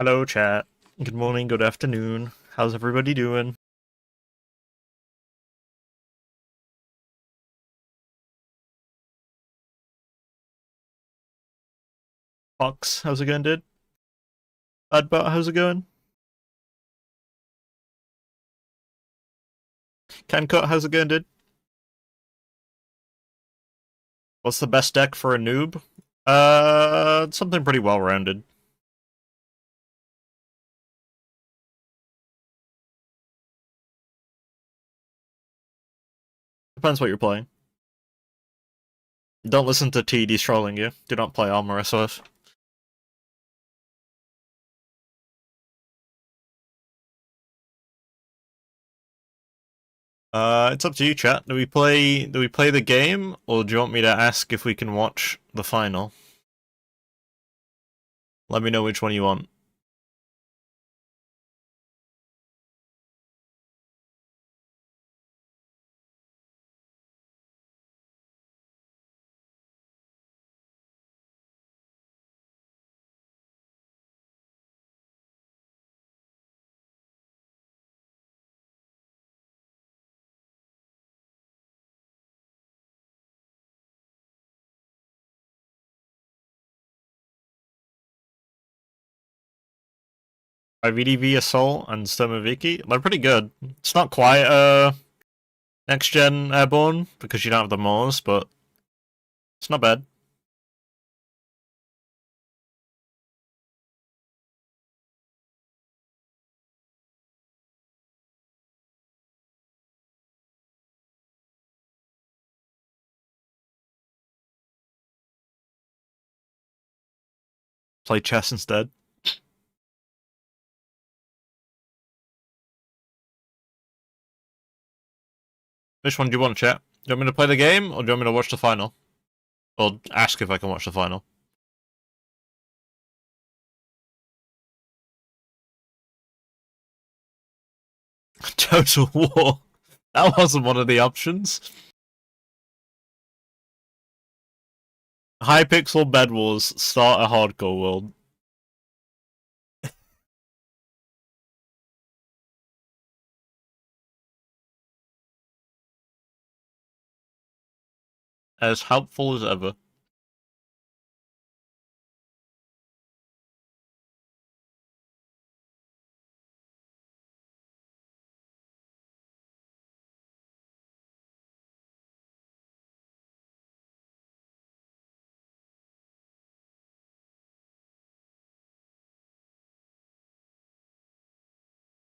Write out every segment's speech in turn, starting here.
Hello, chat. Good morning, good afternoon. How's everybody doing? Fox, how's it going, dude? Badbot, how's it going? Camcut, how's it going, dude? What's the best deck for a noob? Something pretty well-rounded. Depends what you're playing. Don't listen to TD trolling you. Do not play Armor SOS. It's up to you, chat. Do we play the game, or do you want me to ask if we can watch the final? Let me know which one you want. By VDV Assault and Stomaviki, they're pretty good. It's not quite next gen Airborne because you don't have the Moors, but it's not bad. Play chess instead. Which one do you want, chat? Do you want me to play the game, or do you want me to watch the final? Or ask if I can watch the final? Total War. That wasn't one of the options. Hypixel Bed Wars. Start a hardcore world. As helpful as ever.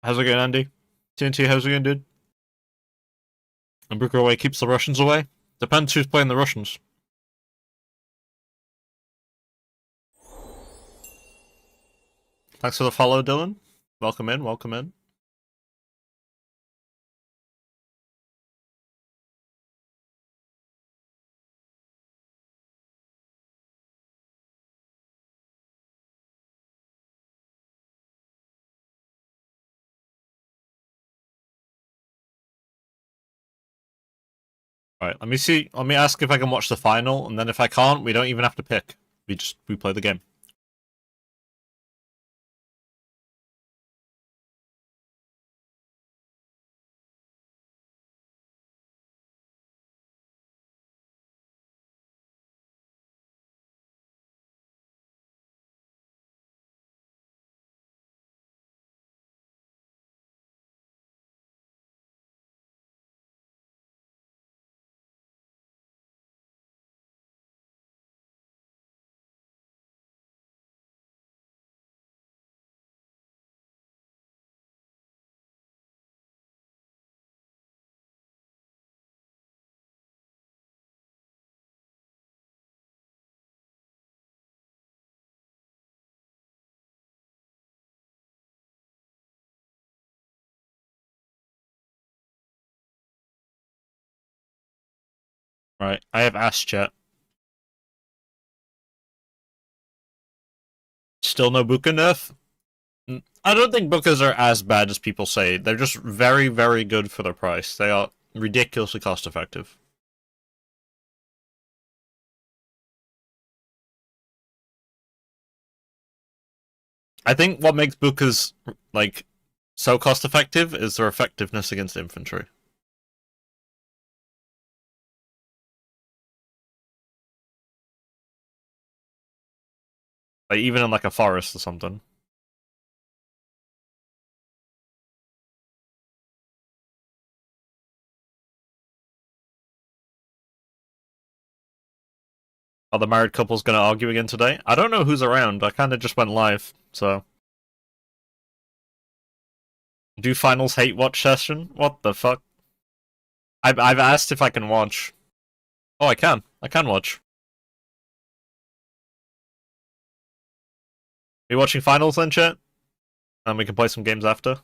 How's it going, Andy? TNT, how's it going, dude? And Brooker Away keeps the Russians away? Depends who's playing the Russians. Thanks for the follow, Dylan. Welcome in, welcome in. Alright, let me see. Let me ask if I can watch the final, and then if I can't, we don't even have to pick. We play the game. Right, I have asked chat. Still no Buka nerf? I don't think Bukas are as bad as people say. They're just very, very good for their price. They are ridiculously cost effective. I think what makes Bookers like so cost effective is their effectiveness against infantry. Like even in like a forest or something. Are the married couples gonna argue again today? I don't know who's around. I kind of just went live, so. Do finals hate watch session? What the fuck? I've asked if I can watch. Oh, I can. I can watch. Are you watching finals then, chat? And we can play some games after.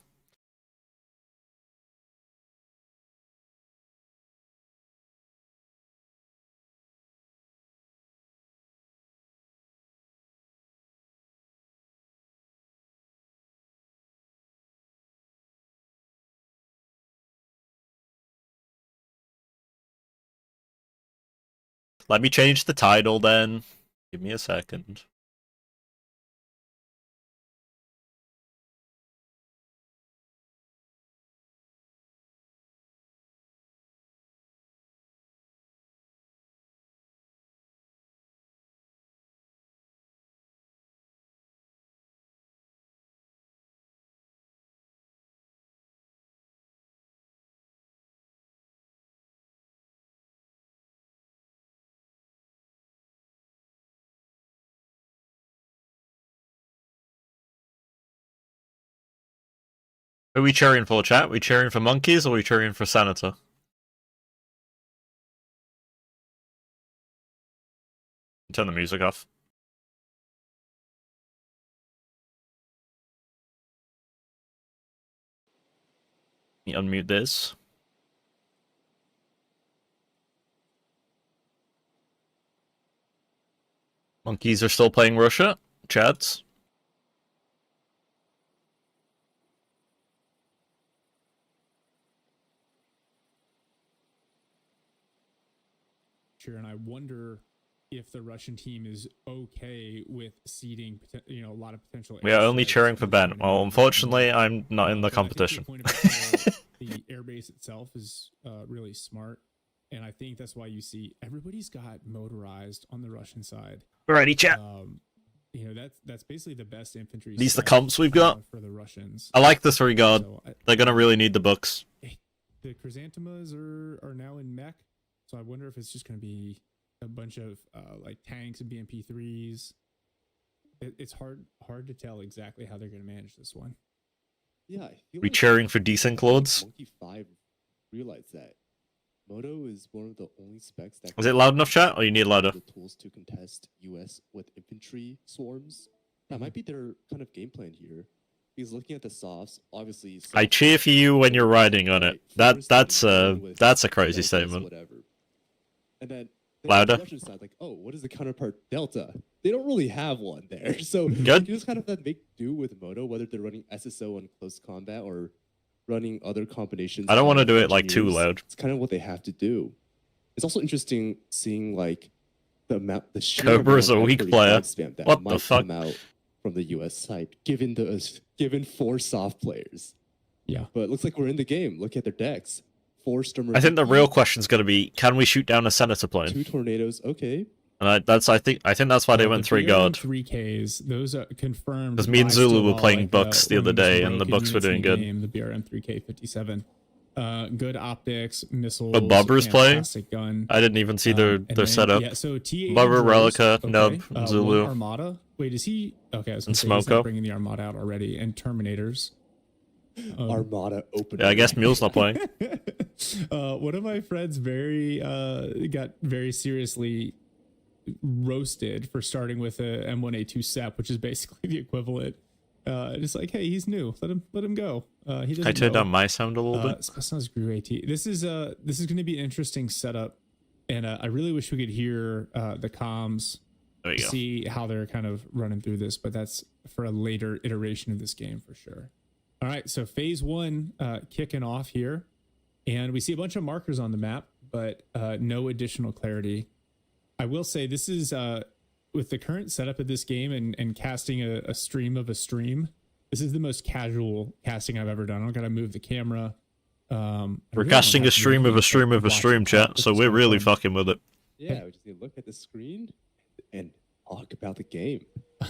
Let me change the title then. Give me a second. Are we cheering for, chat? Are we cheering for monkeys or are we cheering for senator? Turn the music off. Let me unmute this. Monkeys are still playing Russia. Chats. And I wonder if the Russian team is okay with seeding, a lot of potential. We are only cheering for Ben. Well, unfortunately, I'm not in the competition. The airbase itself is really smart, and I think that's why you see everybody's got motorized on the Russian side. Alrighty, chat. That's basically the best infantry. These the comps we've got for the Russians. I like this regard. So they're gonna really need the books. The chrysanthemas are now in mech. So I wonder if it's just going to be a bunch of like tanks and BMP3s. It's hard to tell exactly how they're going to manage this one. Yeah, we cheering for decent lords. Monkey 5 realized that Moto is one of the only specs that. Is it loud enough, chat, or you need louder? The tools to contest US with infantry swarms. That might be their kind of game plan here. He's looking at the softs, obviously. I cheer for you when you're riding on it. That's a crazy statement. Whatever. And then louder. The Russian side, like, oh, what is the counterpart Delta? They don't really have one there, so good. You just kind of make do with Moto, whether they're running SSO on close combat or running other combinations. I don't want to do it like too loud. It's kind of what they have to do. It's also interesting seeing like the map. The Cobra is a weak player. That what might the fuck? Come out from the US side, given 4 soft players. Yeah, but it looks like we're in the game. Look at their decks. 4 Stormer. I think the real question is going to be: can we shoot down a senator plane? 2 tornadoes. Okay. And I think that's why they went 3 guard. 3Ks. Those are confirmed. Because me and Zulu were playing Bucks the other day, and the Bucks were doing good. The BRM 3K57. Good optics, missiles. But Bobber's playing. Gun. I didn't even see their setup. Yeah, so Bobber, Relica, Nub, Zulu. Armada. Wait, is he? Okay, I was and Smoko bringing the Armada out already, and Terminators. Armada open. Yeah, I guess Mule's not playing. One of my friends got very seriously roasted for starting with a M1A2 SEP, which is basically the equivalent. Just like, hey, he's new. Let him go. He doesn't. I turned down my sound a little bit. Sounds Grew AT. This is going to be an interesting setup, and I really wish we could hear the comms. There you go. See how they're kind of running through this, but that's for a later iteration of this game for sure. All right, so phase 1 kicking off here, and we see a bunch of markers on the map, but no additional clarity. I will say this is with the current setup of this game and casting a stream of a stream, this is the most casual casting I've ever done. I don't gotta move the camera. I We're really casting don't a have to stream do of a anything stream except of a watch stream, it chat. pop, So which is we're kinda really fun. fucking with it. Yeah, we just need to look at the screen and talk about the game.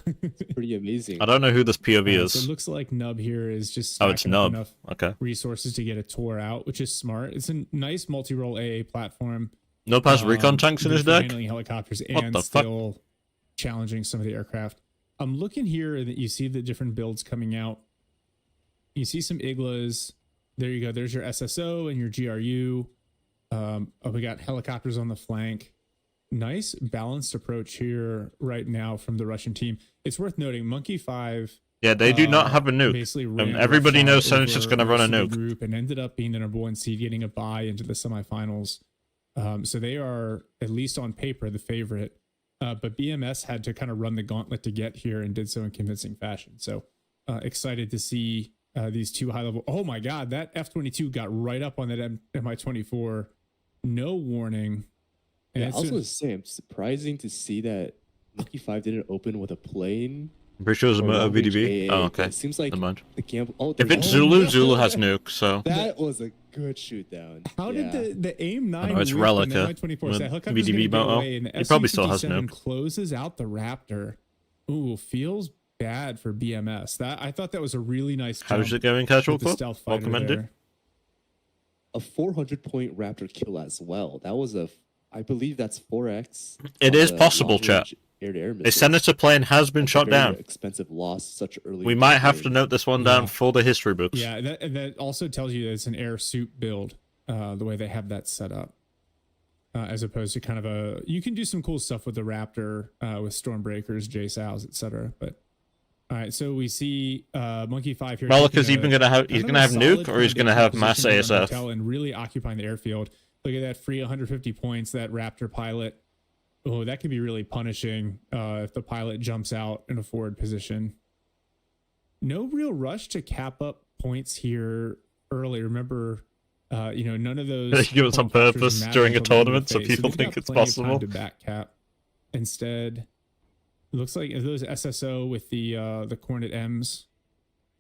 It's pretty amazing. I don't know who this POV So it is. looks like Nub here is just Oh, it's stacking up Nub. enough Okay. resources to get a tour out, which is smart. It's a nice multi-role AA platform. No pass recon tanks in good his for deck. handling helicopters What and the fuck? still challenging some of the aircraft. I'm looking here that you see the different builds coming out. You see some Iglas. There you go. There's your SSO and your GRU. We got helicopters on the flank. Nice balanced approach here right now from the Russian team. It's worth noting Monkey 5 Yeah, they do not have a nuke. basically ran Everybody roughshod knows Senate's just over gonna run a most of the nuke. group and ended up being the number 1 seed, getting a bye into the semifinals. So they are, at least on paper, the favorite. But BMS had to kind of run the gauntlet to get here and did so in convincing fashion. So excited to see these two high level. Oh my God, that F-22 got right up on that Mi-24. No warning. And Yeah, I it's was a- gonna say, I'm surprising to see that Monkey 5 didn't open with a plane. I'm pretty sure it was a or motor long-range VDB. AA, Oh, but okay. It seems like Never mind. the gamble. Oh, If it's oh, Zulu, no. Zulu has nuke, so That was a good shoot down. How Yeah. did the AIM-9 it's whip Relica and the Mi-24 with so helicopter's VDB gonna get moto. away, and the He probably still has SU-57 nuke. closes out the Raptor. Ooh, feels bad for BMS. That I thought that was a really nice jump. how's it going, Casual with the Club? stealth Well fighter commended. there. A 400-point Raptor kill as well. That was I believe that's 4x. It on is the possible, long-range chat. Air-to-air A missiles. Senator plane has been That's a shot very down. Expensive loss such early. We in might the have to game. note this one down Yeah. for the history books. Yeah, that also tells you that it's an air suit build, the way they have that set up, as opposed to kind of a. You can do some cool stuff with the Raptor, with Stormbreakers, JSOWs, etc. But all right, so we see Monkey 5 here. Relic taking is even gonna have. He's kind of gonna a have solid nuke, or he's gonna foundation have mass position around ASF. Hotel and really occupying the airfield. Look at that free 150 points. That Raptor pilot. Oh, that could be really punishing if the pilot jumps out in a forward position. No real rush to cap up points here early. Remember, none of those. They do it on point captures purpose matter during a until the end of tournament the so phase, people they've think got it's plenty of time possible. to back cap. Instead, it looks like those SSO with the Cornet M's.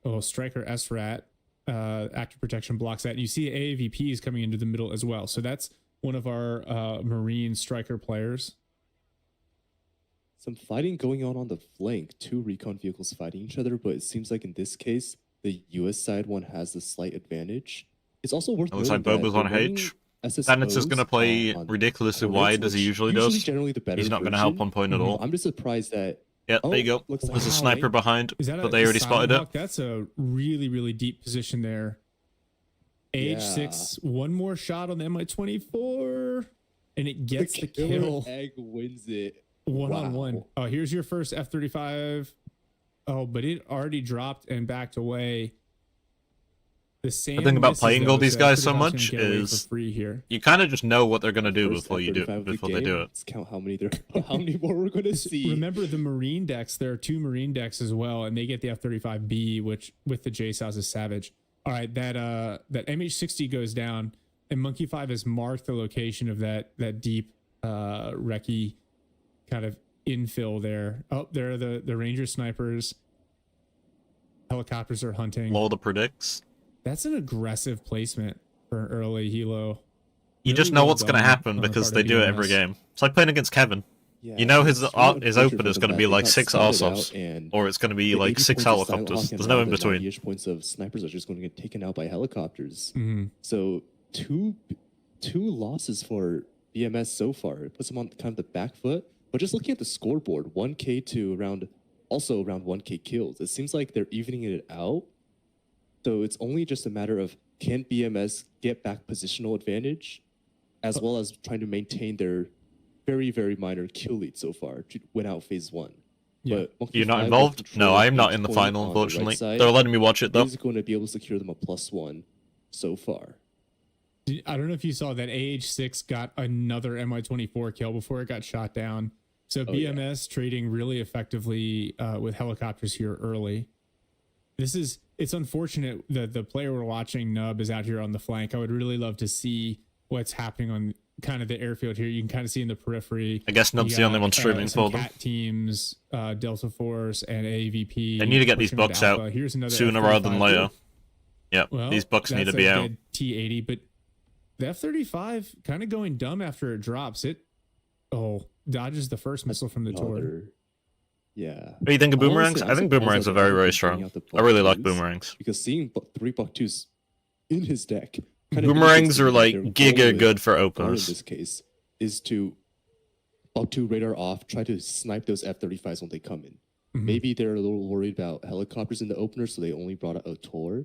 Oh, Striker SRAT, active protection blocks that. And you see AAVPs coming into the middle as well. So that's one of our Marine Striker players. Some fighting going on the flank. Two recon vehicles fighting each other, but it seems like in this case, the US side one has the slight advantage. It's also worth Looks like noting Boba's that on they're running H. SSOs Senate's is gonna play on ridiculously Hornets, wide as he which usually does. Generally the better He's not gonna help version. on point at all. I'm just surprised that Yeah, there you Oh, go. looks like- There's a Wow, sniper eh? behind, Is that but they already spotted it. Silent Hawk? That's a really, really deep position there. AH6, one more shot on the MI-24, and it gets the killer kill. egg wins it. One on one. Wow. Oh, here's your first F-35. Oh, but it already dropped and backed away. The same. thing about misses, playing though, all these so guys so F-35 's gonna much get away for is free here. You kind of just know what they're gonna do First before you do F-35 of the before they game. do it. Let's count how many how many more we're gonna see. Remember the Marine decks? There are two Marine decks as well, and they get the F-35B, which with the JSOWs is Savage. All right, that MH-60 goes down, and Monkey 5 has marked the location of that deep recce kind of infill there. Oh, there are the Ranger snipers. Helicopters are hunting. Low the predicts. That's an aggressive placement for an early helo. You Really just know well what's gonna done happen on the because part they of do it every BMS. game. It's like playing against Kevin. Yeah, You know his it's really his unfortunate open is for gonna them be that they like got 6 started out RSOFs, and or it's gonna be the like 80 6 points of Silent helicopters. Hawk and There's no all in the between. 90-ish points of snipers are just going to get taken out by helicopters. Mm-hmm. So two losses for BMS so far. It puts them on kind of the back foot. But just looking at the scoreboard, 1K to around 1K kills. It seems like they're evening it out. So it's only just a matter of can BMS get back positional advantage, as well as trying to maintain their very, very minor kill lead so far to win out phase one. Yeah. But Monkey You're not 5 involved? with No, control I of am not each in the point final, on the right unfortunately. side They're letting me watch it though. is going to be able to secure them a +1 so far. I don't know if you saw that AH6 got another MI-24 kill before it got shot down. So Oh, yeah. BMS trading really effectively with helicopters here early. It's unfortunate that the player we're watching, Nub, is out here on the flank. I would really love to see what's happening on kind of the airfield here. You can kind of see in the periphery. I guess Nub's the only one streaming some for them. cat teams, Delta Force and AVP. They need to get these pushing into bucks out Alpha. Here's another sooner rather than F-35. later. Yep, Well, these bucks need to that's be a out. dead T80, but the F-35 kind of going dumb after it drops. It dodges the first missile from the tour. Another- Yeah. What do you think of boomerangs? Honestly, I think I'm boomerangs are surprised very, that very he's bringing strong. out the I really like Buck 2s, boomerangs. because seeing 3 Buck 2s in his deck kind of Boomerangs indicates are that like their goal giga with good for Guard in openers. this case is to Buck 2 radar off, try to snipe those F-35s when they come in. Mhm. Maybe they're a little worried about helicopters in the opener, so they only brought out a Tor.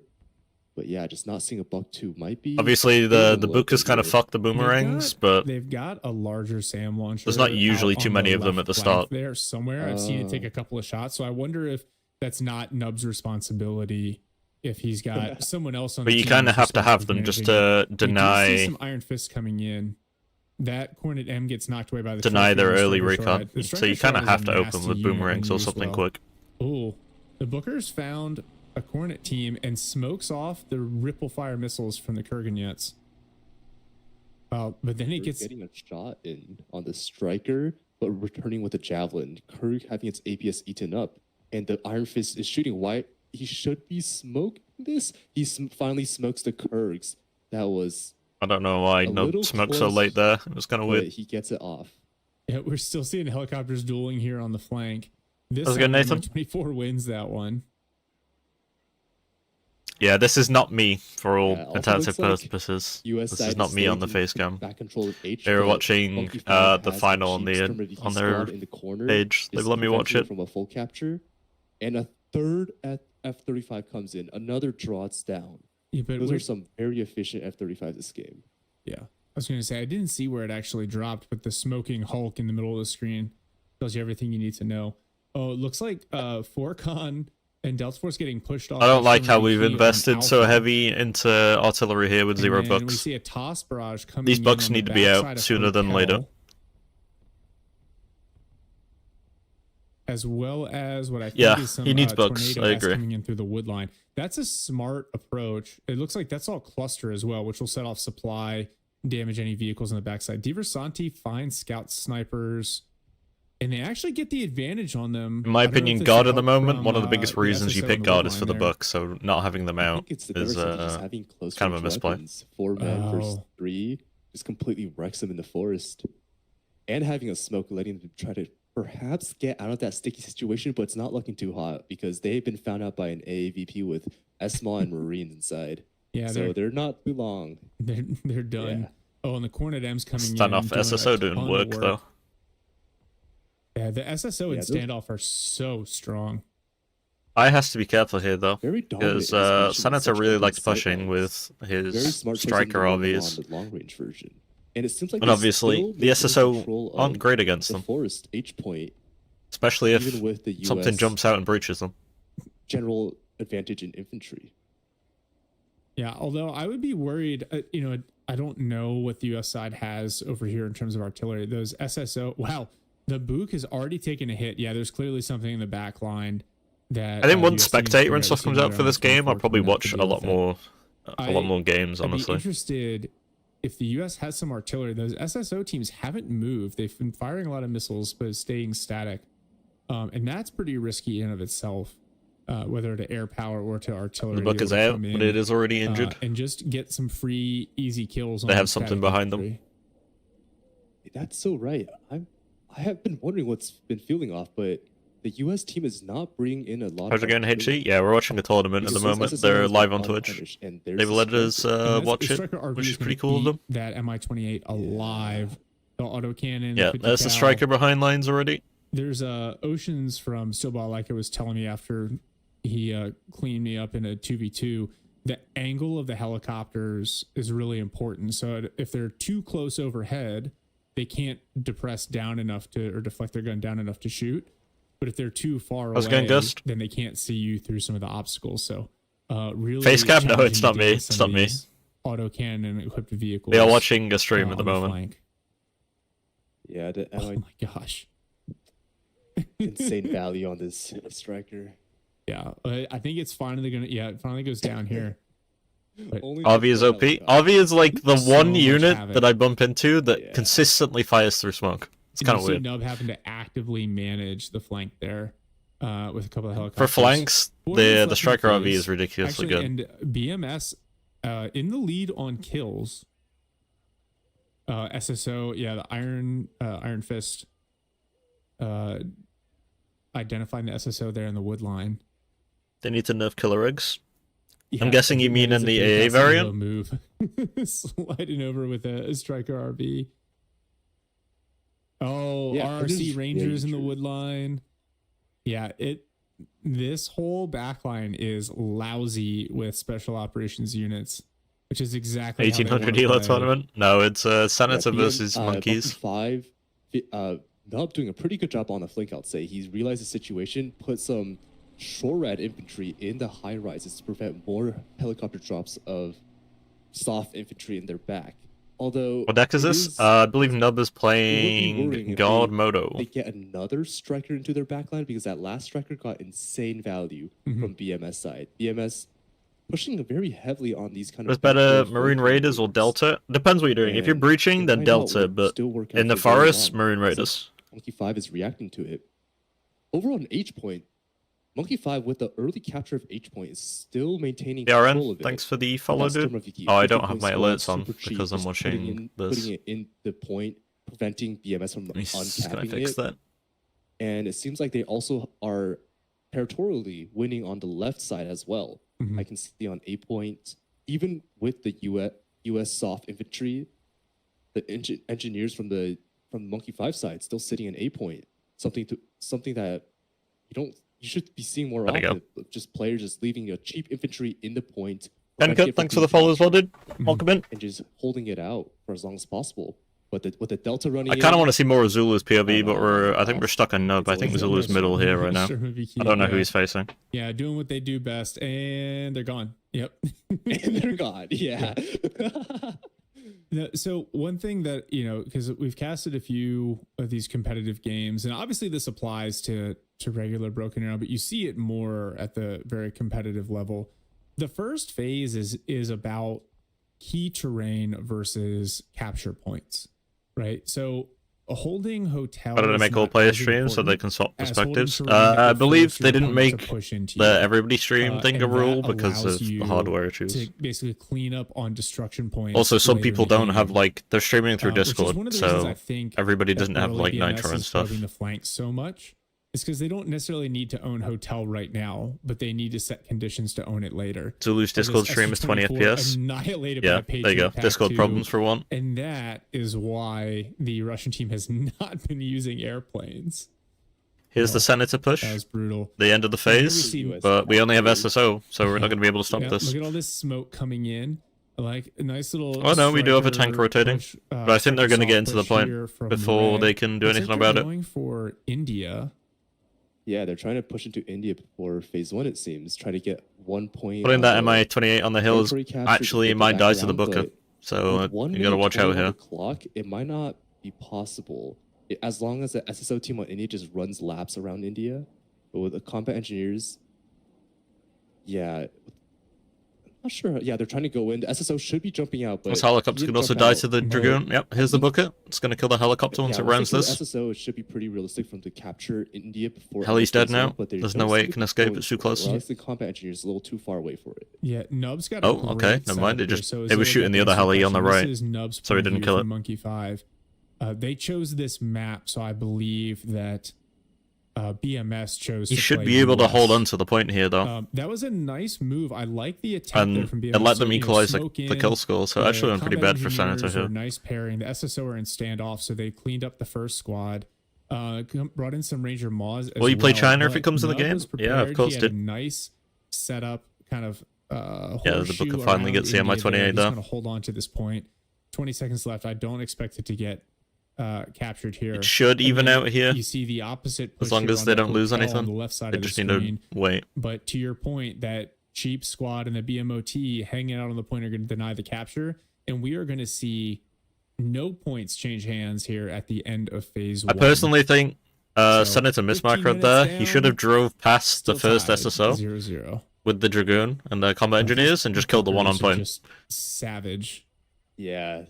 But yeah, just not seeing a Buck 2 might be. Obviously, the book has kind of fucked the They've boomerangs, got- but they've got a larger SAM launcher. There's not usually out too on many the of them left at the flank start. there somewhere. I've seen it take a couple of shots, so I wonder if that's not Nub's responsibility. If he's got someone else on, but the you team kind of who's have to have responsible them for just managing it. to We do see deny some Iron Fists coming in. That Cornet M gets knocked away by the deny Striker their and the early Striker recon. Shard. The So Striker you kind of Shard is have a to open nasty with unit when boomerangs or used something well. quick. Oh, the Bookers found a Cornet team and smokes off the ripple fire missiles from the Kurganets. But then it gets getting a shot in on the Striker, but returning with a Javelin. Kurg having its APS eaten up, and the Iron Fist is shooting. Why he should be smoking this? He finally smokes the Kurgs. That was, I don't know why a no little smoke so close, late there. It was kind of but weird. he gets it off. Yeah, we're still seeing helicopters dueling here on the flank. This How's it going, time, Nathan? 24 wins that one. Yeah, this is not me for all Yeah, also intents looks and like purposes. US This side is not me still on the in face cam. back control of H. They were but watching Funky Fire the has final on cheap the Exterminating on their squad in the corner. page. They've Is let me watch preventing it. from a full capture, and a third F-35 comes in. Another draws down. Yeah, but Those we're- are some very efficient F-35s this game. yeah, I was going to say, I didn't see where it actually dropped, but the smoking Hulk in the middle of the screen tells you everything you need to know. Oh, it looks like Forcon and Delta Force getting pushed off. I don't by like how Sherman we've Key on invested so Alpha. heavy into artillery here with And 0 then We bucks. see a toss barrage coming. These in bucks on the need to be out backside of sooner than later. Hotel, as well as what I think Yeah, is some he needs bucks. Tornado I S agree. coming in through the wood line. That's a smart approach. It looks like that's all cluster as well, which will set off supply, damage any vehicles on the backside. Diversanti finds scout snipers, and they actually get the advantage on them. In my I don't know opinion, if it's guard at help the moment, from, one of the biggest reasons you SSO pick on the guard wood is for the line there. bucks, so not having them I out think it's the is Diversity just having close kind of a range misplay. weapons. 4 men versus Oh. 3 just completely wrecks them in the forest. And having a smoke, letting them try to perhaps get out of that sticky situation, but it's not looking too hot because they've been found out by an AAVP with ESMA and Marines inside. Yeah, So they're not too long. they're done. Yeah. Oh, and the Cornet M's coming in. standoff doing a SSO ton didn't of work though. Yeah, the SSO Yeah, and those- standoff are so strong. I has to be careful here though, Very dominant. because in this match with Senator such really open likes sight pushing lines. with Very his smart choice striker on obvious, the long range version. And it seems like and they obviously still the maintain SSO control aren't of great against the them, forest H point, especially if even with the US something jumps out and breaches them. general advantage in infantry. Yeah, although I would be worried, I don't know what the US side has over here in terms of artillery. Those SSO, wow, the Book has already taken a hit. Yeah, there's clearly something in the back line that I think once US teams Spectator are and stuff seeing comes out that for are this game, I'll probably unfortunate to watch a deal lot with it. more, a lot I- more games. I'd be Honestly, interested if the US has some artillery. Those SSO teams haven't moved. They've been firing a lot of missiles, but staying static. And that's pretty risky in and of itself, whether to air power or to artillery. the to book be is able to out, come but in, it is already injured. and just get some free, easy kills. They on have static something behind them. infantry. That's so right. I have been wondering what's been feeling off, but the US team is not bringing in a lot How's of it going, artillery. HG? Yeah, we're watching a tournament at the Because those moment. SSOs They're have live been on Twitch. unpunished, and they're They've let us suspended. And that's- watch the it, Striker RV which is gonna pretty cool of beat them. That Mi-28 alive. The autocannon. Yeah, the there's the 50 cal. striker behind lines already. There's Oceans from Stillball, like it was telling me after he cleaned me up in a 2v2. The angle of the helicopters is really important. So if they're too close overhead, they can't depress down enough or deflect their gun down enough to shoot. But if they're too far How's it away, going, Ghost? then they can't see you through some of the obstacles. So really, Face cam? No, it's challenging not to me. deal with It's some not of me. these autocannon equipped vehicles. They are watching a stream at the on moment. flank. Yeah, the Oh my gosh. insane value on this striker. Yeah, I think it's finally gonna. Yeah, it finally goes down here. But Only Avi is the OP. helicopter. Avi is like the So one much unit havoc. that I bump into that Yeah. consistently fires through smoke. It's and kind you of see weird. Nub having to actively manage the flank there with a couple of For helicopters. flanks, Four minutes the left in striker RV phase. is ridiculously Actually, good. and BMS in the lead on kills. SSO, yeah, the Iron Fist identifying the SSO there in the wood line. They need to nerf killer eggs. Yeah, guessing you that mean is in a the big AA SSO variant? move. Sliding over with a striker RV. Oh, Yeah, it is RRC very Rangers in the true. wood line. Yeah, this whole backline is lousy with special operations units, which is exactly how they 1800 wanna Elo play. tournament? No, it's Senator PM, versus Monkey Monkeys. 5, Nub doing a pretty good job on the flank, I'd say. He's realized the situation, put some short-rad infantry in the high rises to prevent more helicopter drops of soft infantry in their back. Although What deck is it this? I believe Nub is worrying playing if God they Moto. get another striker into their backline because that last striker got insane value Mhm. from BMS side. BMS pushing very heavily on these kind What's of better, backdoor Marine flanking Raiders or moves. Delta? Depends what you're doing. If you're And breaching, it then might not Delta, work- but still work out in the for very forest, long. Marine It's like Raiders. Monkey 5 is reacting to it. Over on H point, Monkey 5 with the early capture of H point is still maintaining control BRN, of it. thanks for the follow, That's dude. Sturmoviki, Oh, I 50 don't have point my squad, alerts on super cheap, because I'm just watching this. Putting it in the point, preventing BMS from Can I uncapping fix it. that? And it seems like they also are territorially winning on the left side as well. Mhm. I can see on A point, even with the US soft infantry, the engineers from the Monkey 5 side still sitting in A point. Something that you should be seeing more There we often. Just players just leaving your cheap infantry in the point. Ken preventing it Cut, from thanks for being the follow as well, dude. Mhm. Welcome in. and just holding it out for as long as possible. But with the Delta running, I kind of want to see more of Zulu's POV, but Oh, I think we're stuck on Nub. I it's think always Zulu's a middle here right now. I don't know who he's facing. Yeah, doing what they do best, and they're gone. Yep. and they're gone. Yeah. No, so one thing that, because we've casted a few of these competitive games, and obviously this applies to regular Broken Arrow, but you see it more at the very competitive level. The first phase is about key terrain versus capture points, right? So holding hotel. Why don't they make all players stream so they can swap perspectives? I believe they didn't make the everybody stream thing a rule because of the hardware issues. to basically clean up on destruction points. Also, some later in people the don't have game. they're streaming through Which is one Discord, of the reasons I so think everybody that doesn't have early like BMS Nitro and is stuff. probing the flanks so much. It's because they don't necessarily need to own hotel right now, but they need to set conditions to own it later. Zulu's So this Discord stream is 20 SU-24 FPS. annihilated Yeah, by there you go. Patriot Pack Discord 2, problems for one. and that is why the Russian team has not been using airplanes. Here's the Senator push, That was brutal. the end of the here we phase, see- but we only have SSO, so we're not going to be able to stop Yeah, this. look at all this smoke coming in. Like a nice little. Oh, no, we do have a striker tank rotating, push, but I think they're going to soft get into the push point here from before Red. they can do Looks anything like about they're it. Going for India. Yeah, they're trying to push into India before phase 1, it seems. Try to get 1 point. Putting on that the MI-28 on the hill is territory capture actually to might get die back to the around, Booker, but so with 1 you got to minute watch 20 out on here. the clock, it might not be possible. As long as the SSO team on India just runs laps around India, but with the combat engineers, yeah, I'm not sure. Yeah, they're trying to go in. The SSO should be jumping out, but This helicopter he can didn't also jump die out. to the Dragoon. Yep, here's the Booker. It's going to kill the helicopter once Yeah, it once rounds they kill this. the SSO, it should be pretty realistic from to capture India before. Heli's phase dead now. 1, but they There's don't no way seem it to can be escape. going It's too for it, close. or else the combat engineer is a little too far away for it. Yeah, Nub's got. Oh, a okay, great never mind, setup it just- here. So they were as you shooting look the at other heli on the suppression, right, This is Nub's so he point didn't here kill from it. Monkey 5. They chose this map, so I believe that BMS chose. He to should play be able to US. hold on to the point here, though. That was a nice move. I like the attack there And from BMS. it let So, them equalize smoke the in, kill score, so the actually went pretty combat bad for Senator engineers were here. Nice pairing. The SSO are in standoff, so they cleaned up the first squad. Brought in some Ranger Maws. Will you play China if but it comes in the Nub game? was Yeah, of prepared. course, He had dude. a nice setup, kind of. Yeah, the Horseshoe Booker finally around gets the India MI-28 there. He's though. going to hold on to this point. 20 seconds left. I don't expect it to get captured here. It should And even then out here, You see the opposite. push as long here as on they the don't lose hotel on anything. the left side They of the just need screen. to wait. But to your point, that cheap squad and the BMOT hanging out on the point are going to deny the capture, and we are going to see no points change hands here at the end of phase I 1. personally think So, Senator 15 mismarked right minutes there. He down, should have drove past the Still first tied, SSO. 0-0. with the Dragoon and the combat engineers and just killed the one on Bookers are point. Just savage. Yeah,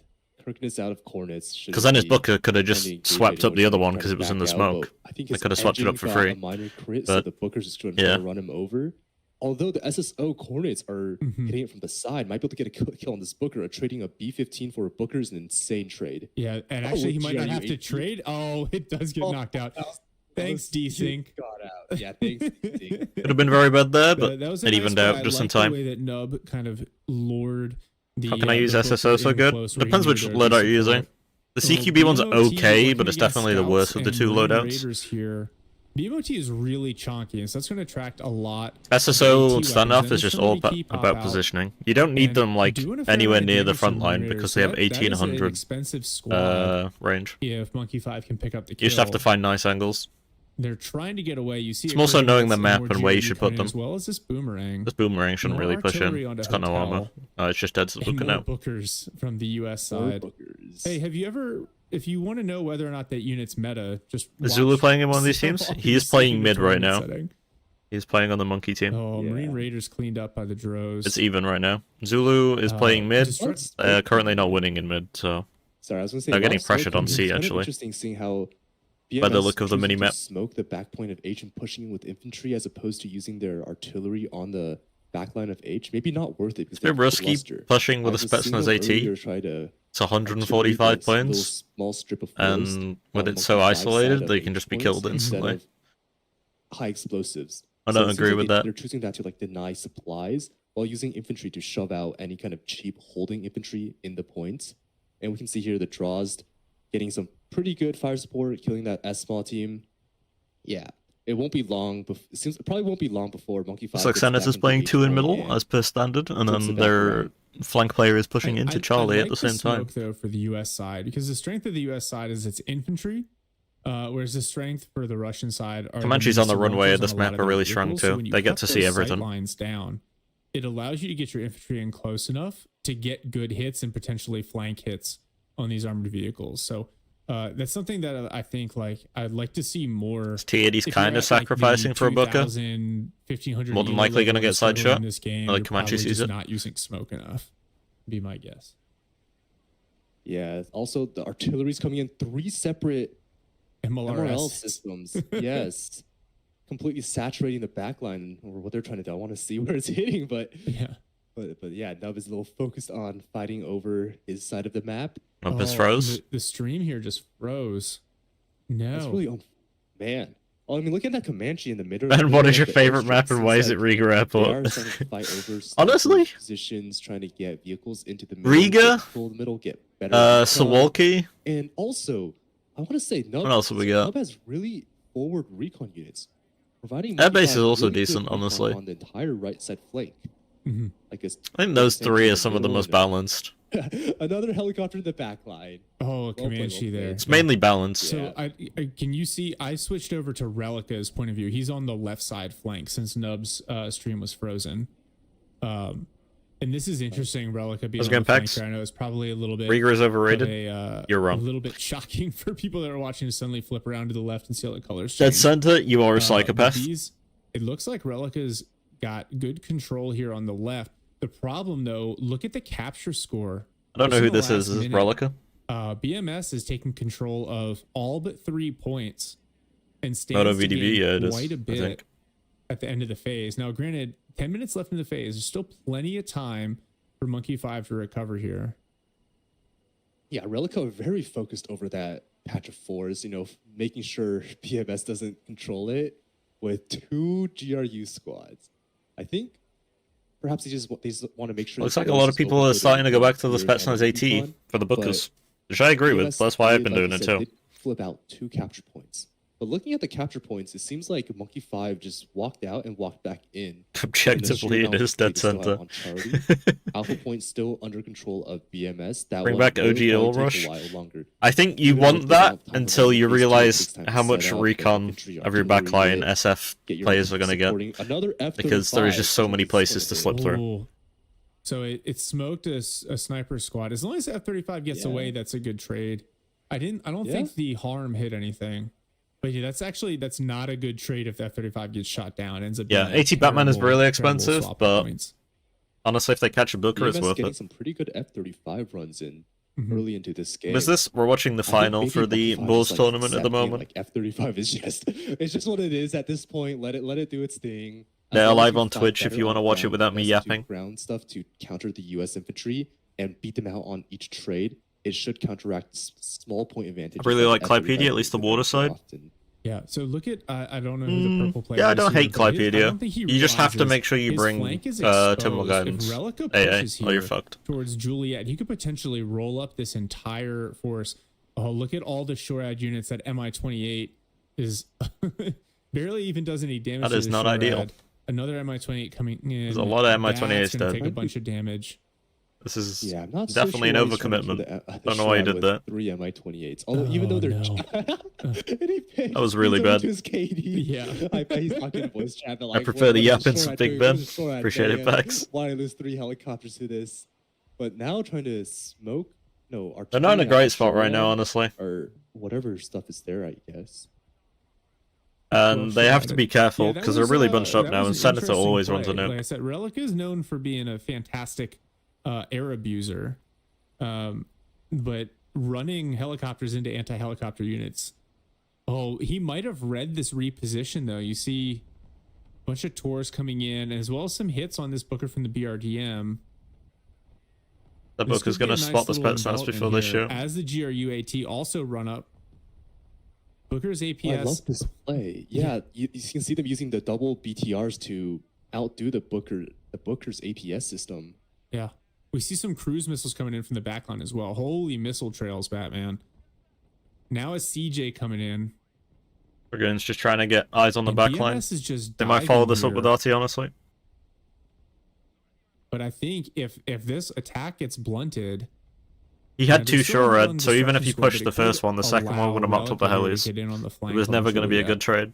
Kirkness out of Cornets. Because then his Booker could have trying to just engage swept anyone up the other trying one to because it was in back the out, smoke. but I think They his could have swept it up edging for got free. A minor crit, so But, the Booker's just going yeah. to run him over. Although the SSO Cornets are Mhm. hitting it from the side, might be able to get a kill on this Booker. Trading a B-15 for a Booker is an insane trade. Yeah, and Oh, actually he might not GRU have to 18. trade. Oh, it does get Oh, knocked out. that was- Thanks, that was- Desync. Got out. Yeah, thanks. Desync. Could have been very bad there, but That was a it nice evened play. out I just in like time. The way that Nub kind of lured the. How can I use the SSO Booker so in good? close where he Depends knew which there was loadout you're support. using. The So CQB one's BMOT okay, working but it's against definitely the scouts worst of the and two Marine loadouts. Raiders here. BMOT is really chonky, and so that's going to attract a lot. SSO AT and standoff weapons, is and just there's all so many key pop about out. positioning. You don't need And them like doing a fair anywhere amount of near the damage to front line Marine because Raiders. they have That is an 1800 expensive squad. range. If Monkey 5 can pick up the You kill. just have to find nice angles. They're trying to get away. You see, It's it more so going knowing the against map more and where you GRU should put coming them. as well as this boomerang. This boomerang shouldn't More really push artillery in. onto It's got no Hotel. armor. It's just dead to the And Booker more now. Bookers from the US Four side. Bookers. Hey, have you ever, if you want to know whether or not that unit's meta, just Is Zulu watch playing in one of these some teams? of He is these playing mid right tournament now. setting. He's playing on the monkey team. Oh, Yeah. Marine Raiders cleaned up by the Drows. It's even right now. Zulu is playing mid. Destruct- Currently not winning in mid, so Sorry, I was going to say They're getting while smoking, pressured on it's C, kind of actually. Interesting seeing how By the BMS look of the choosing to minimap. smoke the back point of H and pushing with infantry as opposed to using their artillery on the back line of H. Maybe not worth it because it's a bit risky pushing with a Spetsnaz AT. Try to It's 145 points, small strip of forest and with on it so Monkey 5 isolated, side they of can H just be points killed instead instantly. of high explosives. I So don't it seems agree like with they- that. They're choosing that to like deny supplies while using infantry to shove out any kind of cheap holding infantry in the points. And we can see here the draws getting some pretty good fire support, killing that S small team. Yeah, it won't be long. It seems it probably won't be long before Monkey 5. Looks like gets Senate back is into playing H 2 in point middle and as per standard, and flips it then back their around. flank player is pushing into I Charlie like at the same time. smoke, though, for the US side, because the strength of the US side is its infantry, whereas the strength for the Russian side are Comanches the on the runway of Sorokas this on a lot map of are their really strong vehicles. So too. when you They get cut to see those everything. sight lines down, it allows you to get your infantry in close enough to get good hits and potentially flank hits on these armored vehicles. So that's something that I think like I'd like to see more. T80's If kind you're of at, like, the sacrificing for a Booker. 2000, 1500 More than elo likely gonna level get and struggling sideshot. in this game. Like You're Comanche probably sees just it. not using smoke enough. Be my guess. Yeah. Also, the artillery's coming in 3 separate MLRS. MRL systems. Yes. Completely saturating the backline or what they're trying to do. I want to see where it's hitting, but Yeah. yeah, Nub is a little focused on fighting over his side of the map. Up his Oh, froze. The stream here just froze. No. That's really man. Oh, I mean, look at that Comanche in the middle. And what is your of the favorite airstrip. map and why is it Seems Riga like they are Airport? starting to fight over Honestly? sniper positions, trying to get vehicles into the middle, Riga? get control of the middle, get better. recon. Sawalki? And also, I want to say Nub. What else have we got? Nub has really forward recon units, providing That base Monkey is 5 also really good decent, recon honestly. on the entire right side flank. Mhm. Like it's I think those Same three thing are some of the middle most and- balanced. another helicopter in the back line. Oh, played, Comanche well there. played. It's mainly balanced. So Yeah. can you see? I switched over to Relica's point of view. He's on the left side flank since Nub's stream was frozen. And this is interesting. Relica being How's on it the going, flank Pex? here. I know it's probably a little bit Riga is of overrated. You're wrong. A little bit shocking for people that are watching to suddenly flip around to the left and see all the colors Dead change. center, you are a But psychopath. it looks like Relica's got good control here on the left. The problem, though, look at the capture score. I don't know Just who in the this is. last Is this minute. Relica? BMS is taking control of all but 3 points and Moto stands to VDV, gain yeah, it is. quite a I bit think. at the end of the phase. Now, granted, 10 minutes left in the phase. There's still plenty of time for Monkey 5 to recover here. Yeah, Relica are very focused over that patch of 4s, making sure PMS doesn't control it with 2 GRU squads. I think perhaps they just want to make sure. Looks that like a PMS lot of is people open are for starting to go back to the clear and Spetsnaz AT recon, for the but Bookers, which I agree with. PMS That's why I've did, been like doing I it said, too. did flip out 2 capture points. But looking at the capture points, it seems like Monkey 5 just walked out and walked back in. Objectively, it is dead center. Alpha Point still under control of BMS. That Bring one back will OG probably Oil take a Rush. while longer. I think you Even want with the that amount of time until you remaining, phase two realize takes time to how much set up, recon infantry, every backline artillery, SF get your players are going to get. supporting. Another F-35 because there is just so many is places to gonna slip hit. through. Ooh. So it smoked a sniper squad. As long as F-35 gets Yeah. away, that's a good trade. I don't Yeah. think the harm hit anything. But yeah, that's not a good trade if the F-35 gets shot down. Ends up Yeah, being a 80 Batman is terrible- really terrible expensive, swap of but points. honestly, if they catch a Booker, it's BMS worth getting it. some pretty good F-35 runs in Mhm. early into this game. Is this? We're watching the I think final maybe for the Monkey 5 Bulls is, like, tournament at the accepting, moment. Like F-35 is just, it's just what it is at this point. Let it do its thing. As They're long as live we on fight Twitch if better you want to on watch it ground, without me best to do yapping. ground stuff to counter the U.S. infantry and beat them out on each trade. It should counteract small point advantage. I really like Clypedia, at least the water side. Yeah, so look at I don't know who the purple player Yeah, I is don't here, hate but I Clypedia. don't think he You just have to realizes make sure you his bring flank is Timber exposed. Guidance. If Relica AA, pushes or you're here fucked. towards Juliet, he could potentially roll up this entire force. Oh, look at all the SHORAD units that MI-28 is barely even does any damage. That is to the not SHORAD. ideal. Another MI-28 coming in. There's a lot of MI-28s That's gonna dead. take a bunch of damage. This is Yeah, I'm not definitely so an sure why he's trying to overcommitment. kill the Don't know why he Shroud did with that. 3 Mi-28s. Although even though Oh, they're no. and he picked- That was really he's over bad. to his KD. Yeah. I bet he's talking in voice chat. But I like, prefer the what is yapping to Shroud Big doing? Ben. What is Shroud Appreciate it, doing? Pax. Why lose 3 helicopters to this? But now trying to smoke. No, They're not in a artillery great at spot right now, Shroud honestly. or whatever stuff is there, I guess. And they have to be careful Yeah, that because they're was, really bunched up that now, was and an Senator interesting always runs a play. nuke. Like I said, Relica is known for being a fantastic air abuser, but running helicopters into anti-helicopter units. Oh, he might have read this reposition though. You see a bunch of tours coming in, as well as some hits on this Booker from the BRDM. The This book is could be going a to nice spot this little pet stance envelopment before they here shoot. As the GRU-AT also run up. Booker's APS. I love this play. Yeah, you can see them using the double BTRs to outdo the Booker's APS system. Yeah. We see some cruise missiles coming in from the backline as well. Holy missile trails, Batman. Now a CJ coming in. Dragoon's just trying to get eyes on the And back line. BMS is just They might follow diving this up with here. RT, honestly. But I think if this attack gets blunted, He had yeah, two they still have Shorad, one so even if destruction he squad, pushed but the it could first one, the second one would have mopped up the allow Relica to helis. get in on the It flank was on never going to be a Juliet. good trade.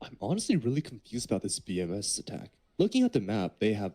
I'm honestly really confused about this BMS attack. Looking at the map, they have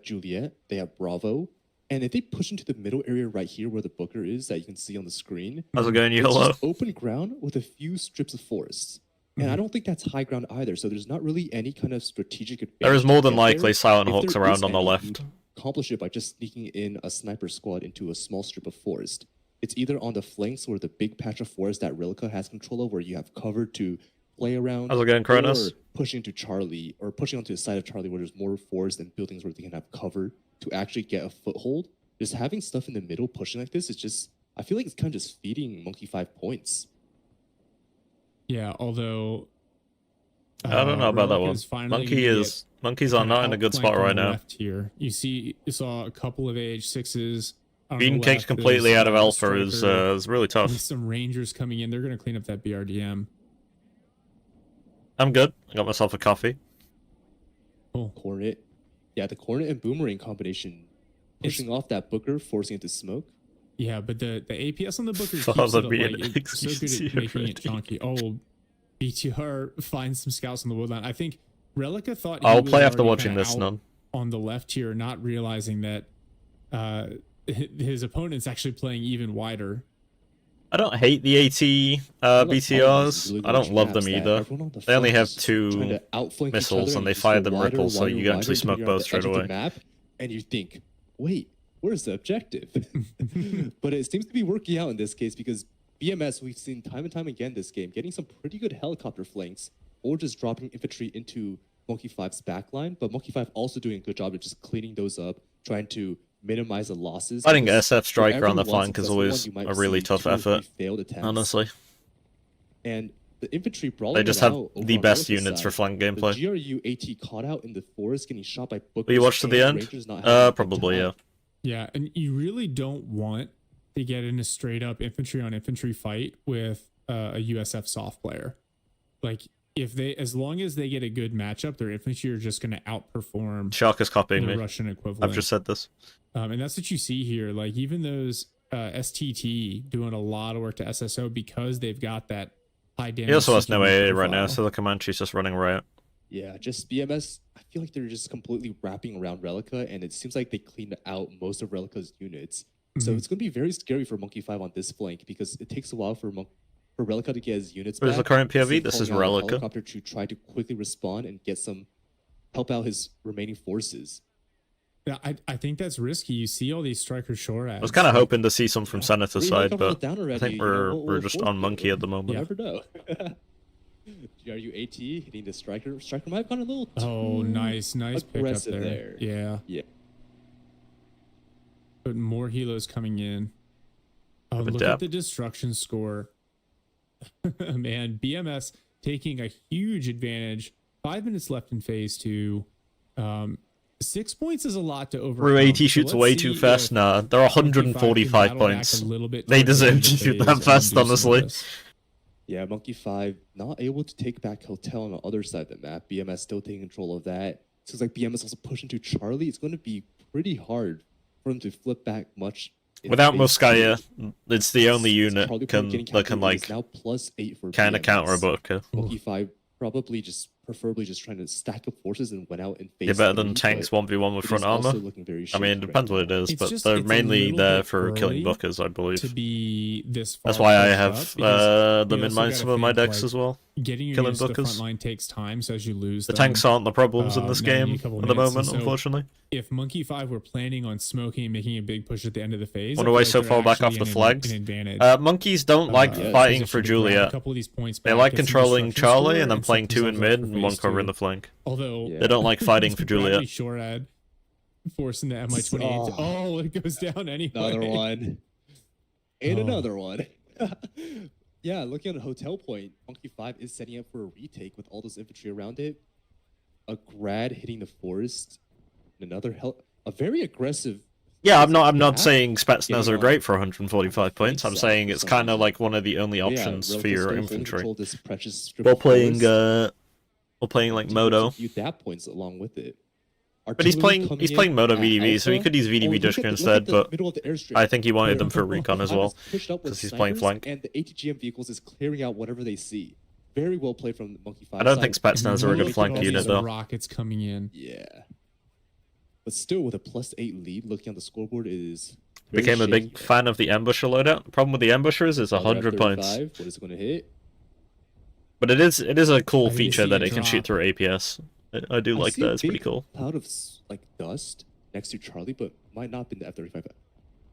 Juliet, they have Bravo, and if they push into the middle area right here where the Booker is that you can see on the screen, How's it going, it's YOLO? just open ground with a few strips of forests. And I don't think that's high ground either, so there's not really any kind of strategic advantage. There is more to than get there. likely Silent If Hawks there around is on the any, left. you accomplish it by just sneaking in a sniper squad into a small strip of forest. It's either on the flanks or the big patch of forest that Relica has control of, where you have cover to play around. How's it going, Kronos? Or pushing to Charlie, or pushing onto the side of Charlie where there's more forest and buildings where they can have cover to actually get a foothold. Just having stuff in the middle pushing like this is just, I feel like it's kind of just feeding Monkey 5 points. Yeah, although I don't know about that one. Relica's finally Monkey gonna is monkeys are kinda not in a good outflanked spot on right the now. Left here, you saw a couple of AH6s. on the Being kicked left. completely There's out of a Alpha is striker really with tough. some Rangers coming in. They're going to clean up that BRDM. I'm good. I got myself a coffee. Cool. Cornet. Yeah, the Cornet and Boomerang combination pushing off that Booker, forcing it to smoke. Yeah, but the APS on the Booker keeps Father it up, being like, it's so good at making it chunky. Oh, BTR finds some scouts on the woodline. I think Relica thought he I'll was play after already watching kinda this, out none. on the left here, not realizing that his opponent's actually playing even wider. I don't hate the AT BTRs. I don't love them either. They only have two missiles and they fire them ripples, so you can actually smoke both straight away. Map, and you think, wait, where's the objective? But it seems to be working out in this case because BMS, we've seen time and time again this game, getting some pretty good helicopter flanks or just dropping infantry into Monkey 5's backline. But Monkey 5 also doing a good job of just cleaning those up, trying to minimize the losses. Fighting because SF for Striker every on the one flank is successful always one, you might a really see tough 2 or 3 effort, failed attempts. honestly. And the infantry brawling They just it have out over the on best Relica's units for side. flank The gameplay. GRU AT caught out in the forest, getting shot by Booker. Will you watch to the end? Probably, yeah. Yeah, and you really don't want to get in a straight up infantry on infantry fight with a USF soft player. Like if they, as long as they get a good matchup, their infantry are just going to outperform Shark is copying the me. Russian equivalent. I've just said this. And that's what you see here. Like even those STT doing a lot of work to SSO because they've got that high damage. He also has no CQB AA right now, profile. so the Comanche's just running riot. Yeah, just BMS. I feel like they're just completely wrapping around Relica, and it seems like they cleaned out most of Relica's units. So Mhm. it's going to be very scary for Monkey 5 on this flank because it takes a while for for Relica to get his units Where's the back, current instead POV? of This is calling out a Relica. helicopter to try to quickly respond and get some help out his remaining forces. Yeah, I think that's risky. You see all these striker shore ads. I was kind of hoping to see some from Senator's Three side, helicopters but down already, I think you know, we're just fourth on Monkey here. at the You moment. never know. GRU AT hitting the striker. Striker might have gone a little Oh, too nice pickup aggressive there. Yeah. Yeah. But more helos coming in. Oh, Have a look dap. at the destruction score. Man, BMS taking a huge advantage. 5 minutes left in phase 2. 6 points is a lot to overcome. Rue AT So shoots let's way see too fast. if Nah, they're 145 Monkey 5 can battle back points. a little bit They towards the end deserve of to shoot phase that and fast, do some of honestly. this. Yeah, Monkey 5 not able to take back Hotel on the other side of the map. BMS still taking control of that. Seems like BMS also pushing to Charlie. It's going to be pretty hard for him to flip back much. in Without phase Muskaya, two. it's the only unit Charlie can getting that can countered. It like is now +8 for kind of BMS. counter a Butker. Monkey 5 probably preferably just trying to stack up forces and went out in phase They're better than 3, tanks but 1v1 with it front is also armor. looking very I mean, it shaky depends right what it now. is, It's but just- they're it's a mainly little there bit for killing early Buckers, I believe. To be this far. That's why I pushed have up, because them you in also mind gotta some of my think, decks like, as well. Getting your killing units to the front Bookers. line takes time, so as you lose The them, tanks aren't the problems in this now you need game a couple at the minutes, and moment, so unfortunately. if Monkey 5 were planning on smoking and making a big push at the end of the phase, Wonder I why feel so they're far back off actually the in flags. an advantage. Monkeys don't like yeah, fighting position for to grab a Juliet. couple of these points They back, like get some controlling destruction Charlie score, and then set playing 2 in themselves up mid for and 1 phase covering 2. the flank. Although Yeah. They don't like fighting for Bradley Juliet. Shorad forcing the MI28. Oh, it goes down anyway. Another one. And Oh. another one. Yeah, looking at Hotel Point, Monkey 5 is setting up for a retake with all those infantry around it. A grad hitting the forest. A very aggressive. Yeah, I'm not Yeah. saying Spetsnaz Getting are on great for 145 points. I'm flank saying side it's for kind of some like one of the only But yeah, options for Relica's your still holding infantry. control of this precious strip While of forest. playing like To Moto. execute that points along with it. But he's Artillery playing coming in Moto at VDV, so he Alpha. could use VDV look Dushka at the instead, but middle of the airstrip. I think he wanted them for Where recon as Monkey 5 well. is pushed up with 'cause he's playing snipers, flank. And the ATGM vehicles is clearing out whatever they see. Very well played from the Monkey 5 I don't side. think Spetsnaz are a Look good at flank all unit these though. rockets coming in. Yeah. But still, with a +8 lead, looking on the scoreboard is very Became a big shaky. fan of the Ambusher loadout. Problem with the Ambushers is 100 points. F-35, What is it going to hit? But it is a cool I need to feature see that it it can shoot drop. through APS. I do like see a that, it's pretty big cool. Cloud of like dust next to Charlie, but might not have been the F-35.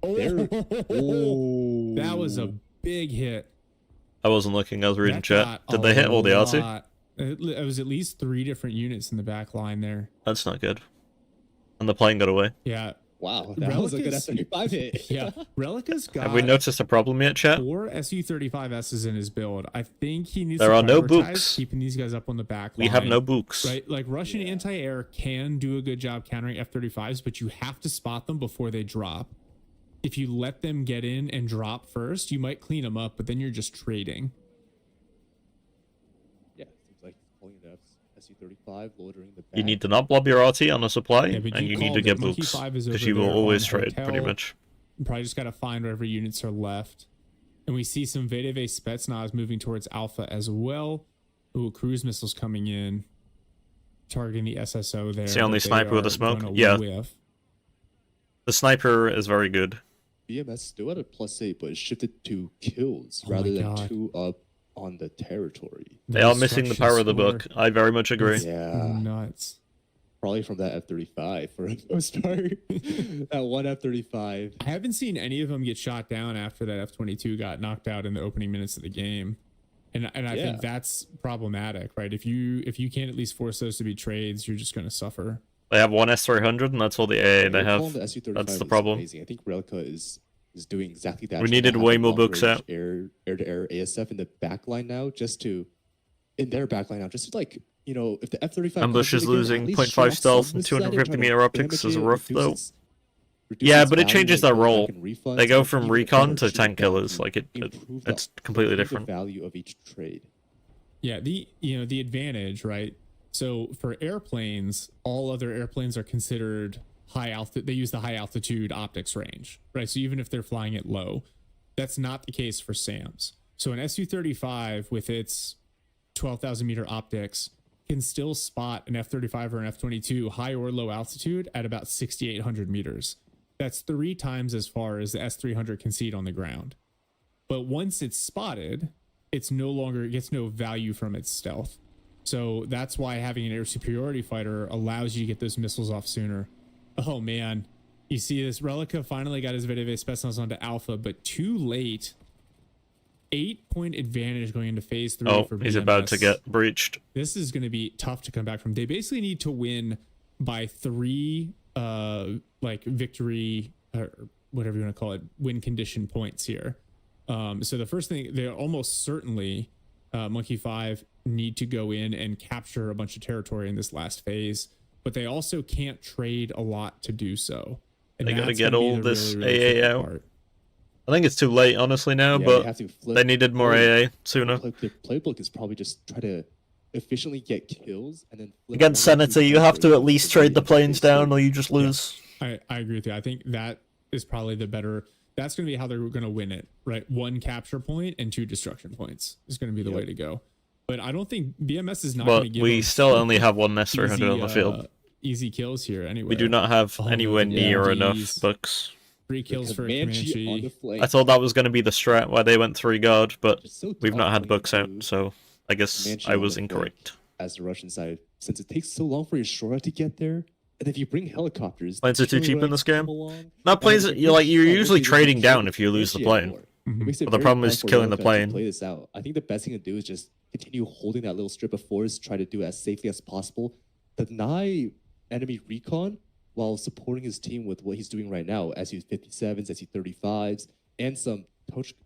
Oh, There. that was a big hit. I wasn't looking, I was reading That chat. got Did a they hit all the RT? lot. It was at least 3 different units in the back line there. That's not good. And the plane got away. Yeah, Wow, that was a good Relicus- F-35 hit. yeah. Relica's got Have we noticed a problem yet, chat? 4 Su-35Ss in his build. I think he needs There to are no prioritize books. keeping these guys up on the back line. We have no books. Right, like Russian Yeah. anti-air can do a good job countering F-35s, but you have to spot them before they drop. If you let them get in and drop first, you might clean them up, but then you're just trading. Yeah, seems like pulling the Su-35, loitering the back. You need to not blob your RT on a supply, Yeah, but and you you need called to it. get Monkey books. 5 is Because over you will there always on trade, pretty hotel. much. You probably just got to find wherever units are left. And we see some VDV Spetsnaz moving towards Alpha as well. Ooh, cruise missiles coming in, targeting the SSO there. It's the only that they sniper with a are smoke? gonna Yeah. whiff. The sniper is very good. BMS still at a +8, but it shifted to kills Oh my rather than God. 2 up on the territory. They are missing the power of the book. I very much agree. Yeah, Nuts. probably from that F-35 for a most part. That one F-35. I haven't seen any of them get shot down after that F-22 got knocked out in the opening minutes of the game. And I Yeah. think that's problematic, right? If you can't at least force those to be trades, you're just going to suffer. They have one S300, and that's all the AA they Your call on have. the Su-35 That's the is problem. Amazing. I think Relica is doing exactly that. We trying to needed have way a more books long-range out. Air-to-air ASF in the back line now, in their back line now, just to like, if the F-35 Ambush comes is in again, losing at least 0.5 show off stealth some and misses at it, 250 try to meter optics damage is it, rough, reduce though. its Yeah, but it value, changes like, their going role. back in refunds, They go and from even recon better, to shoot tank back killers. to Like improve it's completely the different. value of each trade. Yeah, the advantage, right? So for airplanes, all other airplanes are considered high altitude. They use the high altitude optics range, right? So even if they're flying it low, that's not the case for SAMs. So an Su-35 with its 12,000 meter optics can still spot an F-35 or an F-22 high or low altitude at about 6,800 meters. That's 3 times as far as the S-300 can see it on the ground. But once it's spotted, it's no longer, it gets no value from its stealth. So that's why having an air superiority fighter allows you to get those missiles off sooner. Oh man, you see this Relica finally got his VDV specials onto Alpha, but too late. 8-point advantage going into phase 3 Oh, for BMS. he's about to get breached. This is going to be tough to come back from. They basically need to win by 3 like victory or whatever you want to call it, win condition points here. So the first thing, they're almost certainly Monkey 5 need to go in and capture a bunch of territory in this last phase, but they also can't trade a lot to do so. And They gotta that's get gonna be all the this really AA tricky out. part. I think it's too late, honestly, now, Yeah, but have to flip. they needed more AA sooner. Their playbook is probably just try to efficiently get kills and then flip Against one or two Senator, you have to counter at least to trade really the planes face them. down or you just lose. I agree with you. I think that is probably the better. That's going to be how they're going to win it, right? 1 capture point and 2 destruction points is going to be the way to go. But I don't think BMS is not going But to give we them still only have one S300 easy, on the field. Easy kills here anyway. We do not have Oh, anywhere those near enough MDs. books. 3 kills for a Comanche on the Comanche. flank. I thought that was going to be the strat where they went 3 guard, but Just so we've not tough had going books out, into so I guess Comanche I on was the flank incorrect. as the Russian side, since it takes so long for your Shora to get there, and if you bring helicopters, Planes are too cheap in this game. Now Not planes, you're usually trading down if you lose the plane. Mhm. But the problem is killing the plane. Play this out. I think the best thing to do is just continue holding that little strip of forest, try to do it as safely as possible, deny enemy recon while supporting his team with what he's doing right now, SU-57s, SU-35s, and some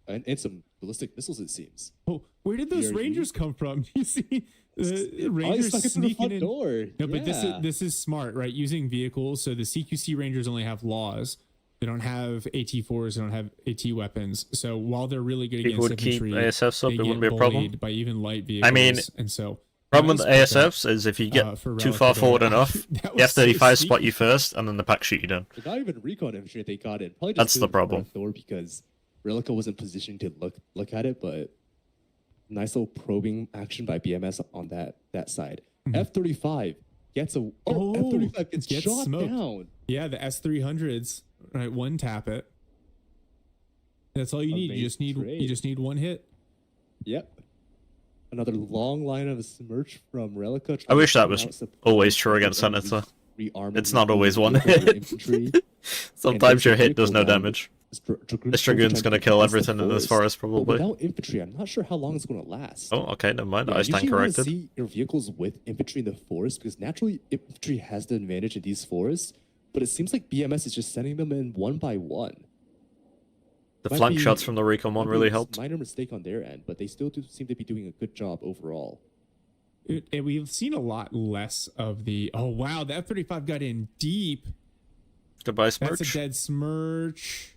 and some ballistic missiles. It seems. Oh, where did those BRG? Rangers come from? You see, the Oh, Rangers he's stuck into the sneaking front in. door. No, but Yeah. this is smart, right? Using vehicles. So the CQC Rangers only have laws. They don't have AT4s. They don't have AT weapons. So while they're really good People against would keep infantry, ASFs up, they it wouldn't get be a problem. bullied by even light vehicles. I mean, and so Problem with the nice pickup, ASFs is if you get for too Relic far there. forward enough, That the was so F-35 spot sneaky. you first, and then the pack shoot you down. But not even recon infantry they got in. Probably just That's the doing it for problem. Thor because Relica wasn't positioned to look at it, but nice little probing action by BMS on that side. F-35 gets a Oh, F-35 gets gets shot smoked. down. Yeah, the S300s, right? One tap it. That's all you need. You just need Amazing. one hit. Yep. Another long line of a smirch from Relica. I wish that was always true against Senator. It's not always one hit. Sometimes your hit does no damage. This Dragoon's gonna kill everything in this forest, But probably. without infantry, I'm not sure how long it's going to last. Oh, okay, never mind. Yeah, I usually stand you wanna corrected. see your vehicles with infantry in the forest because naturally infantry has the advantage in these forests, but it seems like BMS is just sending them in one by one. The might flank be- shots from the Recon one Might be really a helped. Minor mistake on their end, but they still do seem to be doing a good job overall. And we've seen a lot less of the. Oh wow, the F-35 got in deep. Goodbye, That's a Smirch. dead Smirch.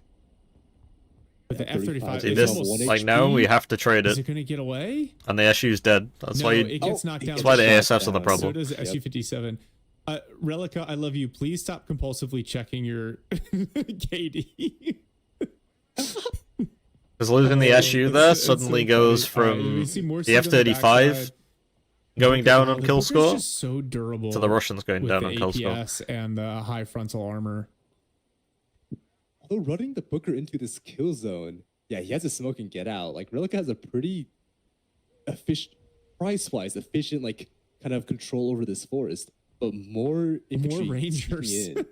But the F-35 F-35 See is this? almost. one Like now, we have to trade Is it, it going to get away? and the SU's dead. That's No, why you, it gets knocked down. that's why the Shot ASFs are the down. problem. So does the Yep. SU-57. Relica, I love you. Please stop compulsively checking your KD. Because losing the SU there suddenly goes from we see more the speed on the F-35 backside. going down Wow, on the kill Booker's score just so durable to the Russians going with down the on kill score. APS and the high frontal armor. Although running the Booker into this kill zone, yeah, he has a smoke and get out. Like Relica has a pretty efficient, price-wise efficient, like kind of control over this forest. But more infantry Rangers. sneaking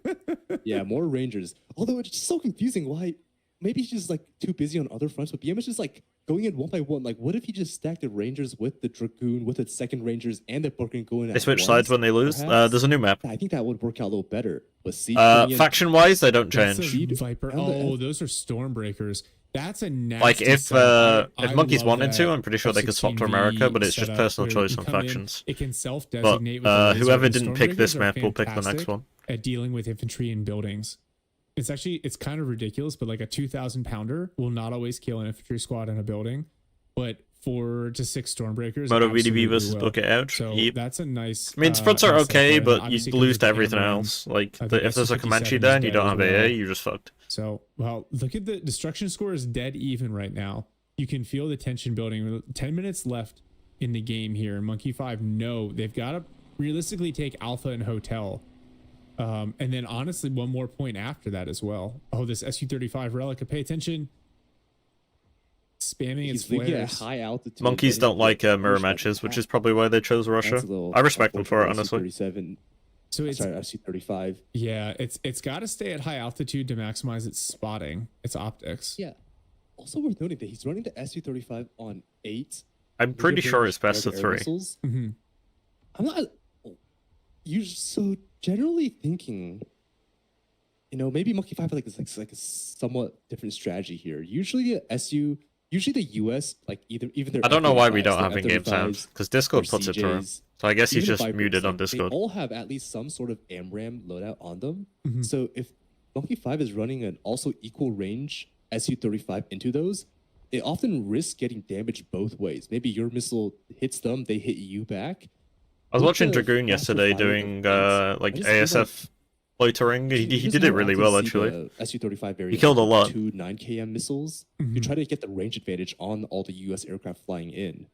in. Yeah, more Rangers. Although it's just so confusing. Why? Maybe he's just like too busy on other fronts. But BM is just like going in one by one. Like, what if he just stacked the Rangers with the Dragoon, with the second Rangers, and the Booker going? They at switch once, sides when they lose. perhaps? There's a new map. I think that would work out a little better. But see, bringing in- Faction-wise, they don't That's change. a Viper. And the Oh, F- those are Stormbreakers. That's a nasty Like if setup. I monkeys love wanted to, that I'm pretty sure they could swap to F-16V America, but it's just setup personal where choice you on come in, factions. It can But self-designate with a laser, whoever and didn't pick this Stormbreakers are map will pick the next fantastic one. at dealing with infantry in buildings. It's kind of ridiculous, but like a 2,000 pounder will not always kill an infantry squad in a building, but 4 to 6 Stormbreakers. Moto absolutely VDV versus will. Book It Out. So Yep. that's a nice. I mean, spreads are nice setup okay, there. And but obviously you comes lose with to the everything Cameron. else. Like, I think if there's a SU-57 Comanche is there and you dead don't as have well. AA, you're just fucked. So, well, look at the destruction score is dead even right now. You can feel the tension building. 10 minutes left in the game here. And Monkey 5, no, they've got to realistically take Alpha and Hotel. And then honestly, one more point after that as well. Oh, this SU-35 Relica, pay attention. spamming its He's leaving at flares. high altitude. Monkeys letting don't the like mirror push back matches, which attack. is probably why they chose Russia. That's a little I respect them for it, unfortunate. honestly. SU-37. So it's Sorry, SU-35. yeah, it's got to stay at high altitude to maximize its spotting, its optics. Yeah. Also worth noting that he's running the SU-35 on 8. I'm pretty sure it's best of air 3. missiles. Mhm. I'm not. You so generally thinking, maybe Monkey 5 like is like a somewhat different strategy here. Usually the US like even their I don't know why we F-35s, don't their have in-game sound, F-35s, because Discord their puts it through. CJs, So I guess he's even the just Vipers, muted on like, Discord. They all have at least some sort of AMRAM loadout on them. Mhm. So if Monkey 5 is running an also equal range SU-35 into those, it often risks getting damaged both ways. Maybe your missile hits them, they hit you back. I was With watching the Dragoon faster yesterday fire doing defense, like I just feel ASF loitering. He just did it more really often well, see actually. the SU-35 variant killed a with lot. 2 9km missiles to Mhm. try to get the range advantage on all the US aircraft flying in.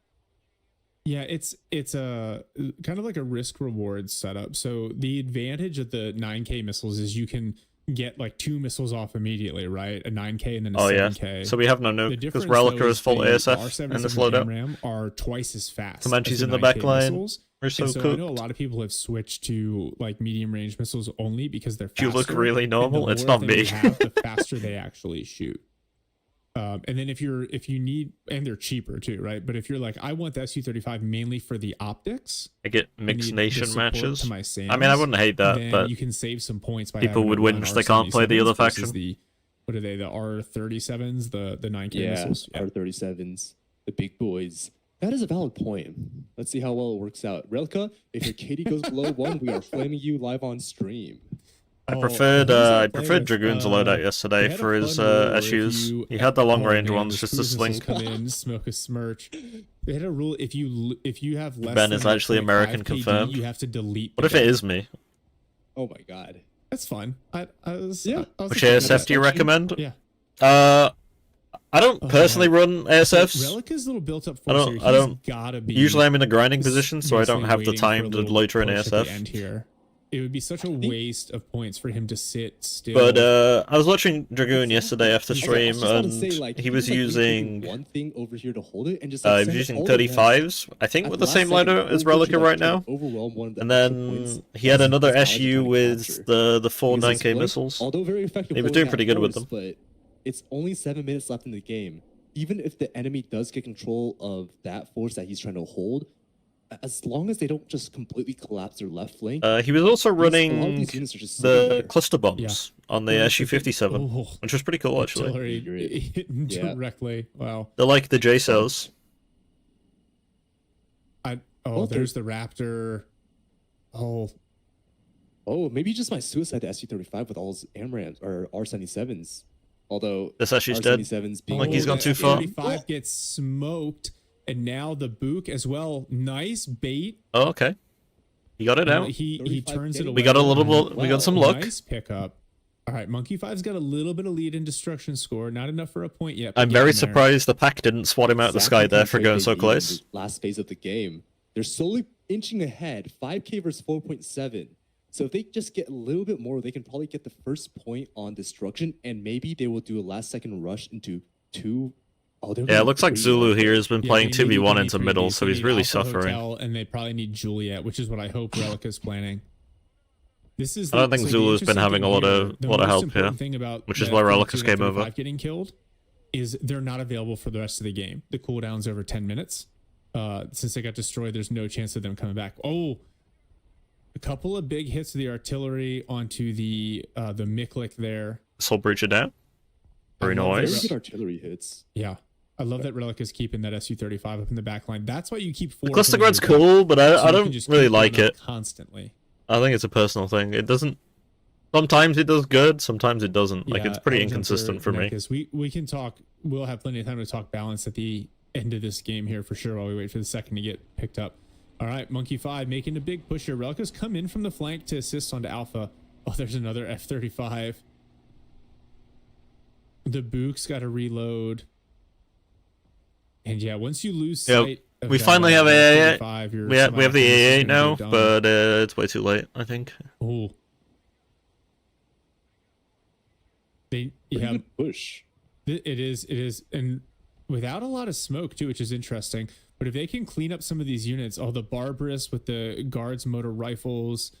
Yeah, it's a kind of like a risk reward setup. So the advantage of the 9K missiles is you can get like 2 missiles off immediately, right? A 9K and then a Oh yeah. 7K. So we have no the nuke, because difference Relica though is full the ASF R77 and this loadout. AMRAM are twice as fast. Comanches as the in the 9K back line. missiles. We're so And so I cooked. know a lot of people have switched to like medium range missiles only because they're Do you faster. look really and the normal? It's more not of them me. you have, the faster they actually shoot. And then if you need, and they're cheaper too, right? But if you're like, I want the SU-35 mainly for the optics, I get I mixed need the nation support matches. to my I mean, I SAMs, wouldn't hate that, then but you can save some points by people having would to win run if they can't play the other R77s versus faction. The, what are they? The R37s, the 9K Yeah, missiles. Yeah. R-37s, the big boys. That is a valid point. Let's see how well it works out. Relka, if your KD goes below 1, we are flaming you live on stream. I Oh, preferred who does that I play preferred with? Dragoon's They loadout yesterday had a for his fun rule where if SUs. you- He had the long range man, ones the just to cruise missiles sling. come in, smoke a smirch. They had a rule if you have less Ben than is actually 0.5 American KD, confirmed. you have to delete. What the if it gun. is me? Oh my god. That's fun. I was Yeah. I was Which okay with ASF that. do you recommend? Yeah. I don't personally run ASFs. Relica's little built-up I force don't- here. I don't- He's gotta be. Usually I'm in a grinding s- position, so I don't basically have the waiting for a time to little loiter in push at the ASF. end here. It would be such a waste of points for him to sit still. But I was watching Dragoon yesterday after Okay, I stream, just wanna and say, like, he was can you, like, using rotate one thing over here to hold it and just he like, was send it using all at once. 35s, I think, At with the last same second, loader as over to, Relica like, right try to now. overwhelm one of the And extra then points. he had That's another how they're SU trying to with capture. the full Because this 9K play, missiles. Although very effective, He was holding doing that pretty good with force, them. But it's only 7 minutes left in the game. Even if the enemy does get control of that force that he's trying to hold, as long as they don't just completely collapse their left flank, He was also a lot of running these units are just sitting the there. cluster bombs on the Well, SU-57, oh, which was pretty cool, actually. artillery Accurate. hitting Yeah. directly. Wow. They're like the J-cells. Oh, There's the Raptor. Oh, Oh, maybe just my suicide to SU-35 with all his AMRAMs or R-77s. Although This SU's dead. R-77s being Like he's gone the too far. F-35 gets smoked, and now the Book as well. Nice bait. Oh, okay. He got it out. He 35 turns it getting- away. We got a little and- bit. We got some luck. Nice pickup. All right, Monkey Five's got a little bit of lead in destruction score. Not enough for a point yet. but I'm very getting there. surprised the pack didn't swat him out the exactly sky there the for trade going they so beat in close. the last phase of the game. They're slowly inching ahead, 5K versus 4.7. So if they just get a little bit more, they can probably get the first point on destruction, and maybe they will do a last-second rush into 2. Oh, they're Yeah, it going looks like 3. Zulu here has been Yeah, playing they need 2v1 to into be middle, previous. so They he's need really Alpha suffering. Hotel, and they probably need Juliet, which is what I hope Relica's planning. This is. I don't think the Zulu's been interesting having a thing lot of- here, the lot of most help important here, thing about which is the why F-32 Relica's and game over. F-35 getting killed is they're not available for the rest of the game. The cooldown's over 10 minutes. Since they got destroyed, there's no chance of them coming back. Oh, a couple of big hits of the artillery onto the Miklik there. This whole breach it down. Very I love Very nice. good artillery hits. Yeah. I love that Relic is keeping that SU-35 up in the back line. That's why you keep four. The cluster coming grad's to your cool, but so I you can don't just really keep like going up it. constantly. I think it's a personal thing. It doesn't. Sometimes it does good, sometimes it doesn't. Like, it's pretty inconsistent for me. We can talk. We'll have plenty of time to talk balance at the end of this game here for sure while we wait for the second to get picked up. All right, Monkey 5 making a big push here. Relica's come in from the flank to assist onto Alpha. Oh, there's another F-35. The Book's got to reload. And yeah, once you lose Yeah, sight of we that, finally have AA. F-35, you're We have the somehow thinking this is AA gonna now, go down. but it's way too late, I think. Oh. They Pretty yeah, good push. it is, and without a lot of smoke too, which is interesting. But if they can clean up some of these units, the Barbarous with the Guards motor rifles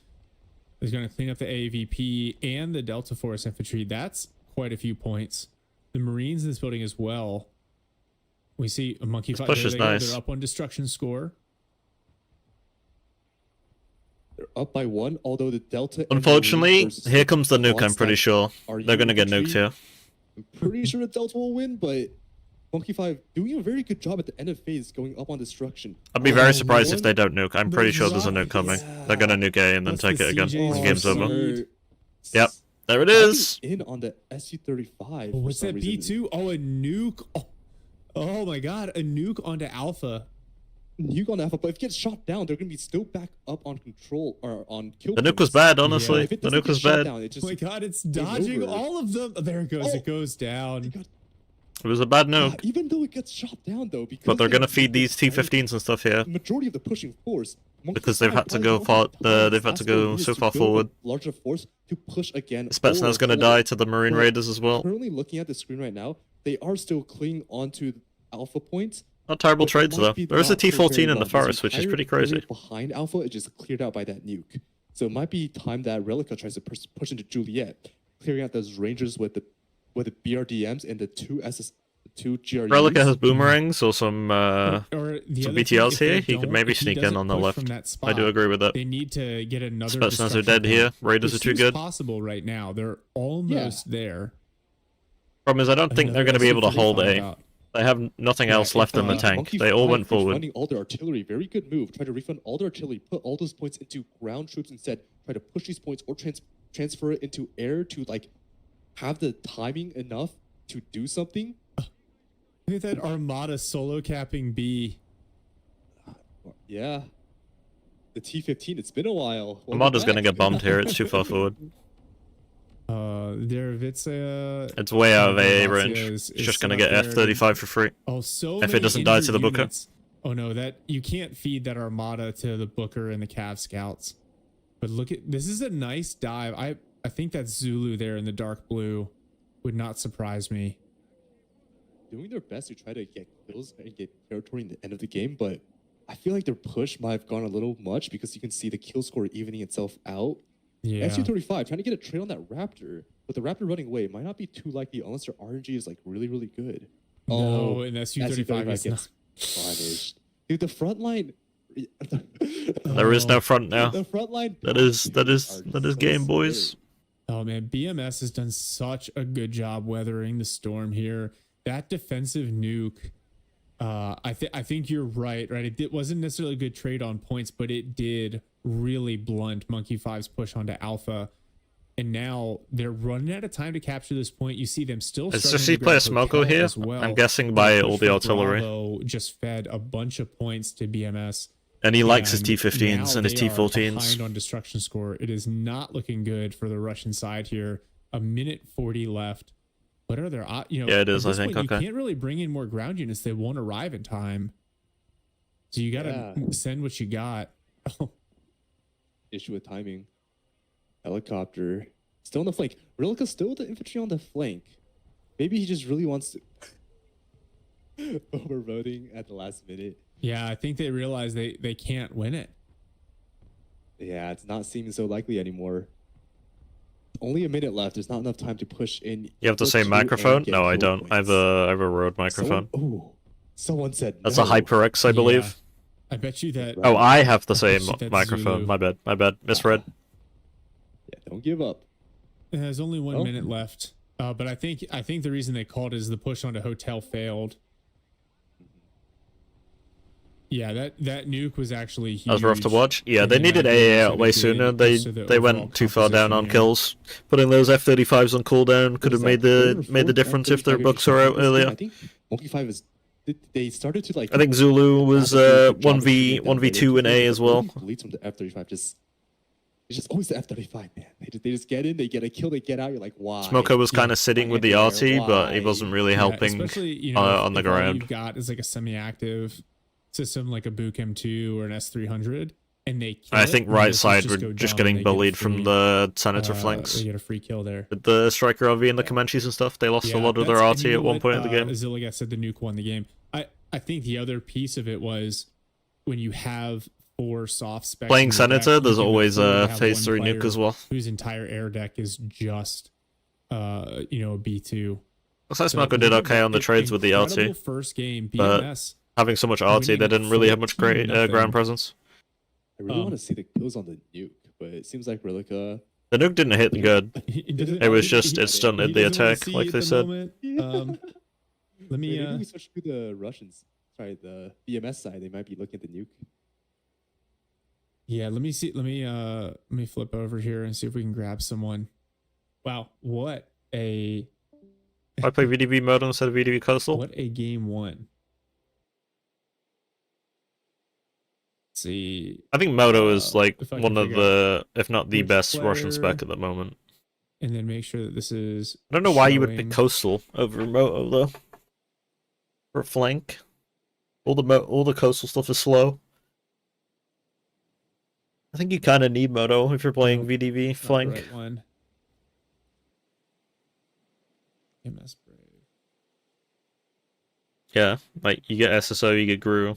is going to clean up the AVP and the Delta Force infantry. That's quite a few points. The Marines in this building as well. We see a Monkey Fight. push is nice. They're up on destruction score. They're up by 1, although the Delta. and Unfortunately, Marines versus here comes the nuke. I'm Onslaught pretty sure are they're gonna get infantry. nuked here. I'm pretty sure the Delta will win, but Monkey 5 doing a very good job at the end of phase, going up on destruction. I'd be very Oh, surprised if one- they don't nuke. I'm pretty sure there's a nuke zombies. coming. Yeah. They're gonna nuke A and then What's take the it again. CJs The for game's over. speed? Yep, there it Might be is. In on the SU-35. for What's some that reason. B2? Oh, a nuke. Oh my god, a nuke onto Alpha. Nuke on Alpha, but if it gets shot down, they're gonna be still back up on control or on kill. The nuke was points. bad, Yeah, honestly. If it The doesn't nuke get was shot bad. down, it Oh just my god, it's dodging over. all of them. There it goes. Oh. It goes down. God, It was a bad nuke. even though it gets shot down though, because But they're they gonna have feed these right, T-15s and stuff here. majority of the pushing force Monkey Because they've Five had to probably go don't far. have plans They've had to last 4 go years so to far build a forward. larger force to push again. Spetsnaz or gonna hold. die to the Marine But Raiders as well. Currently looking at the screen right now, they are still clinging onto Alpha points. Not terrible but it trades might though. be There is a not for T-14 very in the long. This forest, which is entire pretty area crazy. Behind Alpha, it just cleared out by that nuke. So it might be time that Relica tries to push into Juliet, clearing out those Rangers with the BRDMs and the two GRUs. Relica has boomerangs or some Or the some other thing, BTLs if they here. He could don't- maybe if sneak in doesn't on the push left. from that I spot, do agree with that. They need to get another. Spetsnaz are destruction dead point. here. Raiders are too Pursuit's good. possible right now. They're almost there. Problem is, I don't think they're Another going to be able to hold SU-35 A. out. They have nothing Yeah, else left in the if, tank. Monkey They all Five went forward. refunding all their artillery, very good move. Try to refund all their artillery, put all those points into ground troops instead. Try to push these points or transfer it into air to like have the timing enough to do something. Look at that Armada solo capping B. Yeah, the T-15. It's been a while. Welcome Armada's going to back. get bombed here. It's too far forward. Derevitsa. It's way out of AA Derevitsa range. is It's just still going to get out there. F-35 for free. Oh, so If it many doesn't die to injured the Booker. units. Oh no, that you can't feed that Armada to the Booker and the Cav Scouts. But look at this is a nice dive. I think that Zulu there in the dark blue would not surprise me. Doing their best to try to get kills and get territory in the end of the game, but I feel like their push might have gone a little much because you can see the kill score evening itself out. Yeah. SU-35 trying to get a trade on that Raptor, but the Raptor running away might not be too likely unless their RNG is like really, really good. No, and SU-35 is gets punished. Dude, the front line. There is no front now. The front line. That is are game, so boys. scary. Oh man, BMS has done such a good job weathering the storm here. That defensive nuke, I think you're right. It wasn't necessarily a good trade on points, but it did really blunt Monkey 5's push onto Alpha. And now they're running out of time to capture this point. You see them still. Does starting Sissy to play a grab Smoko Hotel here? as well. I'm guessing by all the Push for artillery. Bravo just fed a bunch of points to BMS. And he likes his And T-15s now and his they are T-14s. behind on destruction score. It is not looking good for the Russian side here. A minute 40 left. What are their Yeah, it is, at this I think, point, okay. You can't really bring in more ground units. They won't arrive in time. So you gotta send what you got. Oh, Issue with timing. Helicopter still on the flank. Relica still with the infantry on the flank. Maybe he just really wants to. Overvoting at the last minute. yeah, I think they realize they can't win it. Yeah, it's not seeming so likely anymore. Only a minute left. There's not enough time to push in. You have the push same through microphone? and get No, I kill don't. I have points. a Rode microphone. Someone said That's no. a HyperX, I believe. Yeah. I bet you that. Oh, I have the same That's microphone. Zulu. My bad. Misread. Yeah, don't give up. There's only 1 Oh. minute left. But I think the reason they called it is the push onto Hotel failed. Yeah, that nuke was actually huge. That was rough to watch. Yeah, And they the needed amount of AA damage out that way it did sooner. just to the They overall went too far down on composition kills. Putting those F-35s on cooldown could have made the difference if their books were out earlier. I think Monkey 5 is. They started to like. I think Zulu was 1v2 in A as well. Leads from the F-35 just. It's just always the F-35, man. They just get in, they get a kill, they get out. You're like, why? Smoko was kind of sitting with the RT, but he Why? wasn't really Yeah, helping especially, on the if all ground. you've got is like a semi-active system like a Buchem 2 or an S300. and they kill I it, think then right this is side were go just dumb and getting they get a bullied from free, the Senator flanks. They get a free kill there. With the Striker RV and the Comanches and stuff, they lost a lot of their that's- and RT you know at one what? point in the game. Zilligat said the nuke won the game. I think the other piece of it was when you have 4 soft specs. Playing in your Senator, deck, there's you can always afford to a have phase one 3 nuke player as well. whose entire air deck is just, a B2. Looks like So Smoko it did was okay on the trades with the incredible RT. first game, but BMS. Having so much RT, they winning didn't really have much great 14-0. ground presence. I really want to see the kills on the nuke, but it seems like Relica. The nuke didn't hit good. It was just, it stunted the attack, like they said. Let me. Maybe we switch to the Russians. Sorry, the BMS side. They might be looking at the nuke. Yeah, let me see. Let me flip over here and see if we can grab someone. Wow, what a I play VDV mode instead of VDV Coastal. what a game one. Let's see. I think Moto is like if I can one of figure the, if not the which best Russian player- spec at the moment. And then make sure that this is. I don't know why you would showing- pick Coastal over Moto though. For flank, all the Coastal stuff is slow. I think you kind of need Moto if you're playing Nope, VDV Not the flank. right one. MS Brave. Yeah, like you get SSO, you get Gru.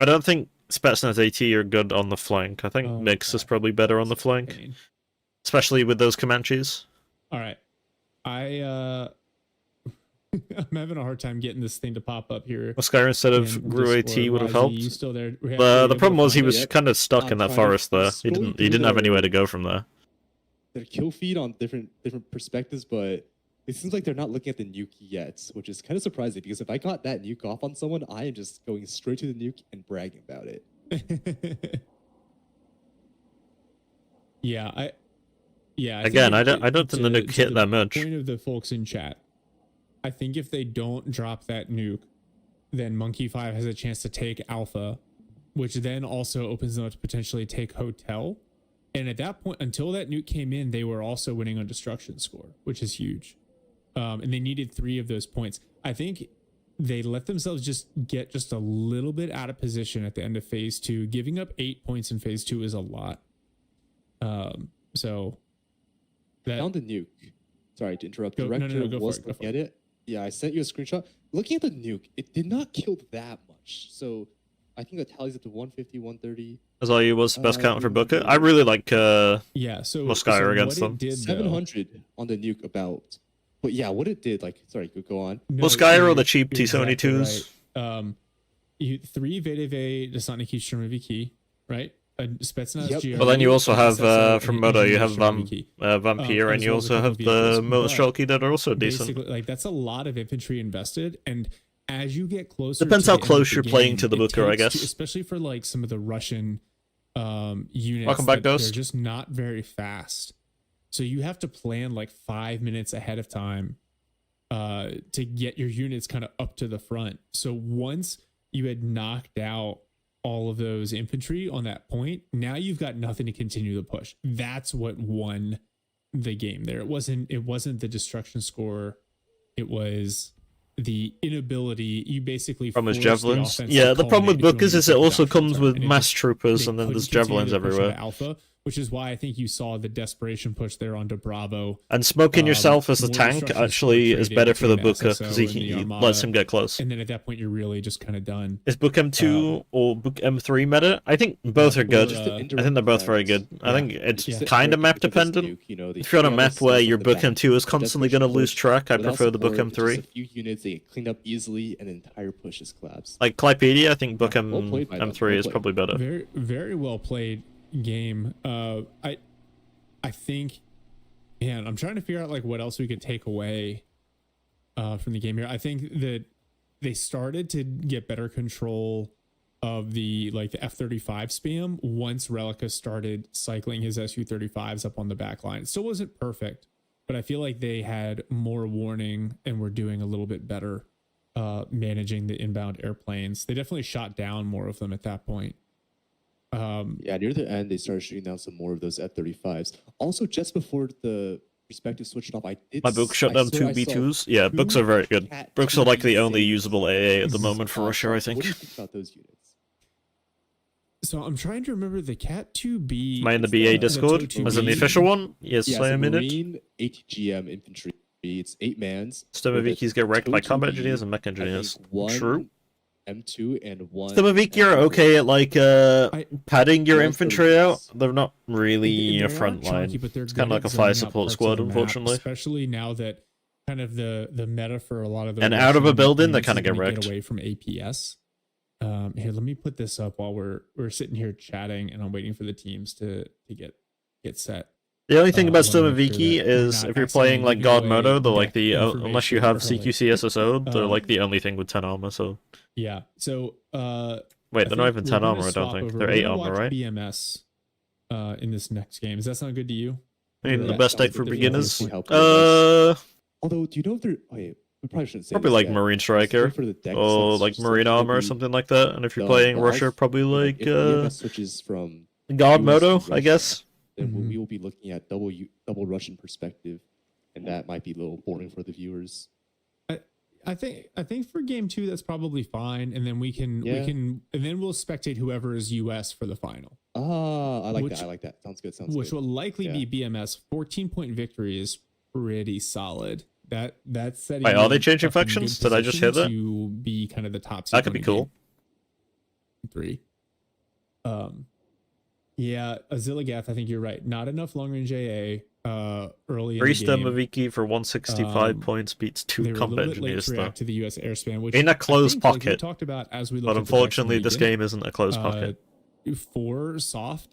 I don't think Spetsnaz AT are good on the flank. I think Oh, Mix is God. probably better on the flank, Pain. especially with those Comanches. All right. I'm having a hard time getting this thing to pop up here. Oscar instead of in Gru AT Discord. would have YZ, helped. You still there? We have- The able problem to was he find was it? Yep. kind of stuck in I'm that trying forest to there. He scroll didn't through have their- anywhere to go from there. Their kill feed on different perspectives, but it seems like they're not looking at the nuke yet, which is kind of surprising because if I got that nuke off on someone, I am just going straight to the nuke and bragging about it. yeah, I Again, think I don't think the nuke to hit that much. Point of the folks in chat, I think if they don't drop that nuke, then Monkey 5 has a chance to take Alpha, which then also opens them up to potentially take Hotel. And at that point, until that nuke came in, they were also winning on destruction score, which is huge. And they needed 3 of those points. I think they let themselves just get just a little bit out of position at the end of phase 2. Giving up 8 points in phase 2 is a lot. So that Found the nuke. Sorry to interrupt. Go- no, no, Director go for was it, go for looking at it. Yeah, I sent you a screenshot. Looking at the nuke, it did not kill that much. So I think that tallies up to 150, 130. Azayu was the best counter for Booker. I really like yeah. So Mosquire against what them. it did, though- 700 on the nuke about. But yeah, what it did, like, sorry, go on. No, Mosquire or you're- the cheap you're exactly T-72s. right. You 3 VDV Desantniki Shermoviki, right? A Spetsnaz Yep. GR. But then you also have SSO, from and Moto, you Engineer have Shermoviki. Vampire, as and you well as a also couple have the vehicles, Motor but Shulky that are also decent. Basically, like that's a lot of infantry invested, and as you get closer, Depends to how the end close of the you're playing game, to the it Booker, I takes guess. especially for like some of the Russian units. Welcome back, that Ghost. They're just not very fast, so you have to plan like 5 minutes ahead of time to get your units kind of up to the front. So once you had knocked out all of those infantry on that point, now you've got nothing to continue the push. That's what won the game there. It wasn't the destruction score. It was the inability. You basically From his forced the javelins. offense to Yeah, the problem with culminate Bookers into is it a also reduction comes zone, with and it mass just- troopers they and then couldn't there's continue javelins to push into everywhere. Alpha, which is why I think you saw the desperation push there onto Bravo. And smoking yourself as a more tank destruction actually score is traded better for the between Booker SSO because and he the lets Armada. him get close. And then at that point, you're really just kind of done. Is Book M2 or Book M3 meta? I think both are good. Just I think they're both very good. I think it's Yeah. kind of map dependent. If you're on a map where your Book M2 is constantly going to lose track, I prefer the Book M3. A few units, they get cleaned up easily, and the entire push is collapsed. Like Clypedia, I think Book Well played by them, M3 well is played. probably better. Very, very well played game. I think, man, I'm trying to figure out like what else we could take away from the game here. I think that they started to get better control of the F-35 spam once Relica started cycling his Su-35s up on the back line. It still wasn't perfect, but I feel like they had more warning and were doing a little bit better managing the inbound airplanes. They definitely shot down more of them at that point. Yeah, near the end, they started shooting down some more of those F-35s. Also, just before the respective switched off, I did. My Book shut down two B2s. Yeah, Books are very good. Books are like the only usable AA at the moment for Russia, I What do think. you think about those units? So I'm trying to remember the Cat 2B. Am I in the It's BA the Discord? Totu As in the B. official one? Yes, Yeah, I it's am a in it. Marine ATGM infantry. It's 8 mans. with a Stomovic's get wrecked by Totu combat B, engineers and mech I engineers. think one True. M2 and one. Stomovic, you're M4. okay at like padding your Yeah, infantry out. Stomovic's- They're not really They a are front line. chunky, but they're It's good kind of like at a fire zoning out support parts of squad, the map, unfortunately. especially now that kind of the meta for a lot of the And out of a Russian building, they units kinda is get gonna wrecked. away from APS. Here, let me put this up while we're sitting here chatting, and I'm waiting for the teams to get set. The only thing about I wanna make sure Stomoviki that we're is not if you're accidentally playing like giving God away Moto, they're like deck the unless you information have early. CQC SSO, they're like Um, the only thing with 10 armor. So Yeah. So wait, I they're not think even we're 10 gonna armor. I don't swap think over. they're We're 8 gonna armor, watch right? BMS in this next game. Does that sound good to you? I mean, Or the that best sounds deck for good to you? beginners. See how BMS Uh, Although, do you know if they're? Wait, we probably shouldn't say. probably this like yet. Marine Just Striker wait for the deck or sets, like just Marine it'll armor or be something like that. And if you're the playing live, Russia, probably and, like if BMS switches from God US Moto, to I guess. then Mhm. we will be looking at double Russian perspective, and that might be a little boring for the viewers. I think for game 2 that's probably fine, and then we can Yeah. and then we'll spectate whoever is US for the final, Ah, I like Which- that. I like that. Sounds good. Sounds which good. will likely Yeah. be BMS. 14-point victory is pretty solid. That's setting. Wait, are they you changing up in good factions? Did I just hear position that? To be kind of the top. That seed could be winning cool. game 3. Yeah, Aziligath, I think you're right. Not enough long range AA. Early in Three the game. Stomoviki for 165 Um, points beats 2 They were a combat little bit late engineers to though. react to the U.S. airspan, which In a I closed think, like we pocket. talked about as we looked But at the decks in unfortunately, the this beginning. game isn't a closed pocket. 4 soft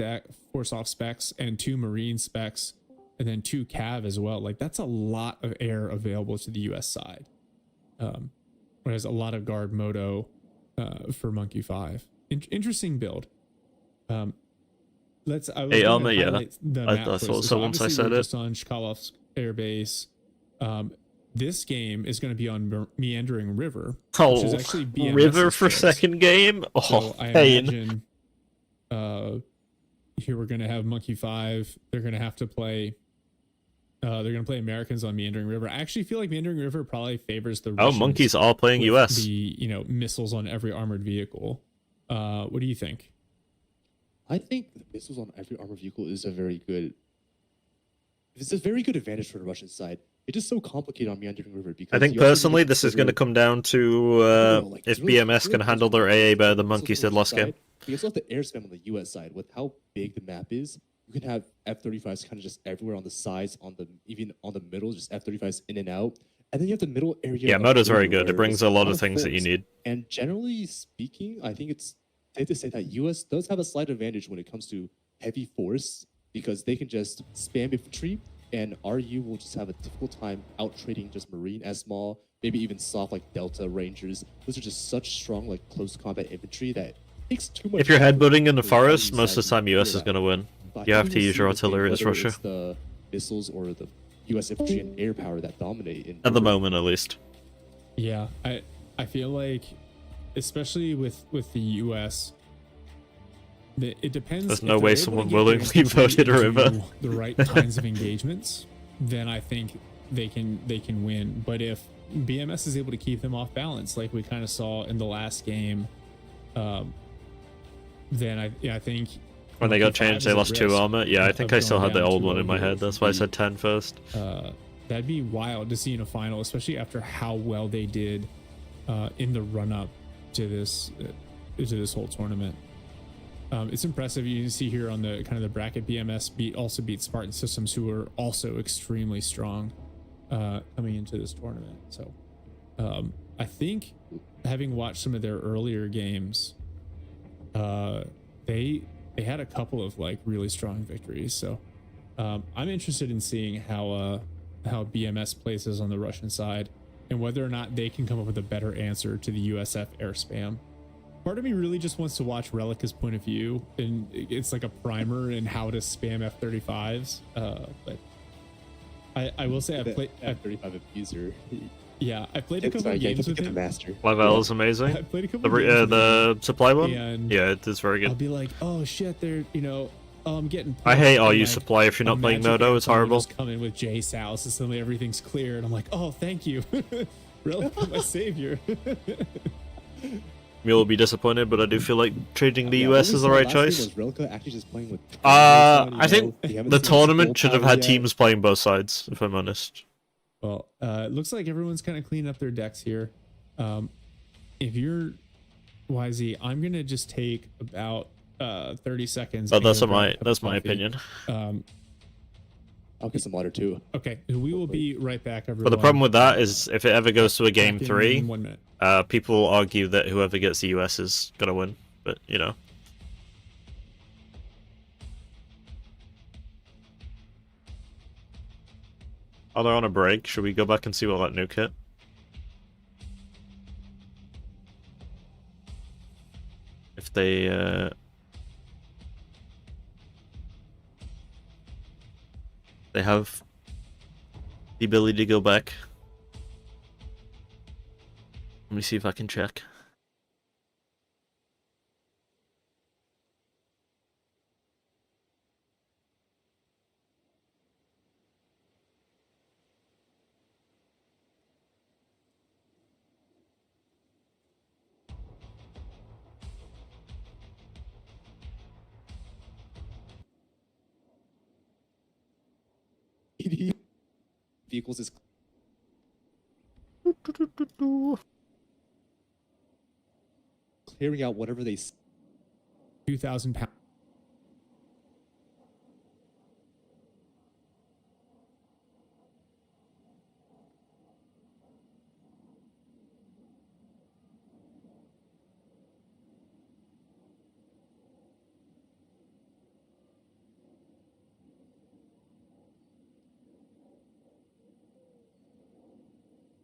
specs and 2 marine specs, and then 2 cav as well. Like that's a lot of air available to the US side. Whereas a lot of guard moto for Monkey 5. Interesting build. I was Hey, gonna Elma, yeah. highlight the I map thought choices. so once I Obviously, said we're it. just on Chkalovsk Air Base. This game is going to be on Meandering River, which is Oh, actually BMS's River for choice. second game? Oh, So I pain. imagine here we're going to have Monkey 5. They're going to have to play. They're going to play Americans on Meandering River. I actually feel like Meandering River probably favors the Oh, Russians monkeys are playing with US. The missiles on every armored vehicle. What do you think? I think the missiles on every armored vehicle is a very good. It's a very good advantage for the Russian side. It's just so complicated on Meandering River because I think you also need to personally, this is going to consider- come down to I don't know, like, if it's really- BMS it's can really handle their frustrating AA better because than the monkeys missiles did on last the game. side, You also have the air spam on the US side. With how big the map is, you can have F-35s kind of just everywhere on the sides, even on the middle, just F-35s in and out. And then you have the middle area. Yeah, of Moto's very River good. It where brings there's a lot of things that you force. need. And generally speaking, I think it's safe to say that US does have a slight advantage when it comes to heavy force because they can just spam infantry, and RU will just have a difficult time out trading just Marine as small, maybe even soft like Delta Rangers. Those are just such strong like close combat infantry that takes too much. If you're effort headbutting in the for forest, RU most of side the time to US clear is that. going to win. But You I have think to we'll use see your with the game, artillery as whether Russia. it's the missiles or the US infantry and air power that dominate in At the River. moment, at least. Yeah, I feel like, especially with the US, it depends. There's if no they're way able to someone get their willingly infantry voted into River. the right kinds of engagements, then I think they can win. But if BMS is able to keep them off balance, like we kind of saw in the last game, then I think When they got Monkey 5 changed, they is at lost 2 risk armor. Yeah, I of think I still going had the down old 2-0 one in my here, head. which That's would why I be- said 10 first. that'd be wild to see in a final, especially after how well they did in the run up to this whole tournament. It's impressive. You can see here on the kind of the bracket, BMS beat Spartan Systems, who are also extremely strong coming into this tournament. So I think, having watched some of their earlier games, they had a couple of like really strong victories. So I'm interested in seeing how BMS places on the Russian side and whether or not they can come up with a better answer to the USF air spam. Part of me really just wants to watch Relica's point of view, and it's like a primer in how to spam F-35s. But I will say I've played. F-35 abuser. Yeah, I played a couple Sorry, of yeah, games get with the him. master. Laval is amazing. I played a couple The, of games with him, the supply one? and Yeah, it is very I'll good. be like, oh shit, they're I'm getting. I hate pumped," RU and, like, supply if you're a not playing magic Moto. It's airplane will horrible. just come in with J Souse and suddenly everything's clear, and I'm like, oh, thank you, Relica, my savior. You'll be disappointed, but I do feel like trading the Yeah, what US we is the saw right last game choice. Was Relica actually just playing with? I think We haven't the seen tournament skill should have powers had yet. teams playing both sides, if I'm honest. Well, it looks like everyone's kind of cleaning up their decks here. If you're YZ, I'm gonna just take about 30 seconds. But and that's go grab a my cup of that's my coffee. opinion. I'll get some water too. Okay, we will be right back, everyone. But the problem with that is if it ever goes to a game Back in 3, 1 minute. people will argue that whoever gets the US is gonna win. But you know. Oh, they're on a break. Should we go back and see what that nuke hit? If they have the ability to go back. Let me see if I can check. Vehicles is clearing out whatever they. 2,000 pounds.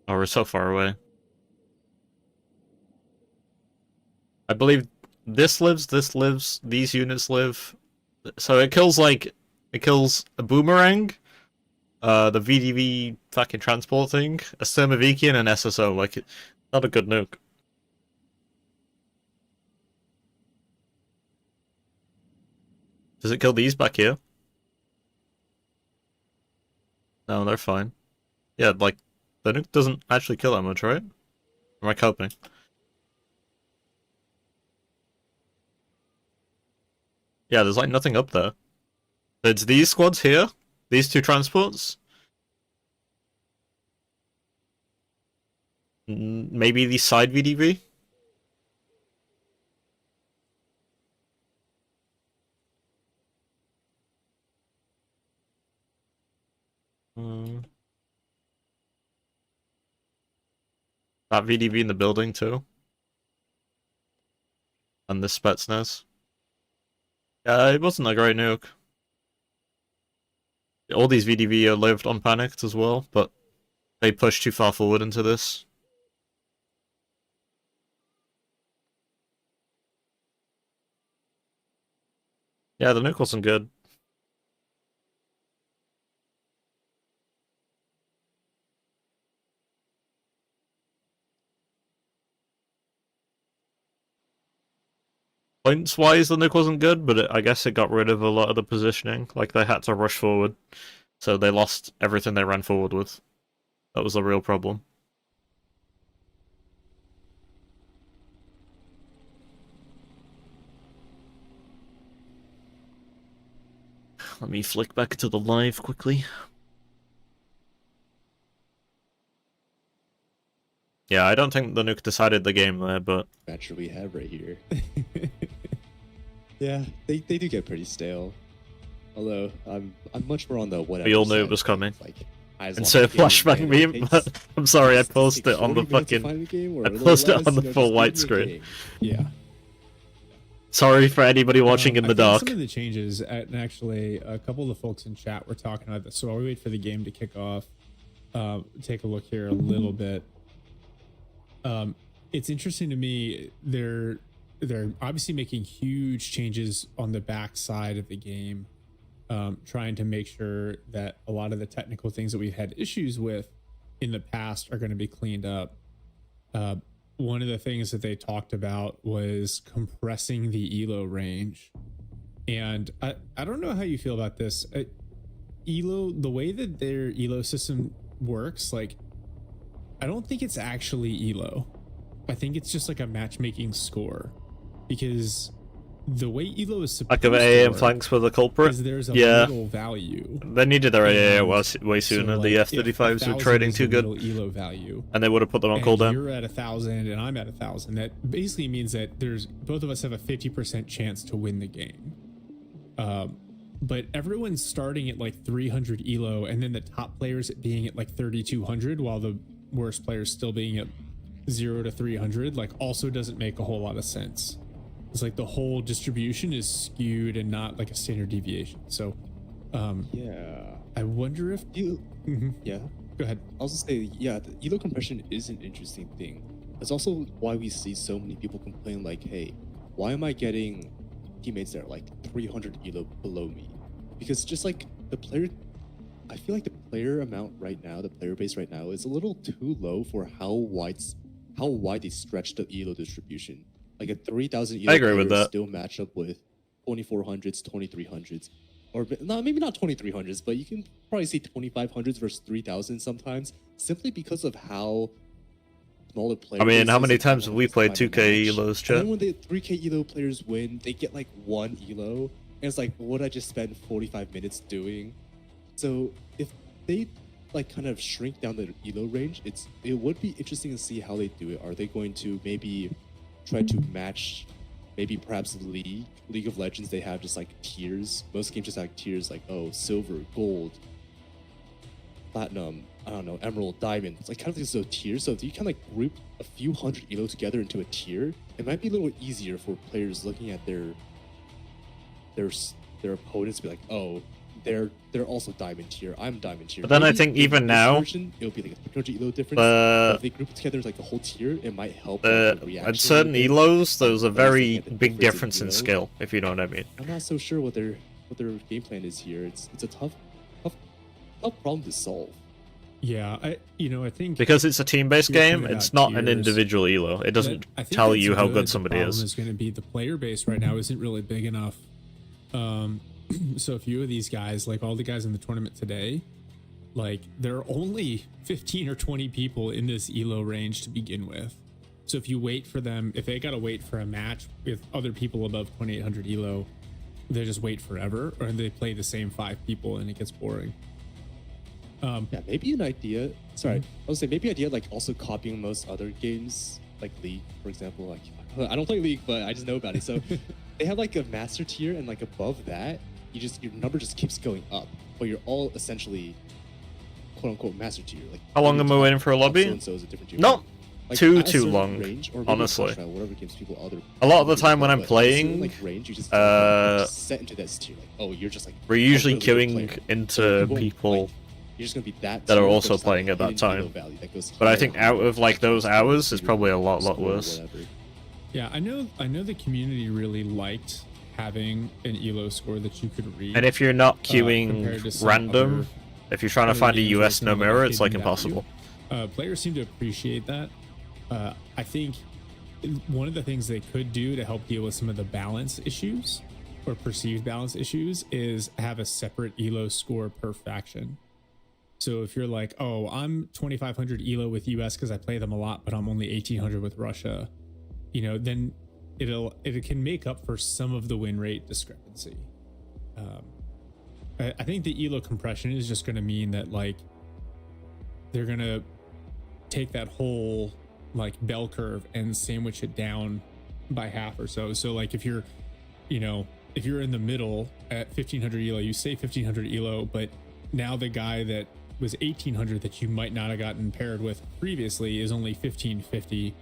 Oh, we're so far away. I believe this lives, these units live. So it kills a boomerang, the VDV fucking transport thing, a Sturmoviki, and an SSO. Like, not a good nuke. Does it kill these back here? No, they're fine. Yeah, like, the nuke doesn't actually kill that much, right? Or am I coping? Yeah, there's like nothing up there. It's these squads here, these two transports. Maybe the side VDV? That VDV in the building too. And this Spetsnaz. Yeah, it wasn't a great nuke. All these VDV lived unpanicked as well, but they pushed too far forward into this. Yeah, the nuke wasn't good. Points-wise, the nuke wasn't good, but I guess it got rid of a lot of the positioning. Like, they had to rush forward, so they lost everything they ran forward with. That was the real problem. Let me flick back to the live quickly. Yeah, I don't think the nuke decided the game there, but Match we have right here. Yeah, they do get pretty stale. Although I'm much more on the whatever. we all knew side it was of coming. things, Like, as long Insert as the game is flashbang ran, meme, it but takes- I'm sorry, I it takes posted it on the 40 minutes to fucking... find the game, or I a little posted it less, on the you know, full just give me a widescreen. game. Yeah. Sorry for anybody watching in I the think dark. Some of the changes, and actually, a couple of the folks in chat were talking about this. So while we wait for the game to kick off, take a look here a little bit. It's interesting to me. They're obviously making huge changes on the back side of the game, trying to make sure that a lot of the technical things that we've had issues with in the past are going to be cleaned up. One of the things that they talked about was compressing the ELO range. And I don't know how you feel about this. ELO, the way that their ELO system works, like, I don't think it's actually ELO. I think it's just like a matchmaking score, because the way Elo is supposed Lack of to AA and work flanks for the culprit. is there's a Yeah. middle value. They needed their AA And way so, sooner. like, The if F-35s were 1,000 trading is too the good, middle Elo value, and they would have put them on and cooldown. you're at 1,000 and I'm at 1,000. That basically means that there's both of us have a 50% chance to win the game. But everyone's starting at like 300 Elo, and then the top players being at like 3,200, while the worst players still being at 0 to 300. Like, also doesn't make a whole lot of sense. It's like the whole distribution is skewed and not like a standard deviation. So, Yeah. I wonder if You, Mhm. yeah. Go ahead. I'll just say, yeah, the elo compression is an interesting thing. That's also why we see so many people complain, like, hey, why am I getting teammates that are like 300 elo below me? Because just like the player, I feel like the player amount right now, the player base right now, is a little too low for how wide they stretch the elo distribution. Like a 3,000 elo I agree with player that. still match up with 2400s, 2300s. Or not, maybe not 2300s, but you can probably see 2500s versus 3000 sometimes, simply because of how small the player. I mean, base how is many and times how have we it's played fun to 2K match. Elos, And chat? then when the 3K elo players win, they get like 1 elo, and it's like, what did I just spend 45 minutes doing? So if they like kind of shrink down the elo range, it would be interesting to see how they do it. Are they going to maybe try to match? Maybe perhaps League of Legends, they have just like tiers. Most games just have tiers like, oh, silver, gold, platinum, I don't know, emerald, diamond. It's like kind of like those tiers. So if you kind of like group a few hundred elo together into a tier, it might be a little easier for players looking at their opponents to be like, oh, they're also diamond tier. I'm diamond tier. But then I Maybe think in even this now, version, it'll be like a 300 elo difference. But the if they group it together as like the whole tier, it might help. like, the reaction at a certain little bit. elos, there's a But I very think that the big difference difference in in skill, if you know what I mean. I'm not so sure what their game plan is here. It's a tough problem to solve. Yeah, I think Because it's a team-based You're game, talking it's about not an tiers. individual elo. It doesn't I think tell that's you how good. good somebody The problem is. going to be the player base right now isn't really big enough. So a few of these guys, like all the guys in the tournament today, like there are only 15 or 20 people in this elo range to begin with. So if you wait for them, if they got to wait for a match with other people above 2800 elo, they just wait forever, or they play the same 5 people and it gets boring. Yeah, maybe an idea. Sorry, I was saying maybe an idea like also copying most other games, like League, for example. Like I don't play League, but I just know about it. So they have like a master tier, and like above that, your number just keeps going up, but you're all essentially quote unquote master tier. Like How long am I waiting for a lobby? So is a different tier. Not Like, too at a certain long, range, or maybe honestly. Clash Royale, whatever games people other. A lot of the people time when play, I'm but at a certain, playing, like range, you just set into that tier. Like, oh, you're just like We're usually a really good queuing player. into So you won't, people like, you're just gonna be that that are tier, but also it's not playing at that hidden elo time. value that goes But I higher think and out higher of like those as hours, your it's probably a lot score or worse. whatever. Yeah, I know the community really liked having an elo score that you could read. And if you're not compared queuing to some random, other- if you're trying to other find a games where US it's no kind of mirror, like it's like hidden value. impossible. Players seem to appreciate that. I think one of the things they could do to help deal with some of the balance issues or perceived balance issues is have a separate elo score per faction. So if you're like, oh, I'm 2500 elo with US because I play them a lot, but I'm only 1800 with Russia, then it can make up for some of the win rate discrepancy. I think the elo compression is just going to mean that like they're going to take that whole like bell curve and sandwich it down by half or so. So like if you're in the middle at 1500 elo, you say 1500 elo, but now the guy that was 1800 that you might not have gotten paired with previously is only 1550,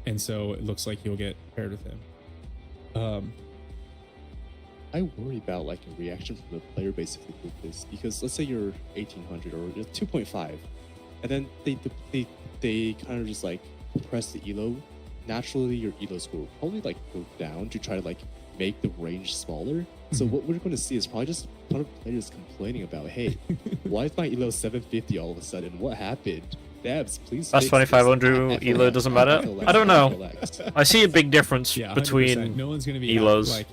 and so it looks like you'll get paired with him. I worry about like a reaction from the player base if they do this, because let's say you're 1800 or you're 2.5, and then they kind of just like press the elo. Naturally, your elo score will probably like go down to try to like make the range smaller. So what we're going to see is probably just a ton of players complaining about, hey, why is my elo 750 all of a sudden? What happened? Dabs, please. That's fix this. 2500 elo doesn't matter. I don't know. Relax. I see a big difference Yeah, 100%. between No one's going to be elos. like,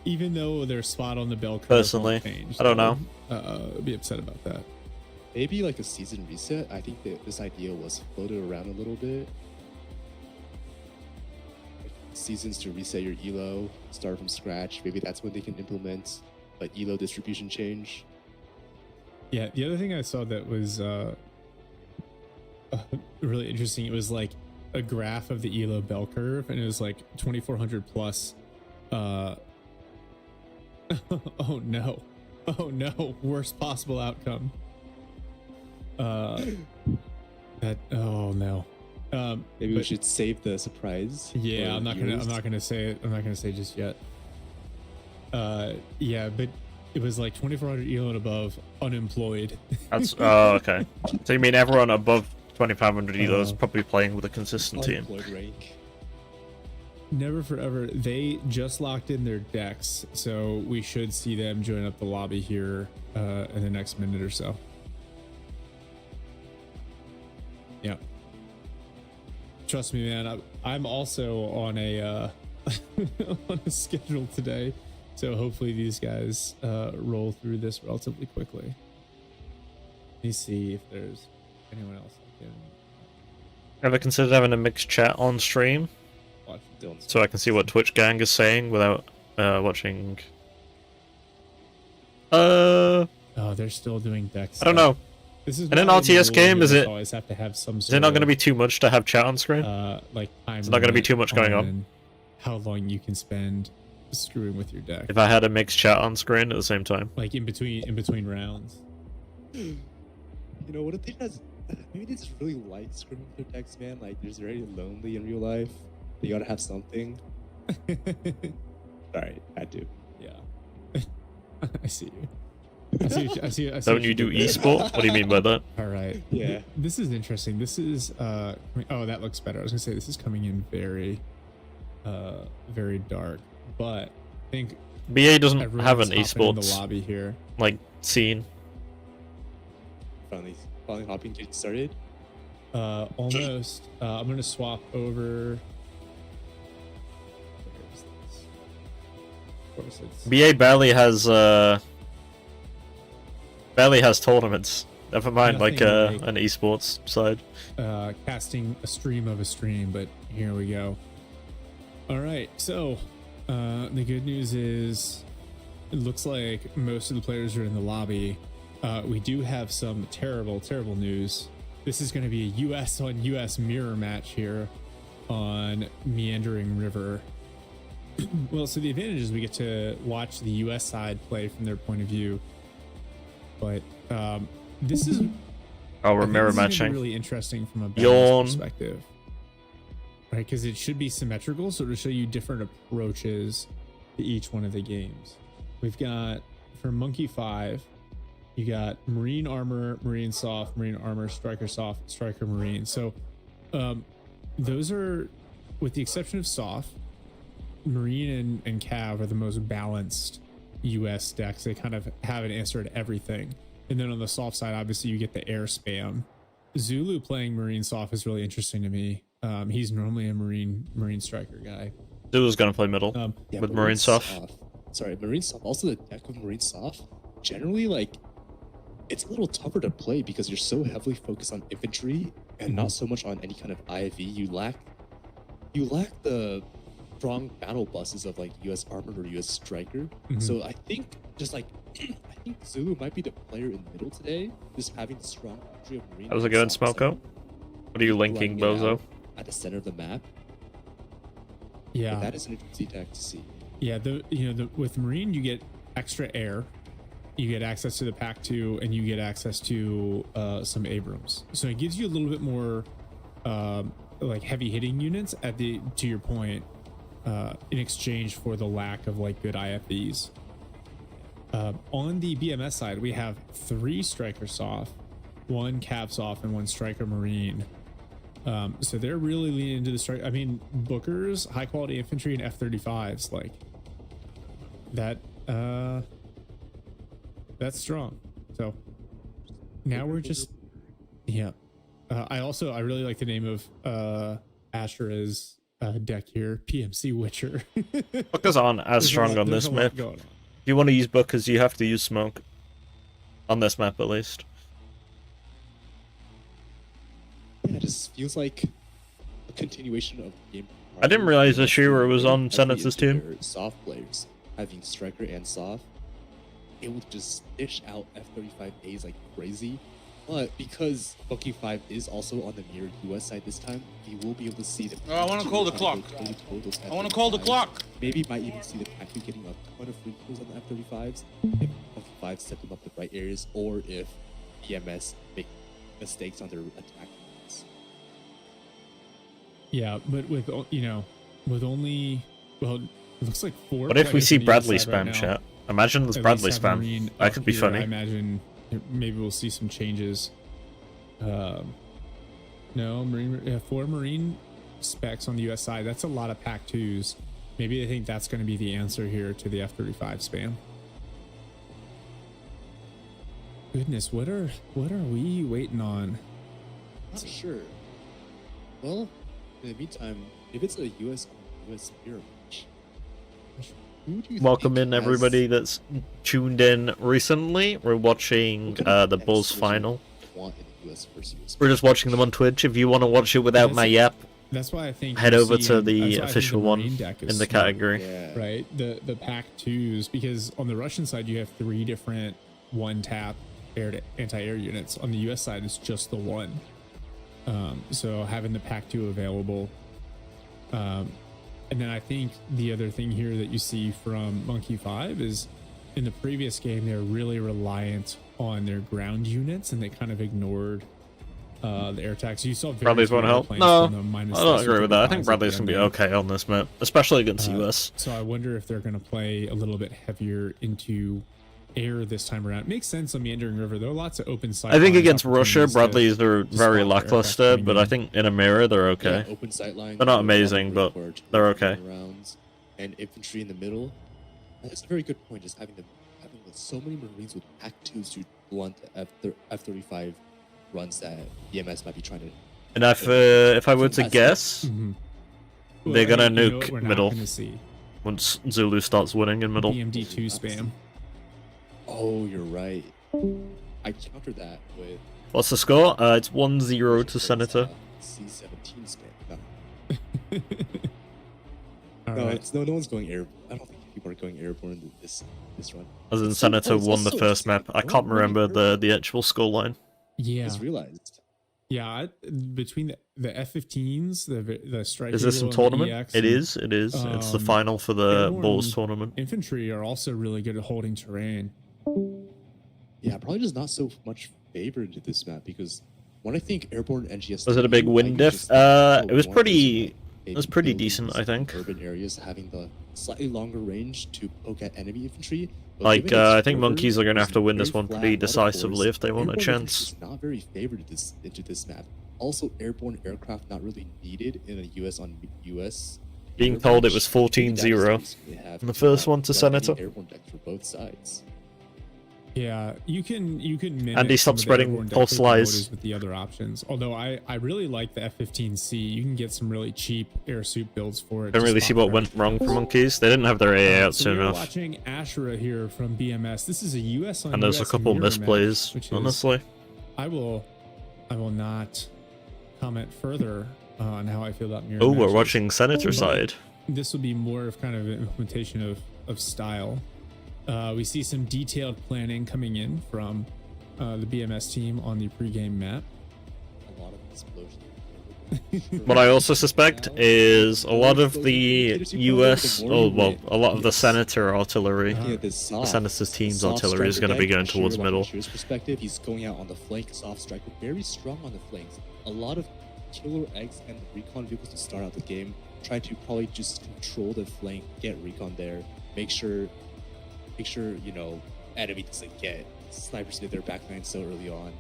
even though their spot on the bell curve Personally, won't change, I don't know. Be upset about that. Maybe like a season reset. I think that this idea was floated around a little bit. seasons to reset your elo, start from scratch. Maybe that's when they can implement like elo distribution change. Yeah, the other thing I saw that was really interesting, it was like a graph of the elo bell curve, and it was like 2400 plus. Oh no, oh no, worst possible outcome. That, oh no. Maybe we but- should save the surprise. Yeah, for I'm not gonna say it. I'm not gonna say just yet. Yeah, but it was like 2400 elo and above, unemployed. That's oh okay. So you mean everyone above 2500 elo is Uh, probably playing with a consistent team? Unemployed rank. Never forever. They just locked in their decks, so we should see them join up the lobby here in the next minute or so. Yeah. Trust me, man. I'm also on a on a schedule today, so hopefully these guys roll through this relatively quickly. Let me see if there's anyone else I can Ever considered having a mixed chat on stream watch. so I can see what Twitch gang is saying without watching? Oh, they're still doing decks. I don't know. This is In an why in the RTS rule game, you is it- always have to have some Is it not going to be too much to have chat on screen? like time It's not gonna be limit too much going on. how long you can spend screwing with your deck, If I had a mixed chat on screen at the same time. like in between rounds. You know, what if they just maybe they just really like scrimming with their decks, man? Like they're very lonely in real life. They gotta have something. Alright, had to. Yeah. I see you. I see you. Don't you do esport? What do you mean by that? All right. Yeah. This is interesting. This is oh, that looks better. I was gonna say this is coming in very very dark, but I think BA doesn't everyone's have an hopping in the esports lobby here. like scene. Finally hopping getting started. Almost. I'm gonna swap over. Where is this? Of course, it's BA barely has tournaments. Never mind like Nothing like- an esports side. casting a stream of a stream, but here we go. All right, so the good news is it looks like most of the players are in the lobby. We do have some terrible news. This is going to be a US on US mirror match here on Meandering River. Well, so the advantage is we get to watch the US side play from their point of view, but this is Oh, we're I think mirror this is gonna be matching. really interesting from a Yawn. balance perspective, right? Because it should be symmetrical, so it'll show you different approaches to each one of the games. We've got for Monkey 5, you got Marine Armor, Marine Soft, Marine Armor, Striker Soft, Striker Marine. So those are, with the exception of Soft, Marine and Cav are the most balanced US decks. They kind of have an answer to everything. And then on the soft side, obviously you get the air spam. Zulu playing Marine Soft is really interesting to me. He's normally a Marine Striker guy. Zulu's gonna play middle. Yeah, With Marine Soft. Sorry, Marine Soft. Also, the deck of Marine Soft, generally, like, it's a little tougher to play because you're so heavily focused on infantry and not so much on any kind of IV. You lack the strong battle buses of like US Armored or US Striker. So I think just like I think Zulu might be the player in the middle today, just having the strong infantry of Marine. How's it going, Soft Smelko? What are you linking, running it Bozo? out at the center of the map. Yeah. But that is an interesting deck to see. Yeah, with Marine you get extra air, you get access to the Pack 2, and you get access to some Abrams. So it gives you a little bit more like heavy hitting units to your point, in exchange for the lack of like good IFVs. On the BMS side, we have 3 Striker Soft, 1 Cav Soft, and 1 Striker Marine. So they're really leaning into the strike. I mean, Bookers, high quality infantry, and F-35s, like that. That's strong. So now we're just, yeah. I really like the name of Ashura's deck here, PMC Witcher. Bookers aren't as strong on There's this a lot map. going on. If you want to use Bookers, you have to use Smoke. On this map, at least. Yeah, it just feels like a continuation of the game. I didn't realize Ashura was on Heavy Senator's into team. their soft players, having Striker and Soft, it would just dish out F-35As like crazy. But because Bucky 5 is also on the mirrored US side this time, we will be able to see the. Oh, I wanna call the clock. I want to call the clock. Maybe might even see the Pacu getting a ton of free kills on the F-35s if Bucky 5 set them up the right areas, or if BMS make mistakes on their attack. Yeah, but with with only it looks like 4. What if we players see on the Bradley US side right spam now. chat? Imagine there's At Bradley least have spam. Marine That up could be here. funny. I imagine maybe we'll see some changes. No, Marine 4 Marine specs on the US side. That's a lot of Pac 2s. Maybe I think that's going to be the answer here to the F-35 spam. Goodness, what are we waiting on? Not sure. Well, in the meantime, if it's a US mirror match, who do you Welcome think in has- everybody that's tuned in recently. We're watching What kind of the decks Bulls would you final. want in the US versus US? We're just watching them on Twitch. If you want to watch it without my yap, That's why I think head you're over to seeing- the that's why I think official one Marine deck is in the smart, category. Yeah. right? The Pac 2s, because on the Russian side you have 3 different one tap anti-air units. On the US side it's just the one. So having the Pac 2 available. And then I think the other thing here that you see from Monkey 5 is in the previous game they're really reliant on their ground units and they kind of ignored the air attacks. You saw very Bradley's few won't help. airplanes No, from the minus I don't six agree with that. I think 35s Bradley's at gonna the be end. okay on this map, especially against Uh, US. So I wonder if they're going to play a little bit heavier into air this time around. It makes sense on Meandering River. There are lots of open sight. I think lines, against Russia, opportunities to- Bradley's are to very spot lackluster, aircraft but coming I in. think in a mirror they're okay. Yeah, open sight line. They're not a lot of amazing, but room for they're turning okay. Rounds, and infantry in the middle. That's a very good point. Just having so many Marines with Pac 2s to blunt F-35 runs that BMS might be trying to. And if I were to That's- guess, Mhm. They're gonna I mean, you know nuke what we're not middle. gonna see? once Zulu starts winning in middle, BMD2 spam. Oh, you're right. I countered that with. what's the score? It's 1-0 to Senator. C-17 spam. No, All no, right. it's, no one's going air. I don't think people are going airborne this run. As in It's so- Senator it's won the also first map. I don't can't really remember care. the actual scoreline. Yeah, Just realized. yeah. Between the F-15s, the Strike Is this some Eagle and the tournament? EX It and is. It is. It's the um, final for the Airborne- Bulls tournament. infantry are also really good at holding terrain. Yeah, probably just not so much favored to this map because when I think airborne NGS. Was it a big I win usually diff? just think how It was one pretty. is It was pretty buildings decent, I think. in urban areas having the slightly longer range to poke at enemy infantry. but Like, given its I think river, Monkeys are gonna have it's to win very this one flat, pretty a lot of decisively forest. if they want a Airborne infantry chance. is not very favored into this map. Also, airborne aircraft not really needed in the US on US. Being air told it match. was Maybe that is 14-0 the reason they have in the first one to run any Senator. Airborne decks for both sides. Yeah, you can mimic Andy, some stop of the spreading airborne deck false lies. capabilities with the other options. Although I really like the F-15C. You can get some really cheap air suit builds for it. Don't to really see spot what threat. went wrong for Monkeys. They didn't have their AA out So soon we're enough. watching Ashura here from BMS. This is a US on And there's a US couple mirror match, misplays, which is- honestly. I will not comment further on how I feel about mirror Oh, we're matches. watching Senator side. This will be more of kind of an implementation of style. We see some detailed planning coming in from the BMS team on the pregame map. A lot of explosions. What I also suspect is a lot of the US, a lot of the Senator artillery. Looking at this soft, Senator's team's soft artillery is striker gonna be deck, going towards Sheer middle. Sheer's perspective, he's going out on the flank, soft striker, very strong on the flanks. A lot of killer eggs and recon vehicles to start out the game. Try to probably just control the flank, get recon there, make sure enemy doesn't get snipers into their backline so early on.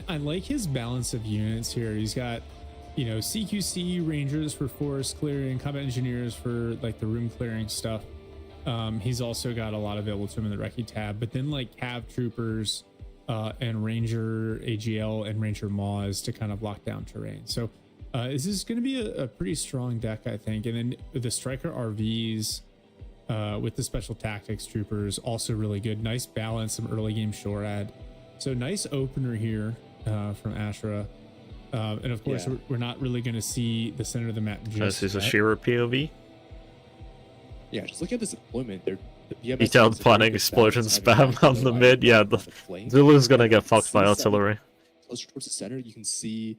I like his balance of units here. He's got, CQC Rangers for forest clearing, combat engineers for like the room clearing stuff. He's also got a lot available to him in the Recce tab, but then like Cav troopers and Ranger AGL and Ranger Maws to kind of lock down terrain. So this is going to be a pretty strong deck, I think. And then the Striker RVs with the special tactics troopers also really good. Nice balance, some early game SHORAD. So nice opener here from Ashura. And of course, Yeah. we're not really going to see the center of the map just This is a yet. Shearer POV. Yeah, just look at this deployment. The BMS Detailed does a very planning, good explosion balance of having spam that on the right mid. Yeah, the flank. Zulu's gonna get fucked by C7 artillery. Closer towards the center, you can see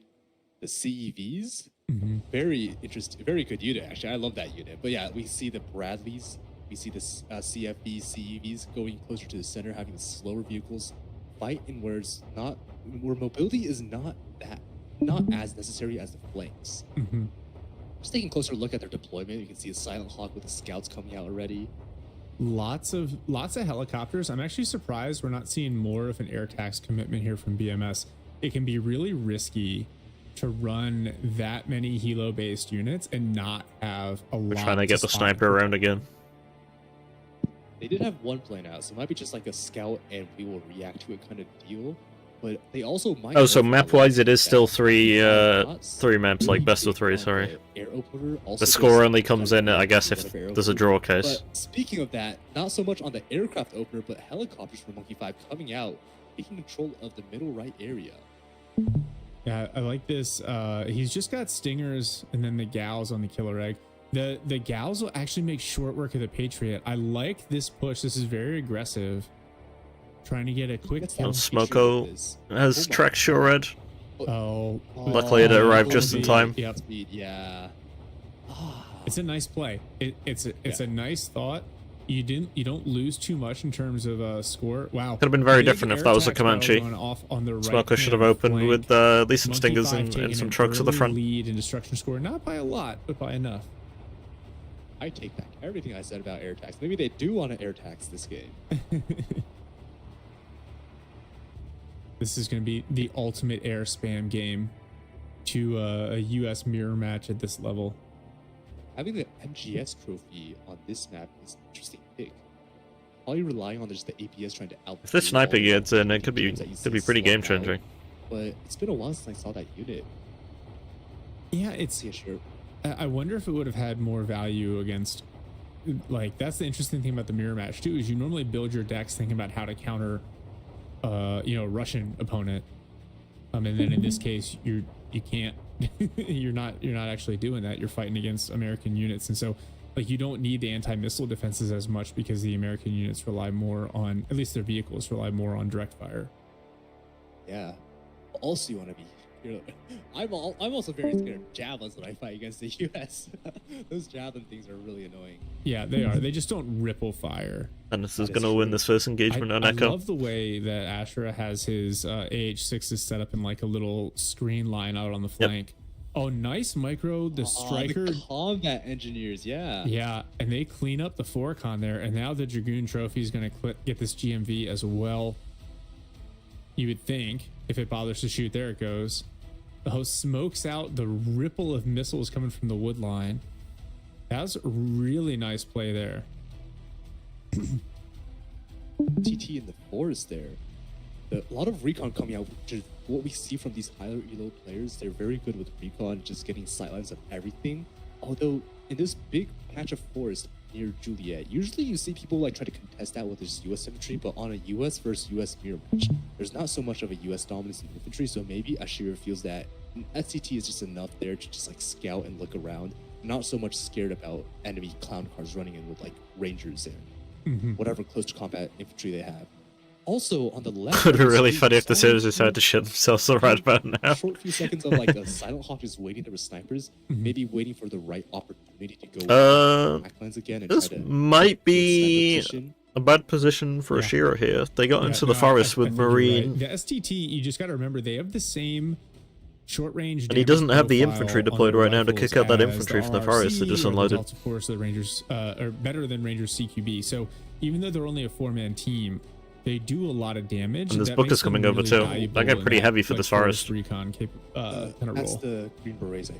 the CEVs. Mhm. Very interesting, very good unit actually. I love that unit. But yeah, we see the Bradleys, we see the CFBs, CEVs going closer to the center, having the slower vehicles fight in where mobility is not as necessary as the flanks. Mhm. Just taking a closer look at their deployment, you can see a Silent Hawk with the scouts coming out already. Lots of helicopters. I'm actually surprised we're not seeing more of an air tax commitment here from BMS. It can be really risky to run that many helo based units and not have a lot. We're trying to get the spot sniper and around again. They did have one plan out, so it might be just like a scout and we will react to it kind of deal. But they also might. Oh, so know map from wise, the it is that still three shots maps, like best of three. on Sorry, the air opener also the goes score only to comes in, I guess, if whatever air there's a opener. draw case. But speaking of that, not so much on the aircraft opener, but helicopters from Monkey 5 coming out, taking control of the middle right area. Yeah, I like this. He's just got stingers and then the gals on the killer egg. The gals will actually make short work of the Patriot. I like this push. This is very aggressive. Trying to get a quick Gets kill. that Smoko Patriot is- Has oh my track sure red. Oh, Luckily it oh, arrived just in speed. time. Yep. Speed, yeah. Ah. It's a nice play. It's a nice thought. You don't lose too much in terms of score. Wow. Could have been very Big different if air that was a attack barrel Comanche. going off on the Smoko should have right-hand opened flank. with at least some Monkey stingers 5 and taking some an trucks at the early front. lead in destruction score, not by a lot, but by enough. I take back everything I said about air tax. Maybe they do want to air tax this game. This is going to be the ultimate air spam game to a U.S. mirror match at this level. Having the MGS trophy on this map is an interesting pick. Probably relying on just the APS trying to out. If this sniper gets in, it could be pretty game changing. But it's been a while since I saw that unit. Yeah, it's. See a shirt. I wonder if it would have had more value against. Like, that's the interesting thing about the mirror match too, is you normally build your decks thinking about how to counter, a Russian opponent, and then in this case you can't. you're not actually doing that. You're fighting against American units, and so like you don't need the anti-missile defenses as much because the American units rely more on, at least their vehicles rely more on direct fire. Yeah. Also, you want to be. I'm also very scared of javelins when I fight against the U.S. Those javelin things are really annoying. Yeah, they are. They just don't ripple fire. And this is That is going to win true. this first engagement on I Echo. love the way that Ashura has his AH6s set up in like a little screen line out on the flank. Oh, nice micro. The striker. The combat engineers, yeah. Yeah, and they clean up the Foricon there, and now the Dragoon Trophy is going to get this GMV as well. You would think, if it bothers to shoot, there it goes. The host smokes out the ripple of missiles coming from the wood line. That was a really nice play there. TT in the forest there. A lot of recon coming out, which is what we see from these higher elo players. They're very good with recon, just getting sightlines of everything. Although in this big patch of forest near Juliet, usually you see people like try to contest that with this US infantry, but on a US versus US mirror match, there's not so much of a US dominance in infantry, so maybe Ashira feels that SCT is just enough there to just like scout and look around, not so much scared about enemy clown cars running in with like rangers and whatever close to combat infantry they have. Also on the left, Would be really we funny if the saw sailors decided to shit themselves right about now. a short few seconds of like a Silent Hawk just waiting there with snipers, maybe waiting for the right opportunity to go backlines again and This try to might get sniper be position. a bad position for Yeah. Ashira here. They got Yeah, into the no, forest I with think you're right. Marine. The STT, you just got to remember, they have the same short range. And he damage doesn't have the profile infantry on deployed their right now to rifles kick out that as infantry from the RRC forest that just or the unloaded. Delta Force, the Rangers, are better than Rangers CQB. So even though they're only a 4-man team, they do a lot of damage. And this that book makes is coming them over really too. valuable That got in pretty heavy for like, this forest. recon kind of That's role. the Green Berets.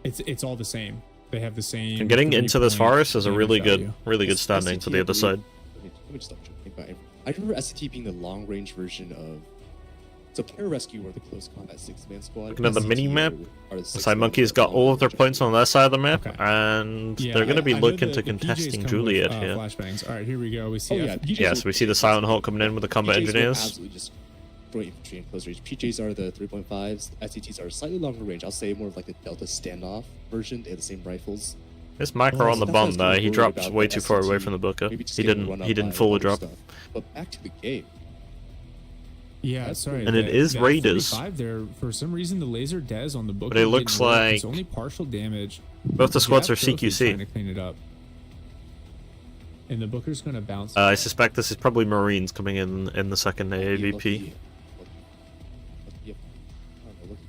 It's all the same. They have the same. And getting into this 3-point forest is a really damage value. good standing to the other side. Let me just double check. I remember SCT being the long range version of. So Pararescue were the close combat 6-man squad. Looking at the SCT mini-map, are the The 6-man Side Monkey's squad. got all of their points on their side of the map, Okay. and Yeah, they're going to be I know looking the to PJs contesting come Juliet with, here. Flashbangs. All right, here we go. We see. Oh yeah, PJs Yes, will- we see the Silent Hawk coming in with the combat PJs will engineers. absolutely just throwing infantry in close range. PJs are the 3.5s. SCTs are slightly longer range. I'll say more of like the Delta standoff version. They have the same rifles. This micro on the That's why I bomb was there, kinda he worried dropped about way the too far away SCT, from the Booker. maybe just He getting run up didn't by fully other drop. stuff. But back to the game. Yeah, That's sorry. And it is Raiders. F-35 there, for some reason, the laser des on the book. But it looks it's like only partial damage. Both the squads are Jab Trophy's trying to CQC. clean it up. And the Booker's gonna bounce. I suspect this is probably Marines coming in the second AAVP. Lucky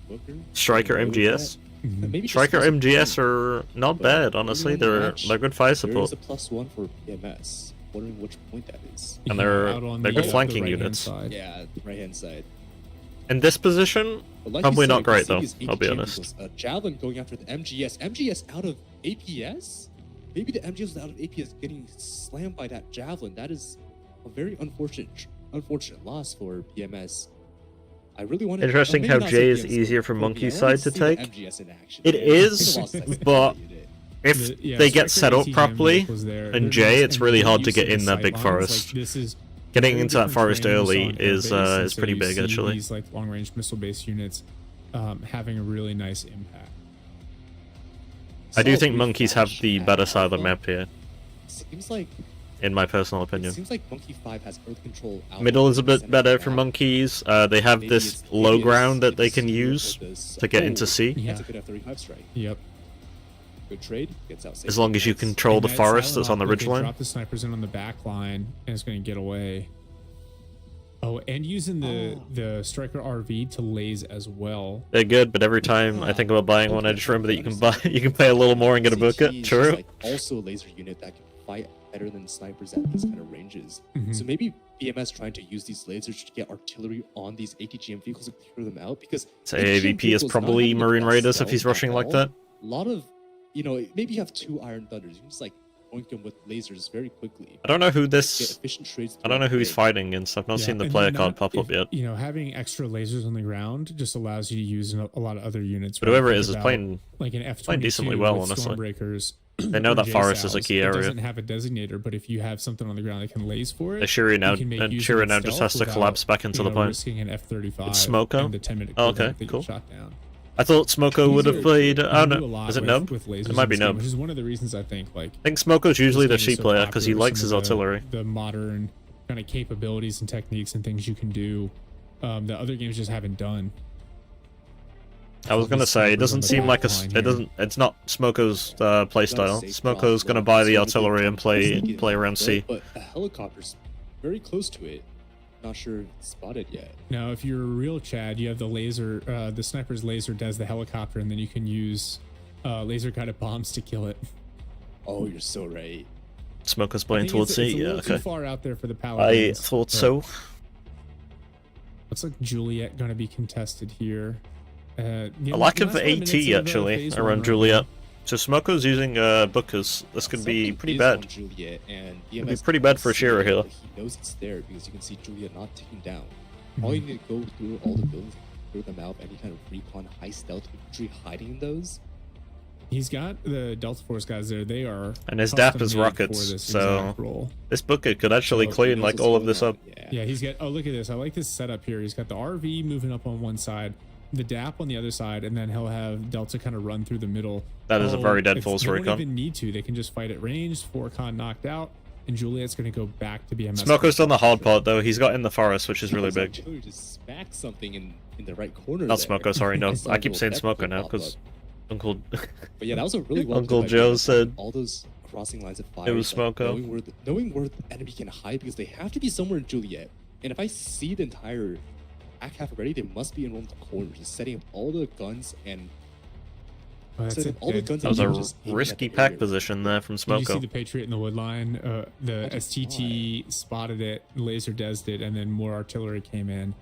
Booker. Striker Maybe MGS. that- maybe just Striker wasn't MGS playing. are not But bad, honestly. early on in the They're match, good fire There support. is a +1 for BMS. Wondering which point that is. And Yeah, they're out on good the flanking right-hand units. side. Yeah, right hand side. In this position, But like probably you not said, great you see though. these I'll be APG honest. vehicles, Javelin going after the MGS. MGS out of APS? Maybe the MGS was out of APS getting slammed by that Javelin. That is a very unfortunate loss for BMS. I really wanted. Interesting maybe how not J say is BMS, easier for but Monkey's I wanted side to see the take. MGS in action. It It's been a is, while since I but played it. if Yeah, they get Striker set up ATGM properly, vehicles there, in they're J, nice, it's and really they're hard to used get the in that big sightlines. forest. Like, this is Getting very into that different forest terrain early on air is base, and so pretty you big see actually. These like long-range missile-based units having a really nice impact. I do Solid think brief monkeys have match the at better side of the Alpha. map here, Seems like in my personal it opinion. seems like Monkey 5 has Earth Control. Alpha Middle is a bit center better back. for monkeys. They have Maybe this it's- low maybe ground it's that they can C use with this- to get Oh, into C. Yeah. That's a good F-35 strike. Yep. Good trade. Gets out safe. As long as you control the And that forest silent that's on the op, ridge they line. Drop the snipers in on the back line, and it's going to get away. Oh, and using the Striker RV to laze as well. They're good, but every time I think about buying one, I just remember that you can pay a little more and get a CT bucket. is True. Like also a laser unit that can fight better than snipers at these kind of ranges. Mhm. So maybe BMS trying to use these lasers to get artillery on these ATGM vehicles and clear them out because So ATGM AAVP is vehicles not probably having the Marine best Raiders if stealth he's at rushing like all. that. A lot of, maybe you have 2 Iron Thunders. You can just like oink them with lasers very quickly. I don't know who Get this. efficient trades. I don't know who he's through fighting against. I've not Yeah, seen the and player then card that- pop up if- yet. Having extra lasers on the ground just allows you to use a lot of other units. But right? whoever it Think is about, playing. like an F-22 playing decently well, with honestly. Stormbreakers. They know or that forest is a JSOWs. key It area. doesn't have a designator, but if you have something on the ground that can laze for it, Shuri now, you can make and use of Shuri its now just has stealth to without, collapse back into the plane. risking an F-35 It's Smoko? and the 10-minute Oh, cooldown okay, if they get cool. shot down. I thought Smoko would have played. Oh You do a no, lot is it with- Nub? with lasers It might in be this game, Nub. which is one of the reasons I think like I think Smoko's usually the this game C is so player because he popular, likes some his of artillery. The modern kind of capabilities and techniques and things you can do that other games just haven't done. I was gonna say it doesn't seem like Line it doesn't. It's not Smoko's playstyle. Safe Smoko's crosswalk, gonna buy the so artillery and they can play around C. But a helicopter's very close to it. Not sure if it's spotted yet. Now, if you're a real Chad, you have the laser, the sniper's laser does the helicopter, and then you can use laser guided bombs to kill it. Oh, you're so right. Smoko's I playing think towards it's a C. Yeah, little too okay. far out there for the I Paladins. thought but so. Looks like Juliet going to be contested here. A lack of AT actually around Juliet. So Smoko's using Bookers. This could be Something pretty is bad. on Juliet, and Could be BMS pretty bad for doesn't see Shira it, here. but he knows it's there because you can see Juliet not taken down. Mhm. All you need to go through all the buildings, clear them out, any kind of recon, high stealth infantry hiding in those. He's got the Delta Force guys there. They are And his DAP is custom-made rockets, for this so exact role. this Booker could actually So, He clean knows like what's all of going this on, up. Yeah. Yeah, he's got. Oh, look at this. I like this setup here. He's got the RV moving up on one side, the DAP on the other side, and then he'll have Delta kind of run through the middle. That is a very dead it's- false They recon. don't even need to. They can just fight at range. 4-con knocked out, and Juliet's going to go back to BMS. Smoko's done the hard part though. He's got in the forest, which is really His big. artillery just smacked something in the right corner. Not there. Smoko, sorry, no. saw I a keep little saying death Smoko pop now up. because Uncle. But yeah, that was a really well Uncle played by Joe BMS, said all those crossing lines of fire. it was like, Smoko. knowing where the enemy can hide because they have to be somewhere in Juliet. And if I see the entire back half already, they must be in one of the corners, just setting up all the guns and Oh, that's setting it. up all the guns. That was and a just aiming at risky the pack area. position there from Did you see Smoko. the Patriot in the wood line? The I did STT spotted it, laser desed it, and then more artillery came in.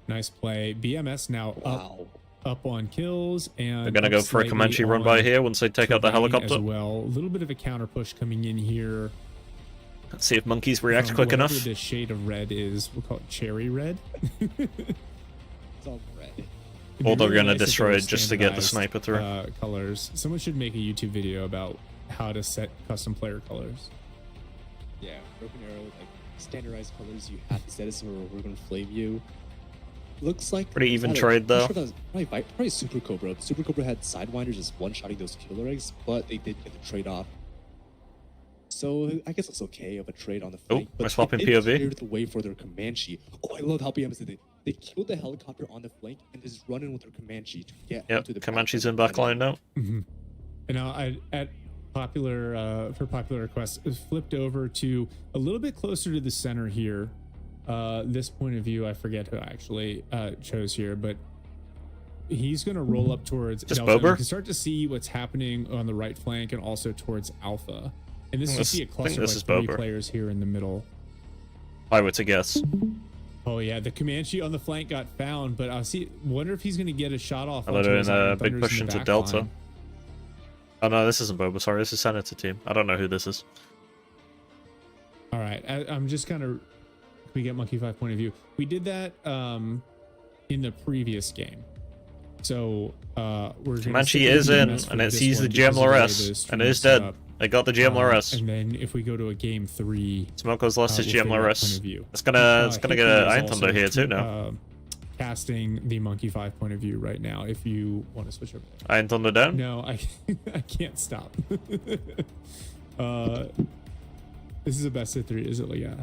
Nice play. BMS now Wow. up on kills, and They're gonna go up for a slightly Comanche run by on here once they take out the terrain helicopter. as well. A little bit of a counter push coming in here. Let's see if monkeys react from quick whatever enough. The shade of red is, we'll call it cherry red. It's all red. It'd be Or they're really gonna nice if destroy there it were just to get the standardized, sniper through. Colors. Someone should make a YouTube video about how to set custom player colors. Yeah, broken arrow, like standardized colors. You have to set it somewhere, or we're gonna flame you. looks like Pretty even either- trade, I'm though. Sure that was probably Super Cobra. Super Cobra had Sidewinders just one-shotting those killer eggs, but they did get the trade off. So I guess it's okay of a trade on the Oh, flank. we're but swapping they did POV. clear the way for their Comanche. Oh, I love how BMS did it. They killed the helicopter on the flank and just run in with their Comanche to get Yep, onto the Comanche's backline. in backline now. And now I at popular for popular request flipped over to a little bit closer to the center here. This point of view, I forget who I actually chose here, but he's going to roll up towards Just Delta. Bober? You can start to see what's happening on the right flank and also towards Alpha. And this you see a cluster of this like is 3 Bober. players here in the middle. If I were to guess. Oh yeah, the Comanche on the flank got found, but I wonder if he's going to get a shot off. And they're onto doing his a Iron big Thunders push in the into back Delta. line. Oh no, this isn't Boba. Sorry, this is Senator team. I don't know who this is. All right, I'm just kind of. We get Monkey 5 point of view. We did that in the previous game, so we're gonna Comanche stick with is in, BMS for and it's this used the one because of the way GMLRS, the and stream it is set dead. up. They got the GMLRS. And then if we go to a game 3, Smoko's lost his we'll figure out point GMLRS. of view. It's gonna Hickman get an is Iron also Thunder here too now. Casting the Monkey 5 point of view right now. If you want to switch over. Iron Thunder down. No, I I can't stop. This is a best of 3, is it? Yeah.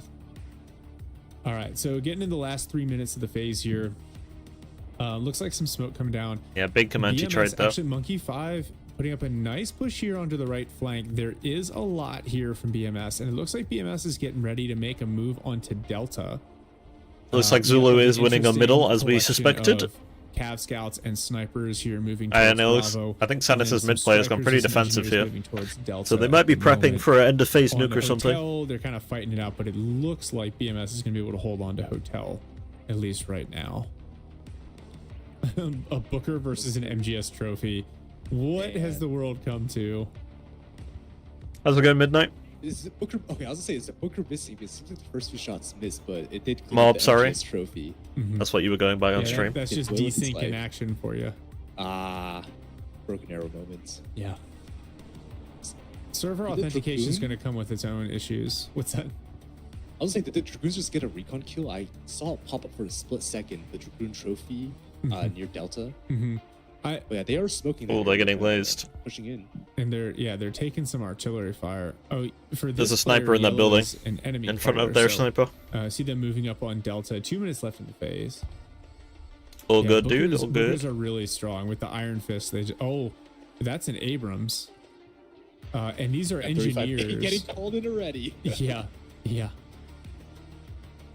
All right, so getting in the last 3 minutes of the phase here. Looks like some smoke coming down. Yeah, big Comanche BMS, trade though. actually, Monkey 5 putting up a nice push here onto the right flank. There is a lot here from BMS, and it looks like BMS is getting ready to make a move onto Delta. Looks like We Zulu have is an winning on interesting middle as we collection suspected. of Cav scouts and snipers here moving towards And it looks, Bravo. I think And Senator's then some mid player's gone strikers pretty and some defensive engineers here. moving towards Delta So they might be at the prepping moment. for an end of phase On nuke the or something. Hotel, they're kind of fighting it out, but it looks like BMS is going to be able to hold on to Hotel, at least right now. A Booker versus an MGS trophy. What has the world come to? How's it going, Midnight? Is it Booker? Okay, I was gonna say, is it Booker missing? Because it seems like the first 2 shots missed, but it did clear Mob, the sorry. MGS trophy. That's what you were going by on Yeah, stream. that's just It looks desync like- in action for you. Ah, broken arrow moments. Yeah. Server Did the authentication is Dragoon- going to come with its own issues. What's that? I was saying, did the Dragoons just get a recon kill? I saw it pop up for a split second. The Dragoon trophy near Delta. Mm-hmm. But yeah, they are smoking. Oh, that they're area, getting glazed. Pushing in. And they're taking some artillery fire. Oh, for this There's a sniper player, in that Yellow building. is an enemy In front of fighter, their so, sniper. See them moving up on Delta. 2 minutes left in the phase. All Yeah, good, dude. Bookers- All good. Bookers are really strong with the Iron Fist. Oh, that's an Abrams. And these are 35 engineers. getting called in already. Yeah.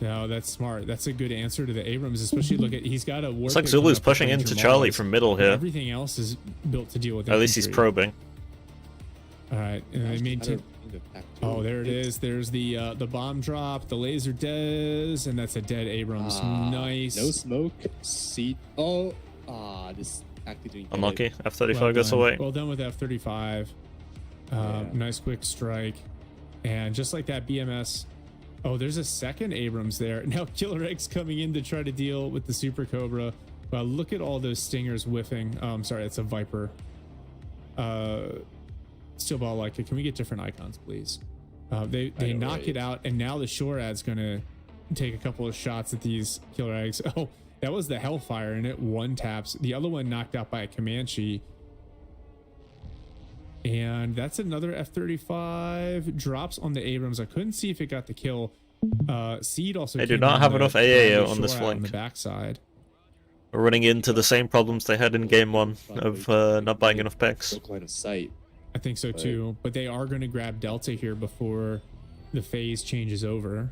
No, that's smart. That's a good answer to the Abrams, especially look at he's got a war. It's like pick coming Zulu's up with pushing Ranger into Charlie Mars. from middle here. Everything else is built to deal with. At least he's infantry. probing. All right, and they maintain. Oh, Oh, there it is. There's the bomb drop, the laser des, and that's a dead Abrams. Nice. No smoke. Seat. Oh, this actually didn't get Unlucky. it. F-35 Well goes done. away. Well done with F-35. Yeah. Nice quick strike. And just like that, BMS. Oh, there's a second Abrams there. Now Killer Egg's coming in to try to deal with the Super Cobra. Well, look at all those stingers whiffing. Sorry, it's a Viper. Steel Ball Leica. Can we get different icons, please? They know, knock right? it out, and now the Shorad's going to take a couple of shots at these Killer Eggs. Oh, that was the Hellfire, and it one taps. The other one knocked out by a Comanche. And that's another F-35. Drops on the Abrams. I couldn't see if it got the kill. Seed also. They do came not on have the- enough AA the on this Shorad on the flank. backside. We're running into the same problems they had in game 1 of not buying enough packs. Broke line of sight. I think so too. But they are going to grab Delta here before the phase changes over.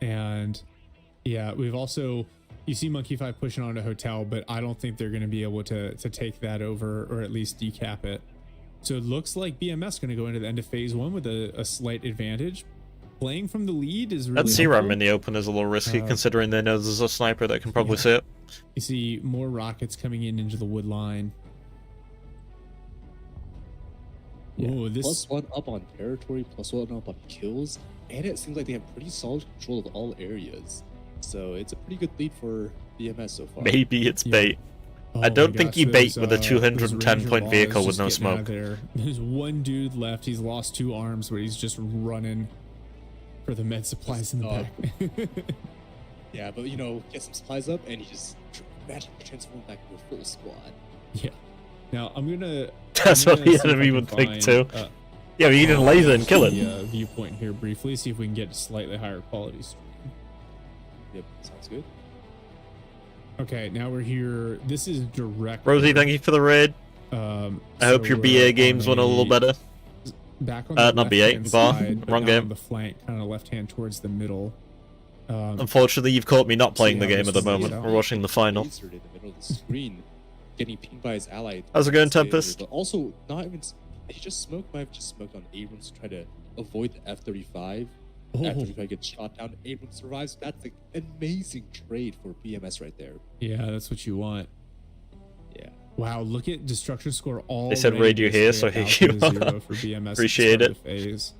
And yeah, we've also, you see Monkey 5 pushing on a Hotel, but I don't think they're going to be able to take that over or at least decap it. So it looks like BMS going to go into the end of phase 1 with a slight advantage. Playing from the lead is really That CRAM helpful. in the open is a little risky considering they know there's a sniper that can probably see it. You see more rockets coming in into the wood line. Oh, this +1 up on territory, +1 up on kills, and it seems like they have pretty solid control of all areas. So it's a pretty good lead for BMS so far. Maybe it's Yeah. bait. Oh I don't my think gosh, you bait those, with a those 210 Ranger point Balls vehicle with just no getting out of smoke. there. There's one dude left. He's lost 2 arms, but he's just running for the med supplies in the back. Yeah, but you know, get some supplies up, and he just magically transform back to a full squad. Yeah. Now I'm gonna. That's I'm what gonna the see if I enemy can would think find, too. Yeah, but you can laser and kill it. The viewpoint here briefly, see if we can get slightly higher quality stream. Yep, sounds good. Okay, now we're here. This is direct. Rosie, thank you for the raid. I hope your BA games went a little better. Back on the not BA, left-hand VAR, side, but wrong now game. on the flank, kind of left hand towards the middle. Unfortunately, you've caught me not playing See the how game at this the plays moment. out. We're watching the final. Lasered in the middle of the screen, getting pinged by his ally. How's it going, But Tempest? also, not even. He just smoked. Might have just smoked on Abrams to try to avoid the F-35. Oh. F-35 gets shot down. Abrams survives. That's an amazing trade for BMS right there. Yeah, that's what you want. Yeah. Wow, look at destruction score all. They said raid you here, so here you are. For BMS Appreciate it. Phase.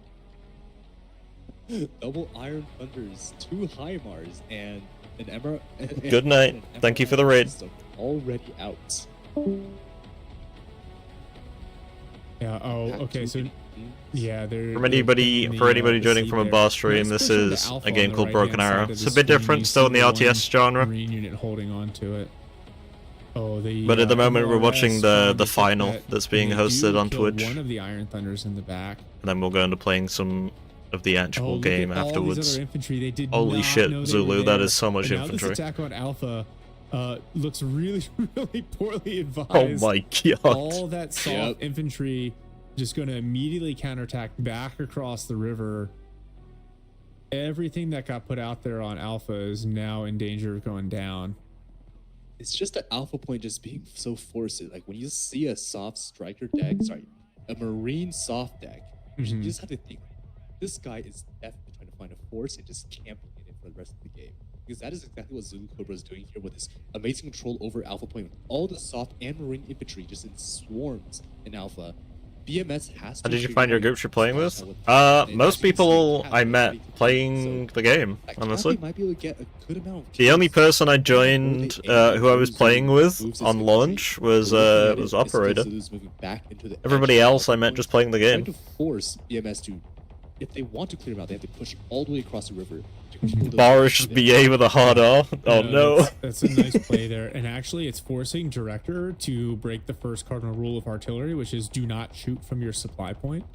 Double Iron Thunders, 2 HIMARS, and an Emerald. Good night. Thank you for the raid. Already out. Yeah. Oh, okay. So yeah, they're For anybody joining from a bar stream, this is a game called Broken Arrow. It's a bit different, still in the RTS genre. Marine unit holding on to it. Oh, they. But at the moment, we're MRS watching found the a final pet. that's being They hosted do on kill Twitch. One of the Iron Thunders in the back. And then we'll go into playing some of the actual Look game at all these afterwards. other infantry. They did Holy not shit, know they Zulu, were that there. is so much And now infantry. This attack on Alpha looks really, really poorly advised. Oh my god. All that soft Yep. infantry just going to immediately counterattack back across the river. Everything that got put out there on Alpha is now in danger of going down. It's just an Alpha Point just being so forced. Like when you see a soft striker deck, a Marine soft deck, you just have to think, this guy is definitely trying to find a force and just camping in it for the rest of the game. Because that is exactly what Zulu Cobra is doing here with his amazing control over Alpha Point. All the soft and Marine infantry just in swarms in Alpha. BMS has to. How did you figure find your out groups you're playing with? and Most as you can see, people Cat I is met ready to playing so the game, Like, honestly. Kathy might be able to get a good amount of The only kills. person I joined, who I was playing with on launch was Operator. Everybody else I met just playing the Trying game. to force BMS to, if they want to clear them out, they have to push all the way across the river. To control those Bar is just infantry. BA with a hard R. Oh Yeah, no. That's a nice play there. And actually, it's forcing Director to break the first cardinal rule of artillery, which is do not shoot from your supply point.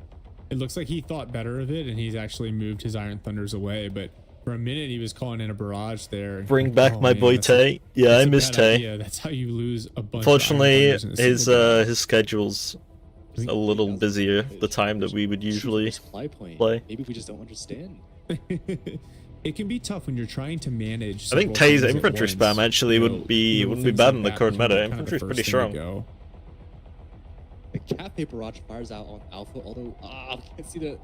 It looks like he thought better of it, and he's actually moved his Iron Thunders away. But for a minute, he was calling in a barrage there. Bring Like, back oh, my man, boy that's a- Tay. Yeah, I that's a miss bad Tay. idea. That's how you lose a bunch. of Iron Fortunately, Thunders in a single battle. his schedule's a little busier the time that we would Shoot from usually the supply point. play. Maybe we just don't understand. It can be tough when you're trying to manage. I think several Tay's things at infantry once. spam actually You know, wouldn't be little bad things in the like that current become meta. kind of the Infantry's first pretty thing to strong. go. The Cafe Barrage fires out on Alpha, although I can't see the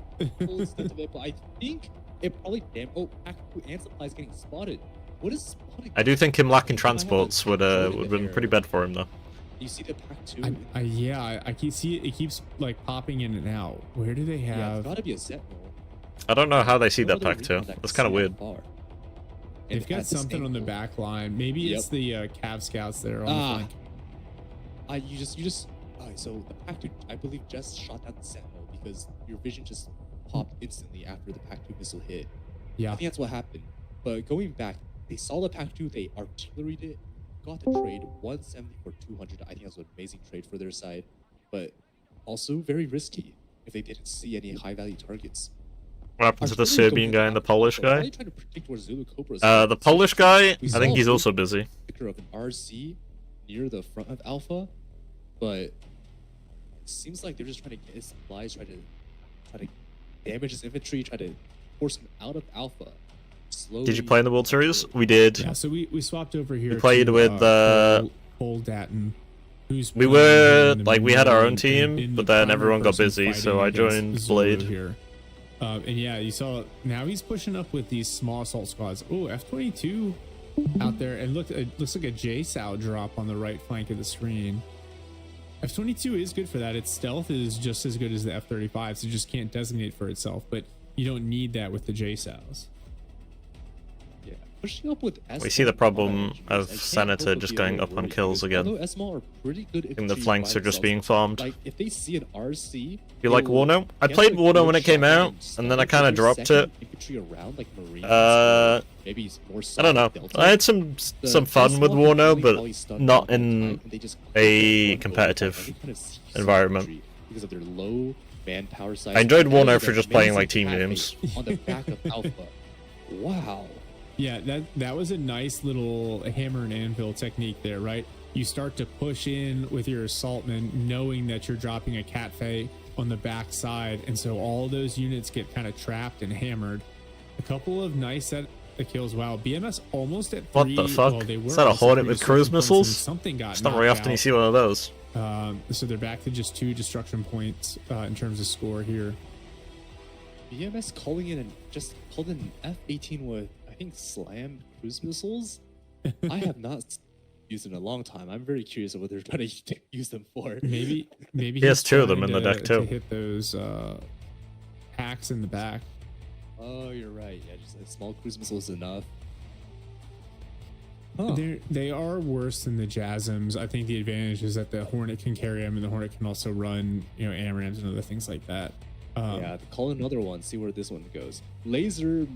full extent of it, but I think it probably Pack 2 and supplies getting spotted. What is spotting? I do think him lacking transports would have been pretty bad for him though. You see the Pack 2? I keep see it keeps like popping in and out. Where do they Yeah, it's have? gotta be a Sentinel. I don't know how they see No that other pack too. recon that can That's kind of see that weird. far. They've And got at this something on the angle- back line. Maybe it's the Cav scouts there on the flank. You just. So the Pack 2, I believe, just shot down the Sentinel because your vision just popped instantly after the Pack 2 missile hit. Yeah. I think that's what happened. But going back, they saw the Pack 2, they artilleried it, got the trade 170 for 200. I think that's an amazing trade for their side, but also very risky if they didn't see any high value targets. What happened to the Artillery Serbian don't guy and the have Polish that, but guy? I'm trying to predict where Zulu Cobra is The going. Polish guy, We I saw think a he's big also busy. picture of an RC near the front of Alpha, but it seems like they're just trying to get his supplies, try to damage his infantry, try to force him out of Alpha. Slowly. Did you play in the World Series? We did. Yeah, so we swapped over here. We played to, with, Cole Datton, who's We playing were in the like we had our own main- team, in but the then primary everyone got person busy, so fighting I against joined Zulu Blade. here. And yeah, you saw now he's pushing up with these small assault squads. Oh, F-22 out there, and look, it looks like a JSOW drop on the right flank of the screen. F-22 is good for that. Its stealth is just as good as the F-35, so it just can't designate for itself. But you don't need that with the JSOWs. Yeah. pushing up with We see the problem SMAL of I can't Senator help but just be a going little up on worried kills because again. although SMAL are pretty good And the infantry flanks by are just themselves, being farmed. like if they see an RC, You like they will Warno? I get, played like, Warno good when it came shot out, and and then I stun kind of their dropped it. second infantry around, like Marines Uh, or maybe more I don't know. Delta. I had some fun with SMAL Warno, can but probably stun not people in time, and they just a run over competitive by any kind of CQC environment. infantry because of their low manpower size. I enjoyed And that Warno was for an just playing, amazing like, team pathway games. on the back of Alpha. Wow. Yeah, that was a nice little hammer and anvil technique there, right? You start to push in with your assaultmen, knowing that you're dropping a Catfey on the back side, and so all those units get kind of trapped and hammered. A couple of nice set of kills. Wow, BMS almost at 3. What the fuck? Well, they were Is that a also Hornet 3 with destruction cruise points, and missiles? Something got It's not very knocked often you out. see one of those. So they're back to just 2 destruction points in terms of score here. BMS calling in and just called in an F-18 with, I think, slam cruise missiles. I have not used in a long time. I'm very curious of what they're trying to use them for. Maybe He has he's 2 of them trying in the deck, to too. hit those hacks in the back. Oh, you're right. Yeah, just a small cruise missile is enough. Huh. They are worse than the JASMs. I think the advantage is that the Hornet can carry them, and the Hornet can also run, AMRAMs and other things like that. Yeah, call another one. See where this one goes. Laser.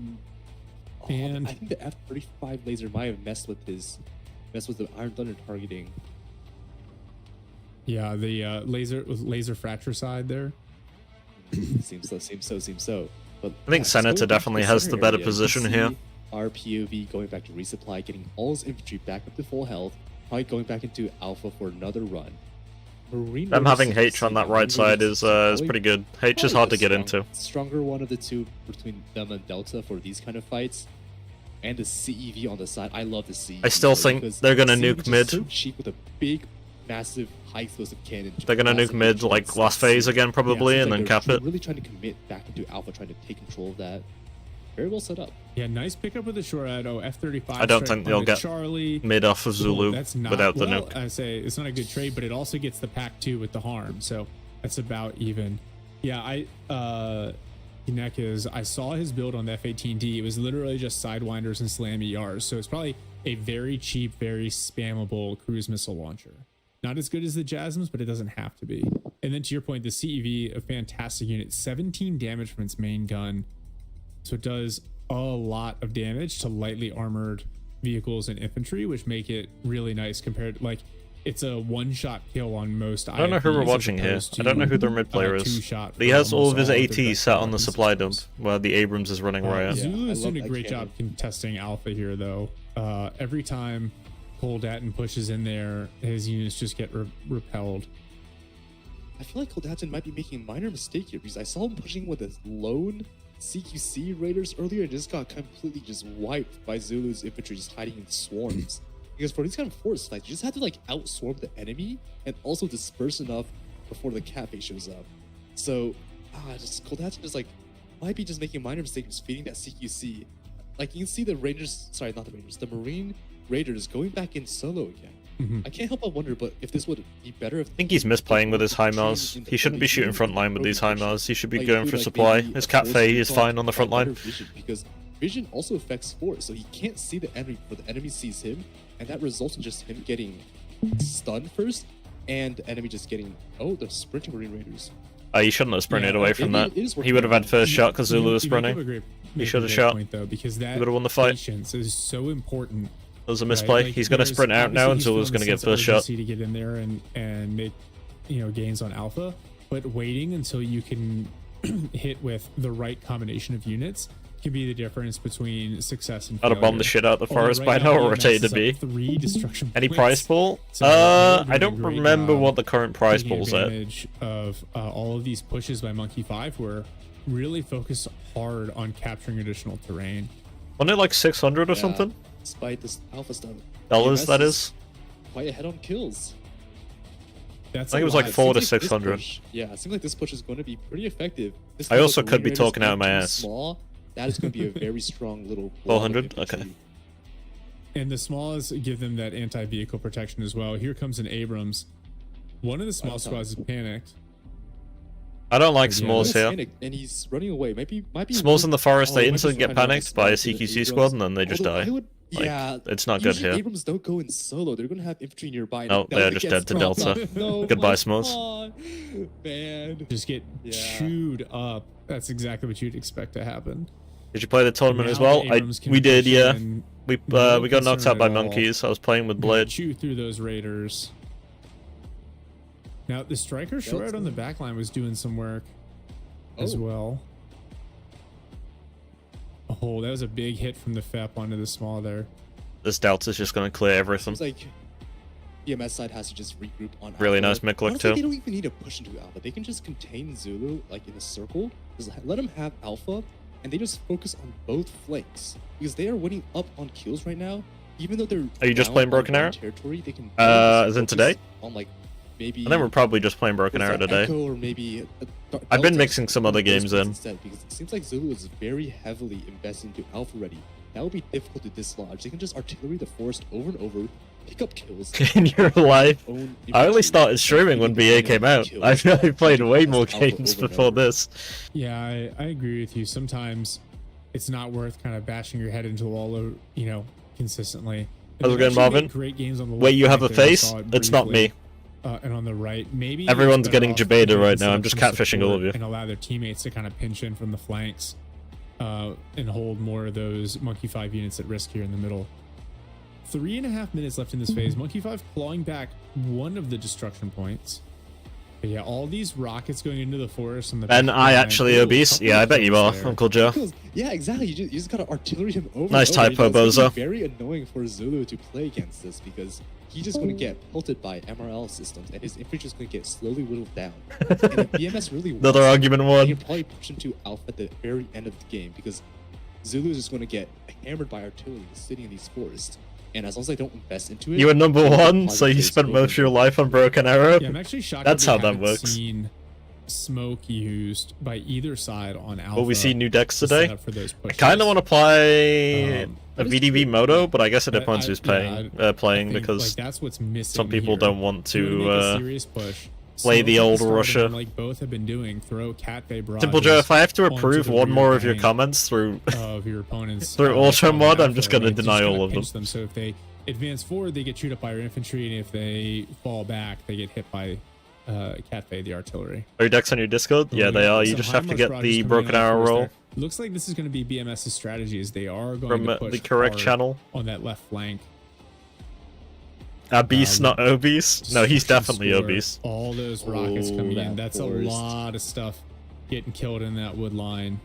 And- I think the F-35 laser might have messed with the Iron Thunder targeting. Yeah, the laser fracture side there. Seems so. But I think just Senator going back to definitely the has center the better area, you can position here. see Our POV going back to resupply, getting all his infantry back up to full health, probably going back into Alpha for another run. Marine Them Raiders having H on that right side is pretty good. H is hard to get into. Stronger one of the two between them and Delta for these kind of fights. And the CEV on the side. I love the CEV. I still think because they're gonna CEV nuke is mid. So cheap with a big, massive, high explosive cannon. They're gonna nuke Massive mid infantry like and last stuff. phase again probably, Yeah, it and seems then like cap they're it. really trying to commit back into Alpha, trying to take control of that. Very well set up. Yeah, nice pickup with the Shorado F-35. I don't strike think they'll onto get Charlie. Mid off of Zulu That's not, without the well, nuke. I say it's not a good trade, but it also gets the pack 2 with the harm, so that's about even. Yeah, Hinekes, I saw his build on the F-18D. It was literally just Sidewinders and Slam ERs, so it's probably a very cheap, very spammable cruise missile launcher. Not as good as the JASMs, but it doesn't have to be. And then to your point, the CEV, a fantastic unit, 17 damage from its main gun. So it does a lot of damage to lightly armored vehicles and infantry, which make it really nice compared like it's a one-shot kill on most. I don't know who we're IFVs watching as here. opposed I don't know who their to, mid player is. two-shot But he for has all of almost his their ATs best sat on the weapons supply dump systems. while the Abrams is running riot. Yeah, Zulu I is love doing a that great cannon. job contesting Alpha here, though. Every time Cole Datton pushes in there, his units just get repelled. I feel like Koldatin might be making a minor mistake here because I saw him pushing with his lone CQC raiders earlier and just got completely just wiped by Zulu's infantry just hiding in swarms. Because for these kind of force fights, you just have to like outswarm the enemy and also disperse enough before the cafe shows up. So, just Koldatin just like might be just making a minor mistake just feeding that CQC. Like you can see the Rangers, sorry, not the Rangers, the Marine Raiders going back in solo again. I can't help but wonder, but if this would be better if I think he's misplaying with his HIMARS. He shouldn't be shooting front line with these HIMARS. He should be going for supply. His Cat Fey is fine on the front line. Because vision also affects force, so he can't see the enemy, but the enemy sees him, and that results in just him getting stunned first, and the enemy just getting the sprinting Marine Raiders. He shouldn't have sprinted Yeah, away from that. it is working He would have had out. first shot because Zulu was You make up a sprinting. great- He make a should have great shot. point, though, because that would've won the fight. patience is so important. That was a right? misplay. Like, He's going to there's sprint out now, and obviously Zulu's he's going to feeling get the sense first of shot. urgency to get in there and make gains on Alpha, but waiting until you can hit with the right combination of units can be the difference between success and I'd have bombed the shit out of the forest by now, or rotated to B. 3 destruction Any points. price pool? So they're I don't doing a great remember job what the current price taking pool's at. advantage of all of these pushes by Monkey 5 were really focused hard on capturing additional terrain. Wasn't it like 600 or Yeah, something? Despite this Alpha stuff. Dollars, BMS that is? quite ahead on kills. That's I think it was a like lot. 4 to Seems like this 600. push- Yeah, it seems like this push is going to be pretty effective. This I kind of also like could be Marine talking Raiders out of my being too ass. Small, that is going to be a very strong little. blob of 400? infantry. Okay. And the smalls give them that anti-vehicle protection as well. Here comes an Abrams. One of the small squads is panicked. I don't like Yeah, Smalls He's here. panicked, and he's running away. Might be Smalls in the forest, Oh, they he might instantly just get find out panicked it's by a not the CQC Abrams. squad, and then they just Although die. Like, Yeah, it's not good usually here. Abrams don't go in solo. They're gonna have infantry nearby. No, they're just dead to Delta. Goodbye, S'mores. Man. Just get Yeah. chewed up. That's exactly what you'd expect to happen. Did you play the tournament as Now well? Abrams can We did, push yeah. in, We no got knocked concern out by at all. monkeys. I was playing with gonna Blade. chew through those raiders. Now the striker short out on the back line was doing some work as Oh. well. Oh, that was a big hit from the FEP onto the small there. This Delta's just gonna clear everything. Seems like BMS side has to just regroup on Really Alpha. nice mid click Honestly, too. they don't even need to push into Alpha. They can just contain Zulu like in a circle. Just let them have Alpha, and they just focus on both flanks because they are winning up on kills right now. Even though they're Are you just down playing on Broken one Arrow? territory, they can As in today? on like maybe. I think we're probably just playing Broken what's Arrow that, today. Echo or maybe I've been Delta mixing some other those games plays in. instead, because it seems like Zulu is very heavily invested into Alpha ready. That would be difficult to dislodge. They can just artillery the forest over and over, pick up kills. In your life, own I only infantry, started streaming when really BA came dominate out. kills. I played way more Alpha games over and before over. this. Yeah, I agree with you. Sometimes it's not worth kind of bashing your head into the wall, you know, consistently. And How's it they going, actually Marvin? make Great games on the Wait, left you have a flank there. We face? saw it It's not briefly. me. And on the right, maybe Everyone's they're better getting off Jabeda doing right some now. I'm just support catfishing all of you. and allow their teammates to kind of pinch in from the flanks and hold more of those Monkey 5 units at risk here in the middle. 3.5 minutes left in this phase. Monkey 5 clawing back one of the destruction points. But yeah, all these rockets going into the forest on the And back I line. actually Ooh, obese? couple Yeah, I of bet you are, kills there. Uncle Joe. Kills. Yeah, exactly. You just gotta artillery him over. Nice and over. typo, It's gonna Bozo. be very annoying for Zulu to play against this because he's just gonna get pelted by MRL systems, and his infantry is gonna get slowly whittled down. And if BMS really Another wants, argument they won. can probably push into Alpha at the very end of the game because Zulu is just gonna get hammered by artillery sitting in these forests. And as long as they don't invest into it, You were number they can one, so you positive spent over most of your and life on Broken Arrow. Yeah, I'm actually shocked. That's we how that haven't works. Seen smoke used by either side on Alpha. Will we see new decks to set today? up for those I pushes. kind of want to play Um, a VDV Moto, but I guess it I- depends I- who's yeah, playing, I playing think, because like, that's what's missing. some people here. don't want You wanna to make a serious push. play the Smoke at old start, and Russia. then, like both have been doing, throw Cat Bay barrages Simple Joe, if I have to onto approve the one rear more of your bank comments through of your opponents Through Ultra on Mod, I'm Alpha, just gonna like, deny just all gonna of them. pinch them. So if they advance forward, they get chewed up by our infantry, and if they fall back, they get hit by Cat Bay, the artillery. are your decks on your Discord? Yeah, they are. You Some just high have to march get barrages the coming Broken in on Arrow force roll there. Looks like this is going to be BMS's strategy, is they are going from to push the correct hard channel. on that left flank. Obese, not obese. No, he's Destruction definitely score, obese. All those rockets Oh, coming in. that That's forest. a lot of stuff getting killed in that wood line.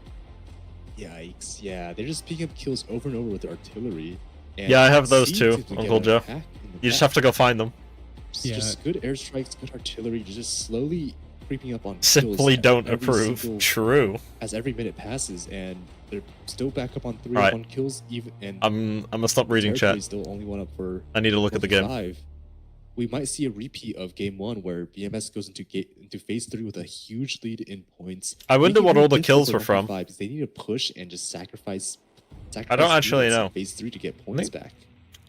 Yikes! Yeah, they're just picking up kills over and over with artillery. And Yeah, I have those seems too, to get Uncle an Joe. attack in the You just back. have to go find them. Just good airstrikes, good artillery, just slowly creeping up on kills Simply at don't every approve. single- True. as every minute passes, and they're still back up on 3 Right. 1 kills. Even and I'm gonna stop reading territory chat. still only one up for I need to look at the game. 5. We might see a repeat of game 1 where BMS goes into phase 3 with a huge lead in points. I wonder Making it what very all the difficult kills for were number from. 5 because they need to push and just sacrifice. I don't actually units in know. Phase 3 to get points back.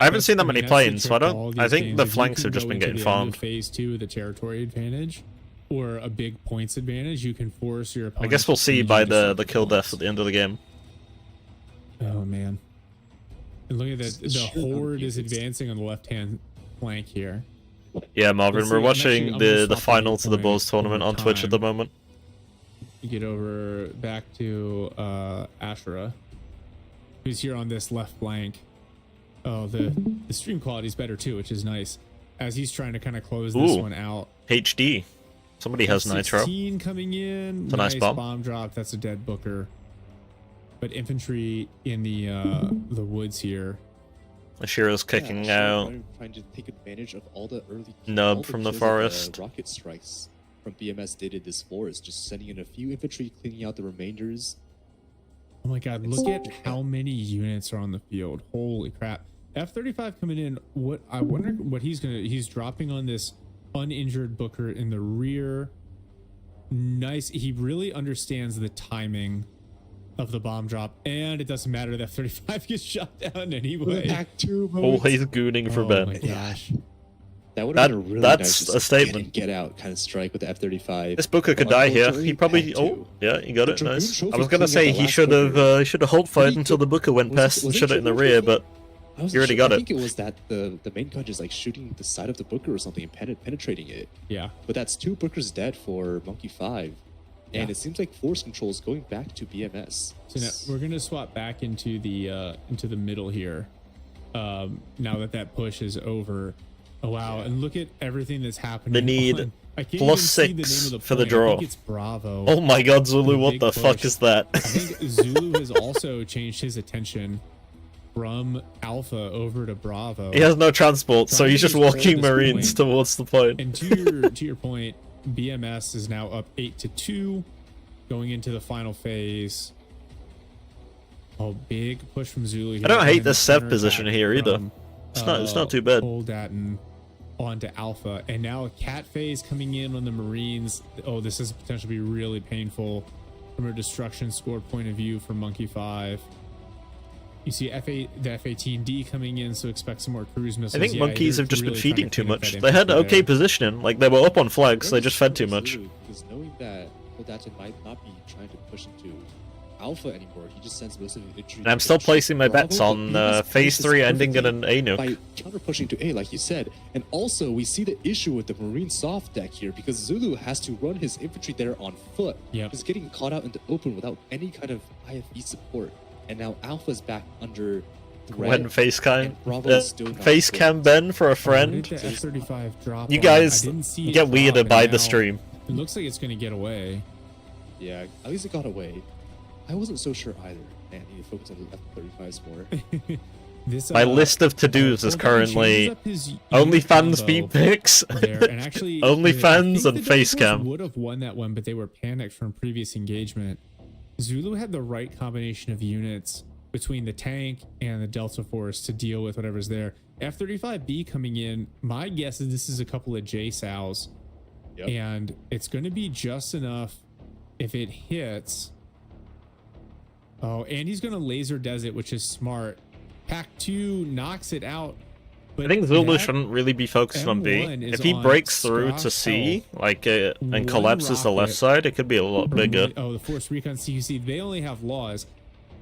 I haven't seen that many that's the planes, so I trick to all don't. I these think games, the is you flanks can have just go been into getting the end farmed. of phase 2 with the territory advantage, or a big points advantage. You can force your opponent. I guess we'll to see siege by into the certain kill deaths points. at the end of the game. Oh man! And look at that. The Sure, horde is it's- advancing on the left-hand flank here. Yeah, Marvin, Let's we're see, I'm actually- watching I'm gonna the stop finals at of the the Bulls point tournament over on Twitch at the time. moment. You get over back to Ashura, who's here on this left flank. Oh, the stream quality is better too, which is nice. As he's trying to kind of close this Ooh. one out. HD. Somebody has nitro. 16 coming in. It's a nice bomb. drop. That's a dead Booker. But infantry in the woods here. Ashira's kicking Yeah, out. sure, trying to take advantage of all the early Nub all from the kills that forest. rocket strikes from BMS did in this forest, just sending in a few infantry, cleaning out the remainders. Oh my god, look at how many units are on the field. Holy crap. F-35 coming in. What I wonder what he's dropping on this uninjured Booker in the rear. Nice. He really understands the timing of the bomb drop, and it doesn't matter that F-35 gets shot down anyway. Act 2 Oh, moments. he's gooning for Oh Ben. my gosh. That would That- have been a really that's nice a just statement. Get out kind of strike with the F-35. This Booker could But die here. unfortunately, He probably. Act Oh, 2. yeah, he got The it. Dragoon Nice. Trophy I was gonna cleaning up say the he last should have. Booker. He should have hold fired he until go- the Booker went was- past and was it shot it in the Dragoon rear, Trophy? but wasn't You already sure. got I it. think it was that the main gun just like shooting the side of the Booker or something and penetrating it. Yeah. But that's 2 Bookers dead for Monkey 5. And Yeah. it seems like force control is going back to BMS. So now we're gonna swap back into the middle here. Now that push is over. Oh wow! Yeah. And look at everything that's happening. They need on- I can't plus even see the 6 name of the for the point. I draw. think it's Bravo. Oh my god, Zulu, The what big the fuck push. is that? I think Zulu has also changed his attention from Alpha over to Bravo. He has no transport, so Trying he's to just hold walking this Marines point. towards the point. And to your point, BMS is now up 8-2, going into the final phase. Oh, big push from Zulu here. I don't hate and the a Sev counterattack position here either. from, It's not too bad. Old Datton onto Alpha, and now a cat phase coming in on the Marines. Oh, this is potentially be really painful from a destruction score point of view for Monkey 5. You see the F-18D coming in, so expect some more cruise missiles. I think Yeah, monkeys they're have just been really trying to feeding too clean up much. that They had infantry okay there. positioning, like they were up on flags, they just fed too much. Because knowing that Odatin might not be trying to push into Alpha anymore, he just sends most of his entry. And I'm still placing my bets on phase 3 ending in an A nuke. By counter pushing to A, like you said. And also, we see the issue with the Marine soft deck here because Zulu has to run his infantry there on foot. Yep. Just getting caught out in the open without any kind of IFE support. And now Alpha's back under threat. When face cam, and Bravo is still not face cam Ben for a Where friend. did the F-35 drop You on? guys I didn't see it get drop, weirded and by now the stream. It looks like it's going to get away. Yeah, at least it got away. I wasn't so sure either. Man, I need to focus on the F-35s more. This My list of to-dos is currently OnlyFans feed pics, there, and actually, OnlyFans and Facecam. would have won that one, but they were panicked from previous engagement. Zulu had the right combination of units between the tank and the Delta Force to deal with whatever's there. F-35B coming in, my guess is this is a couple of JSOWs, Yep. and it's going to be just enough if it hits. Oh, and he's going to laser desert, which is smart. Pack 2 knocks it out. But I think Zulu that shouldn't really be focused on B. M1 is If he on breaks through Scrap to C, health. like, One and collapses the left rocket. side, it could be a lot bigger. Oh, the Force Recon CUC, they only have laws.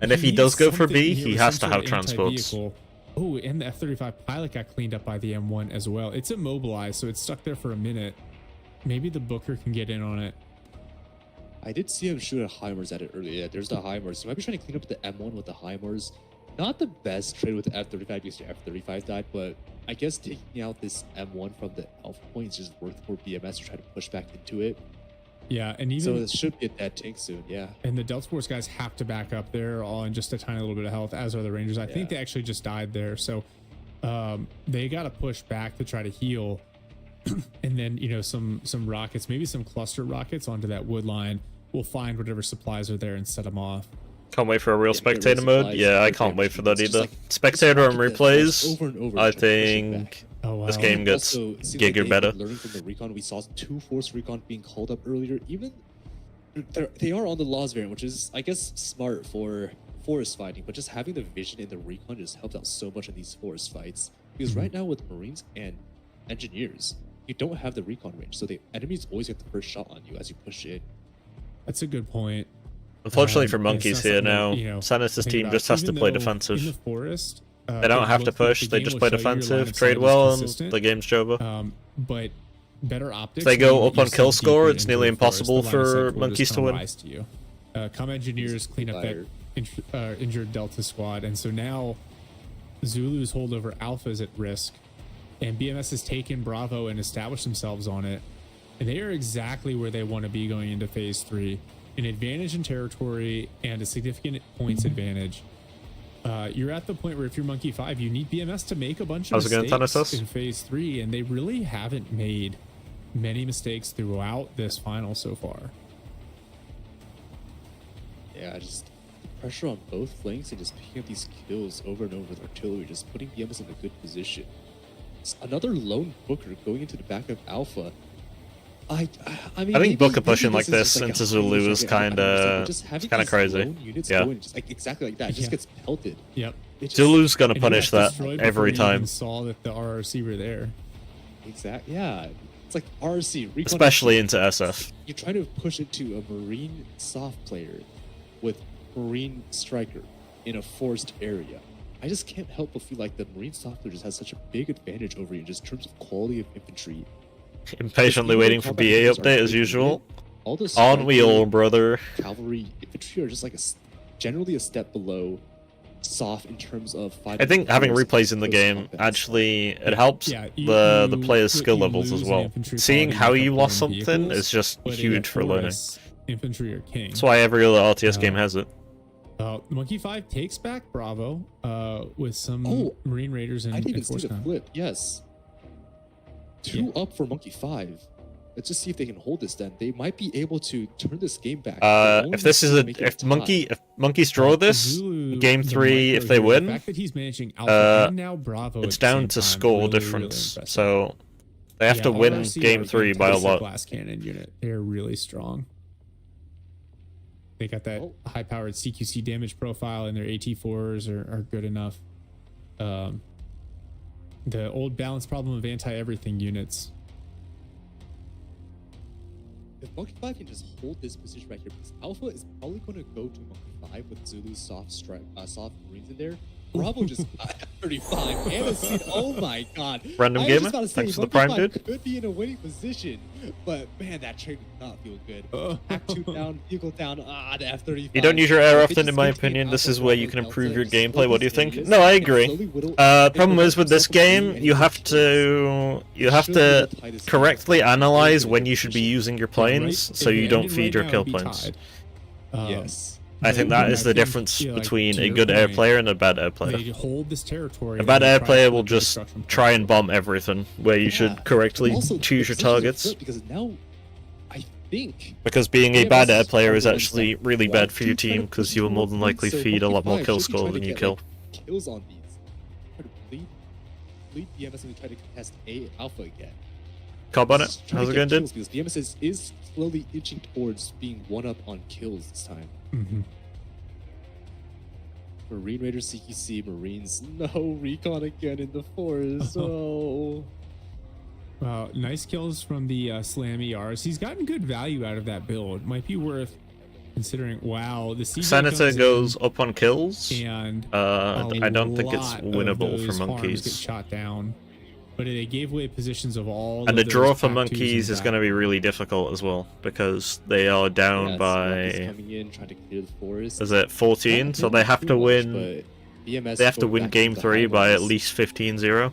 And if he needs does go for something B, here he with has some to sort have of transports. anti-vehicle. Oh, and the F-35 pilot got cleaned up by the M1 as well. It's immobilized, so it's stuck there for a minute. Maybe the Booker can get in on it. I did see him shoot a HIMARS at it earlier. Yeah, there's the HIMARS. He might be trying to clean up the M1 with the HIMARS. Not the best trade with the F-35 because your F-35 died, but I guess taking out this M1 from the Alpha point is just worth for BMS to try to push back into it. Yeah, and So even it should be a dead tank soon, yeah. and the Delta Force guys have to back up there on just a tiny little bit of health, as are the Rangers. I think Yeah. they actually just died there, so they got to push back to try to heal. And then, you know, some rockets, maybe some cluster rockets onto that wood line. We'll find whatever supplies are there and set them off. Can't wait for a real Yeah, get rid of spectator mode. supplies, Yeah, I get can't rid wait of for that machines, just either. like- Spectator and rocket that replays, over and over I and try to push it think back. Oh wow. this game gets Also, it seems like gigger they've better. been learning from the recon. We saw 2 Force recon being called up earlier. Even they are on the laws variant, which is, I guess, smart for forest fighting. But just having the vision in the recon just helps out so much in these forest fights. Because right now with Marines and engineers, you don't have the recon range, so the enemies always get the first shot on you as you push in. That's a good point. Unfortunately for And it's monkeys not here something that, now, you know, Sanus' think team about. just has to Even play though defensive. In the forest, They don't have to push, they just play defensive, trade well, and the game's over. But better optics. If they go mean up on you see kill score, deeper it's into nearly the forest, impossible the line of sight for will just monkeys to come win. rise to you. Comm engineers clean up that injured Delta squad, and so now Zulu's holdover Alpha is at risk, and BMS has taken Bravo and established themselves on it, and they are exactly where they want to be going into phase 3. An advantage in territory and a significant points advantage. You're at the point where if you're Monkey 5, you need BMS to make a bunch of How's it going, mistakes Thanatos? in phase 3, and they really haven't made many mistakes throughout this final so far. Yeah, just the pressure on both flanks and just picking up these kills over and over with artillery, just putting BMS in a good position. It's another lone Booker going into the back of Alpha. I mean, I think maybe- Booker maybe pushing like is this just, into a Zulu high is target, I understand, kinda- but just having it's kinda these crazy. lone units Yeah. going just like exactly like that, just Yeah. gets pelted. Yep. It just- Zulu's gonna And he punish got that destroyed every before he even time. saw that the RRC were there. Exactly. Yeah, it's like RC, recon, Especially into SF. you're trying to push into a Marine soft player with Marine striker in a forced area. I just can't help but feel like the Marine Software just has such a big advantage over you in just terms of quality of infantry. Impatiently Even waiting though for combat BA units are update as pretty usual. good, all the Aren't we striker, all, brother? cavalry, infantry are just like generally a step below soft in terms of fighting. I think having players replays in the close game combat. actually it helps Yeah, the players' what skill you levels as lose in well. infantry Seeing quality how make you up lost for in something vehicles, is just but in huge for learning. Taurus, infantry are king. That's why every other RTS game has it. Monkey 5 takes back Bravo with some Oh, Marine Raiders and, I didn't even and see Force the Gun. flip. Yes. 2 up for Monkey 5. Let's just see if they can hold this then. They might be able to turn this game back. If this is if monkeys draw this Zulu, game the 3, if micro they here, the win, fact that he's managing Alpha and now Bravo it's at the down same to time, score really, difference. really impressive. So they have to Yeah, win RRC game are 3 by a fantastic lot. Blast cannon unit. They're really strong. They got that high-powered CQC damage profile, and their AT4s are good enough. The old balance problem of anti-everything units. If Monkey 5 can just hold this position right here, because Alpha is probably going to go to Monkey 5 with Zulu's soft Marines in there. Bravo just 35 and a seat. Oh my god. Random I was gamer, just about to say, thanks for the Monkey prime, 5 dude. could be in a winning position, but man, that trade did not feel good. Hack 2 down, vehicle down, the F-35. You don't use your air If it often, just in my gives me opinion. This Alpha is where you Bravo can improve Delta your and slow gameplay. What do you these think? areas No, I and agree. slowly whittle Problem is with this himself away game, and you he have should to be the tightest correctly game. analyze Really when good you should be position. using your Right- planes, so if you it don't ended feed right your now, kill it'd be planes. tied. Yes. I think But that is the difference yeah, like, between to a your good air point, player and a bad air player. They hold this territory. A and bad then air try to player put will the just destruction try and point. bomb everything, where you Yeah. should correctly Also, choose your the position is targets. flipped because now I think Because being a Yeah, bad this air is player is probably actually one really step. bad for your Why do you try team, to because push you will towards more than them? likely So feed a lot Monkey more 5 kill should be score trying to than you get, kill. like, kills on these. Try to bleed BMS and try to contest A Alpha again. Cobb on it. Just try How's to it get going, kills dude? because BMS is slowly inching towards being one up on kills this time. Mhm. Marine Raiders, CQC, Marines. No, recon again in the forest. Oh. Wow, nice kills from the Slam ERs. He's gotten good value out of that build. Might be worth considering. Wow, the CJ Senator comes in goes up on kills. and I don't think it's lot of winnable for those farms get monkeys. shot down, but they gave away positions of all. And of the draw those for Pac 2s monkeys in is going to back. be really difficult as well, because they are down Yes, Monkeys by, coming in, trying to clear the forest. is it 14? So they have to win. They have to win game 3 by at least 15-0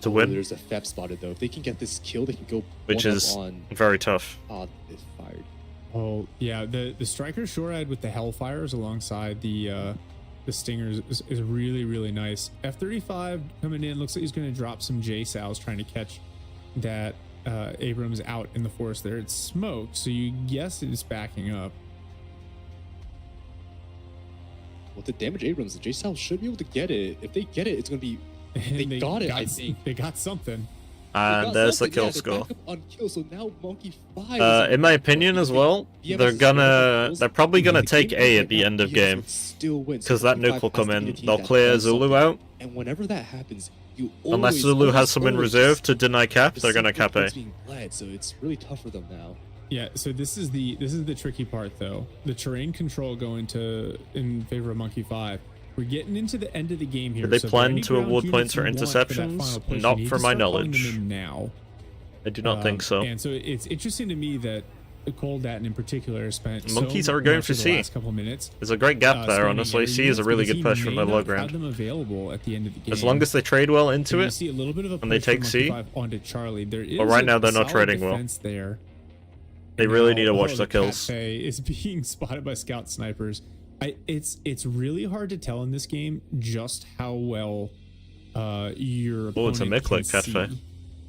to win, There's a FEP spotted though. If they can get this kill, they can go which one up is on. very tough. It's fired. Oh yeah, the Striker Shorad with the Hellfires alongside the Stingers is really nice. F-35 coming in, looks like he's going to drop some J-Sows trying to catch that Abrams out in the forest there. It's smoked, so you guess it's backing up. With the damage Abrams, the J-Sal should be able to get it. If they get it, it's going to be. And They got it, I think. They got something. they And got there's the something, kill yeah, they score. back up on kill, so now Monkey 5 In my opinion as well, they're probably gonna take A at the end of game, because that nuke will come in. They'll clear Zulu out. And whenever that happens, you Unless always, Zulu has always, some in always reserve to deny cap, just they're gonna simply cap A. keeps being bled, so it's really tough for them now. Yeah, so this is the tricky part though. The terrain control going to in favor of Monkey 5. We're getting into the end of the game here. Did they so for plan any to ground award units points for you want that interceptions? final push, Not you need from to my start calling them knowledge. in now. I do not think so. And so it's interesting to me that Cole Datton in particular has spent Monkeys so are going much for of the C. last couple of minutes. There's a great gap there, standing honestly. area C is a units really because good he push from may the low not have ground. them available at the end of the game. As long as they trade well into And you it, see a little bit of a and they push from take Monkey C. 5 onto Charlie. There is right now a they're not solid trading well. defense there. they And really now, need to watch the their kills. Cafe is being spotted by scout snipers. It's really hard to tell in this game just how well your Oh, it's a opponent Miklik can Cafe. see.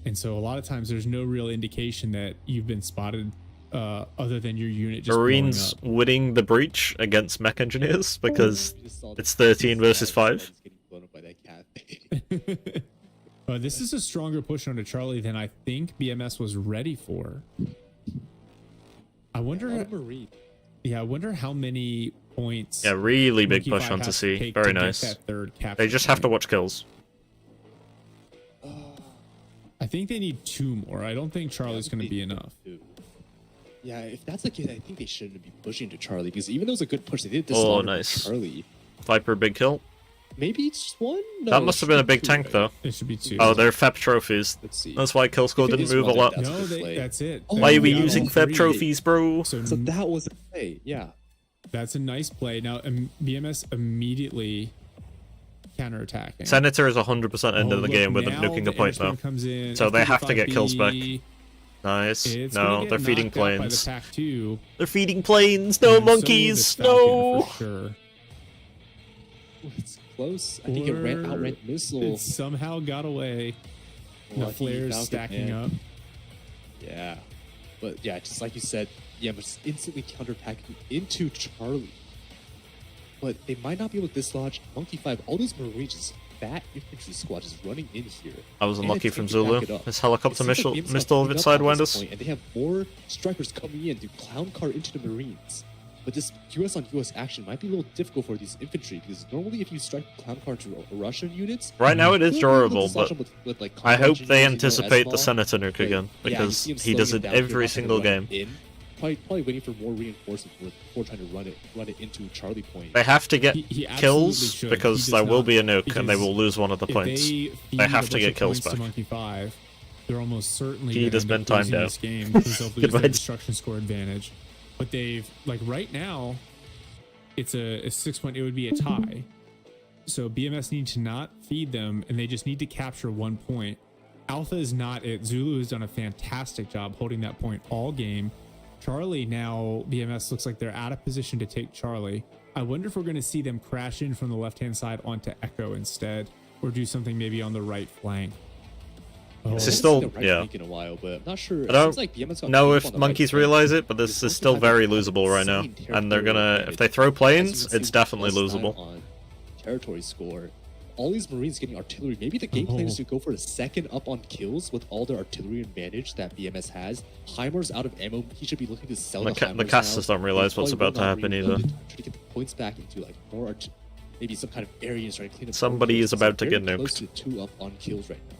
And so a lot of times there's no real indication that you've been spotted other than your unit just Marines blowing winning the breach against mech engineers because We just saw it's the 13 versus 5. He's getting blown up by that cat. up. This is a stronger push onto Charlie than I think BMS was ready for. I wonder. Marine. Yeah, I wonder how many points. Yeah, really big Monkey push 5 onto has to C. take Very to get nice. that third capture They just have to point. watch kills. I think they need 2 more. I don't think Charlie's going to be enough. Yeah, if that's the case, I think they shouldn't be pushing to Charlie because even though it was a good push, they did this Oh, on nice. Charlie. Viper, big kill. Maybe it's just one? No, That it must have should been a be big two, tank right? though. It should be 2. Oh, they're FEP trophies. Let's see. That's why kill score If it didn't is move a one, then lot. that's a No, good play. that's it. Oh, Why are we They got using all FEP 3. trophies, bro? So So that was a play, yeah. that's a nice play. Now BMS immediately counterattacking. Senator is 100% end of the look, game with them now nuking the a point airstream though. comes in, So they have to get kills back. F-35B, Nice. it's gonna No, get they're feeding knocked out by the planes. PAC-2, They're feeding planes. No and so will monkeys. this Falcon No. for sure. Ooh, it's close. I think it outran missile. It somehow got away. The Lucky flares Falcon, stacking man. up. Yeah. But yeah, just like you said, yeah, but just instantly counterpacking into Charlie. But they might not be able to dislodge Monkey 5. All those Marines, just fat infantry squad just running in here. I was And unlucky it's from taking Zulu. back it up. His helicopter It seems missile like BM's missed all of got its cleaned up at this sidewinders. point, and they have more strikers coming in to clown car into the Marines. But this US on US action might be a little difficult for these infantry because normally if you strike clown car to Russian units, Right now it is you'll be able to durable, dislodge but them with, like, I hope combat they engineers, anticipate the SMAW. Senator nuke But, again yeah, you because see him he slowing does it it down. They're every not single gonna run game. it in. Probably waiting for more reinforcements before trying to run it into Charlie Point. They have to get He absolutely kills should. because He there does will not, be a nuke and they because will lose one of the if points. They, They have feed to a get bunch of kills points to back. Monkey 5. They're almost certainly He going has to been timed out. this game because they'll lose Goodbye. their destruction score advantage. But they've like right now, it's a 6 point. It would be a tie. So BMS need to not feed them, and they just need to capture 1 point. Alpha is not it. Zulu has done a fantastic job holding that point all game. Charlie now, BMS looks like they're out of position to take Charlie. I wonder if we're going to see them crash in from the left-hand side onto Echo instead, or do something maybe on the right flank. Oh, This I is haven't still- seen the right yeah. flank in a while, but I'm not sure. I It don't seems like BMS got know deep if on the right monkeys flank. realize it, but They this both is still have very an losable right now. insane And they're territorial gonna, advantage. if they throw As you planes, can it's see, definitely plus 9 losable. on territory score. All these Marines getting artillery. Maybe the game plan is to go for a second up on kills with all the artillery advantage that BMS has. Heimer's out of ammo. He should be looking to sell the The Heimers casters now. don't realize They what's probably about to will not happen reload either. it, try to get the points back into like more maybe some kind of areas trying to clean up. more Somebody kills. is about to They're get very nuked. close to 2 up on kills right now.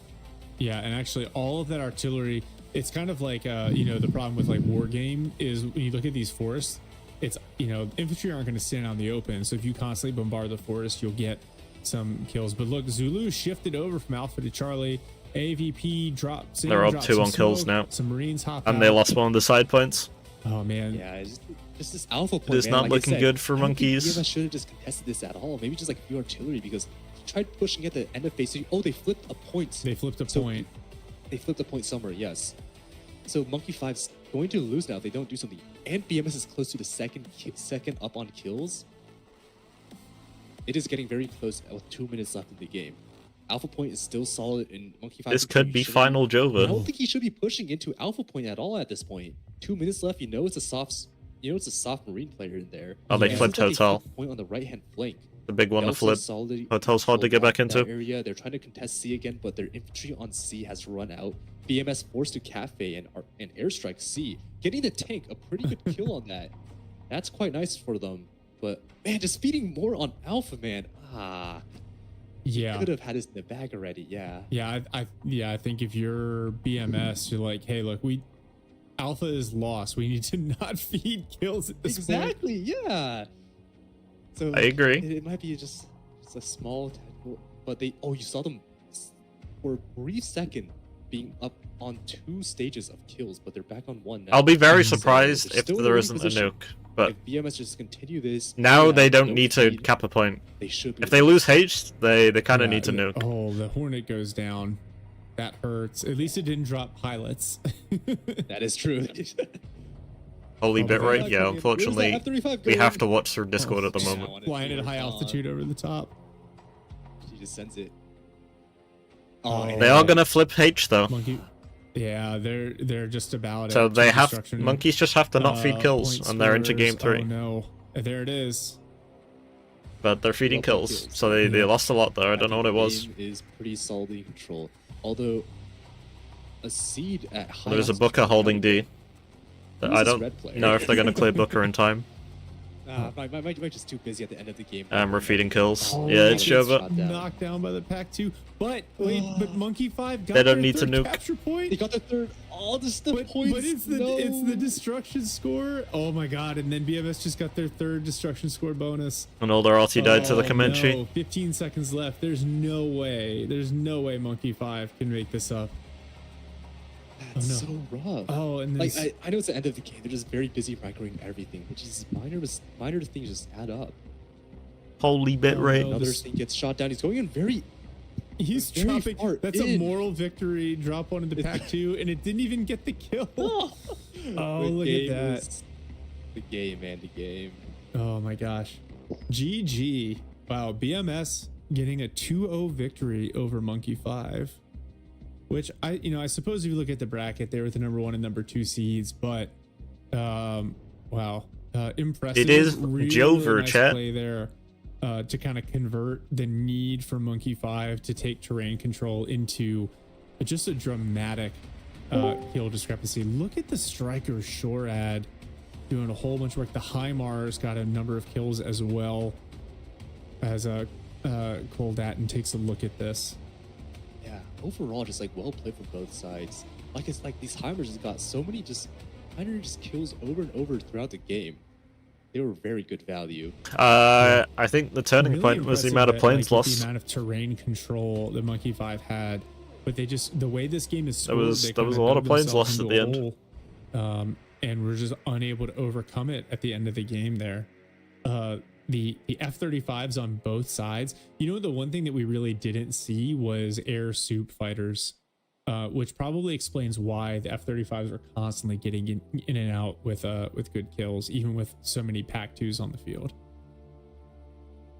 Yeah, and actually all of that artillery, it's kind of like the problem with like war game is when you look at these forests, it's infantry aren't going to stand out in the open, so if you constantly bombard the forest, you'll get some kills. But look, Zulu shifted over from Alpha to Charlie. AVP dropped. They're up 2 on kills now. Some Marines hop And out. they lost one of the side points. Oh man, Yeah, it's just this alpha point. is man. not Like I looking said, good for I don't think monkeys. BMS should have just contested this at all. Maybe just like a few artillery because he tried pushing at the end of phase 3. Oh, they flipped a point. they flipped a So- point. They flipped a point somewhere, yes. So Monkey 5's going to lose now if they don't do something. And BMS is close to the second up on kills. It is getting very close with 2 minutes left in the game. Alpha Point is still solid, and Monkey 5. This could be final I Jova. don't think he should be pushing into Alpha Point at all at this point. 2 minutes left. It's a soft Marine player in there. Oh, they Yeah. flipped Seems like they Hotel. flipped a point on the right hand flank. The big one They to also flip. solidly Hotel's hard to control get back that into. area. They're trying to contest C again, but their infantry on C has run out. BMS forced to cafe and airstrike C, getting the tank a pretty good kill on that. That's quite nice for them. But man, just feeding more on Alpha, man. Yeah, Could have had this in the bag already. Yeah. yeah, I think if you're BMS, you're like, hey, look, Alpha is lost. We need to not feed kills at this point. Exactly. Yeah. So I agree. It might be just a small tactical, but you saw them for a brief second being up on 2 stages of kills, but they're back on 1 now. I'll be very So, surprised they're if still in there a isn't a position. nuke. But If BMS just continue this, now yeah, they don't need to feed, cap a point. They should be. If they lose H, they kind Yeah, of need to nuke. Oh, the Hornet goes down. That hurts. At least it didn't drop pilots. That is true. Holy Oh, bitrate, Where's yeah, that unfortunately, F-35 we going? have to watch through Discord at the Yeah, I moment. wanna Flying see at it. high altitude over the top. She just sends it. Oh, and They are gonna flip H though, Monkey. Yeah, they're just about so it. they Two have destruction. monkeys just have to not feed Point kills, and they're into game scorers. 3. Oh no, there it is. But they're feeding Well, kills, kills. so they lost a lot there. I don't know what it was. The game is pretty solidly in control. Although a seed at high There's a altitude Booker holding D. Who's I this don't red player? know if they're gonna clear Booker in time. My just too busy at the end of the game. We're feeding kills. Oh, Yeah, it's gets Jova. shot down. knocked down by the pack 2. But wait, but Monkey 5 got They don't their need to third nuke. capture point. They got the third. All just the points. But it's the no. it's the destruction score. Oh my god! And then BMS just got their third destruction score bonus. And all their RT died to the Oh, Comanche. no. 15 seconds left. There's no way. There's no way Monkey 5 can make this up. That's Oh, so rough. Oh, and then Like I know it's the end of the game. They're just very busy microing everything, which is minor things just add up. Holy bit Oh, rate. no. Another this- thing gets shot down. He's going in very. he's very dropping. far That's a in. moral victory. Drop one into pack 2, and it didn't even get the kill. Oh, The look at game that. is- The game, man. The game. Oh my gosh. GG. Wow, BMS getting a 2-0 victory over Monkey 5. Which I suppose if you look at the bracket, they were the number 1 and number 2 seeds, but wow. Impressive. It is really, Jover, really nice chat. play there to kind of convert the need for Monkey 5 to take terrain control into just a dramatic kill discrepancy. Look at the striker Shorad doing a whole bunch of work. The Heimar's got a number of kills as well as Cole Datton takes a look at this. Yeah. Overall, just like well played from both sides. Like it's like these Heimers just got so many just kills over and over throughout the game. They were very good value. I think the turning Really point was the impressive amount of that, planes like, lost. the amount of terrain control that Monkey 5 had, but they just the way this game is There scored, was- they there was kinda a lot of dug planes themselves lost at into the a end. hole, and we're just unable to overcome it at the end of the game there. The F-35s on both sides. You know, the one thing that we really didn't see was air soup fighters, which probably explains why the F-35s are constantly getting in and out with good kills, even with so many pack 2s on the field.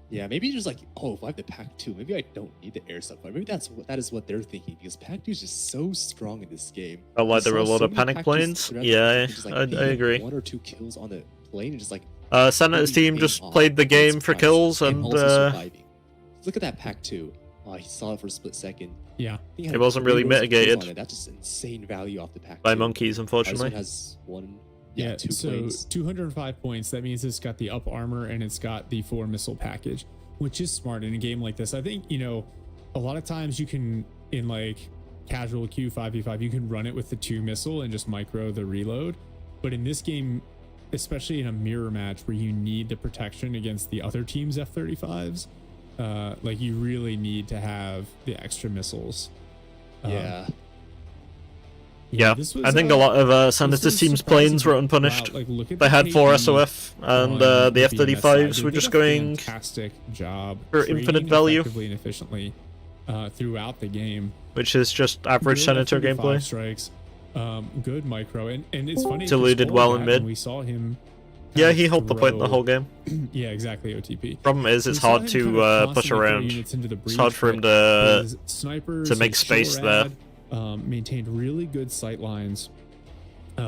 Yeah, maybe just like, oh, if I have the Pack 2, maybe I don't need the air stuff. Maybe that is what they're thinking, because Pack 2 is just so strong in this game. Felt like We there were a saw lot so of many panic Pack 2s planes. throughout the Yeah, game, just, like, I picking up agree. 1 or 2 kills on the plane and just like Senator's really team being just off played the and game for surprised kills, and also surviving. Look at that Pack 2. Oh, he saw it for a split second. Yeah. I think It had wasn't 3 really rows of kills mitigated on it. That's just insane value off the Pack by 2. monkeys, This one unfortunately. has 2 So planes. 205 points. That means it's got the up armor and it's got the 4 missile package, which is smart in a game like this. I think, a lot of times you can, in like casual Q 5v5, you can run it with the 2 missile and just micro the reload. But in this game, especially in a mirror match where you need the protection against the other team's F-35s, like you really need to have the extra missiles. Yeah. Yeah, this was, I think a lot of this Senator's was team's surprising. planes were unpunished. Wow, like, look at They the had 4 KD SOF, and on the BMS side. F-35s They were did just a going fantastic job for trading infinite value. effectively and efficiently throughout the game. which is just average Good Senator F-35 gameplay. strikes, good micro, and it's funny. Tulu did well in mid. We saw him. Yeah, kind he of held the point the throw- whole game. Yeah, exactly. OTP. Problem is, We it's saw hard him to kind of push constantly throw around. units into the It's breach, hard for him but to his snipers to make like space there. Shorad, maintained really good sight lines his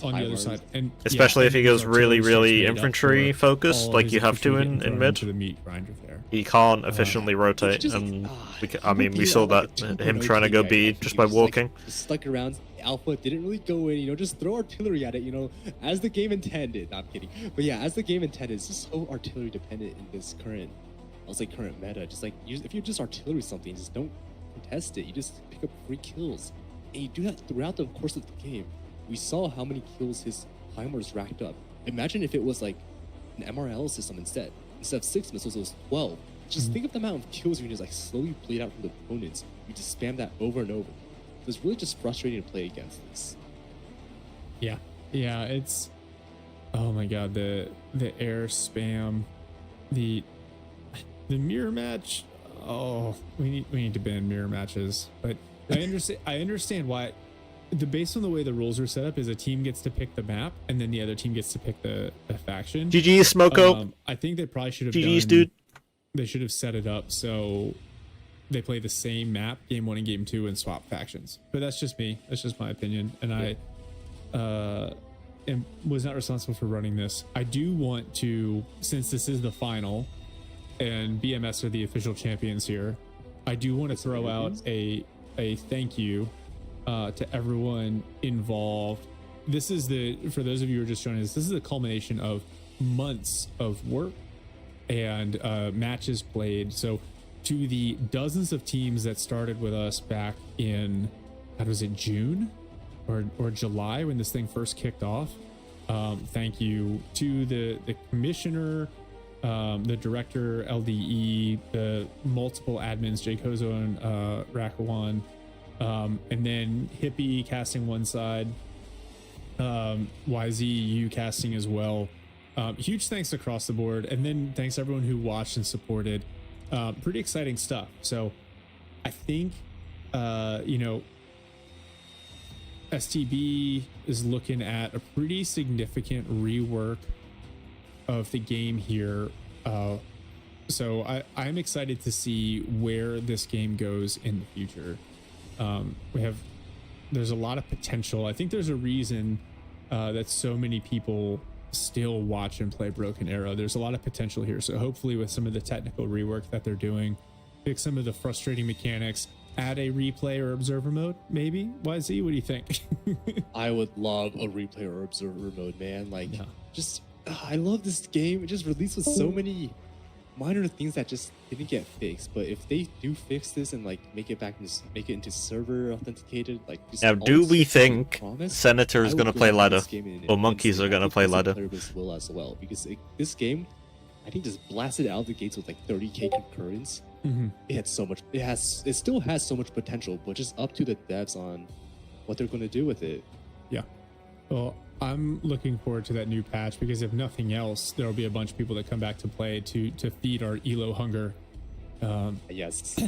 on the other HIMARS. side, and especially if he goes his really, artillery really strikes made up infantry for focused, all like his you have to infantry getting in thrown mid. into the meat grinder there. He can't efficiently rotate, just, and like, I mean, we saw that him trying to go B just by walking. Just stuck around. Alpha didn't really go in, just throw artillery at it, as the game intended. No, I'm kidding. But yeah, as the game intended, it's just so artillery dependent in this current meta. Just like, if you just artillery something, just don't contest it. You just pick up free kills. And you do that throughout the course of the game. We saw how many kills his HIMARS racked up. Imagine if it was like an MRL system instead. Instead of 6 missiles, it was 12. Just think of the amount of kills you can just like slowly bleed out from the opponents. You just spam that over and over. So it's really just frustrating to play against this. Yeah, it's oh my god, the air spam, the mirror match. Oh, we need to ban mirror matches. But I understand why. Based on the way the rules are set up, is a team gets to pick the map and then the other team gets to pick the faction. GG's, Smoko. I think they probably should have GG's, done, dude. They should have set it up so they play the same map game 1 and game 2 and swap factions. But that's just me. That's just my opinion. And I was not responsible for running this. I do want to, since this is the final and BMS are the official champions here, I do want to throw out a thank you to everyone involved. This is for those of you who are just joining us, this is the culmination of months of work and matches played. So to the dozens of teams that started with us back in, how was it, June or July when this thing first kicked off. Thank you to the commissioner, the director, LDE, the multiple admins, Jay Kozo and Rakawan, and then Hippie casting one side, YZ, you casting as well. Huge thanks across the board, and then thanks everyone who watched and supported. Pretty exciting stuff. So I think STB is looking at a pretty significant rework of the game here. So I'm excited to see where this game goes in the future. There's a lot of potential. I think there's a reason that so many people still watch and play Broken Arrow. There's a lot of potential here. So hopefully with some of the technical rework that they're doing, fix some of the frustrating mechanics, add a replay or observer mode, maybe. YZ, what do you think? I would love a replay or observer mode, man. Like, I love this game. It just released with so many minor things that just didn't get fixed. But if they do fix this and like make it into server authenticated, like now, do we think promise, Senator is I going to would play love ladder, this game in or an monkeys instant. are going to I think play PC ladder? player base will as well, because this game, I think, just blasted out of the gates with like 30k concurrence. It had so much. It still has so much potential, but just up to the devs on what they're going to do with it. Yeah. Well, I'm looking forward to that new patch because if nothing else, there'll be a bunch of people that come back to play to feed our Elo hunger. Yes.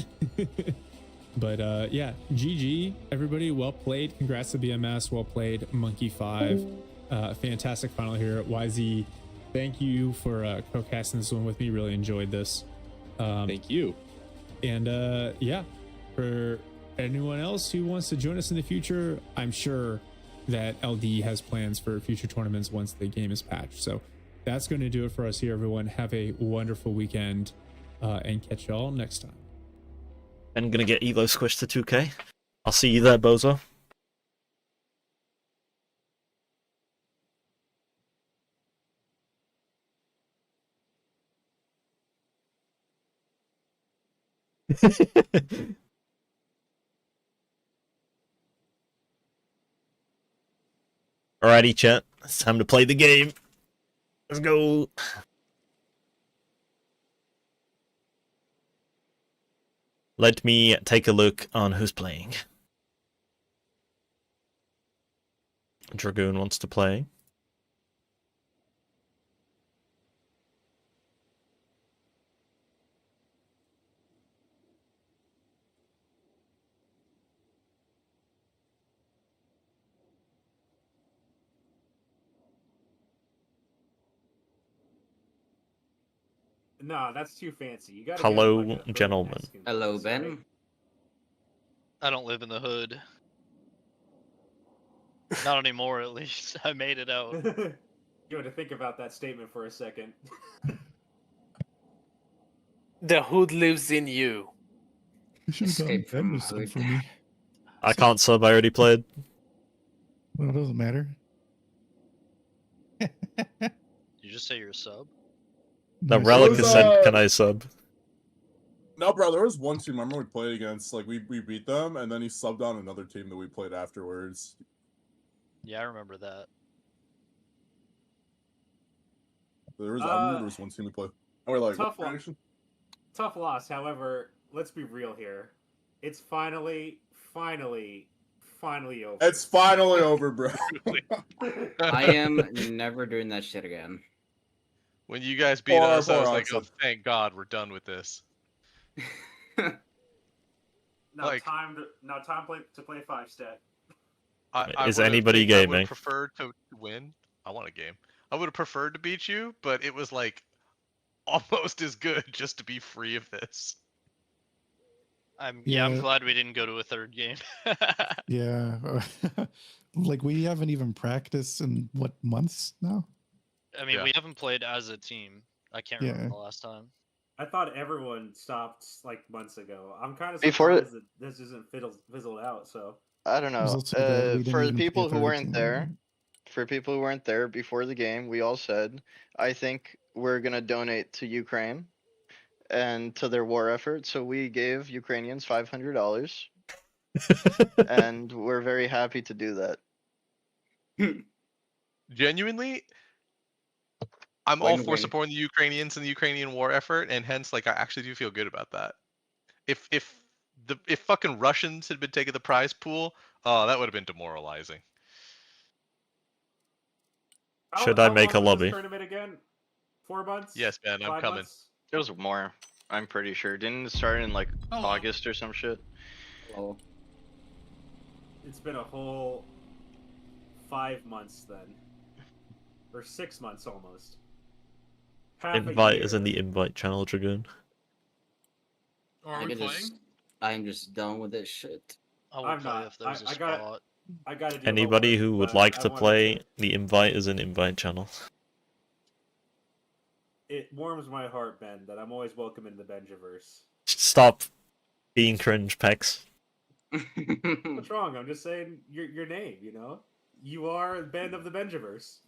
But yeah, GG everybody. Well played. Congrats to BMS. Well played, Monkey 5. Fantastic final here. YZ, thank you for co-casting this one with me. Really enjoyed this. Thank you. And yeah, for anyone else who wants to join us in the future, I'm sure that LD has plans for future tournaments once the game is patched. So that's going to do it for us here, everyone. Have a wonderful weekend and catch y'all next time. I'm going to get Elo squished to 2K. I'll see you there, Bozo. Alrighty, chat. It's time to play the game. Let's go. Let me take a look on who's playing. Dragoon wants to play. Nah, that's too fancy. You gotta Hello, get, like, a hood gentlemen. Mexican Hello, face, Ben. right? I don't live in the hood. Not anymore, at least. I made it out. You had to think about that statement for a second. The hood lives in you. You should have gotten Escape from Ben to sub hood. for me. I can't sub, I already played. Well, it doesn't matter. You just say you're a sub? The Nice. relic was, is said, can I sub? No, bro, there was one team I remember we played against. Like we beat them, and then he subbed on another team that we played afterwards. Yeah, I remember that. I remember there was one team we played. And we're like, Tough what one. nation? Tough loss. However, let's be real here. It's finally over. It's finally over, bro. I am never doing that shit again. When you guys beat us, I Poor was like, oh, Oxford. thank God we're done with this. Now like- time to play 5-stat. I Is would've- anybody I would gaming? have preferred to win. I want a game. I would have preferred to beat you, but it was like almost as good just to be free of this. I'm Yeah. glad we didn't go to a third game. Yeah. Like we haven't even practiced in what, months now? I mean, Yeah. we haven't played as a team. I can't Yeah. remember the last time. I thought everyone stopped like months ago. I'm kind of Before- surprised that this isn't fizzled out. So I don't know. Results are that we didn't For the even people get who third weren't team. there, for people who weren't there before the game, we all said, I think we're gonna donate to Ukraine and to their war effort. So we gave Ukrainians $500, and we're very happy to do that. Genuinely, I'm all Win-win. for supporting the Ukrainians and the Ukrainian war effort, and hence, like, I actually do feel good about that. If fucking Russians had been taking the prize pool, oh, that would have been demoralizing. Should How I make a long was lobby? this tournament again? 4 months? Yes, man, I'm 5 coming. months? It was more. I'm pretty sure. Didn't it start in like Oh. August or some shit? Well, It's been a whole 5 months then. Or 6 months almost. Half a Invite is year. in the invite channel, Dragoon. Are I we could playing? just, I'm just done with this shit. I will I'm play not. if there's a I got- spot. I gotta do Anybody homework, who would but like I to wanted play, the invite is an invite channel. It warms my heart, Ben, that I'm always welcome in the Benjiverse. Stop being cringe, Pex. What's wrong? I'm just saying your name, you know? You are Ben of the Benjiverse.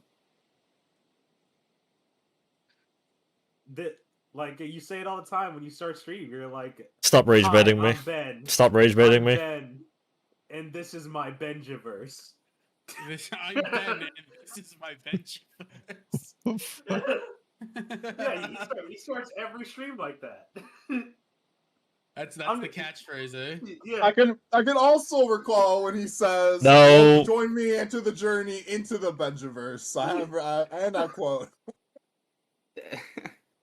Like, you say it all the time when you start stream. You're like, Stop rage "Hi, baiting me. I'm Ben. Stop rage baiting I'm me. Ben, and this is my Benjiverse." I'm Ben, and this is my bench. Yeah, he starts every stream like that. That's I'm- the catchphrase, eh? Yeah. I can also recall when he says, No. "Oh, join me into the journey into the Benjiverse." I have, and I quote.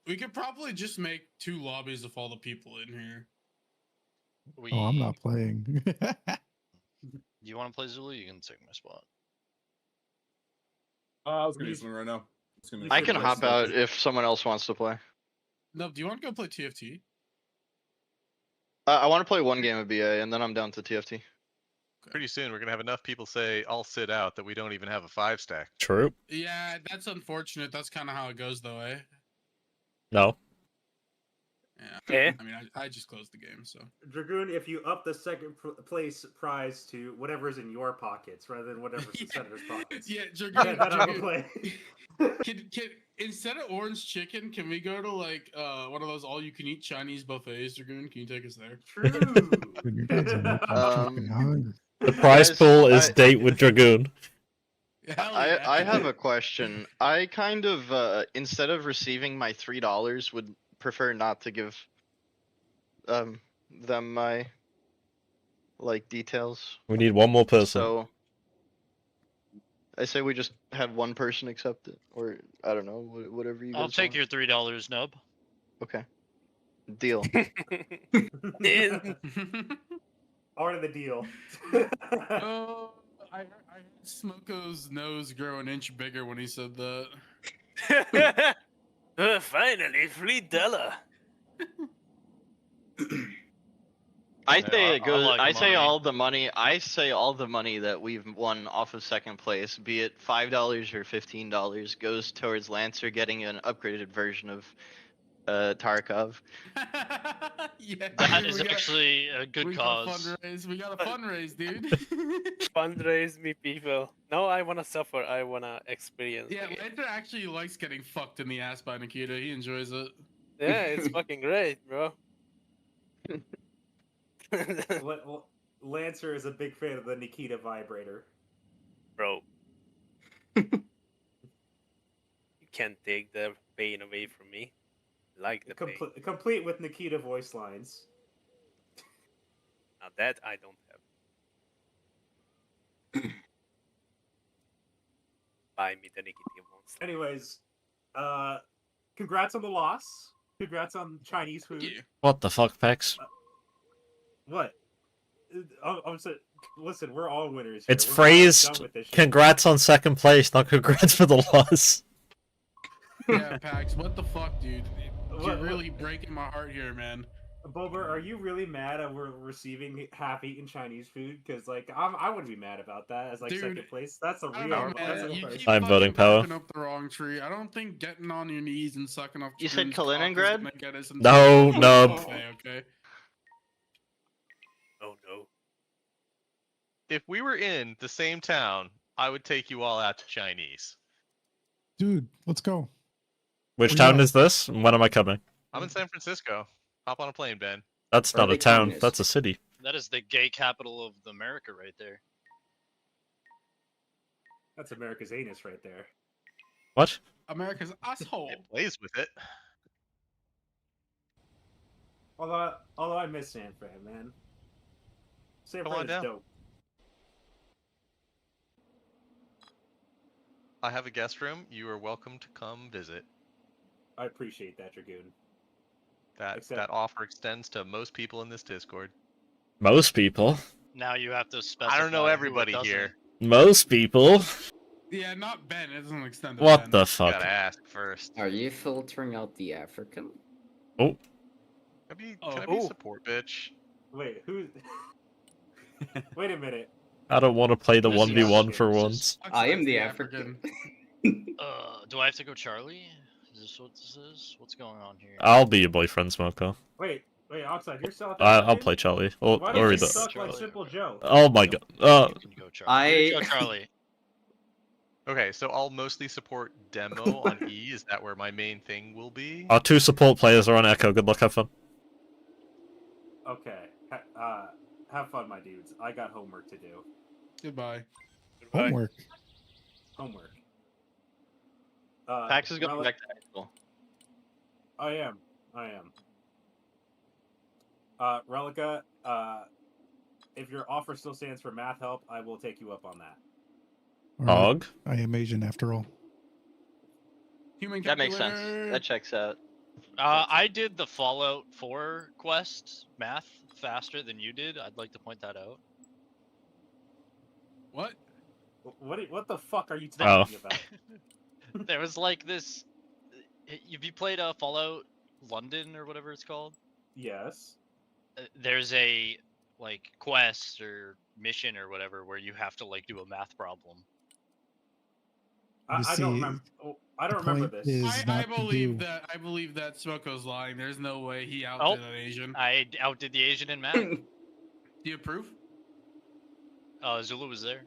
We could probably just make 2 lobbies of all the people in here. We, Oh, I'm not playing. You want to play Zulu? You can take my spot. I was gonna use one right now. It's gonna be- I can play hop out Snoopy. if someone else wants to play. No, do you want to go play TFT? I want to play one game of BA, and then I'm down to TFT. Pretty soon, we're gonna have enough people say, "I'll sit out," that we don't even have a 5-stack. True. Yeah, that's unfortunate. That's kind of how it goes, though, eh? No. Yeah. Eh? I mean, I just closed the game, so. Dragoon, if you up the second place prize to whatever's in your pockets rather than whatever's in Senator's pockets, Yeah, then Dragoon, I will Dragoon, play. can instead of orange chicken, can we go to like one of those all-you-can-eat Chinese buffets, Dragoon? Can you take us there? True. Dude, you guys are making me fucking hungry. The prize Guys, pool is I- date with Dragoon. Hell yeah. I have a question. I kind of instead of receiving my $3, would prefer not to give them my like details. We need one more person. So I say we just have one person accept it, or I don't know, whatever you guys I'll take want. your $3, Nub. Okay. Deal. Part of the deal. Oh, I heard Smoko's nose grow an inch bigger when he said that. Finally, $3. I Yeah, say I it goes. like I say money. all the money. I say all the money that we've won off of second place, be it $5 or $15, goes towards Lancer getting an upgraded version of Tarkov. Yeah, That dude, is we got- actually a good we cause. Got fundraise. We got a fundraise, dude. Fundraise me, people. No, I wanna suffer. I wanna experience. Yeah, the game. Lancer actually likes getting fucked in the ass by Nikita. He enjoys it. Yeah, it's fucking great, bro. Lancer is a big fan of the Nikita vibrator. Bro. You can't take the pain away from me. I like the pain. Complete with Nikita voice lines. Now that I don't have. Buy me the Nikita ones. Anyways, congrats on the loss. Congrats on Chinese food. Yeah. What the fuck, Pex? What? I'm saying, listen, we're all winners. It's We're not phrased, done with this shit. congrats on second place, not congrats for the loss. Yeah, Pax, what the fuck, dude? You're What- really breaking my heart here, man. Bober, are you really mad at we're receiving half-eaten Chinese food? Because like I wouldn't be mad about that as like Dude, second place. That's a I don't real. know, that's man. a You first. keep I'm voting fucking power. barking up the wrong tree. I don't think getting on your knees and sucking up. You said Dragoon's cock is Kaliningrad? gonna get us into No, the no. buffet, okay. Oh no. If we were in the same town, I would take you all out to Chinese. Dude, let's go. Which Where you town at? is this? And when am I coming? I'm in San Francisco. Hop on a plane, Ben. That's Where are not a the town. communists? That's a city. That is the gay capital of America right there. That's America's anus right there. What? America's asshole. It plays with it. Although I miss San Fran, man. San Come Fran on is down. dope. I have a guest room. You are welcome to come visit. I appreciate that, Dragoon. That offer extends to most people in this Discord. Most people. Now you have to specify. I don't know who it everybody doesn't. here. Most people. Yeah, not Ben. It doesn't extend to What Ben. the fuck? Gotta ask first. Are you filtering out the African? Oh, Can Oh, I be ooh. support, bitch? Wait, who? Wait a minute. I don't want to play the This is 1v1 for African. once. I am That's the African. Do I have to go Charlie? Is this what this is? What's going on here? I'll be your boyfriend, Smoko. Wait, Oxide, you're South I'll African? play Charlie. Or, Why or don't you either. suck like Charlie. Simple Joe? Oh my god. You can go Charlie. I- Go Charlie. Okay, so I'll mostly support demo on E. Is that where my main thing will be? Our 2 support players are on Echo. Good luck, have fun. Okay. Have fun, my dudes. I got homework to do. Goodbye. Homework. Homework. Pax is going Relic- back to high school. I am. Relica, if your offer still stands for math help, I will take you up on that. All right. Hog. I am Asian after all. Human That makes sense. calculator. That checks out. I did the Fallout 4 quest math faster than you did. I'd like to point that out. What? What the fuck are you Oh. talking about? There was like this. Have you played Fallout London or whatever it's called? Yes. There's a like quest or mission or whatever where you have to like do a math problem. I You don't see, remember. I don't the remember point this. is- I not to believe do- that. I believe that Smoko's lying. There's no way he Oh. outdid an Asian. I outdid the Asian in math. Do you approve? Zulu was there.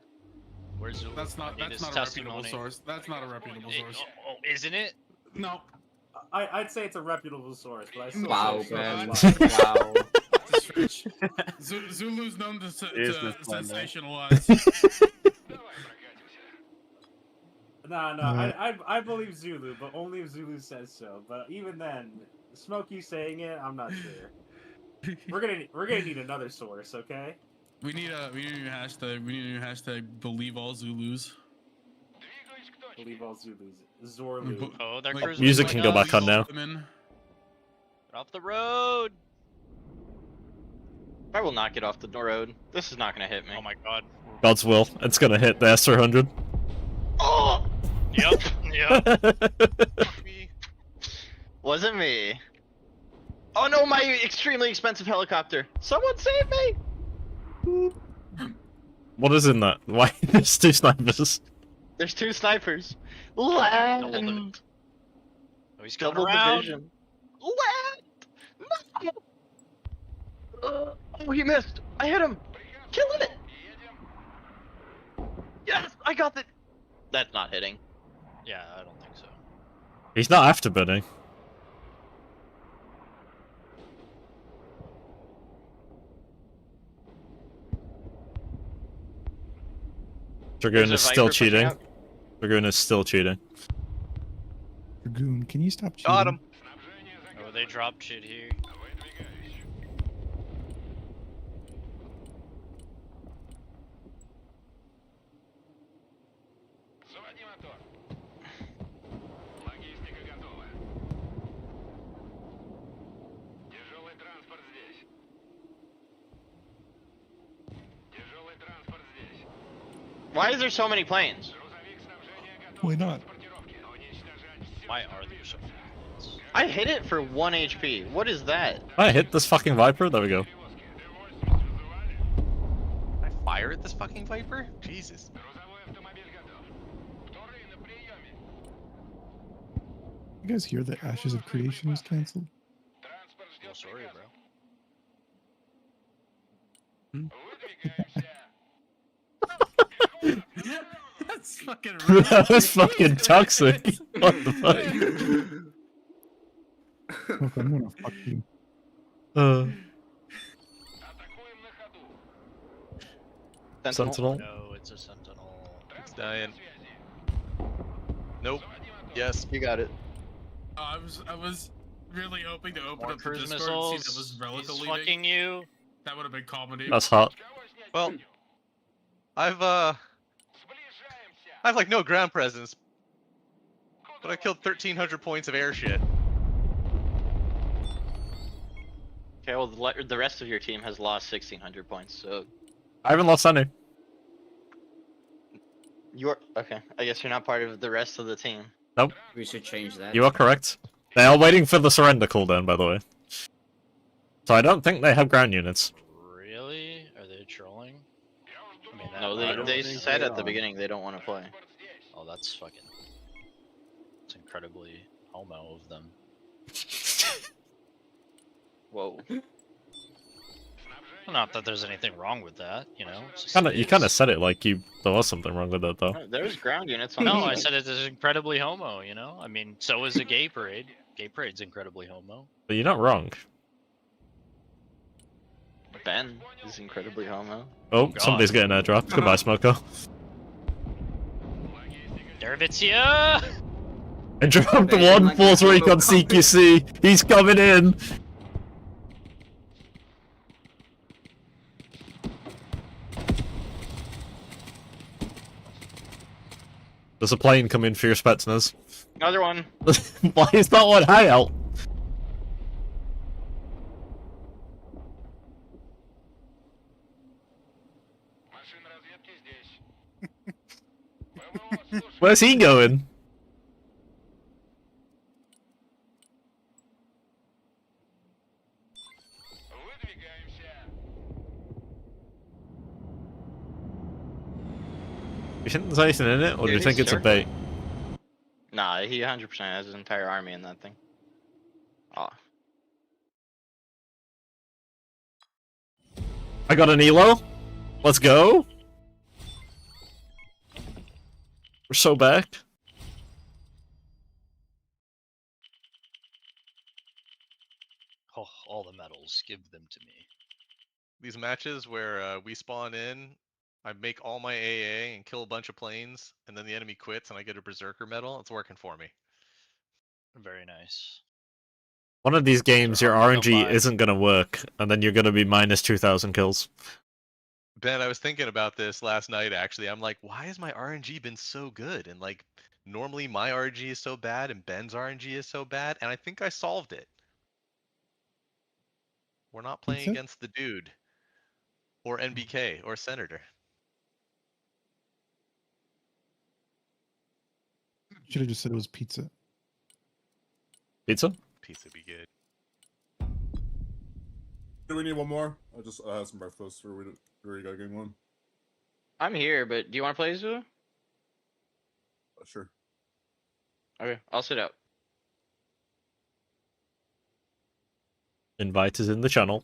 Where's Zulu? That's I not. need That's his not a reputable testimony. source. That's not a reputable source. Isn't it? No. I'd say it's a reputable source, but I still Wow, say man. Smoko's lying. Wow. It's a stretch. Zulu's known to, Is to this one, man? sensationalize. No, Alright. I believe Zulu, but only if Zulu says so. But even then, Smokey saying it, I'm not sure. We're gonna need another source, okay? We need a new hashtag. We need a new hashtag. Believe all Zulus. Believe all Zulus. Zorlu. Oh, they're Like- cruising. Music like can go back on all now. women. Get off the road. I will not get off the road. This is not gonna hit me. Oh my god. God's will. It's gonna hit the S400. Oh! Yep. Yep. Me. Wasn't me. Oh no, my extremely expensive helicopter. Someone save me! What is in that? Why? There's 2 snipers. There's 2 snipers. Double Land! Oh, he's coming Double around. division. Land! No! Oh, he missed. I hit him. Killing it. Yes, I got the. That's not hitting. Yeah, I don't think so. He's not afterburning. Dragoon There's a is still Viper pushing cheating. up. Dragoon is still cheating. Dragoon, can you stop cheating? Got him. Oh, they dropped shit here. Why is there so many planes? Why not? Why are there so many? I hit it for 1 HP. What is that? I hit this fucking Viper. There we go. I fire at this fucking Viper? Jesus. You guys hear that Ashes of Creation was canceled? Oh, sorry, bro. fucking. That was fucking toxic. What the fuck? Look, I'm gonna fuck you. Sentinel. No, it's a sentinel. It's dying. Nope. Yes. You got it. I was really hoping to open More up the cruise Discord and see missiles. that was Relica He's leaving. fucking you. That would have been comedy. That's hot. Well, I've like no ground presence, but I killed 1,300 points of air shit. Okay, well, the rest of your team has lost 1,600 points, so I haven't lost any. you're okay. I guess you're not part of the rest of the team. Nope. We should change that. You are correct. They are waiting for the surrender cooldown, by the way. So I don't think they have ground units. Really? Are they trolling? I mean, No, they said at the beginning they don't want to play. Oh, that's fucking. It's incredibly homo of them. Whoa. Not that there's anything wrong with that, you know. it's just Kinda, it you kind of is. said it like there was something wrong with it, though. There's ground units on the No, team. I said it is incredibly homo. You know, I mean, so is a gay parade. Gay parade's incredibly homo. But you're not wrong. Ben is incredibly homo. Oh, God. somebody's getting airdropped. Goodbye, Smoko. Dervitia! And drop the one Force Recon CQC. He's coming in. There's a plane coming for your Spetsnaz. Another one. Why is that one high out? Where's he going? You think there's anything in it, or do you Dude, think he's it's a circling. bait? Nah, he 100% has his entire army in that thing. Oh. I got an elo. Let's go. We're so back. Oh, all the medals, give them to me. These matches where we spawn in, I make all my AA and kill a bunch of planes, and then the enemy quits and I get a Berserker medal, it's working for me. Very nice. One of these games, your hard to come RNG by. isn't gonna work, and then you're gonna be minus 2,000 kills. Ben, I was thinking about this last night actually. I'm like, why has my RNG been so good? And like, normally my RNG is so bad and Ben's RNG is so bad, and I think I solved it. We're not playing Pizza? against the dude. Or NBK, or Senator. Should have just said it was pizza. Pizza? Pizza be good. Do we need one more? I just had some breakfast, or we already got game one. I'm here, but do you want to play Zulu? Sure. Okay, I'll sit out. Invite is in the channel.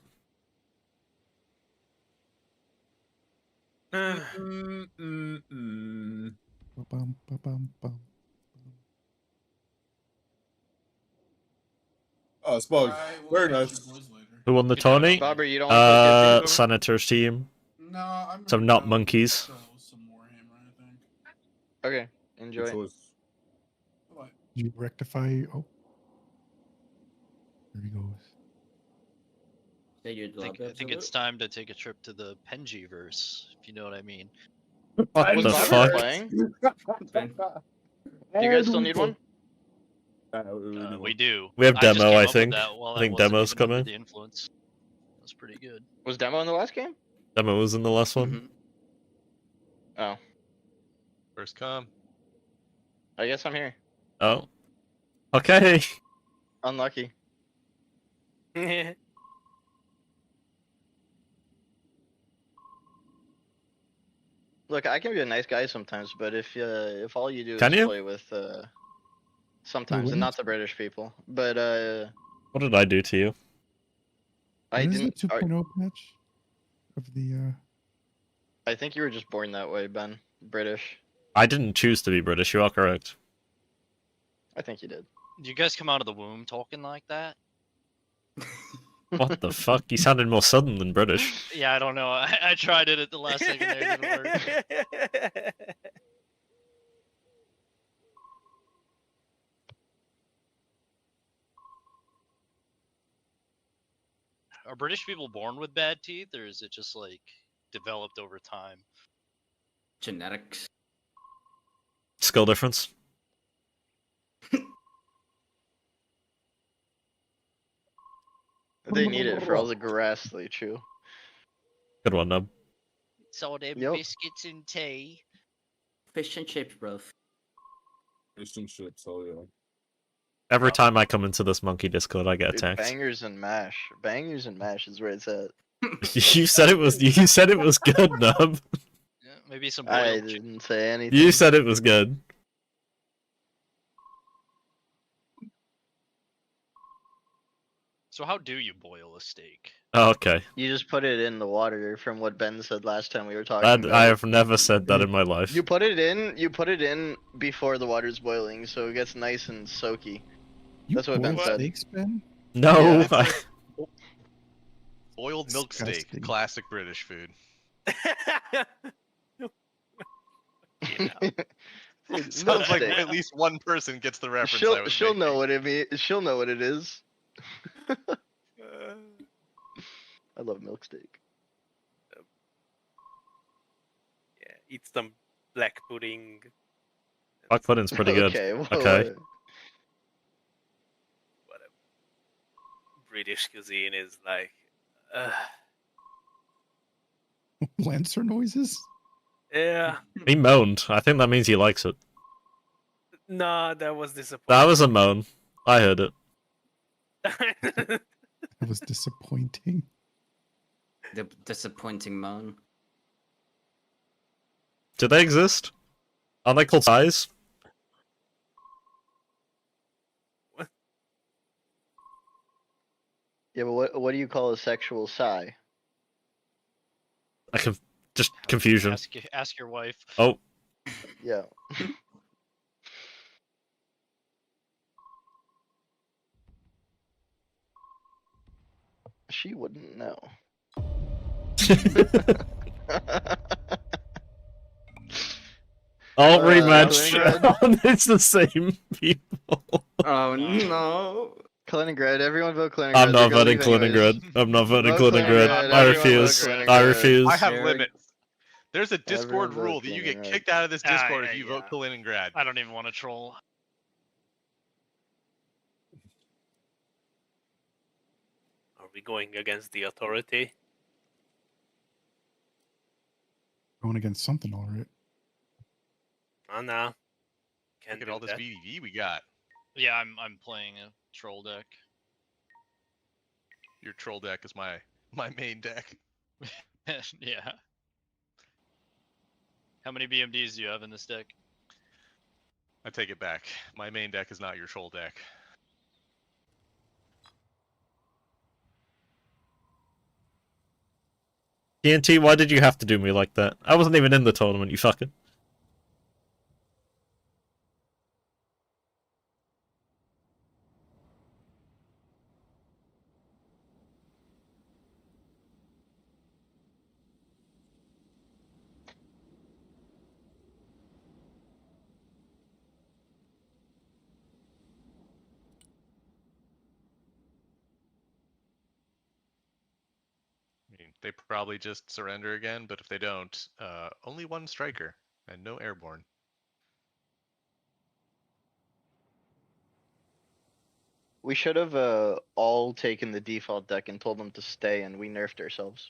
Ba-bum, ba-bum, bum. Oh, Spug. Very catch nice. you boys later. Who won the tourney? Bobber, you don't want to play Zulu? Senator's team. No, I'm. Some gonna not go monkeys. sell some Warhammer, I think. Okay, enjoy. Good choice. What? Did you rectify? Oh. There he goes. I think it's time to take a trip to the Penjiverse, if you know what I mean. What Was the Bobber fuck? playing? Do you guys still need one? We do. We have I just demo, came I up with think. that while I think wasn't demo's even under coming. The influence. That's pretty good. Was demo in the last game? Demo was in the last one. Oh, First come. I guess I'm here. Oh. Okay. Unlucky. Look, I can be a nice guy sometimes, but if all you do Can is you? play with sometimes, when and not is- the British people, but What did I do to you? I When is didn't. the 2.0 patch of the I think you were just born that way, Ben. British. I didn't choose to be British. You are correct. I think you did. You guys come out of the womb talking like that? What the fuck? You sounded more southern than British. Yeah, I don't know. I tried it at the last second there. It didn't work. Are British people born with bad teeth, or is it just like developed over time? Genetics. Skill difference. They need it for all the grass they chew. Good one, Nub. It's all them Yep. biscuits and tea. Fish and chips, bro. Fish and chips, oh yeah. Every time I come into this monkey Discord, I get Dude, attacked. bangers and mash. Bangers and mash is where it's at. You said it was. You said it was good, Nub. Yeah, maybe some I boiled chicken. didn't say anything. You said it was good. So how do you boil a steak? Oh, okay. You just put it in the water from what Ben said last time we were talking I about. have never said that in my life. You put it in before the water's boiling so it gets nice and soaky. You That's what Ben boil said. steaks, Ben? No. Yeah. Boiled milk steak, Disgusting. classic British food. Sounds Milk like steak. at least one person gets the reference. I was She'll making. know what it means. She'll know what it is. I love milk steak. Yeah, eat some black pudding. Black pudding's pretty good. Okay. Okay. Whatever. British cuisine is like. Lancer noises? Yeah. He moaned. I think that means he likes it. No, that was disappointing. That was a moan. I heard it. It was disappointing. The disappointing moan. Do they exist? Are they called sighs? Yeah, but what do you call a sexual sigh? Just confusion. Ask your wife. Oh, Yeah. She wouldn't know. all rematch. Kaliningrad? It's the same people. Oh no. Kaliningrad, everyone vote Kaliningrad. I'm not They're gonna voting leave anyways. Kaliningrad. I'm not voting Vote Kaliningrad. Kaliningrad, I everyone vote refuse. I Kaliningrad. refuse. I have Jared- limits. There's a Discord Everyone vote rule that you get Kaliningrad. kicked out of this Discord yeah, if you vote Kaliningrad. I don't even want to troll. Are we going against the authority? Going against something, all right. Oh no. Can't Look at do all this that. VDV we got. Yeah, I'm playing a troll deck. Your troll deck is my main deck. Yeah. How many BMDs do you have in this deck? I take it back. My main deck is not your troll deck. TNT, why did you have to do me like that? I wasn't even in the tournament, you fucker. I mean, they probably just surrender again, but if they don't, only one striker and no airborne. We should have all taken the default deck and told them to stay, and we nerfed ourselves.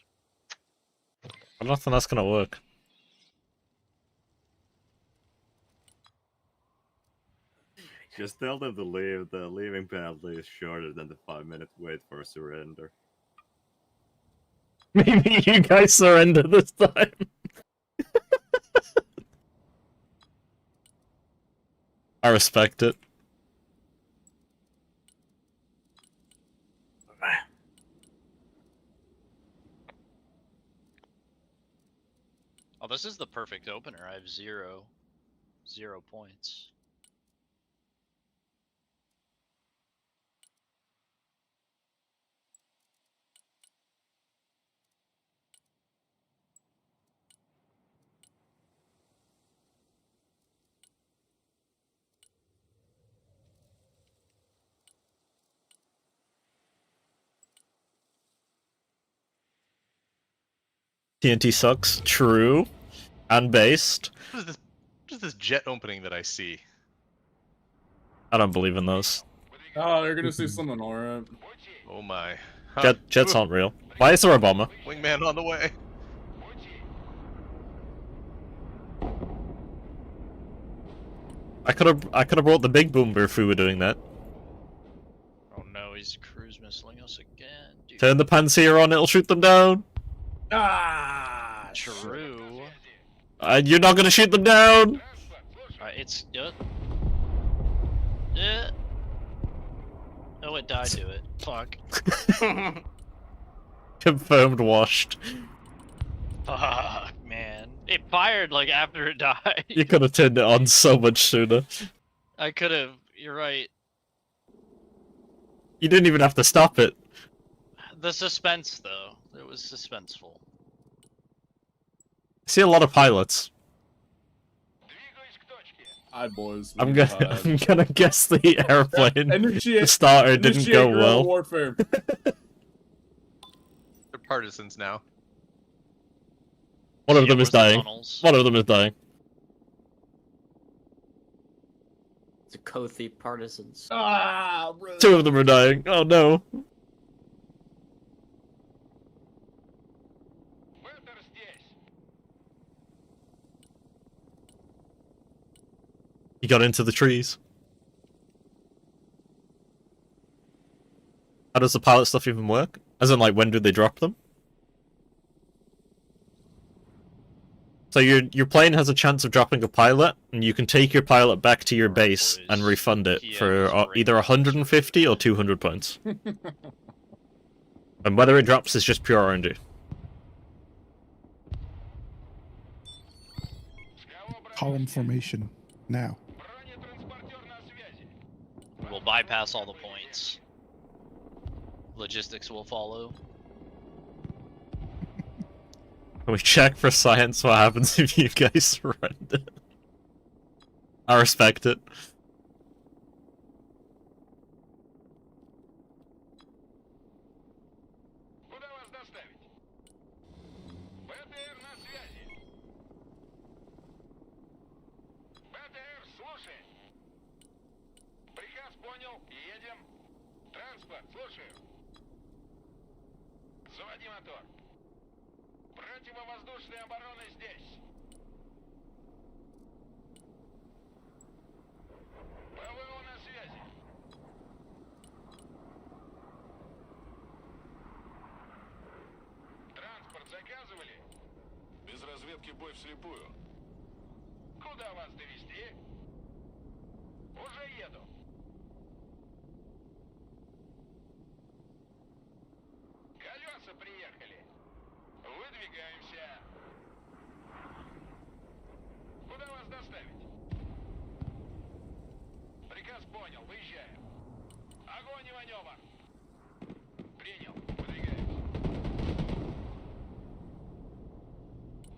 I don't think that's gonna work. Just tell them to leave. The leaving penalty is shorter than the 5-minute wait for a surrender. Maybe you guys surrender this time. I respect it. Oh, this is the perfect opener. I have 0. 0 points. TNT sucks. True. And based. What is this jet opening that I see? I don't believe in those. Oh, you're gonna see something alright. Oh my. Huh. Jets aren't real. Why is there a bomber? Wingman on the way. I could have brought the big boomer if we were doing that. Oh no, he's cruise missiling us again. Dude. Turn the Panzer on, it'll shoot them down. Ah, True. You're not gonna shoot them down. It's Oh, it died to it. Fuck. Confirmed washed. Fuck, man. It fired like after it died. You could have turned it on so much sooner. I could have. You're right. You didn't even have to stop it. The suspense, though. It was suspenseful. I see a lot of pilots. Alright, boys. I'm gonna guess the airplane. The starter didn't Initiate go guerrilla well. warfare. They're partisans now. One of them is dying. One of them is dying. The Kothi partisans. Ah, bro. Two of them are dying. Oh no. He got into the trees. How does the pilot stuff even work? As in, like, when do they drop them? So your plane has a chance of dropping a pilot, and you can take your pilot back to your base and refund it for either 150 or 200 points. And whether it drops is just pure RNG. Column formation now. We'll bypass all the points. Logistics will follow. Can we check for science what happens if you guys surrender? I respect it. Бой вслепую. Куда вас довести? Уже еду. Колеса приехали. Выдвигаемся. Куда вас доставить? Приказ понял, выезжаем. Огонь и маневр. Принял, выдвигаемся.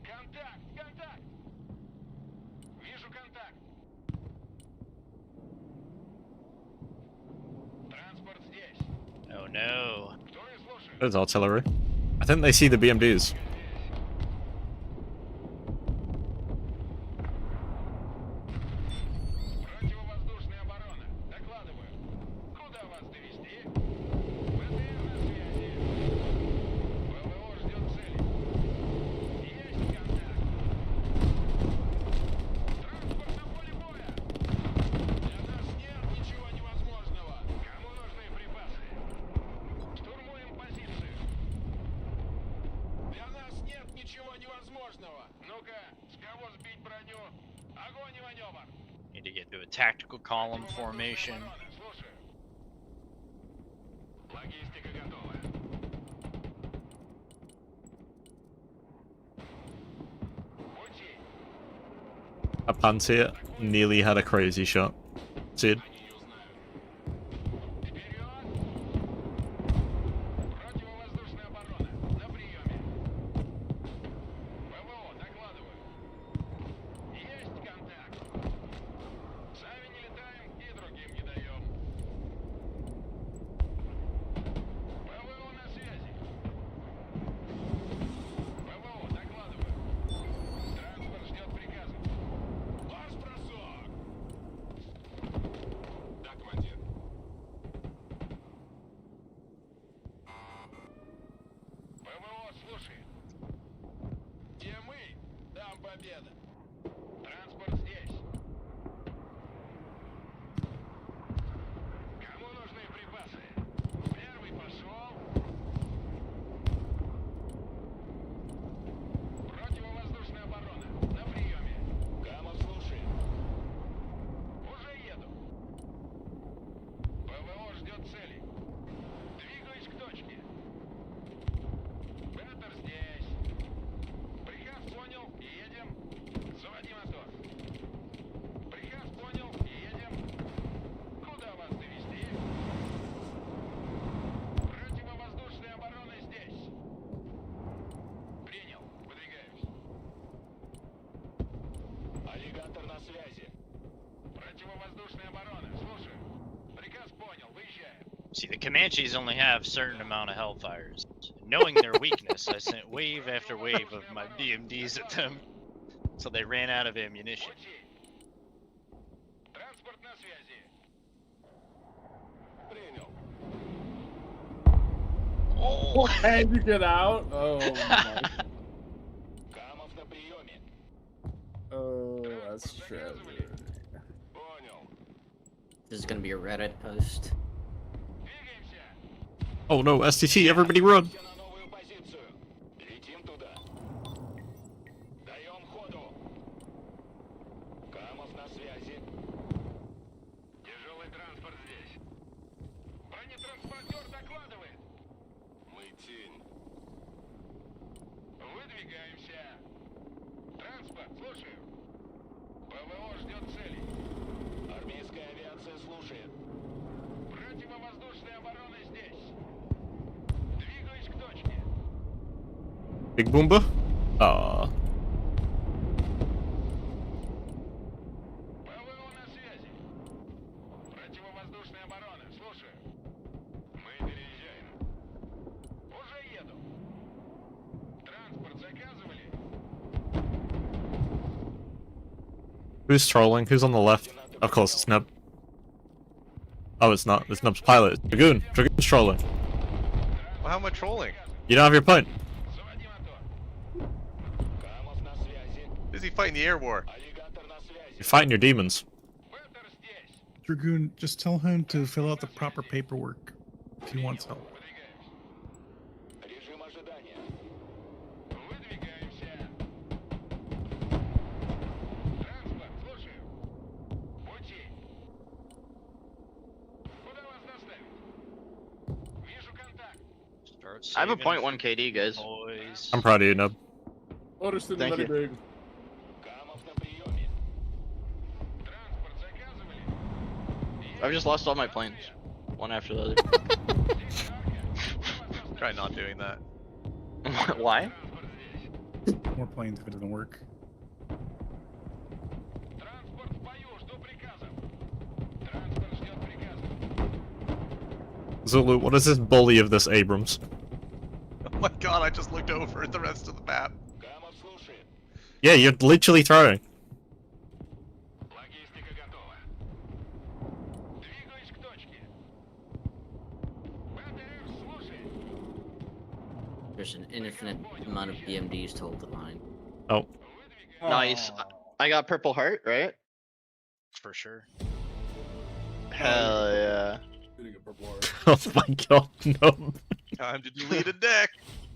Контакт, контакт! Вижу контакт. Транспорт здесь. Oh no. There's artillery. I think they see the BMDs. Противовоздушная оборона. Докладываю. Куда вас довести? ВТР на связи. ВВО ждет цели. Есть контакт. Транспорт на поле боя. Для нас нет ничего невозможного. Кому нужны припасы? Штурмуем позицию. Для нас нет ничего невозможного. Ну-ка, с кого сбить броню? Огонь и маневр. Need to get to a tactical column formation. Слушаю. Логистика готова. a Pantier nearly had a crazy shot. See it? Противовоздушная оборона. На приеме. ПВО, докладываю. Есть контакт. Сами не летаем и другим не даем. ПВО на связи. ПВО, докладываю. Транспорт ждет приказа. Ваш бросок. Да, командир. ПВО, слушай. Где мы? Там победа. Транспорт здесь. Кому нужны припасы? Первый пошел. Противовоздушная оборона. На приеме. Камов, слушай. Уже еду. ПВО ждет цели. Двигаюсь к точке. Беттер здесь. Приказ понял и едем. Заводи мотор. Приказ понял и едем. Куда вас довести? Противовоздушная оборона здесь. Принял. Выдвигаемся. Аллигатор на связи. Противовоздушная оборона. Слушаю. Приказ понял. Выезжаем. See, the Comanches only have certain amount of Hellfires. Knowing their weakness, I sent wave after wave of my BMDs at them, so they ran out of ammunition. Транспорт на связи. Принял. Oh, and you get out? Oh my. Камов на приеме. Oh, that's tragic. Понял. This is gonna be a Reddit post. Двигаемся. Oh no, STT, everybody run! На новую позицию. Летим туда. Даем ходу. Камов на связи. Тяжелый транспорт здесь. Бронетранспортер докладывает. Мы тень. Выдвигаемся. Транспорт, слушаю. ПВО ждет цели. Армейская авиация слушает. Противовоздушная оборона здесь. Двигаюсь к точке. Big Boomba? Ah. ПВО на связи. Противовоздушная оборона, слушаю. Мы переезжаем. Уже еду. Транспорт заказывали? Who's trolling? Who's on the left? Of course, it's Nub. Oh, it's not. It's Nub's pilot. It's Dragoon. Dragoon's trolling. Well, how am I trolling? You don't have your point. Заводи мотор. Камов на связи. Busy fighting the air war. Аллигатор на связи. You're fighting your demons. Беттер здесь. Dragoon, just tell him to fill out the proper paperwork if he wants help. Выдвигаемся. Режим ожидания. Выдвигаемся. Транспорт, слушаю. Пути. Куда вас доставить? Вижу контакт. Start I have a saving 0.1 KD, guys. boys. I'm proud of you, Nub. Understood, Thank Nutty you. Big. Камов на приеме. Транспорт заказывали? I've just lost all my planes, one after the other. Try not doing that. Why? More planes if it doesn't work. Транспорт в бою, жду приказов. Транспорт ждет приказов. Zulu, what is this bully of this Abrams? Oh my god, I just looked over at the rest of the map. Камов слушает. Yeah, you're literally throwing. Логистика готова. Двигаюсь к точке. БТР слушает. There's an infinite amount of BMDs to hold the line. Oh. Nice. I got Purple Heart, right? For sure. Hell yeah. Getting a purple heart. Oh my god, no. Time to delete a deck.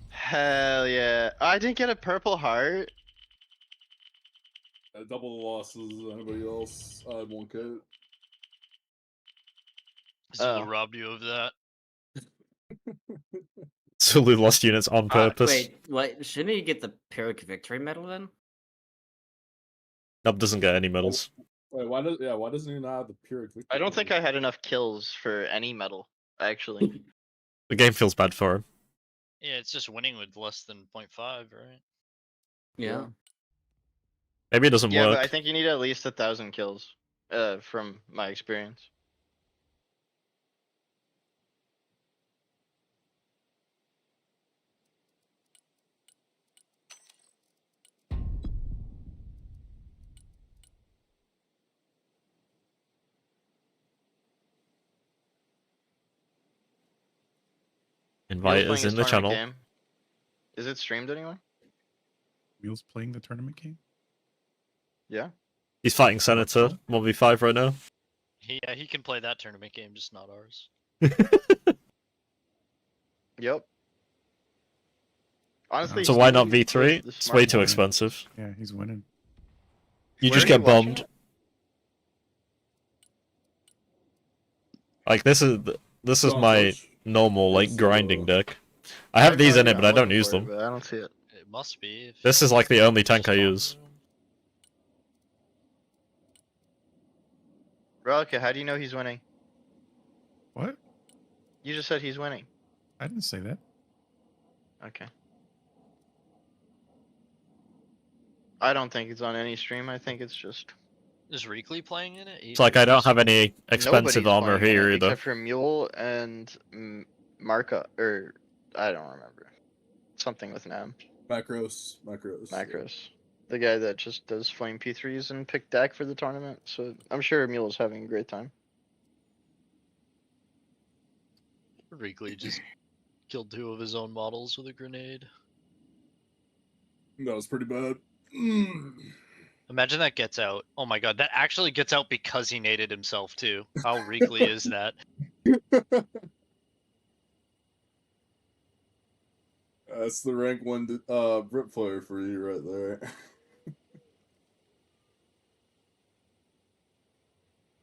Hell yeah. I didn't get a Purple Heart. Double the losses. Anybody else? I had 1K. Zulu robbed you of that. Zulu lost units on purpose. Wait, what? Shouldn't he get the Pyrrhic Victory Medal then? Nub doesn't get any medals. Wait, why doesn't he not have the Pyrrhic victory? I don't think I had enough kills for any medal, actually. The game feels bad for him. Yeah, it's just winning with less than 0.5, right? Yeah. Maybe it doesn't Yeah, work. but I think you need at least 1,000 kills, from my experience. Invite Wheels us playing in his the tournament channel. game. Is it streamed anywhere? Wheels playing the tournament game? Yeah. He's fighting Senator 1v5 right now. He can play that tournament game, just not ours. Yep. Honestly, So he's why not doing V3? the It's way smart too one. expensive. Yeah, he's winning. You Where just are you get watching bombed. it? Like this is Go on my Twitch. normal like It's, grinding deck. I have these in it, I'm but I don't looking use for it, them. but I don't see it. It must be. If This is like the only tank I use. Relica, how do you know he's winning? What? You just said he's winning. I didn't say that. Okay. I don't think it's on any stream. I think it's just Is Reekley playing in it? It's like I don't have any expensive nobody's armor playing in here it either. except for Mule and Marka, or I don't remember. Something with Nam. Macros. Macros. The guy that just does flame P3s and pick deck for the tournament. So I'm sure Mule's having a great time. Reekley just killed 2 of his own models with a grenade. That was pretty bad. Imagine that gets out. Oh my god, that actually gets out because he naded himself too. How Reekley is that? That's the rank 1 Brit player for you right there.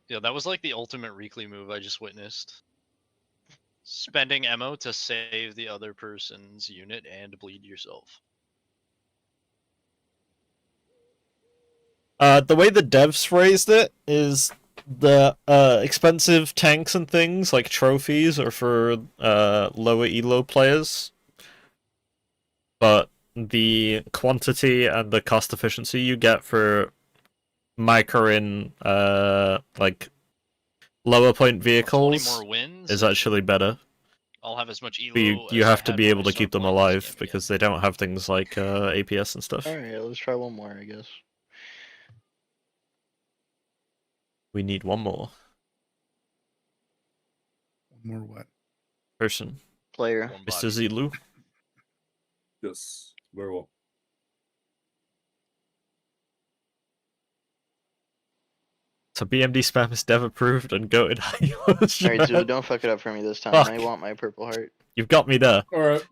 Yeah, that was like the ultimate Reekley move I just witnessed. Spending ammo to save the other person's unit and bleed yourself. The way the devs phrased it is the expensive tanks and things like trophies are for lower elo players, but the quantity and the cost efficiency you get for microing like lower point vehicles more wins, is actually better. I'll have as much elo. But you as I have to had be when able I to started keep them playing this alive game because they don't have things like APS and stuff. Alright, let's try one more, I guess. We need one more More what? person. Player. Mr. Zilu. Yes, very well. So BMD spam is dev approved and goated. Alright, Zulu, don't fuck it up for me this time. Fuck. I want my purple heart. You've got me there. Alright.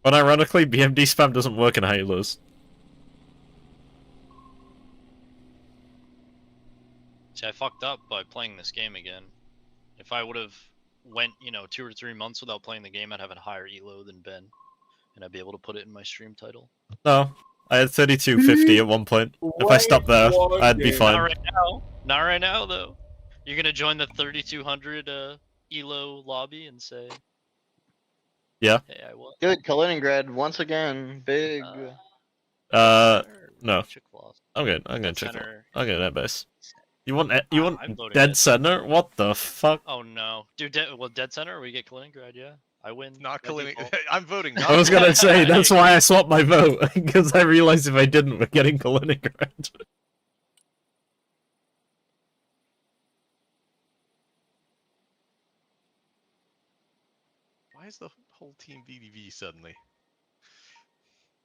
But ironically, BMD spam doesn't work in Halos. See, I fucked up by playing this game again. If I would have went, 2 or 3 months without playing the game, I'd have a higher elo than Ben, and I'd be able to put it in my stream title. No, I had 3250 at one point. If I stopped there, I'd be Not fine. right now. Not right now, though. You're gonna join the 3200 elo lobby and say, Yeah. "Hey, I won." Good, Kaliningrad once again. Big. No. I'm good. I'm gonna Dead check it. center. I'm gonna net base. You want I'm voting dead dead center? What the fuck? Oh no, dude. Dead center. We get Kaliningrad. Yeah, I win. Not by Kaliningrad. default. I'm voting. I was gonna say that's why I swapped my vote because I realized if I didn't, we're getting Kaliningrad. Why is the whole team VDV suddenly?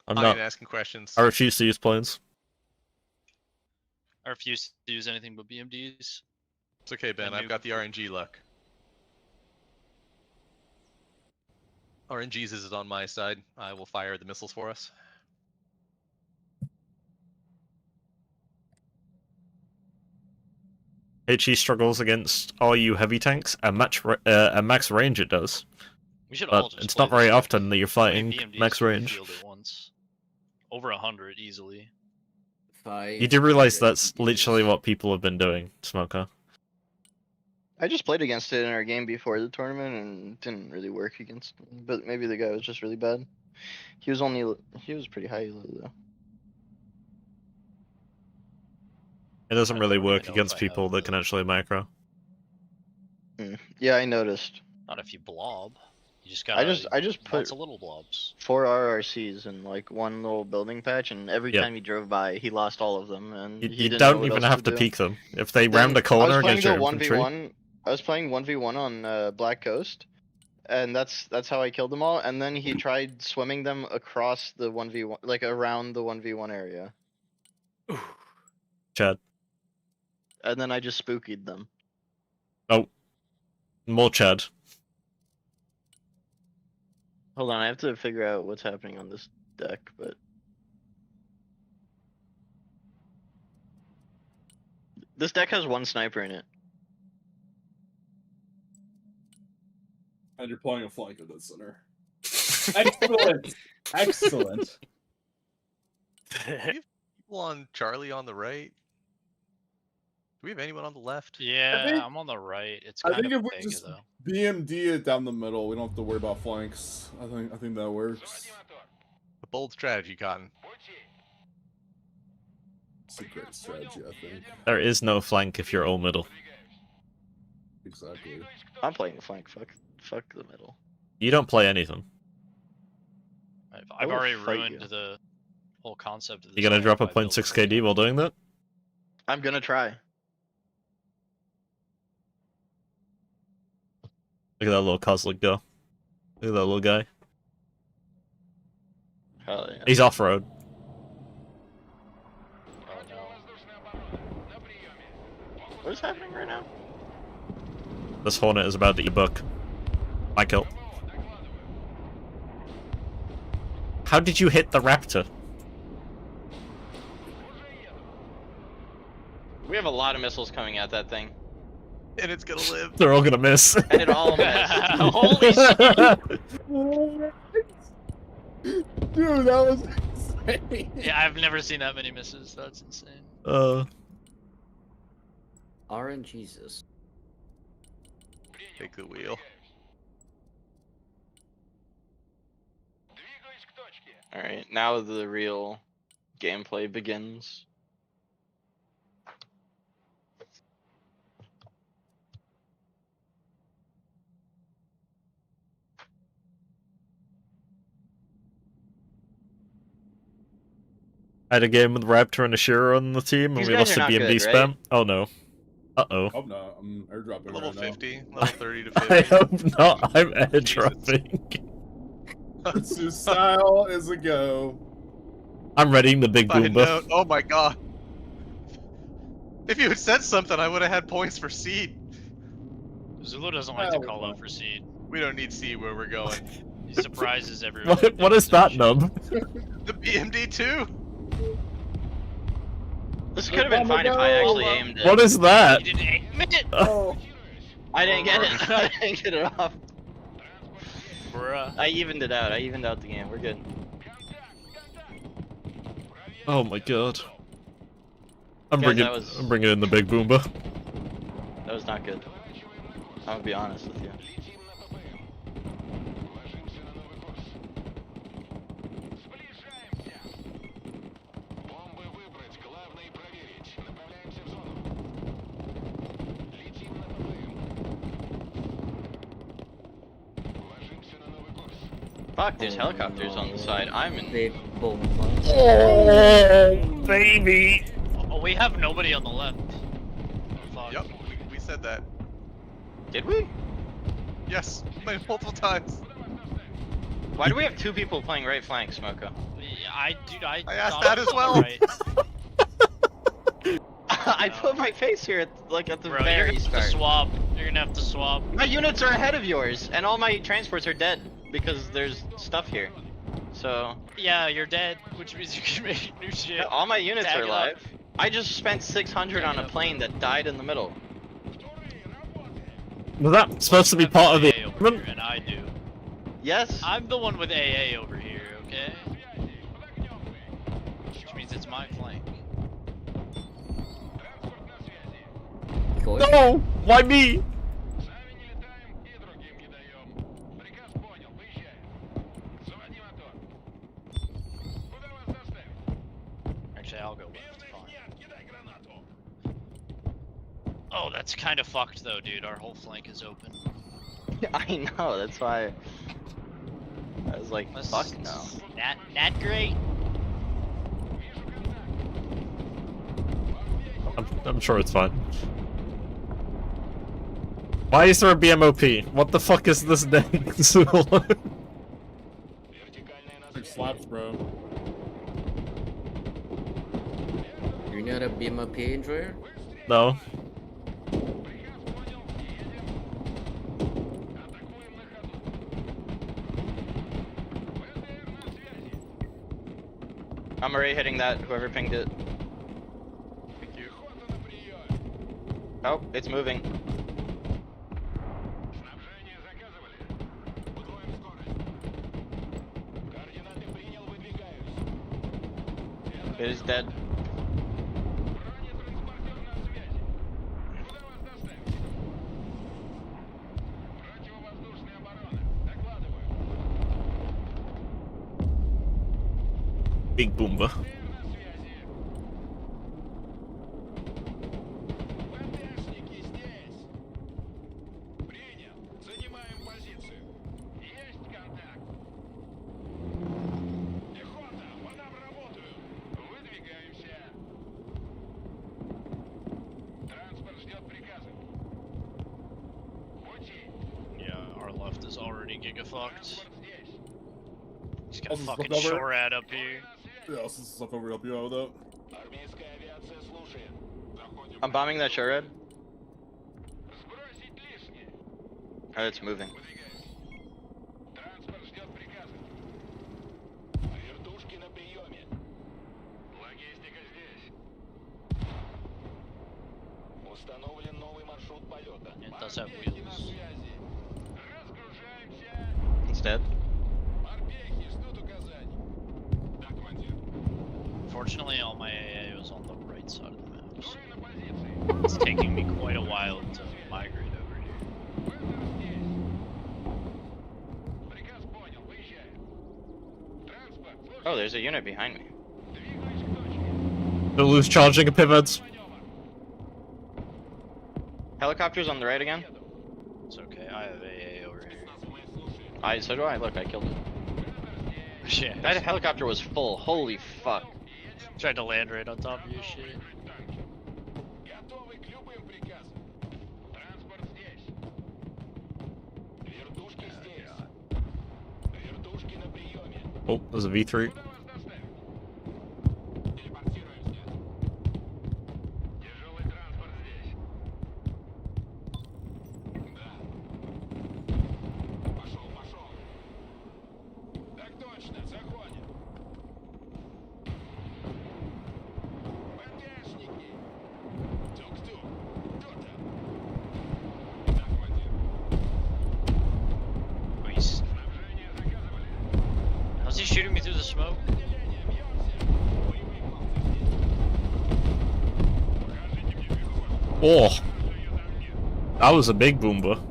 I'm not not even asking questions. I refuse to use planes. I refuse to use anything but BMDs. It's okay, Ben. I I've knew- got the RNG luck. RNG's is on my side. I will fire the missiles for us. HE struggles against RU heavy tanks. At max range, it does. We should But all just it's play not very this often that you're How many fighting BMDs max can we range. field at once? Over 100 easily. You do realize that's literally what people have been doing, Smoker. I just played against it in our game before the tournament and it didn't really work against him. But maybe the guy was just really bad. He was pretty high elo though. It doesn't really work know against if I people have that can actually macro. Yeah, I noticed. Not if you blob. You just got. I just put lots of little blobs. 4 RRCs in like one little building patch, and every Yeah. time he drove by, he lost all of them. And You, he you didn't know don't what even else have to do. peek them. If they Then round a corner I was against your playing infantry, 1v1. I was playing 1v1 on Black Coast, and that's how I killed them all. And then he tried swimming them across the 1v1, like around the 1v1 area. Chad. And then I just spookied them. Oh, more Chad. Hold on, I have to figure out what's happening on this deck, but this deck has 1 sniper in it. And you're playing a flank of the center. Excellent. Excellent. Do we have people on Charlie on the right? Do we have anyone on the left? Yeah, think- I'm on the right. It's I kind think of if we big just though. BMD it down the middle, we don't have to worry about flanks. I think that works. A bold strategy, Cotton. It's a great strategy, I think. There is no flank if you're all middle. Exactly. I'm playing the flank. Fuck the middle. You don't play anything. I've will already fight ruined you. the whole concept of this. You gonna game drop a by building 0.6 KD while doing that? I'm gonna try. Look at that little Kozlik go. Look at that little guy. Hell yeah. He's off-road. What is happening right now? This Hornet is about to eat book. My kill. How did you hit the Raptor? We have a lot of missiles coming at that thing. And it's gonna live. They're all gonna miss. And it all missed. Holy shit! Dude, that was insane. Yeah, I've never seen that many misses. That's insane. RNGesus. Take the wheel. Alright, now the real gameplay begins. I had a game with Raptor and Ashira on the team, and These we guys lost to are not BMD good, spam. right? Oh no. Uh-oh. Oh no, I'm airdropping Level right 50, level 30 to I 50. hope not. I'm airdropping. now. Su style is a go. I'm readying the big Side boomba. note, oh my god. If you had said something, I would have had points for seed. Zulu doesn't like to call out for seed. We don't need seed where we're going. He surprises everyone. What is that, Nub? The BMD too. This could have been fine if I actually aimed it. What is that? You didn't aim it? Oh. I didn't get it. I didn't get it off. Bruh. I evened it out. I evened out the game. We're good. Oh my god. I'm Guys, bringing, that was- I'm bringing in the big boomba. That was not good. I'm gonna be honest with you. Fuck, there's helicopters on the side. I'm in. Big bomb. Oh, baby. Oh, we have nobody on the left. Fuck. Yep, we said that. Did we? Yes, multiple times. Why do we have 2 people playing right flank, Smoko? I asked thought that it as was well. right. I put my face here at the Bro, you're very gonna have start. to swap. You're gonna have to swap. My units are ahead of yours, and all my transports are dead because there's stuff here. So Yeah, you're dead, which means you can make new shit. all my units Tag are it up. alive. I just spent 600 on a plane that died in the middle. Was that supposed to be part of the AA over agreement? here, and I do. Yes. I'm the one with AA over here, okay? flanked, it's my flank. No! Why me? Actually, I'll go left. Fine. Oh, that's kind of fucked though, dude. Our whole flank is open. I know, that's why I was like, fuck no. Not great. I'm sure it's fine. Why is there a BMOP? What the fuck is this name? Big slaps, bro. You're not a BMP enjoyer? No. I'm already hitting that, whoever pinged it. Thank you. Oh, it's moving. It is dead. Big Boomba. Yeah, our left is already giga-fucked. He's got a Also, fucking look over. shorad up here. Yeah, this is stuff over to help you out with that. I'm bombing that shortred. Oh, it's moving. It does have wheels. It's dead. Fortunately, all my AA was on the right side of the map, so it's taking me quite a while to migrate over here. Oh, there's a unit behind me. Lulu's charging a pivot. Helicopter's on the right again. It's okay, I have AA over here. So do I. Look, I killed it. Yeah. That helicopter was full. Holy fuck. Tried to land right on top of your shit. Oh, there's a V3. How's he shooting me through the smoke? Oh, that was a big Boomba.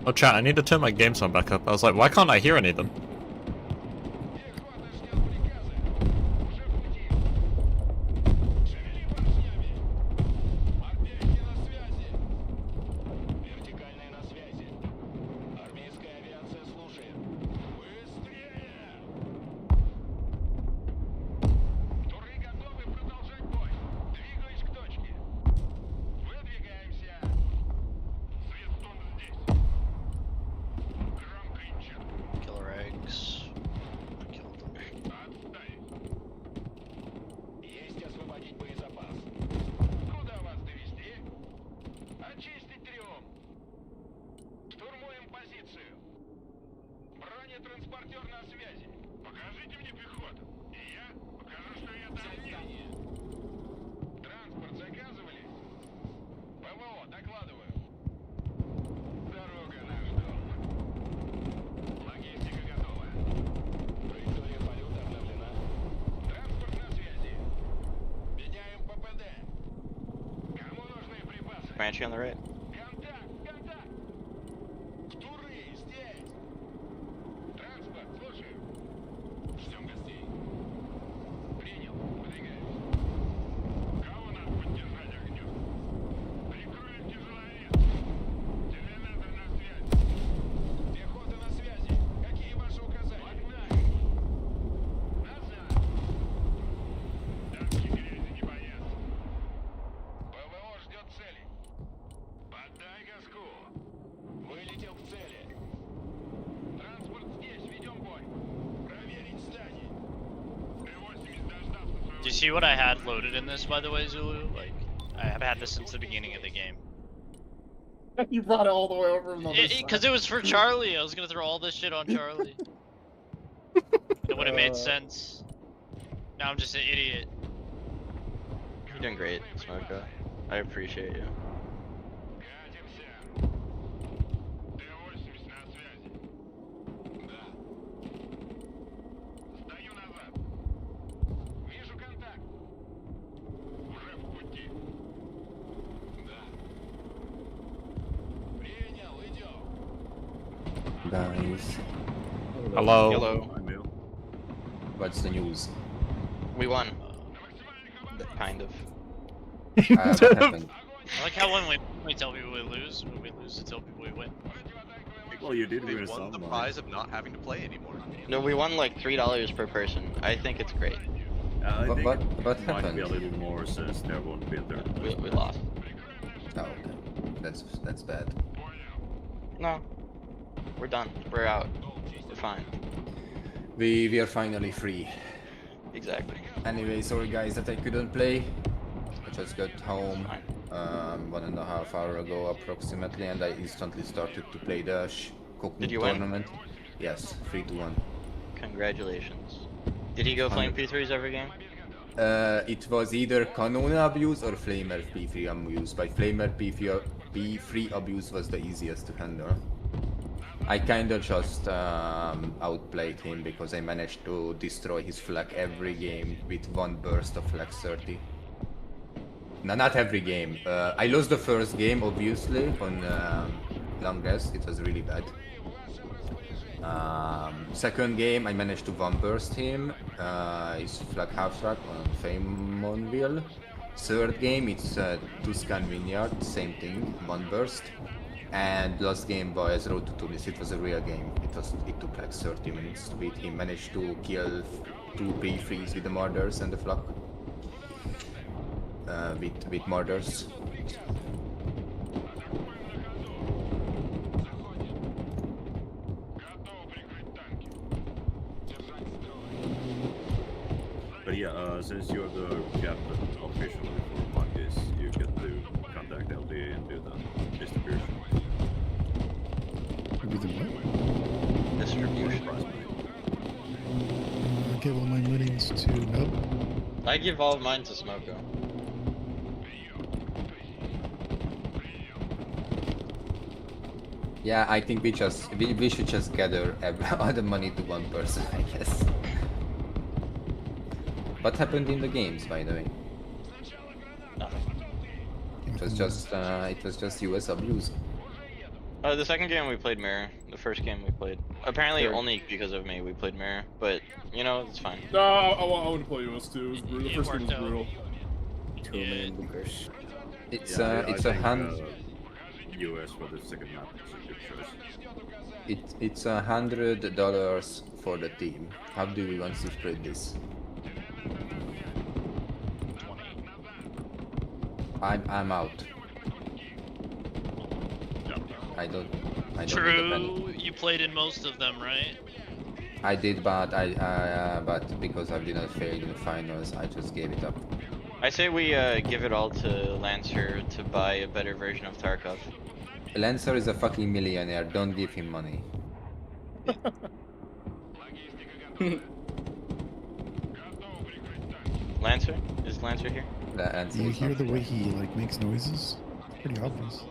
Oh chat, I need to turn my game sound back up. I was like, why can't I hear any of them? Killer egg. Внимание, транспортер на связи. Покажите мне пехоту. И я покажу, что я там нет. Транспорт заказывали? ПВО, докладываю. Дорога наш дом. Логистика готова. Траектория полета обновлена. Транспорт на связи. Меняем ППД. Кому нужны припасы? Banshee on the right. Контакт, контакт. Туры здесь. Транспорт, слушаю. Ждем гостей. Принял, выдвигаемся. Кого надо поддержать огнем? Прикроем тяжеловес. Терминатор на связи. Пехота на связи. Какие ваши указания? Погнали. Назад. Дамки грязи не боятся. ПВО ждет цели. Поддай газку. Вылетел к цели. Транспорт здесь, ведем бой. Проверить здание. Т-80 дождался своего... Do you see what I had loaded in this, by the way, Zulu? Like, I have had this since the beginning of the game. You brought it all the way over from the other side. Because it was for Charlie. I was gonna throw all this shit on Charlie. It would have made sense. Now I'm just an idiot. You're doing great, Smoko. I appreciate you. Катимся. Т-80 на связи. Да. Сдаю назад. Вижу контакт. Уже в пути. Да. Принял, идем. Guys, Hello. Hello. what's the news? We won. Kind of. What happened? I like how when we tell people we lose, when we lose to tell people we win. Well, you did They win won the some. prize of not having to play anymore. No, we won like $3 per person. I think it's great. I think What it might happened? be a little more since there won't be a third. We lost. Oh, okay. That's bad. No. We're done. We're out. We're fine. We are finally free. Exactly. Anyway, sorry guys that I couldn't play. I just got home 1.5 hours ago approximately, and I instantly started to play the Koknu Did you win? tournament. Yes, 3-1. Congratulations. Did he go flame P3s every game? It was either Cannon abuse or Flamer P3 abuse. By Flamer P3 abuse was the easiest to handle. I kinda just outplayed him because I managed to destroy his flag every game with one burst of flag 30. No, not every game. I lost the first game obviously on long rest. It was really bad. Second game I managed to one burst him. His flag half track on Famonville. Third game it's Tuscan Vineyard, same thing, one burst. And last game was Road to Tunis. It was a real game. It took like 30 minutes to beat him. Managed to kill 2 P3s with the murders and the flak. With murders. But yeah, since you're the captain officially for Monkeys, you get to contact LD and do the distribution. Do the what? Distribution. I give all my winnings to Nope. I give all of mine to Smoko. Yeah, I think we should just gather all the money to one person, I guess. What happened in the games, by the way? It was just US abuse. The second game we played Mirror. The first game we played. Apparently Sure. only because of me we played Mirror, but you know, it's fine. No, I want to play US too. It was brutal. The first game was brutal. It's Yeah, it's I a think, hand. US for the second map is a good choice. It's $100 for the team. How do we want to split this? I'm out. I don't need a penny. True, you played in most of them, right? I did, but but because I didn't fail in the finals, I just gave it up. I say we give it all to Lancer to buy a better version of Tarkov. Lancer is a fucking millionaire. Don't give him money. Lancer? Is Lancer here? Lancer You is hear not the here. way he like makes noises? It's pretty obvious.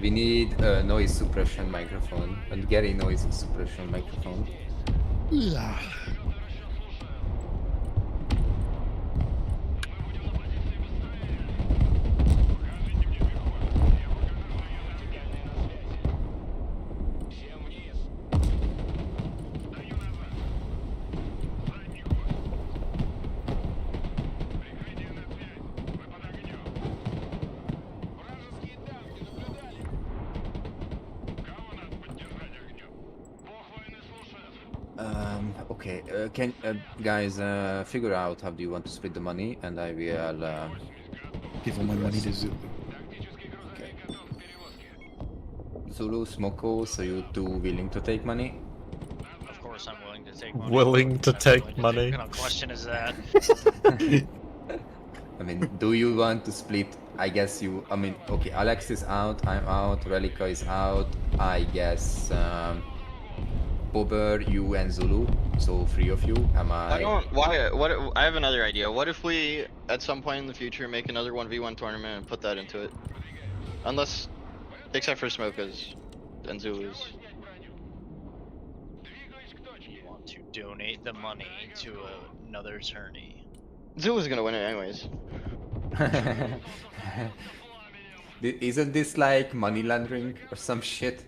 We need a noise suppression microphone, a Gary noise suppression microphone. Okay, can guys figure out how do you want to split the money, and I will give all my money to Zulu. Okay. Zulu, Smoko, so you two willing to take money? Of course, I'm willing to take money. Willing to I'm take willing to money. What kind of question is that? I mean, do you want to split? I guess you. I mean, okay, Alex is out, I'm out, Relica is out. I guess Bobber, you, and Zulu. So 3 of you. Am I? I don't. Why? What? I have another idea. What if we, at some point in the future, make another 1v1 tournament and put that into it? Unless, except for Smokas and Zulus. You want to donate the money to another attorney. Zulu's gonna win it anyways. Isn't this like money laundering or some shit?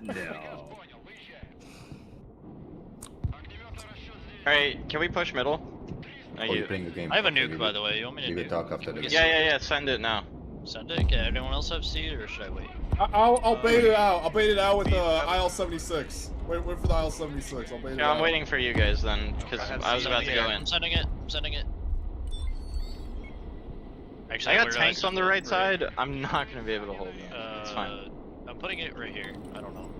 No. Alright, can we push middle? Oh, you playing the game. I have a Okay, nuke, by the way. You want me to we will nuke? talk after the game. Yeah, send it now. Send it? Okay, anyone else have seed, or should I wait? I'll bait it out. I'll bait it out with the IL-76. Wait for the IL-76. I'll bait it Yeah, out. I'm waiting for you guys then, because I was about to go in. I'm sending it. I'm sending it. Actually, I got realized tanks on the right it's side. I'm not gonna be able to hold them. It's fine. I'm putting it right here. I don't know.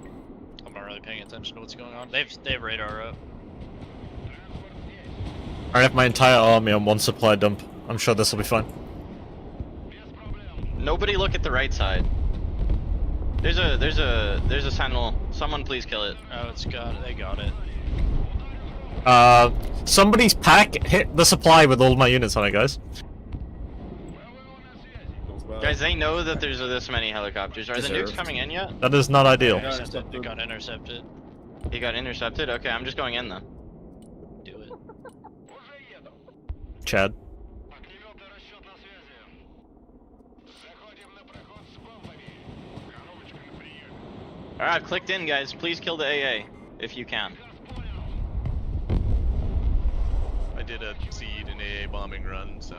I'm not really paying attention to what's going on. They have radar up. I have my entire army on one supply dump. I'm sure this will be fine. Nobody look at the right side. There's a sentinel. Someone please kill it. Oh, it's got it. They got it. Somebody's pack hit the supply with all my units on it, guys. Guys, they know that there's this many helicopters. Are the nukes coming in yet? That is not ideal. It got intercepted. He got intercepted? Okay, I'm just going in then. Do it. Chad. Alright, I've clicked in, guys. Please kill the AA, if you can. I did a seed and AA bombing run, so.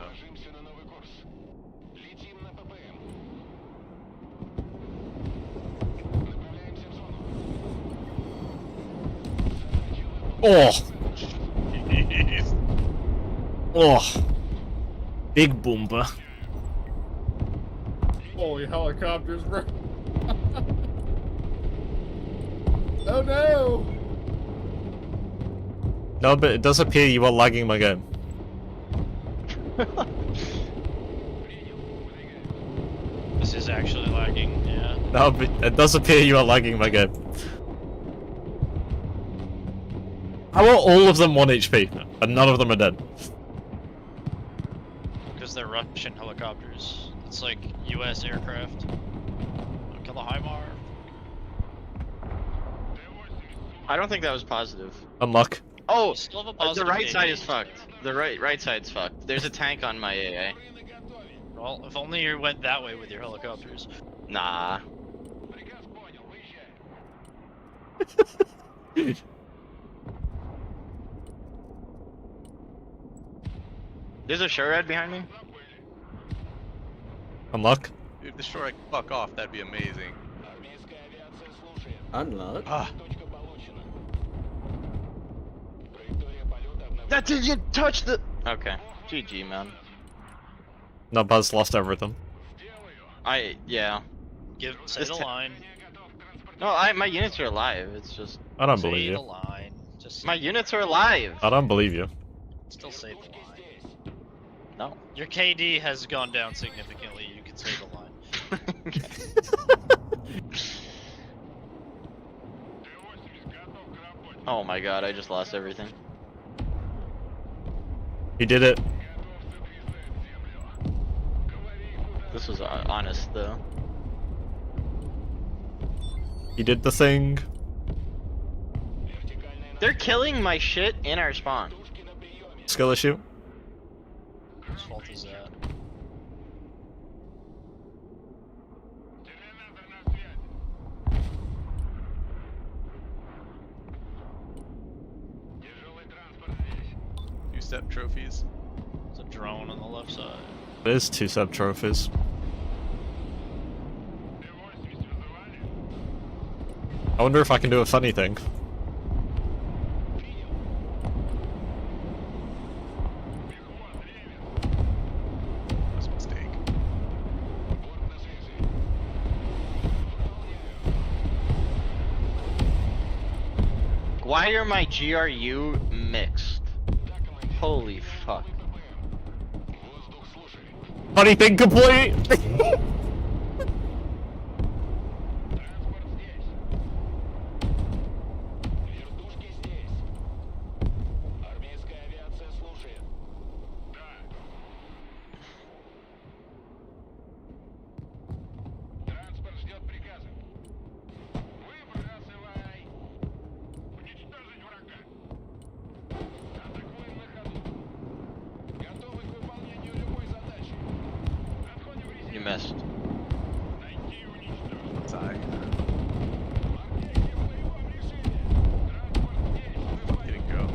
Oh! Oh! Big boomba. Holy helicopters, bro. Oh no! No, but it does appear you are lagging my game. This is actually lagging, yeah. No, but it does appear you are lagging my game. How are all of them 1 HP, and none of them are dead? Because they're Russian helicopters. It's like US aircraft. Don't kill the HIMAR. I don't think that was positive. Unluck. Oh, still have a the positive right side AA. is fucked. The right side's fucked. There's a tank on my AA. Well, if only you went that way with your helicopters. Nah. There's a Shurad behind me. Unluck. If the shore could fuck off, that'd be amazing. Unluck. Ah. That did you touch the? Okay. GG, man. No, Buzz lost everything. Yeah. Say This the ta- line. No, my units are alive. It's just. I don't Say believe the you. line. Just My units are alive. I don't believe you. still say the line. No. Your KD has gone down significantly. You can say the line. Oh my god, I just lost everything. He did it. This was honest though. He did the thing. They're killing my shit in our spawn. Skill issue. Whose fault is that? Two-step trophies. There's a drone on the left side. There's 2 sub trophies. I wonder if I can do a funny thing. That's a mistake. Why are my GRU mixed? Holy fuck. Funny thing complete! You missed. Sigh. Didn't go.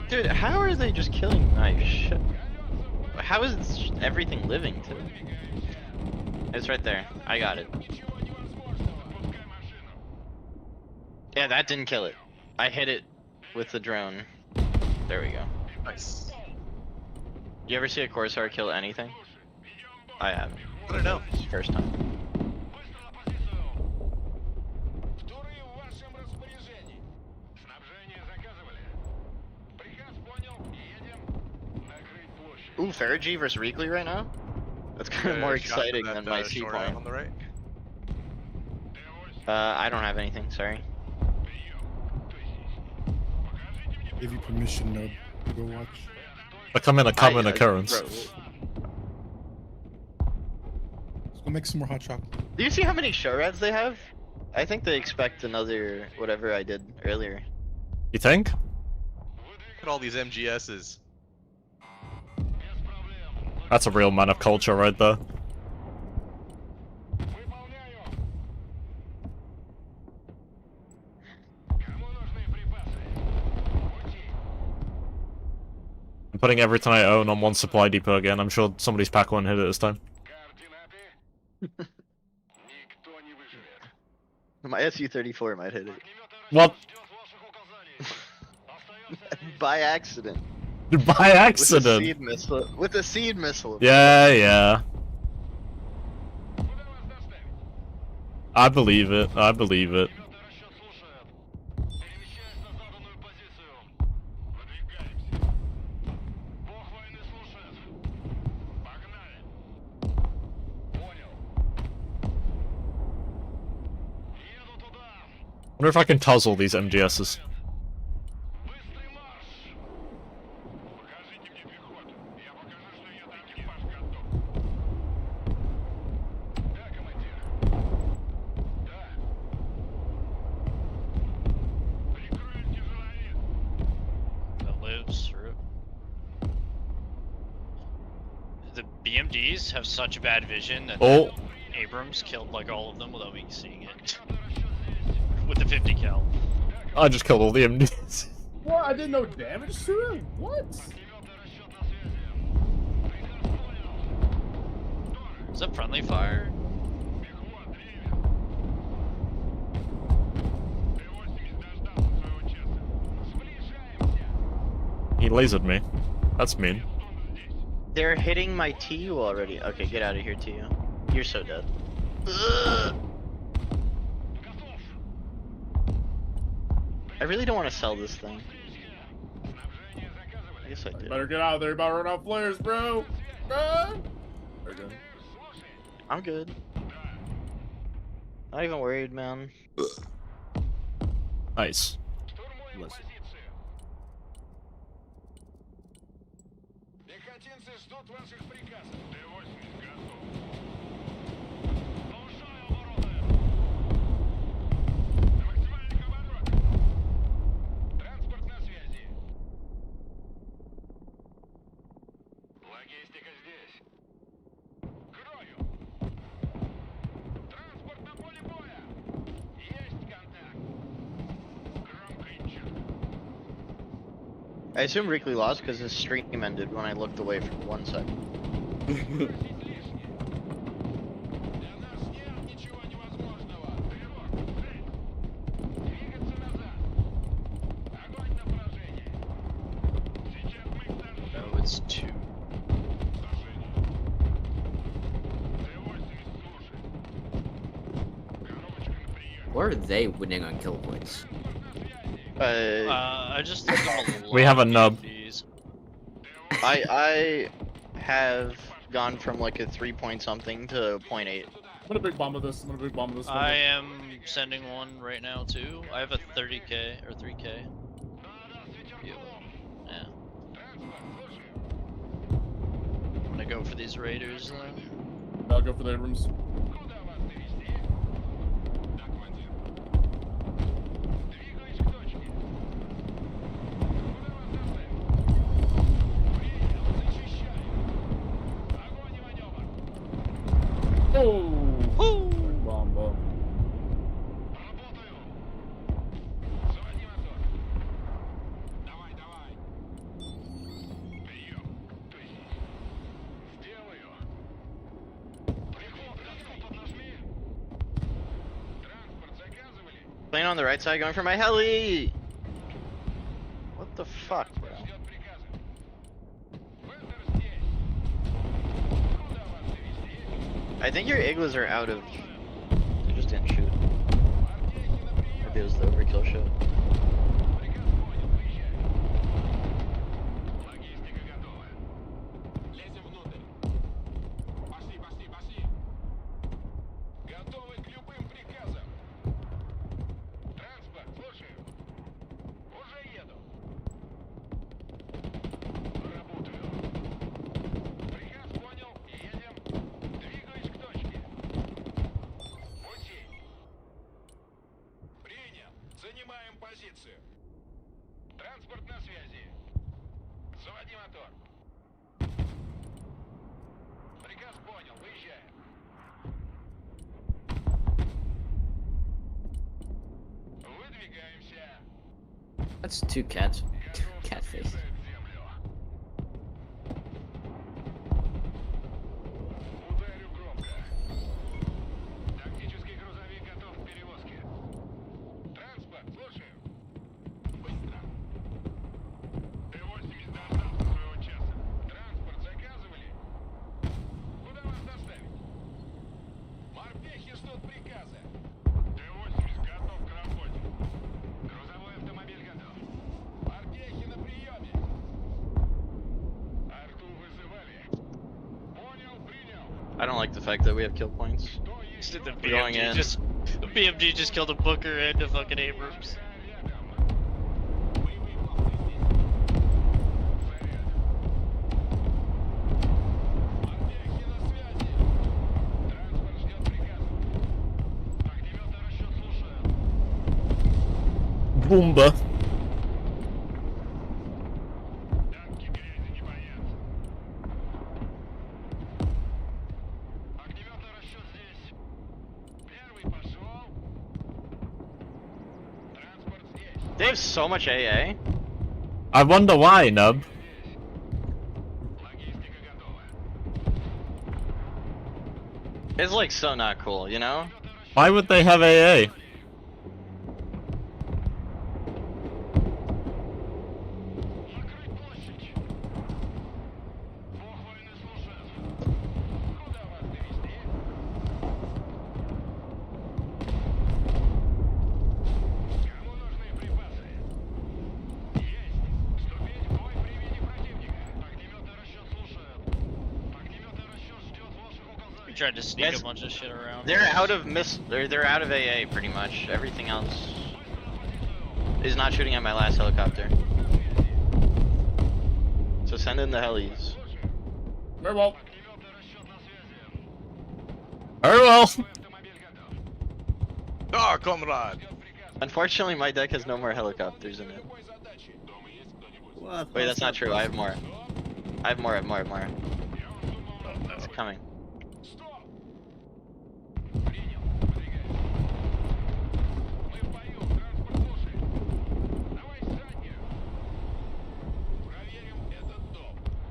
Dude, how are they just killing my shit? How is everything living too? It's right there. I got it. Yeah, that didn't kill it. I hit it with the drone. There we go. Nice. You ever see a Corsair kill anything? I haven't. I don't know. It's the first time. Ooh, Fergie versus Reekly right now? That's kind of more exciting than my C point. On the right. I don't have anything, sorry. Give you permission to go watch. A common occurrence. Bro, Let's go make some more hot chocolate. do you see how many show rats they have? I think they expect another whatever I did earlier. You think? Look at all these MGSs. That's a real man of culture right there. I'm putting everything I own on one supply depot again. I'm sure somebody's pack won't hit it this time. My SU-34 might hit it. What? By accident. By accident? With a seed missile. Yeah, yeah. I believe it. I believe it. I wonder if I can tuzzle these MGSs. That lives through. The BMDs have such bad vision that Abrams killed like all of them without me seeing it. With the 50 cal. I just killed all the MDs. What? I did no damage to it? What? Is that friendly fire? He lasered me. That's mean. They're hitting my TU already. Okay, get out of here, TU. You're so dead. Ugh. I really don't want to sell this thing. I guess I did. Better get out of there. You're about to run out flares, bro. Run! They're good. I'm good. Not even worried, man. Nice. bless you. Пехотинцы ждут ваших приказов. Т-80 готов. Повышаю обороты. На максимальных оборотах. Транспорт на связи. Логистика здесь. Крою. Транспорт на поле боя. Есть контакт. Громко и четко. I assume Rickley lost because his stream ended when I looked away for 1 second. No, it's 2. Or are they winning on kill points? I just think I'm a lot We have a of nub. BFDs. I have gone from like a 3 point something to 0.8. I'm gonna big bomb of this. I'm gonna big bomb of this. I am sending one right now too. I have a 30k or 3k. Yeah. I'm gonna go for these raiders then. I'll go for the Abrams. Oh! Bomb, bomb. Playing on the right side, going for my heli! What the fuck, bro? I think your igloos are out of... They just didn't shoot. Maybe it was the overkill shot. Занимаем позицию. Транспорт на связи. Заводи мотор. Приказ понял, выезжаем. Выдвигаемся. That's 2 cats. Cat face. Ударю громко. Тактический грузовик готов к перевозке. Транспорт, слушаю. Быстро. Т-80 дождался своего часа. Транспорт заказывали? Куда вас доставить? Морпехи ждут приказа. Т-80 готов к работе. Грузовой автомобиль готов. Морпехи на приеме. Арту вызывали. Понял, принял. I don't like the fact that we have kill points. The We're going in. the BMG just killed a Booker and a fucking Abrams. Boomba. They have so much AA. I wonder why, Nub. It's like so not cool, you know? Why would they have AA? We tried to sneak a bunch of shit around. They're out of they're out of AA pretty much. Everything else. is not shooting at my last helicopter. So send in the helis. Very well. Very well. Ah, comrade. Unfortunately, my deck has no more helicopters in it. Wait, that's not true. I have more. I have more. It's coming.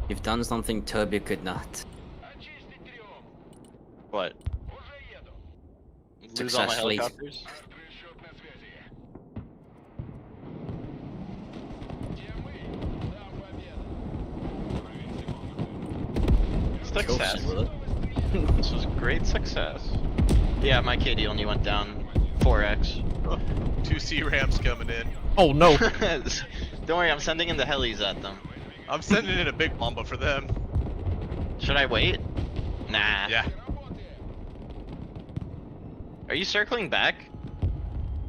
You've done something Toby could not. What? Lose all my Successfully. helicopters? Success. This was great success. Yeah, my KD only went down 4x. 2 C-Rams coming in. Oh no. Don't worry, I'm sending in the helis at them. I'm sending in a big bomba for them. Should I wait? Nah. Yeah. Are you circling back?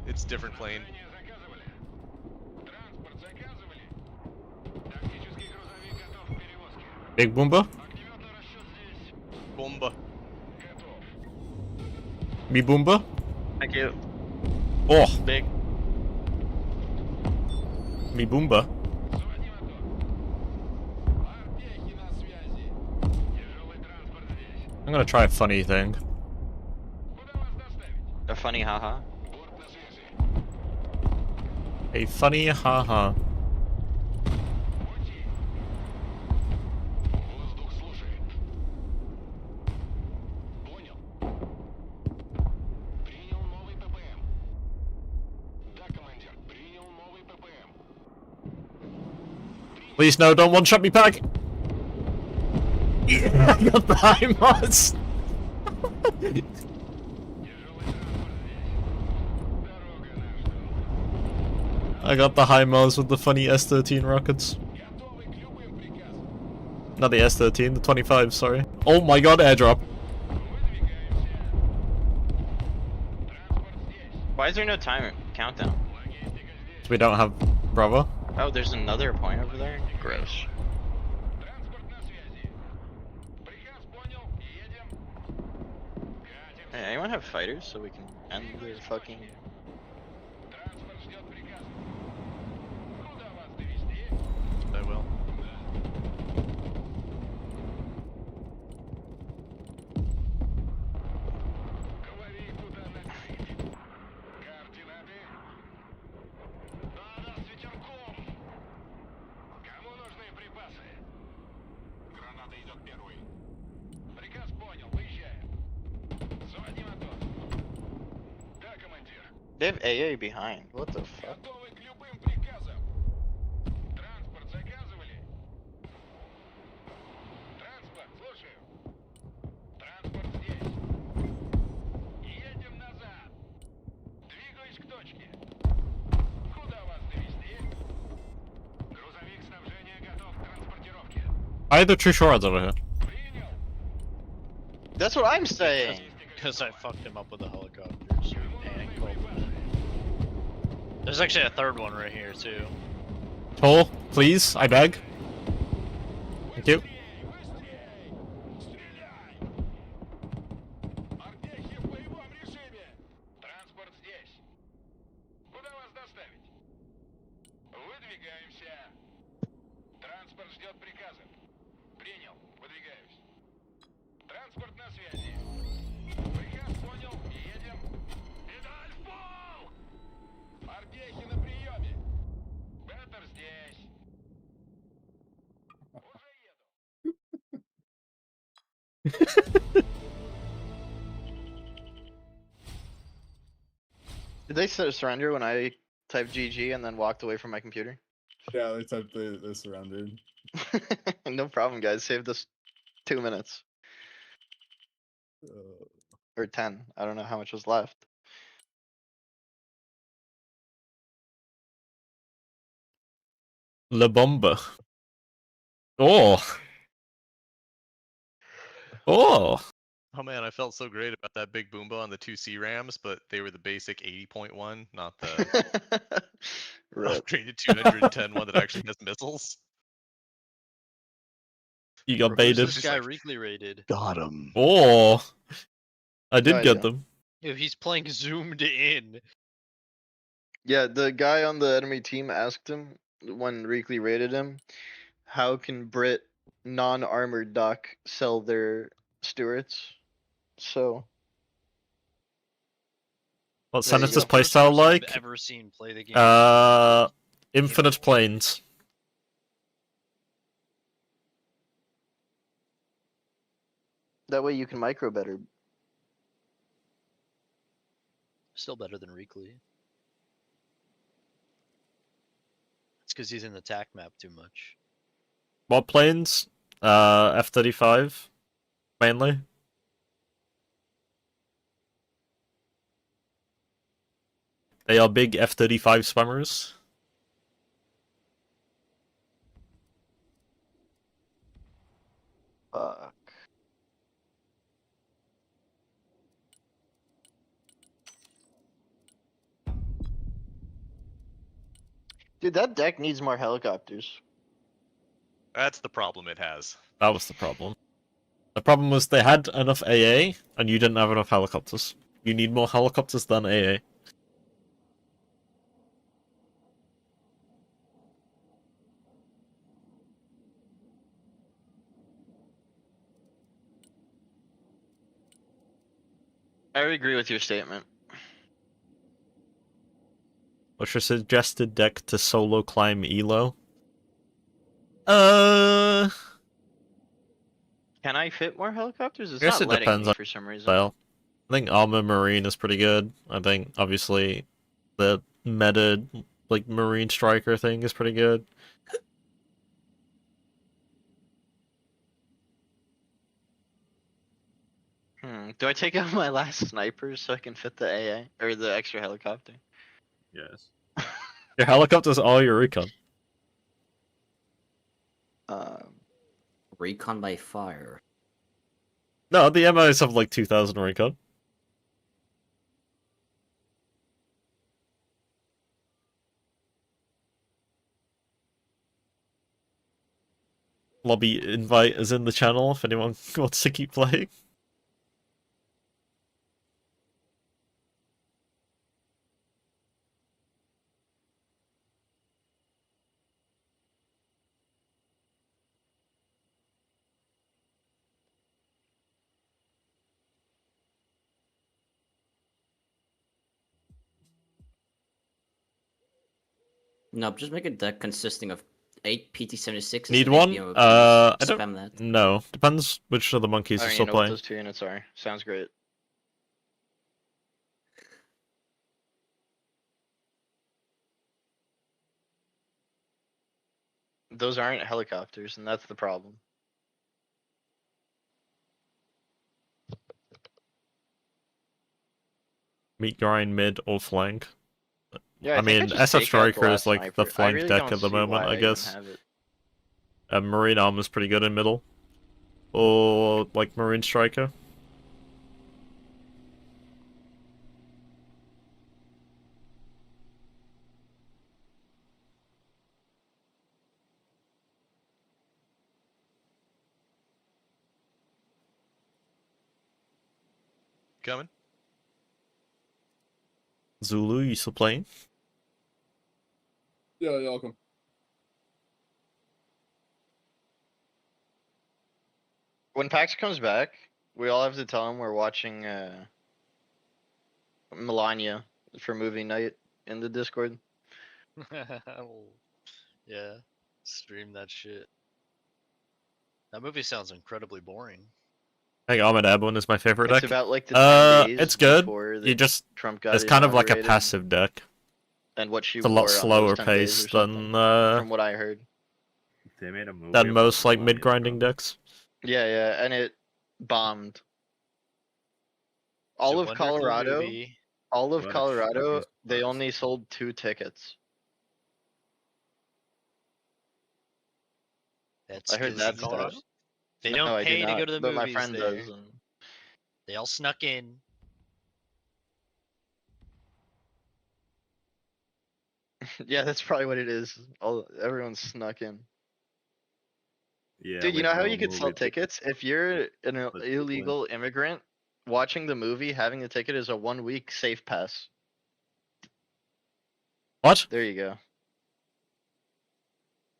It's different plane. Big Boomba? Bomba. Me Boomba? Thank you. Oh, Big. me Boomba. I'm gonna try a funny thing. A funny haha. A funny haha. Please no, don't one-shot me back! Yeah, I got the high mods! I got the high mods with the funny S13 rockets. Not the S13, the 25, sorry. Oh my god, airdrop. Why is there no timer countdown? So we don't have Bravo. Oh, there's another point over there? Gross. Hey, anyone have fighters so we can end their fucking... I will. They have AA behind. What the fuck? Why are there two swords over here? That's what I'm saying! Because I fucked him up with a helicopter, so he panicked. There's actually a third one right here, too. Toll, please, I beg. Thank you. Did they surrender when I typed GG and then walked away from my computer? Yeah, they typed they surrendered. No problem, guys. Saved us 2 minutes. Or 10. I don't know how much was left. La Bomba. Oh. Oh. Oh man, I felt so great about that big Boomba on the 2 C-Rams, but they were the basic 80.1, not the... Rip. Upgrade to 210 one that actually has missiles. You got Who's baited. this guy Reekly rated? Got him. Oh, I did No get idea. them. If he's playing zoomed in. Yeah, the guy on the enemy team asked him when Reekly raided him, how can Brit non-armored doc sell their Stuarts? So What's There you Senator's go. First playstyle person I've like? ever seen play the game. Infinite Planes. that way you can micro better. Still better than Reekly. It's because he's in the attack map too much. What planes? F-35 mainly. They are big F-35 spammers. Fuck. Dude, that deck needs more helicopters. That's the problem it has. That was the problem. The problem was they had enough AA, and you didn't have enough helicopters. You need more helicopters than AA. I agree with your statement. What's your suggested deck to solo climb Elo? Can I fit more helicopters? It's I guess not it letting depends me on for some reason. style. I think Armor Marine is pretty good. I think obviously the meta like Marine Striker thing is pretty good. Do I take out my last sniper so I can fit the AA or the extra helicopter? Yes. Your helicopters are your recon. Recon by fire. No, the MOs have like 2,000 recon. Lobby invite is in the channel if anyone wants to keep playing. No, just make a deck consisting of 8 PT-76s. Need and 8 one? BMOPs. I Spam don't that. No. Depends which of the monkeys I are don't still even know what playing. those 2 units are. Sounds great. Those aren't helicopters, and that's the problem. Meat grind mid or flank. Yeah, I think mean, just SF take out the Striker last is like the sniper. I flank really deck don't at the see moment, why I even guess. have it. Marine Armor's pretty good in middle. Or like Marine Striker. Coming. Zulu, you still playing? Yeah, yeah, I'll come. When PAX comes back, we all have to tell him we're watching Melania for movie night in the Discord. Yeah, stream that shit. That movie sounds incredibly boring. I think Armored Airborne is my favorite It's deck. about like the 10 days It's good. before You just Trump got it's kind of like a inaugurated passive deck. and what she It's a wore lot on those slower 10 days or paced something, than from what I heard. They made a movie than about most like Melania, mid grinding decks. Yeah, yeah, and it bombed. All It's a of wonderful Colorado, movie. all of What a Colorado, shitty they surprise. only sold 2 tickets. That's I heard 'cause that you stuff. don't- They No, don't I do pay to not, go to the but movies my friend there. does. And They all snuck in. Yeah, that's probably what it is. Everyone's snuck in. Yeah, Dude, you with know how no you could sell movie tickets? If you're an Discipline. illegal immigrant, watching the movie, having the ticket is a 1 week safe pass. What? There you go.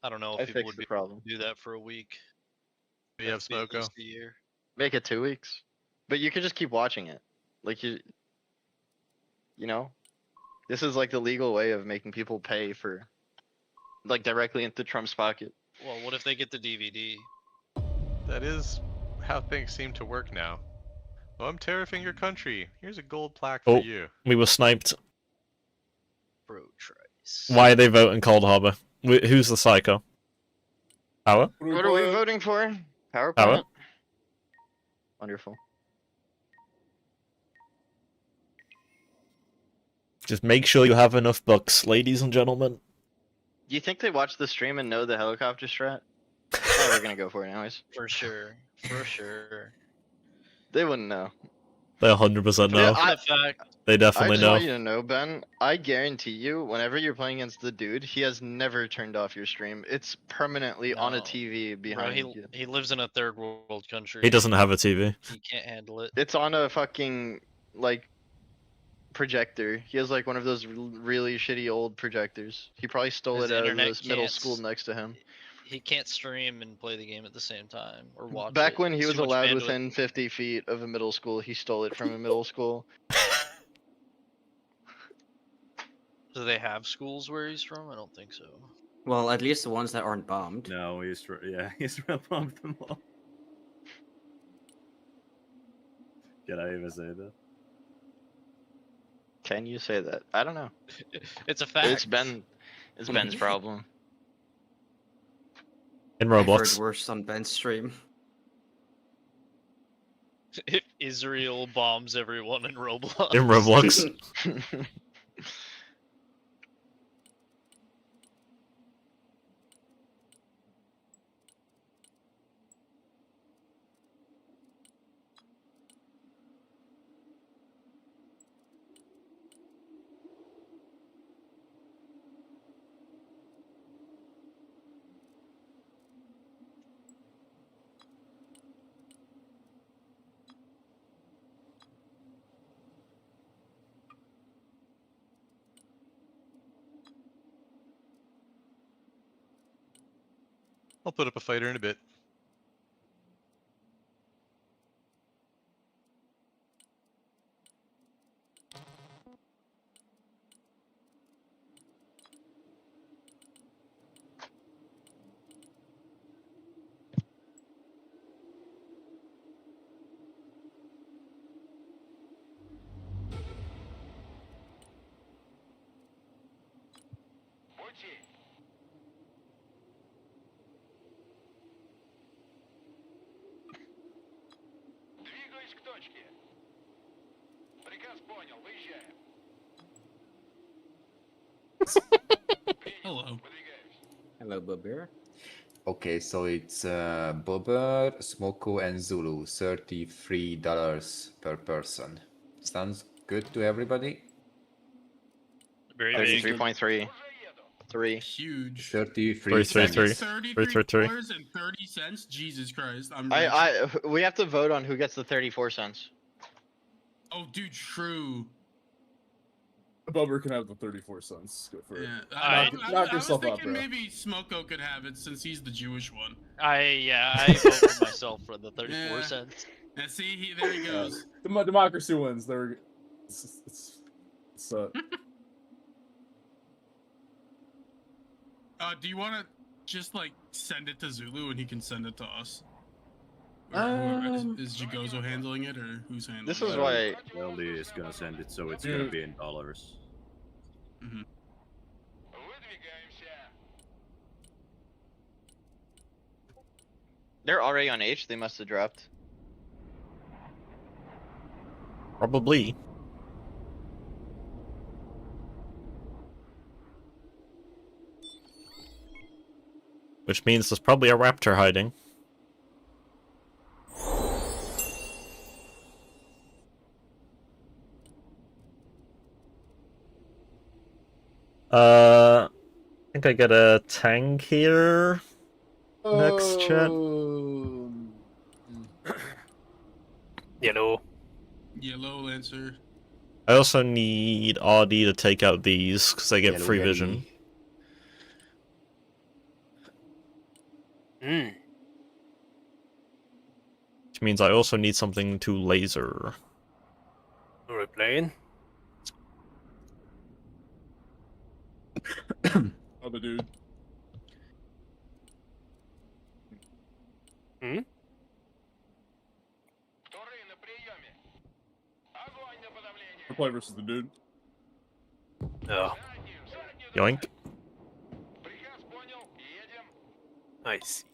I don't know I if people fixed would the be problem. able to do that for a week. We have That'd be at Smoko. least a year. Make it 2 weeks. But you could just keep watching it. Like you know? This is like the legal way of making people pay for like directly into Trump's pocket. Well, what if they get the DVD? That is how things seem to work now. Oh, I'm terraforming your country. Here's a gold plaque for Oh, you. we were sniped. Bro, Trice. Why are they voting Cold Harbor? Who's the psycho? Power? What are we voting for? Power Power? plant? Wonderful. Just make sure you have enough bucks, ladies and gentlemen. Do you think they watch the stream and know the helicopter strat? Oh, we're gonna go for it anyways. For sure. For sure. They wouldn't know. They 100% know. I- They I definitely just know. want you to know, Ben. I guarantee you, whenever you're playing against the dude, he has never turned off your stream. It's permanently on a No. TV Bro, behind you. he lives in a third world country. He doesn't have a TV. He can't handle it. It's on a fucking like projector. He has like one of those really shitty old projectors. He probably stole His it out of internet this middle can't school next to him. He can't stream and play the game at the same time or watch Back it. when he It's was too much allowed bandwidth. within 50 feet of a middle school, he stole it from a middle school. Do they have schools where he's from? I don't think so. Well, at least the ones that aren't bombed. No, he's he's bombed them all. Can I even say that? Can you say that? I don't know. It's a fact. It's Ben's problem. In I've heard Roblox. worse on Ben's stream. If Israel bombs everyone in Roblox. In Roblox. I'll put up a fighter in a bit. Пути. Двигаюсь к точке. Приказ понял, выезжаем. Hello. Hello, Babir. Okay, so it's Bobber, Smoko, and Zulu. $33 per person. Sounds good to everybody? Very 33.3. 3. Huge. 33 cents. $33.30. Jesus Christ. I'm rich. We have to vote on who gets the 34 cents. Oh, dude, true. Bubber can have the 34 cents. Go for it. Yeah, Knock I was yourself out, thinking bro. maybe Smoko could have it since he's the Jewish one. I vote for myself for the 34 Yeah. cents. Yeah, see, there he goes. Democracy wins. There. Do you want to just like send it to Zulu and he can send it to us? Or is Jagozo handling it or who's handling This it? is why. LD is gonna send it, so it's gonna be in dollars. Mhm. They're already on H. They must have dropped. Probably. Which means there's probably a raptor hiding. think I get a tank here. Next chat. Yellow. Yellow Lancer. I also need RD to take out these because I get Yellow free Yeti. vision. Mm. Which means I also need something to laser. Are we playing? Other dude. Hmm? I play versus the dude. Oh, Yoink. nice.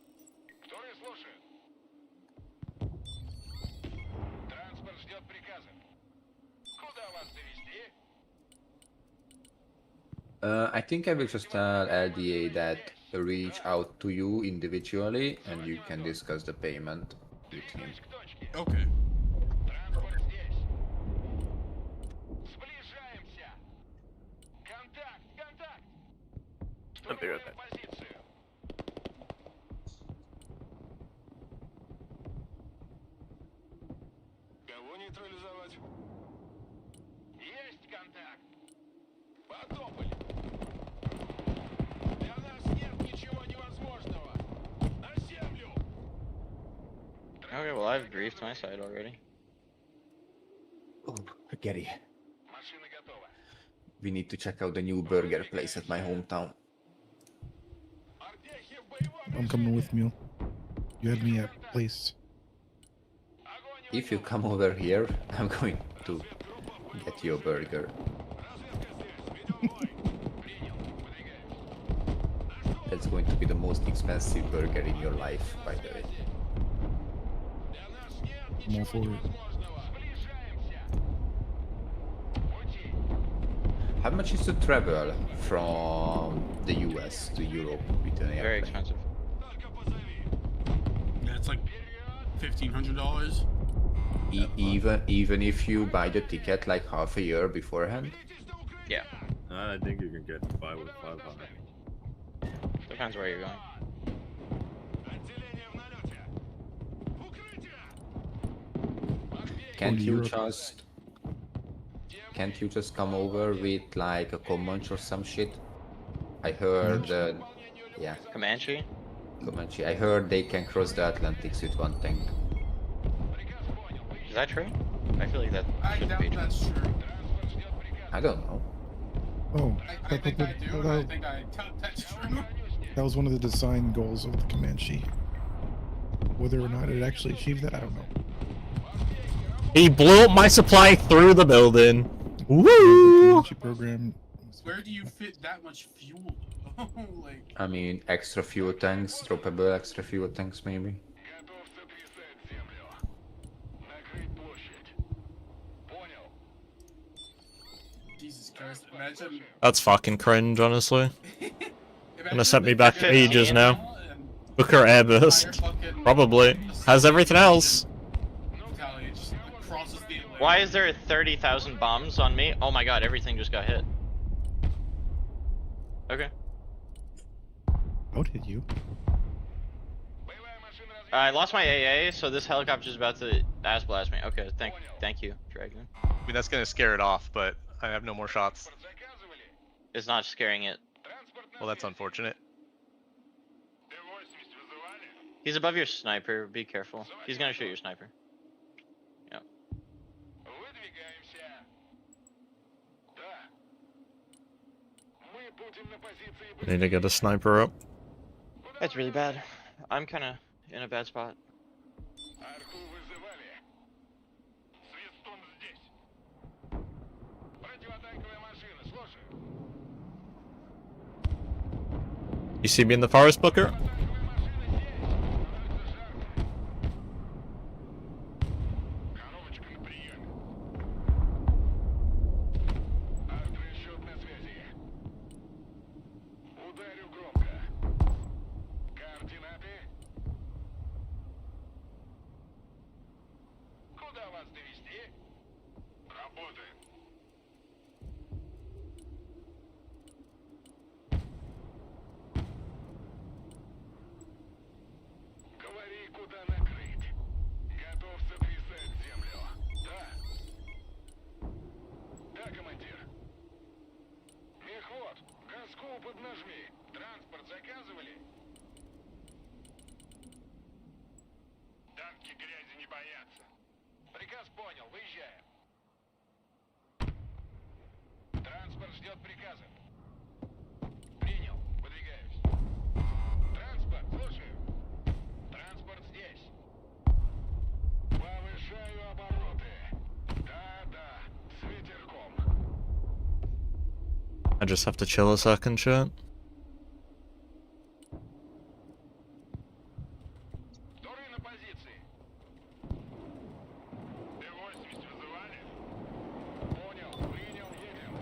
I think I will just tell LDA that reach out to you individually and you can discuss the payment with him. Okay. I'll be right back. Кого нейтрализовать? Есть контакт. Потопали. Для нас нет ничего невозможного. На землю. Okay, well I've briefed my side already. Oh, spaghetti. We need to check out the new burger place at my hometown. I'm coming with you. You had me at place. If you come over here, I'm going to get you a burger. That's going to be the most expensive burger in your life, by the way. I'm all for it. How much is to travel from the US to Europe with an airplane? Very expensive. Yeah, it's like $1,500. Even if you buy the ticket like half a year beforehand? Yeah. I think you can get by with 500. Depends where you're going. Can't you just come over with like a Comanche or some shit? I heard yeah. Comanche? Comanche. I heard they can cross the Atlantics with one tank. Is that true? I feel like that I shouldn't doubt be true. that's true. I don't know. Oh, I think I do, and I think I doubt that's true. that was one of the design goals of the Comanche. Whether or not it actually achieved that, I don't know. He blew up my supply through the building. The Woo! Comanche program. Where do you fit that much fuel? Like, I mean, extra fuel tanks, droppable extra fuel tanks maybe. Jesus Christ, imagine. That's fucking cringe, honestly. Gonna set me back ages now. Booker Airburst. Probably. Has everything else. Why is there 30,000 bombs on me? Oh my god, everything just got hit. Okay. How did you? I lost my AA, so this helicopter's about to ass blast me. Okay, thank you, Dragon. I mean, that's gonna scare it off, but I have no more shots. It's not scaring it. Well, that's unfortunate. He's above your sniper, be careful. He's gonna shoot your sniper. Yeah. I need to get a sniper up. That's really bad. I'm kinda in a bad spot. You see me in the forest, Booker? понял, выезжаем. Транспорт ждет приказов. Принял, выдвигаюсь. Транспорт, слушаю. Транспорт здесь. Повышаю обороты. Да, с ветерком. I just have to chill a second, chat. Вторые на позиции. Т-80 вызывали? Понял, принял, едем.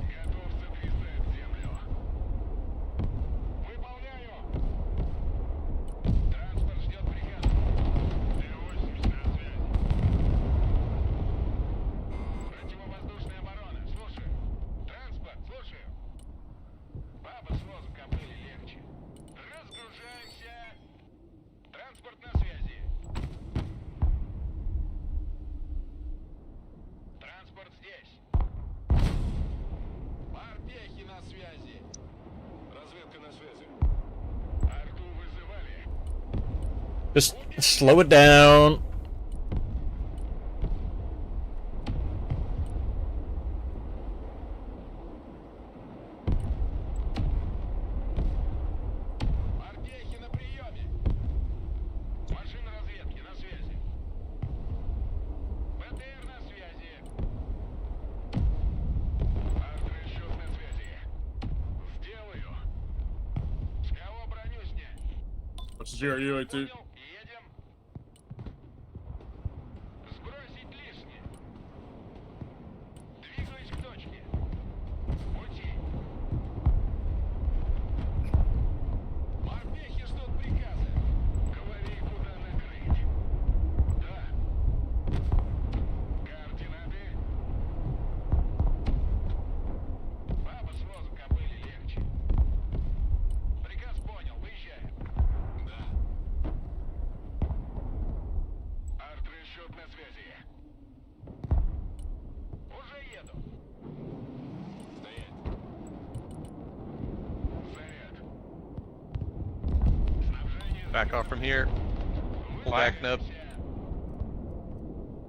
Готов сотрясать землю. Выполняю. Транспорт ждет приказа. Т-80 на связи. Противовоздушная оборона, слушаю. Транспорт, слушаю. Папа с возом копыли легче. Разгружаемся. Транспорт на связи. Транспорт здесь. Морпехи на связи. Разведка на связи. Арту вызывали. Just slow it down. Морпехи на приеме. Машина разведки на связи. БТР на связи. Артрасчет на связи. Сделаю. С кого броню снять? What's your UAT? Понял, едем. Сбросить лишнее. Двигаюсь к точке. Пути. Морпехи ждут приказа. Говори, куда накрыть. Да. Координаты. Папа с возом копыли легче. Приказ понял, выезжаем. Да. Артрасчет на связи. Уже еду. Стоять. Заряд. Снабжение. Back off from here. Pull back, Nub.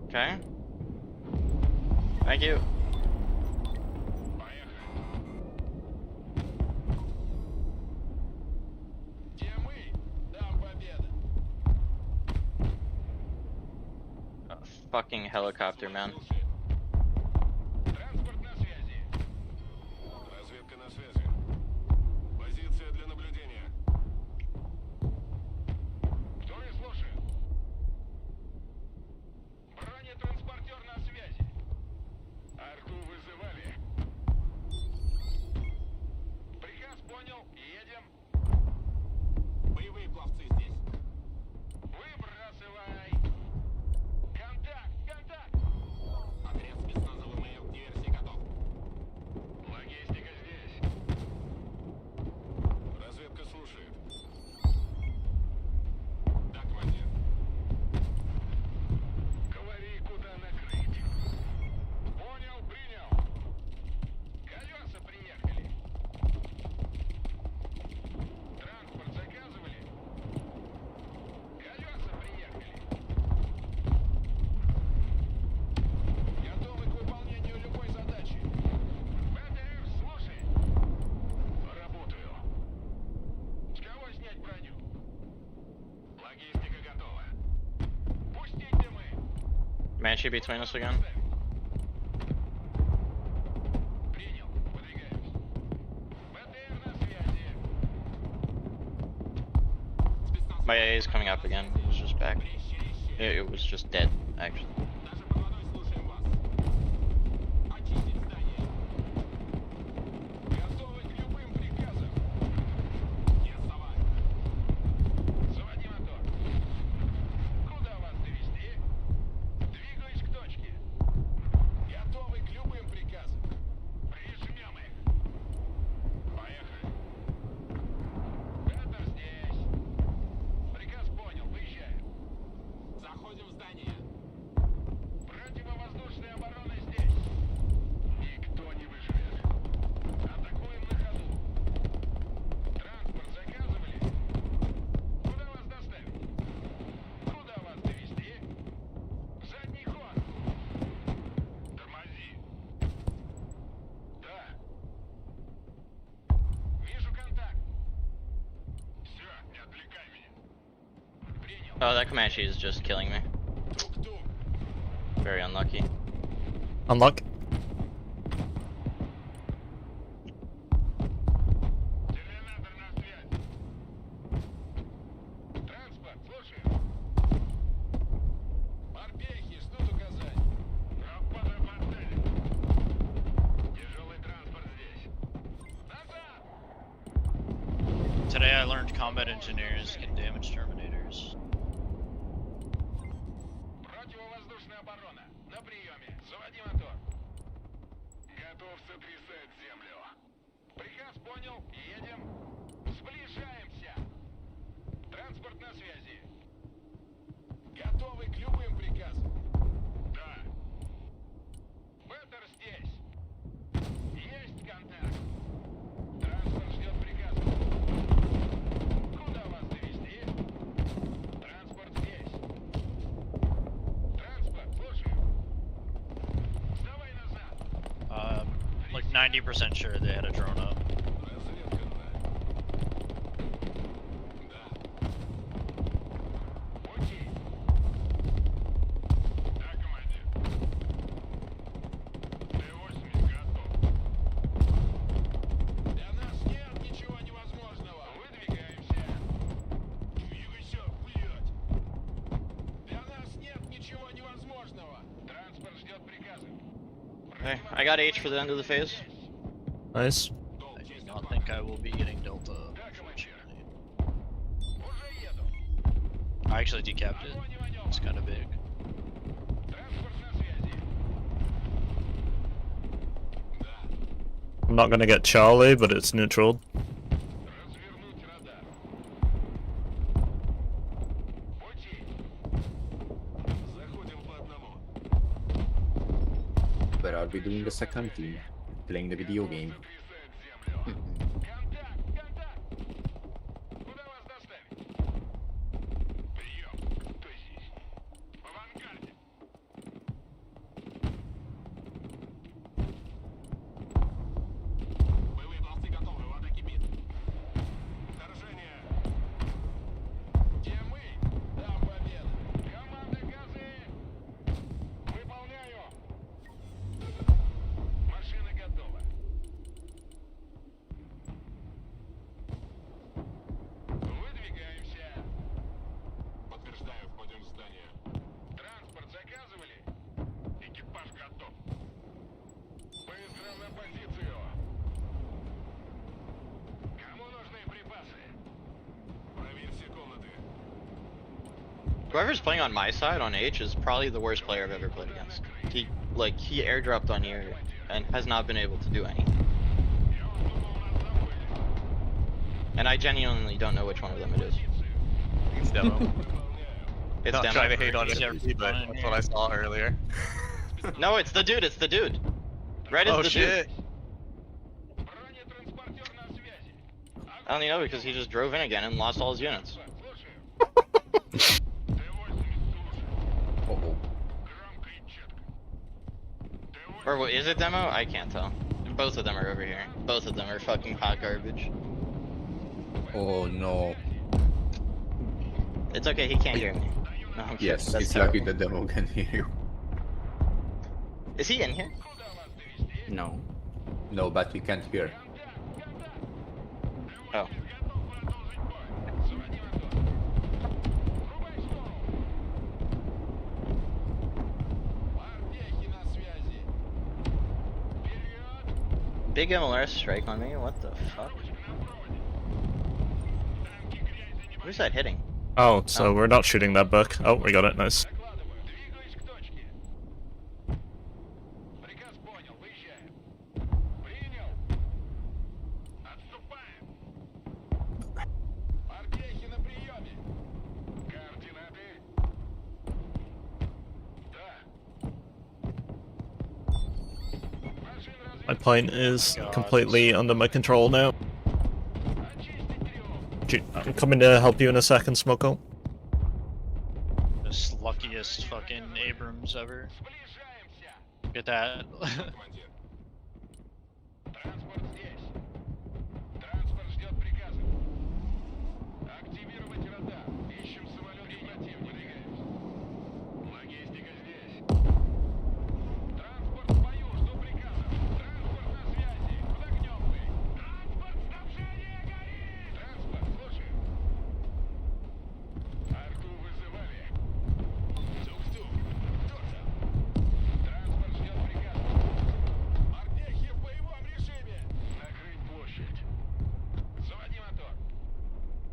Okay. Thank you. Где мы? Там победа. Fucking helicopter, man. Транспорт на связи. Разведка на связи. Позиция для наблюдения. Кто и слушает? Бронетранспортер на связи. Арту вызывали. Приказ понял. Едем. Боевые пловцы здесь. Выбрасывай. Контакт, контакт. Отряд спецназовый МЛ диверсии готов. Логистика здесь. Разведка слушает. Да, командир. Говори, куда накрыть. Понял, принял. Колеса приехали. Транспорт заказывали. Колеса приехали. Готовы к выполнению любой задачи. БТР, слушай. Работаю. С кого снять броню? Логистика готова. Пустить дымы. Banshee between us again. Принял. Выдвигаемся. БТР на связи. My AA is coming up again. It was just back. It was just dead, actually. Даже проводной слушаем вас. Очистить здание. Готовы к любым приказам. Я сова. Заводи мотор. Куда вас довести? Двигаюсь к точке. Готовы к любым приказам. Прижмем их. Поехали. Петр здесь. Приказ понял, выезжаем. Заходим в здание. Oh, that Comanche is just killing me. Very unlucky. Unlock. Today I learned combat engineers can damage terminators. Противовоздушная оборона. На приеме. Заводи мотор. Готов сотрясать землю. Приказ понял. Едем. Сближаемся. Транспорт на связи. Готовы к любым приказам. Да. Беттер здесь. Есть контакт. Транспорт ждет приказа. Куда вас довезти? Транспорт здесь. Транспорт, слушаю. Вставай назад. Like 90% sure they had a drone up. Разведка Да. Пути. Да, командир. Т-80 готов. Для нас нет ничего невозможного. Выдвигаемся. Двигайся, блядь. Для нас нет ничего невозможного. Транспорт ждет приказа. Okay, I got H for the end of the phase. Nice. I do not think I will be getting Delta, unfortunately. Уже еду. I actually decapped it. It's kind of big. Транспорт на связи. I'm not gonna get Charlie, but it's neutral. Развернуть радар. Пути. Заходим по одному. Where are we doing the second team? Playing the video game. Сотрясать землю. Контакт, контакт. Куда вас доставить? Прием. Кто здесь? В авангарде. Боевые пласты готовы. В атаке бит. Вторжение. Где мы? Там победа. Команда газы. Выполняю. Машина готова. Выдвигаемся. Подтверждаю, входим в здание. Транспорт заказывали? Экипаж готов. Быстро на позицию. Кому нужны припасы? Проверь все комнаты. Whoever's playing on my side on H is probably the worst player I've ever played against. He airdropped on you and has not been able to do anything. And I genuinely don't know which one of them it is. It's demo. It's Not demo. trying to hate on Is it, everybody but in that's here? what I saw earlier. No, it's the dude. It's the dude. Red is Oh the shit! dude. I only know because he just drove in again and lost all his units. Uh-oh. Or what is it demo? I can't tell. Both of them are over here. Both of them are fucking hot garbage. Oh no. It's okay, he can't hear me. No, I'm kidding. Yes, That's it's terrible. lucky the demo can hear you. Is he in here? No. No, but we can't hear. Oh. Big MLRS strike on me? What the fuck? Who's that hitting? Oh, so we're not shooting that book. Oh, we got it. Nice. Двигаюсь к точке. Приказ понял. Выезжаем. Принял. Отступаем. Морпехи на приеме. Координаты. Да. My plane is completely under my control now. I'm coming to help you in a second, Smoko. The luckiest fucking Abrams ever. Get that. Транспорт здесь. Транспорт ждет приказа. Активировать радар. Ищем самолет противника.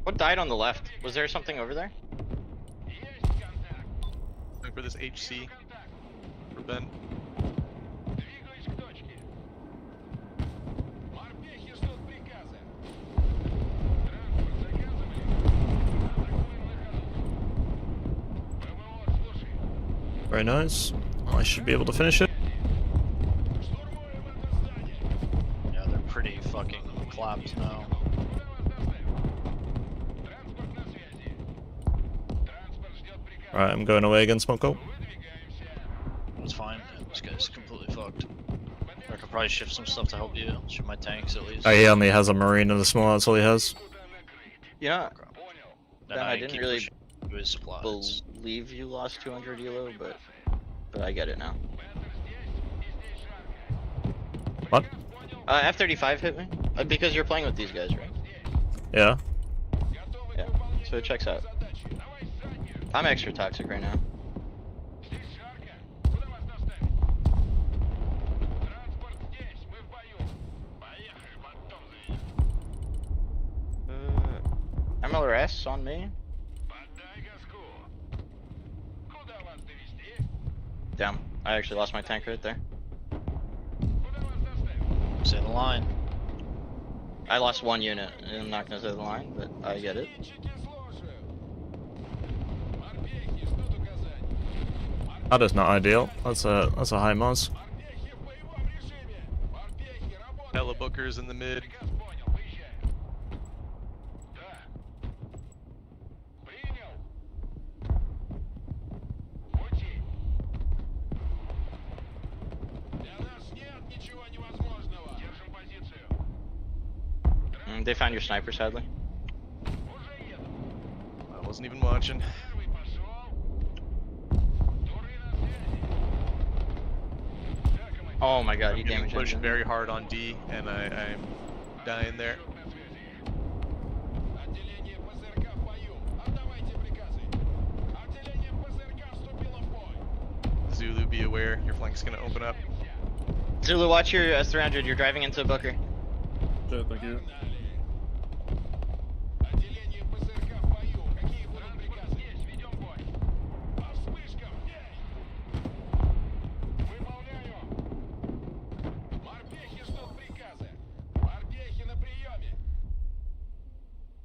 What died on the left? Was there something over there? Going for this HC for Ben. Двигаюсь к точке. Морпехи ждут приказа. Транспорт заказывали. Атакуем на ходу. ПВО, слушай. Very nice. I should be able to finish it. Yeah, they're pretty fucking clapped now. Alright, I'm going away again, Smoko. It's fine. This guy's completely fucked. I could probably shift some stuff to help you. Shift my tanks at least. Oh, he only has a marine and a small, that's all he has. Yeah. Then Ben, I didn't keep really pushing to his supplies. believe you lost 200 elo, but I get it now. What? F-35 hit me because you're playing with these guys, right? Yeah. Yeah. So it checks out. I'm extra toxic right now. MLRS on me. Damn, I actually lost my tank right there. Say the line. I lost one unit, and I'm not gonna say the line, but I get it. That is not ideal. That's a high Mars. Hella bookers in the mid. They found your sniper, sadly. I wasn't even watching. Oh my god, I'm he getting damaged pushed him. very hard on D, and I'm dying there. Zulu, be aware, your flank's gonna open up. Zulu, watch your S300, you're driving into a Booker. Shit, thank you.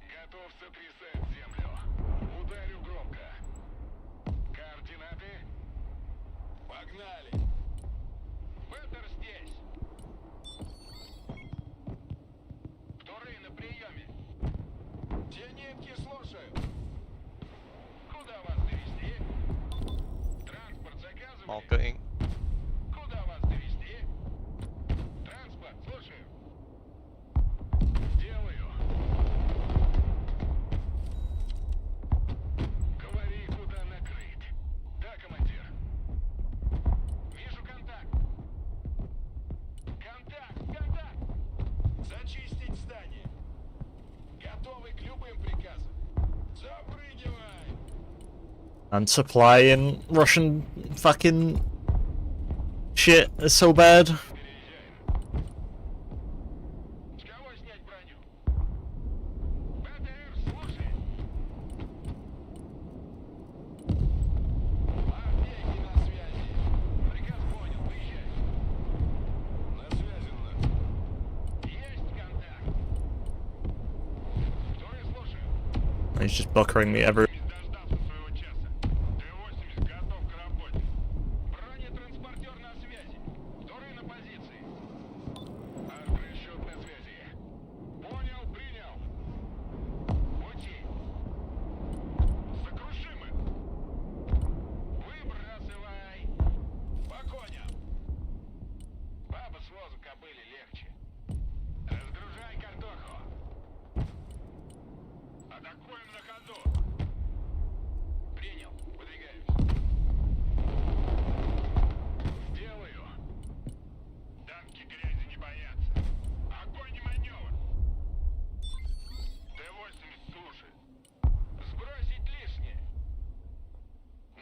Готов сотрясать землю. Ударю громко. Координаты. Погнали. Беттер здесь. Вторые на приеме. Зенитки слушаю. Куда вас довести? Транспорт заказывали. Malka Inc. Куда вас довести? Транспорт, слушаю. Делаю. Говори, куда накрыть. Да, командир. Вижу контакт. Контакт. Зачистить здание. Готовы к любым приказам. Запрыгивай. And supply in Russian fucking shit is so bad. He's just buckering me every. Бронетранспортер на связи. Вторые на позиции. Расчет на связи. Понял, принял. Пути. Сокрушим их. Выбрасывай. По коням. Баба с возу кобыли легче. Разгружай картоху. Атакуем на ходу. Принял. Выдвигаемся. Сделаю. Танки грязи не боятся. Огонь и маневр. Т-80 слушает. Сбросить лишнее.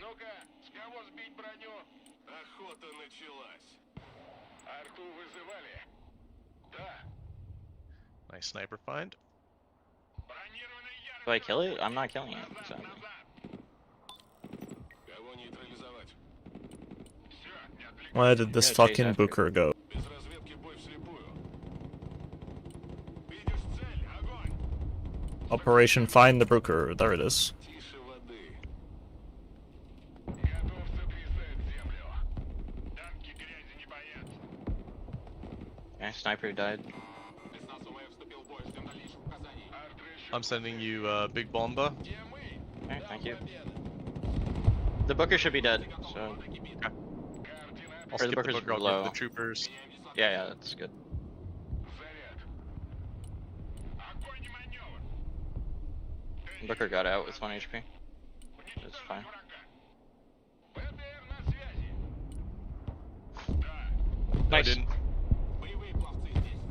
Ну-ка, с кого сбить броню? Охота началась. Арту вызывали? Да. Nice sniper find. Бронированный Do I kill it? I'm not killing it. So. Кого нейтрализовать? Where did this Yeah, chase fucking after. Booker go? Без разведки бой вслепую. Видишь цель? Огонь! Operation Find the Booker. There it is. Тише воды. Готов сотрясать землю. Танки грязи не боятся. Yeah, sniper died. Спецназ ОМ вступил в бой. Ждем дальнейших указаний. I'm sending you Big Bomba. Alright, thank you. The Booker should be dead, so. I'll Or skip the Booker's Booker, I'll below. give the troopers. Yeah, yeah, that's good. Booker got out with 1 HP. It's fine. I Nice. didn't. Боевые пловцы здесь.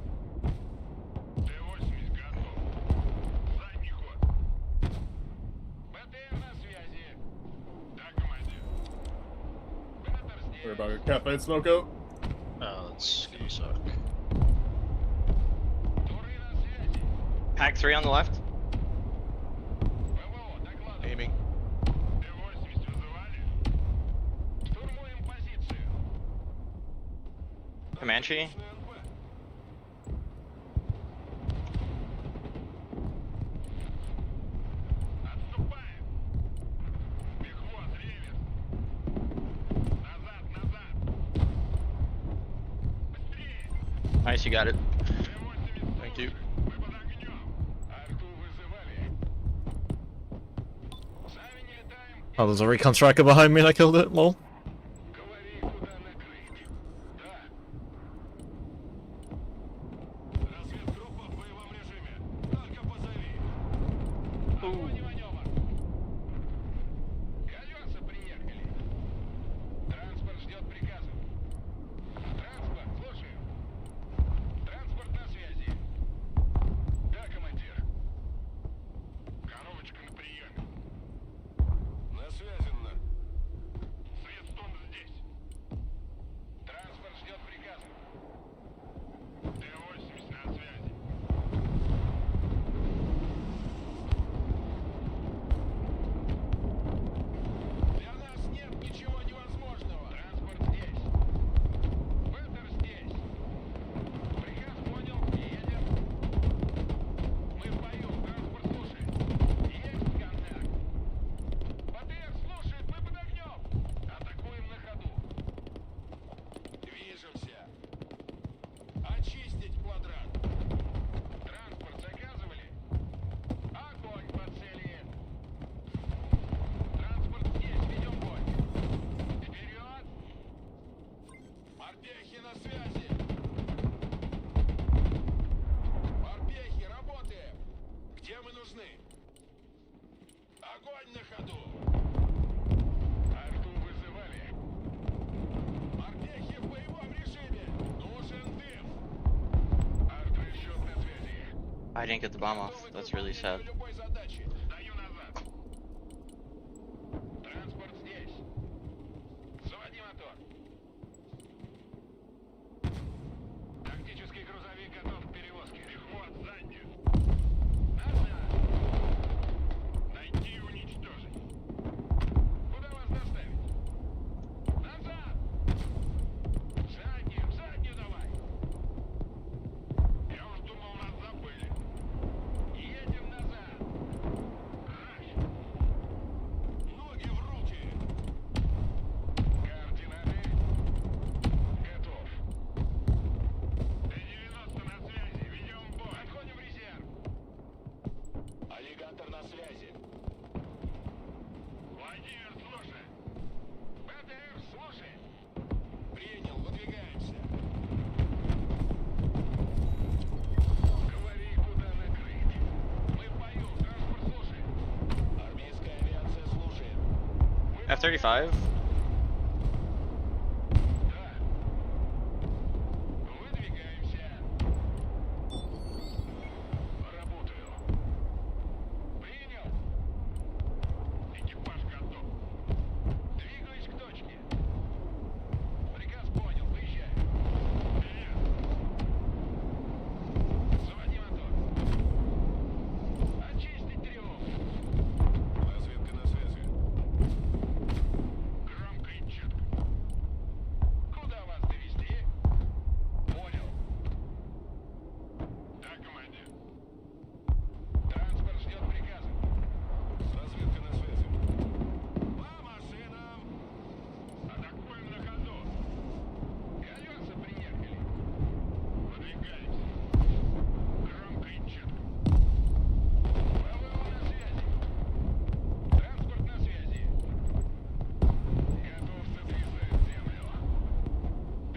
Т-80 готов. Задний ход. БТР на связи. Да, командир. Беттер здесь. Worry about your cafe smoke out. Oh, that's gonna suck. Туры на связи. Pack 3 on the left. ПВО, докладывай. Aiming. Т-80 вызывали. Штурмуем позицию. Comanche. Отступаем. Пехот, ревер. Назад, назад. Быстрее. Nice, you got it. Т-80. Thank you. Мы под огнем. Арту вызывали. Сами не летаем. Oh, there's a recon striker behind me and I killed it. Lol. Говори, куда накрыть. Да. Разведгруппа в боевом режиме. Только позови. Огонь и маневр. Колеса приехали. Транспорт ждет приказов. Транспорт, слушаю. Транспорт на связи. Да, командир. Коробочка на приеме. На связи, на. Светстон здесь. Транспорт ждет приказов. Т-80 на связи. Для нас нет ничего невозможного. Транспорт здесь. Беттер здесь. Приказ понял. Едем. Мы в бою. Транспорт слушает. Есть контакт. БТР слушает. Мы под огнем. Атакуем на ходу. Движемся. Очистить квадрат. Транспорт заказывали? Огонь по цели. Транспорт здесь. Ведем бой. Вперед. Морпехи на связи. Морпехи, работаем. Где мы нужны? Огонь на ходу. Арту вызывали. Морпехи в боевом режиме. Нужен дым. Арт-расчет на связи. I didn't get the bomb off. That's really sad. Любой задачи. Даю назад. Транспорт здесь. Заводи мотор. Тактический грузовик готов к перевозке. Пехот, заднюю. Назад. Найти и уничтожить. Куда вас доставить? Назад. Заднюю давай. Я уж думал, нас забыли. Едем назад. Раш. Ноги в руки. Координаты. Готов. Т-90 на связи. Ведем бой. Отходим в резерв. Аллигатор на связи. Владимир, слушай. БТР, слушай. Принял, выдвигаемся. Говори, куда накрыть. Мы в бою, транспорт слушает. Армейская авиация слушает. F-35. Да. Выдвигаемся. Работаю. Принял. Экипаж готов. Двигаюсь к точке. Приказ понял, выезжаем. Вперед. Заводи мотор. Очистить триумф.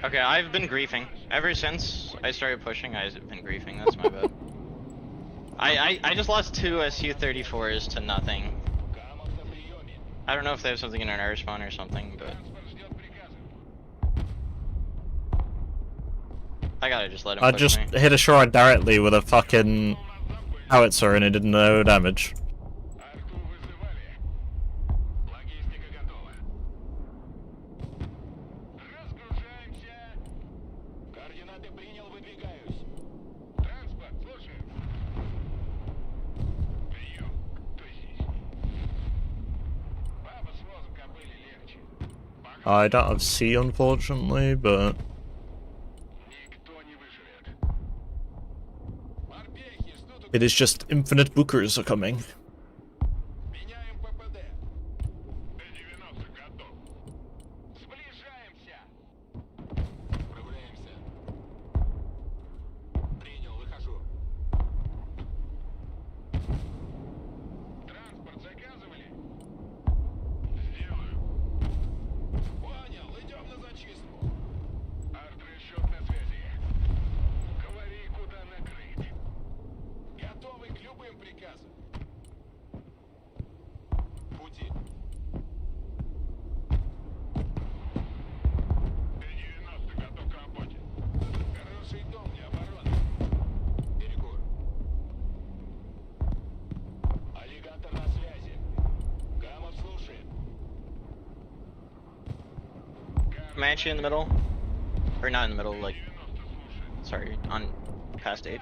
Okay, I've been griefing. Ever since I started pushing, I've been griefing. That's my bad. I just lost 2 SU-34s to nothing. I don't know if they have something in an air spawn or something, but... I gotta just let him I push just me. hit a shore directly with a fucking howitzer and it did no damage. I don't have C, unfortunately, but... It is just infinite bookers are coming. Comanche in the middle? Or not in the middle, like... Sorry, on past H.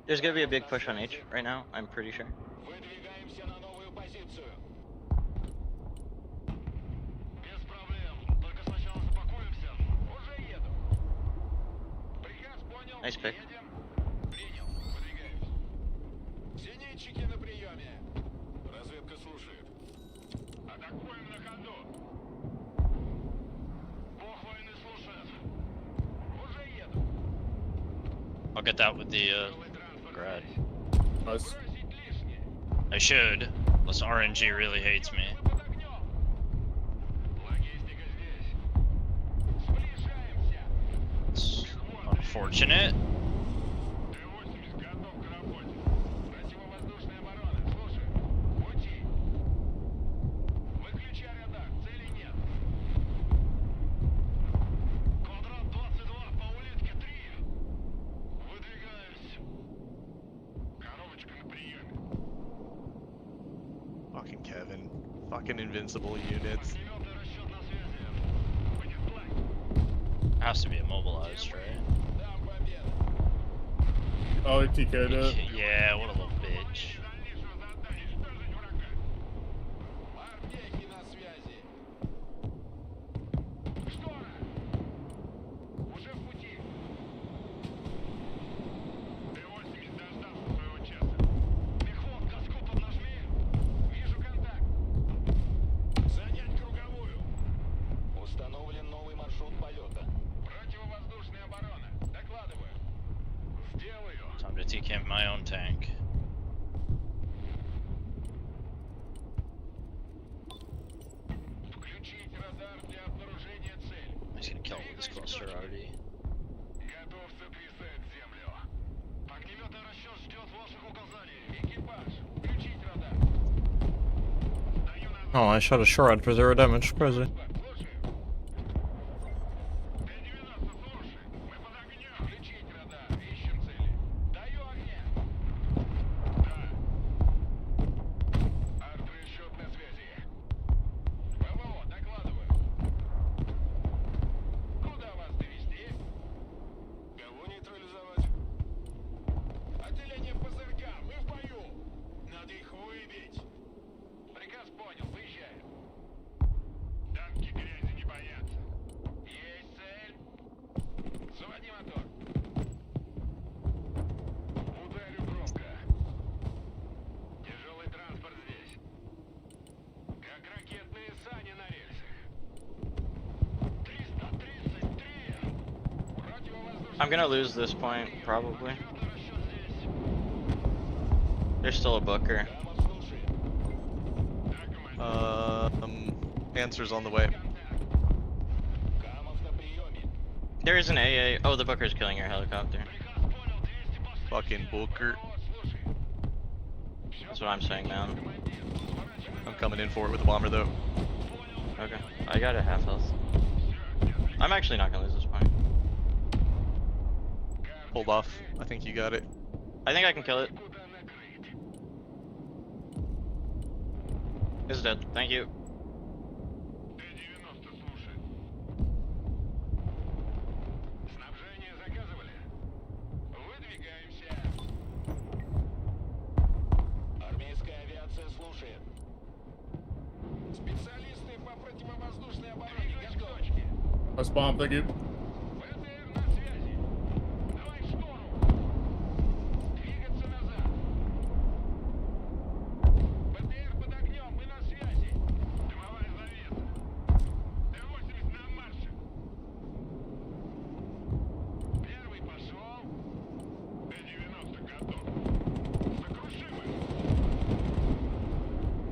There's gonna be a big push on H right now, I'm pretty sure. Nice pick. I'll get that with the grad. Nice. I should, unless RNG really hates me. It's unfortunate. Fucking Kevin. Fucking invincible units. Has to be immobilized, right? Oh, he TK'd it. Yeah, what a little bitch. became my own tank. Включить радар для обнаружения цели. I'm just gonna kill this cluster already. Готовься трясать землю. Огнеметный расчет ждет ваших указаний. Экипаж, включить радар. Oh, I shot a shard for 0 damage. Crazy. Включить радар. Ищем цели. Даю огня. Да. Арт-расчет на связи. ПВО, докладываю. Куда вас довести? Кого нейтрализовать? Отделение ПЗРК, мы в бою. Надо их выбить. Приказ понял, выезжаем. Танки грязи не боятся. Есть цель. Заводи мотор. Ударю громко. Тяжелый транспорт здесь. Как ракетные сани на рельсах. 333. Противовоздушный. I'm gonna lose this point, probably. There's still a Booker. Answer's on the way. There is an AA. Oh, the Booker's killing your helicopter. Fucking Booker. That's what I'm saying, man. I'm coming in for it with the bomber though. Okay, I got a half health. I'm actually not gonna lose this point. Hold off. I think you got it. I think I can kill it. It's dead. Thank you. Снабжение заказывали? Выдвигаемся. Армейская авиация слушает. Специалисты по противовоздушной обороне готовы. Nice bomb, thank you. ВТР на связи. Давай в сторону. Двигаться назад. ВТР под огнем, мы на связи. Дымовая завеса. Т-80 на марше. Первый пошел. Т-90 готов. Сокрушим их.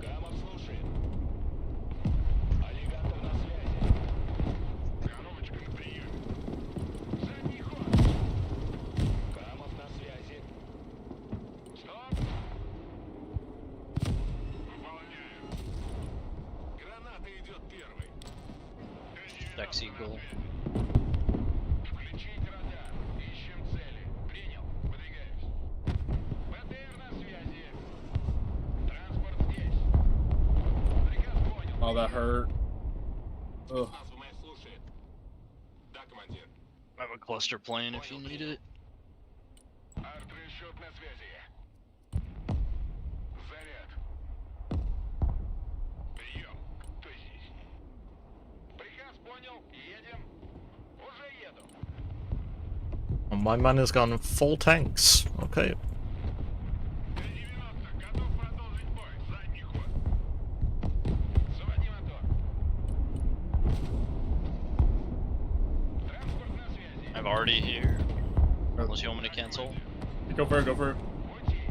Камов слушает. Аллигатор на связи. Коробочка на приеме. Задний ход. Камов на связи. Стоп. Выполняем. Граната идет первой. Dex Eagle. Включить радар. Ищем цели. Принял. Выдвигаемся. БТР на связи. Транспорт здесь. Приказ понял. Oh, that hurt. Ugh. Нас ВМС слушает. Да, командир. I have a cluster plane if you need it. Арт-расчет на связи. Заряд. Прием. Кто здесь? Приказ понял. Едем. Уже еду. Oh, my man has gone full tanks. Okay. Т-90. Готов продолжить бой. Задний ход. Заводи мотор. Транспорт на связи. I'm already here. Unless you want me to cancel. Go for it, go for it. Пути.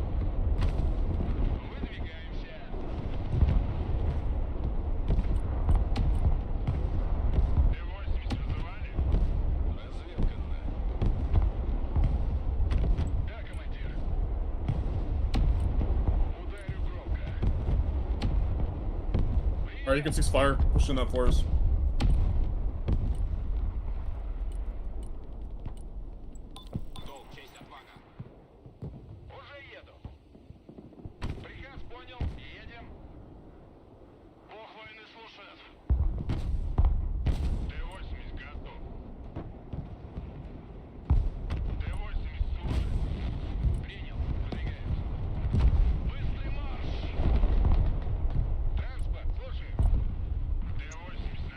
Выдвигаемся. Т-80 вызывали? Разведка нужна. Да, командир. Ударю громко. Alright, you can cease fire. Pushing up for us. Долг, честь, отвага. Уже еду. Приказ понял. Едем. Бог войны слушает. Т-80 готов. Т-80 слушает. Принял. Выдвигаемся. Быстрый марш. Транспорт, слушаем. Т-80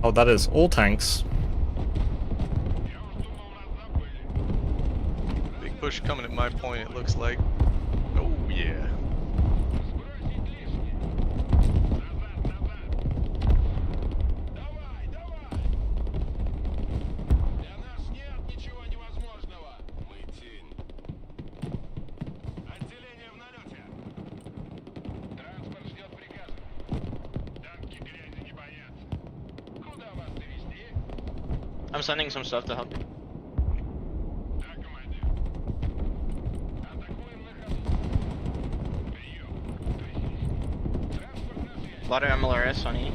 Oh, that is all tanks. Big push coming at my point, it looks like. Oh, yeah. I'm sending some stuff to help you. A lot of MLRS on E.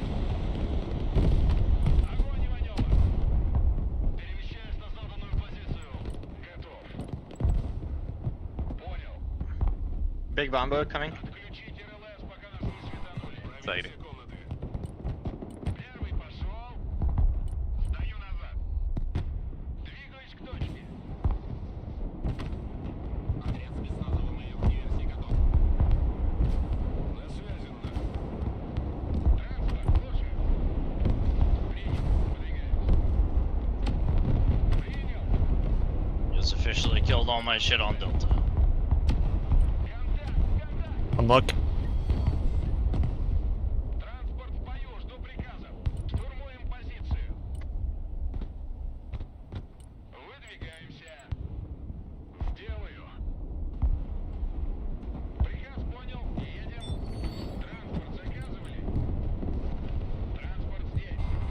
Big bombo coming. Exciting. Just officially killed all my shit on Delta. Unlock.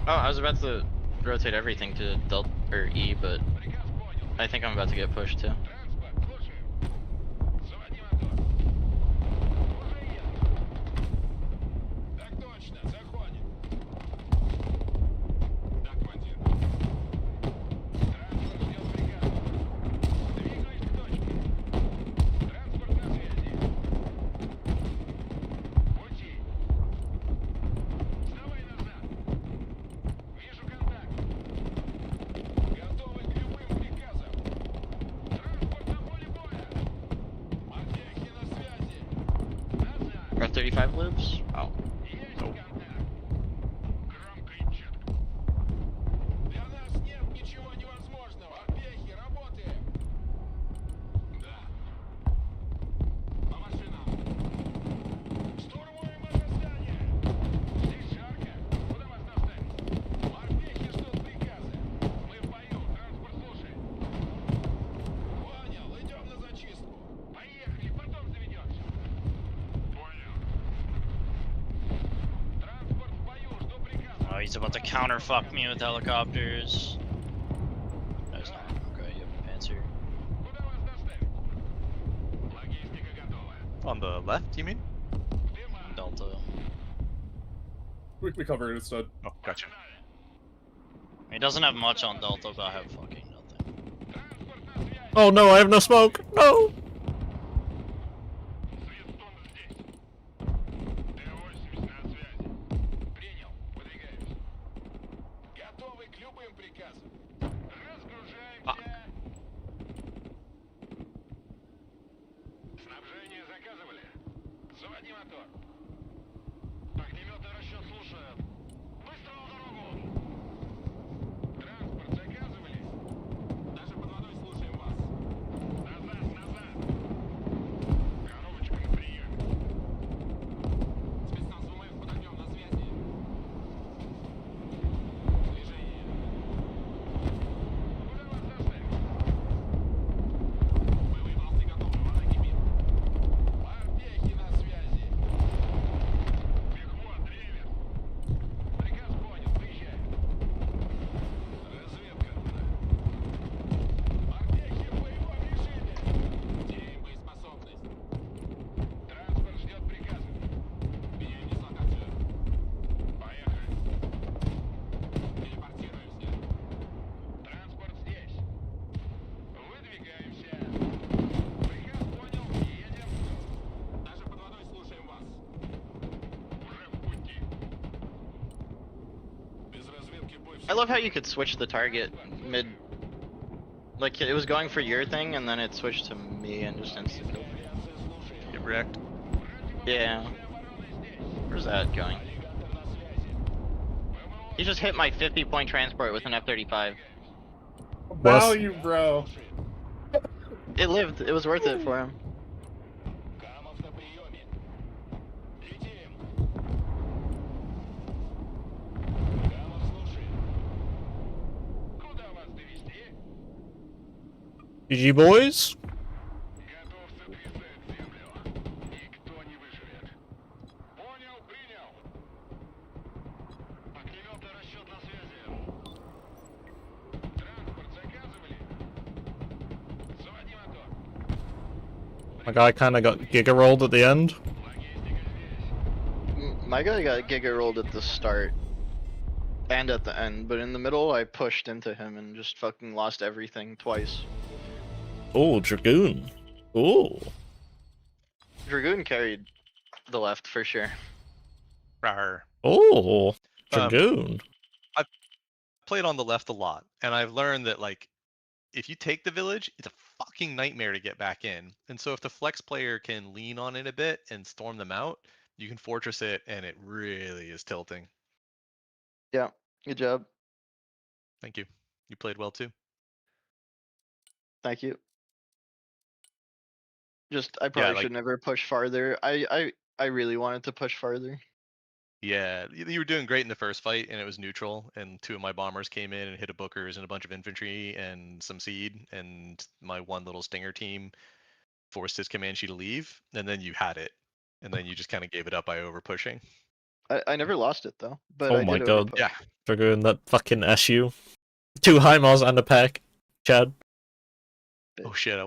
Oh, I was about to rotate everything to Delta or E, but I think I'm about to get pushed too. Are 35 loops? Oh. Nope. Oh, he's about to counter fuck me with helicopters. No, he's not. Okay, you have a Panzer. On the left, you mean? Delta. We cover it instead. Oh, gotcha. He doesn't have much on Delta, but I have fucking nothing. Oh no, I have no smoke. No. I love how you could switch the target mid. Like it was going for your thing, and then it switched to me and just insta killed. Get wrecked. Yeah. Where's that going? He just hit my 50-point transport with an F-35. Value, bro. It lived. It was worth it for him. GG boys. My guy kind of got giga rolled at the end. My guy got giga rolled at the start and at the end, but in the middle I pushed into him and just fucking lost everything twice. Oh, Dragoon. Oh. Dragoon carried the left for sure. Rawr. Oh, Dragoon. I've played on the left a lot, and I've learned that like if you take the village, it's a fucking nightmare to get back in. And so if the flex player can lean on it a bit and storm them out, you can fortress it, and it really is tilting. Yeah, good job. Thank you. You played well too. Thank you. Just I probably should never push farther. I really wanted to push farther. Yeah, you were doing great in the first fight, and it was neutral, and 2 of my bombers came in and hit a Bookers and a bunch of infantry and some seed, and my one little stinger team forced his Comanche to leave, and then you had it, and then you just kind of gave it up by over pushing. I never lost it though, but Oh I my did god. overpush. Yeah. Dragoon, that fucking SU. 2 HIMARS and a pack. Chad. Oh shit,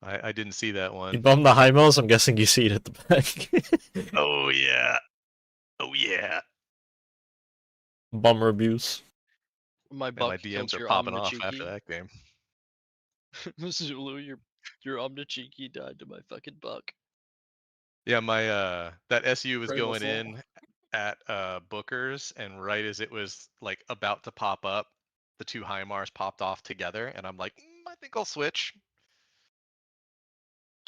I didn't see that You one. bombed the HIMARS, I'm guessing you see it at the back. Oh yeah. Oh yeah. Bomber abuse. My And my buck killed DMs are your popping off Omnichiki. after that game. Zulu, your Omnichiki died to my fucking buck. Yeah, my that SU was Cradle going Soul. in at Booker's, and right as it was like about to pop up, the 2 HIMARS popped off together, and I'm like, I think I'll switch.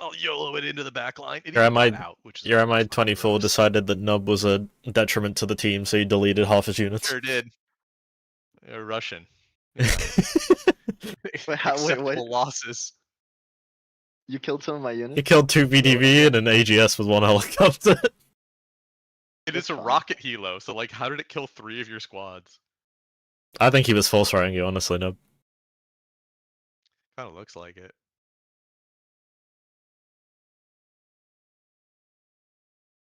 I'll YOLO it into the back line. It Your even got MI, out, which is your always MI-24 decided that Nub was a detriment to the team, so he deleted half his units. sure did. Russian. Yeah. Wait, how- wait, Acceptable wait. losses. You killed some of my units. He killed 2 VDV and an AGS with 1 helicopter. It is a rocket helo, so like, how did it kill 3 of your squads? I think he was force firing you, honestly, Nub. Kind of looks like it.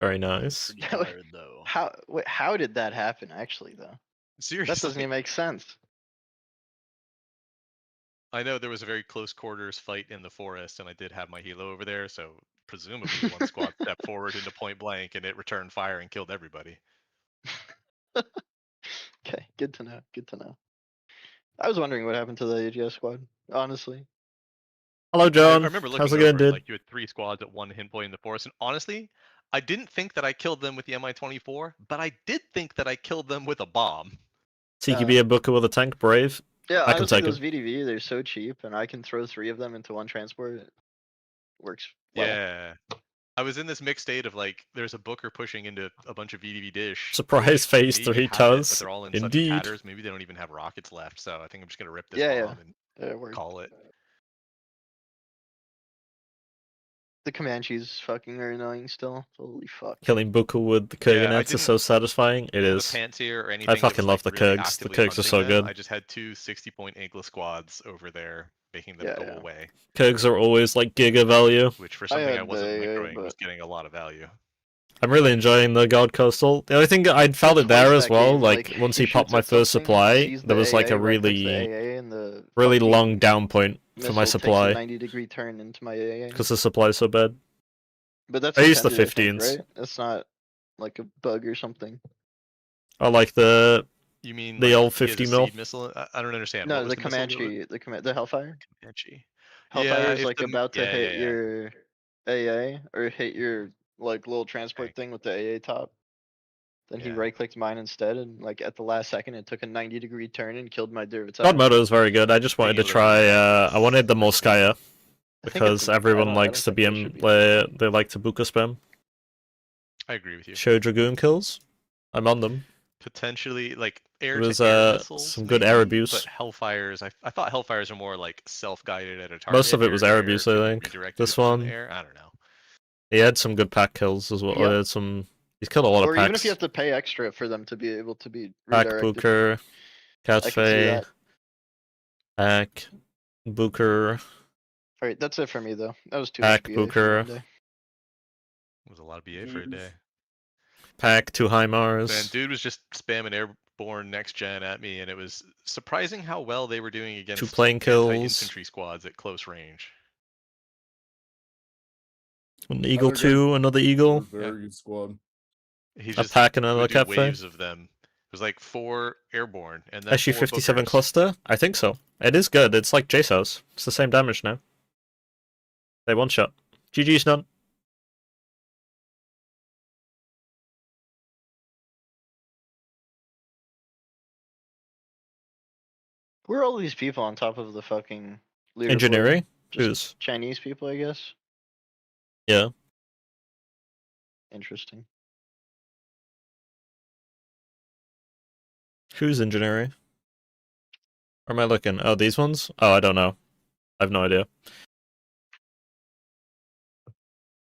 Very nice. Pretty tired though. How did that happen actually though? Seriously. That doesn't even make sense. I know there was a very close quarters fight in the forest, and I did have my helo over there, so presumably one squad stepped forward into point blank, and it returned fire and killed everybody. Okay, good to know. Good to know. I was wondering what happened to the AGS squad, honestly. Hello, John. I remember looking How's it over going, it, dude? like you had 3 squads at 1 hit point in the forest, and honestly, I didn't think that I killed them with the Mi-24, but I did think that I killed them with a bomb. TQB a Booker with a tank, brave. Yeah, I can honestly, take those him. VDV, they're so cheap, and I can throw 3 of them into 1 transport. It works well. Yeah. I was in this mixed state of like, there's a Booker pushing into a bunch of VDV dish. Surprise which phase maybe 3 have it, does. But they're all in Indeed. such tatters, maybe they don't even have rockets left, so I think I'm just gonna rip this Yeah, bomb yeah. and call it. The Comanches fucking are annoying still. Holy fuck. Killing Booker with the Yeah, I Kurganets is didn't so satisfying. It have a is. Pantsir or anything I that fucking was, love the like, really Kurgs. The actively Kurgs are so hunting them. good. I just had 2 60-point Ankla squads over there, making them Yeah, go yeah. away. Kurgs are always like giga value. Which for something I, had wasn't the AA, microing was but- getting a lot of value. I'm really enjoying the Guard Coastal. The only thing I'd felt it there Twice as that well, game, like once he he popped shoots my at first something, supply, sees there the was like AA, a right clicks the really, AA, and the really fucking long down point for my missile takes a supply 90-degree turn into my AA. because the supply's so bad. But that's I used the intended, I think, 15s. right? That's not like a bug or something. I like the You mean the like, old he has a 50 mil. seed missile? I don't understand. No, What was the missile do? Comanche, the Hellfire. Comanche. Hellfire Yeah, is if like the- about to yeah, hit yeah, yeah. your AA or hit your like little transport thing with the AA top. Then he Yeah. right clicked mine instead, and like at the last second, it took a 90-degree turn and killed my Dervitas. God Moto is very good. I just wanted to try. I wanted the Morskaya because everyone likes to BM. They like to Buka spam. I agree with you. Show Dragoon kills. I'm on them. potentially like air It was to air missiles. some good maybe, air abuse. But Hellfires, I thought Hellfires are more like self-guided at a target. Most of it was air air-to-air abuse, I to think. redirect it This if it's in the one, air. I don't know. he had some good pack kills as well. Yep. He had some. He's killed a lot Or of even if you packs. have to pay extra for them to be able to be Pack redirected. Booker, I can see Catfey, that. Pack Booker, Alright, that's it for me though. That was too Pack much BA for Booker, one day. It was a lot of BA for a day. Pack two Man, HIMARS. dude was just spamming airborne next gen at me, and it was surprising how well they were doing against plane kills. anti-infantry squads at close range. An Eagle guys- 2, another Eagle. Very good squad. He A just pack, another would do Catfey. waves of them. It was like 4 airborne and then 4 SU-57 Bookers. cluster? I think so. It is good. It's like JSOS. It's the same damage now. They one shot. GG's none. Who are all these people on top of the fucking leaderboard? Engineering? Just Who's? Chinese people, I guess. Yeah. Interesting. Who's engineering? Where am I looking? Oh, these ones? Oh, I don't know. I have no idea.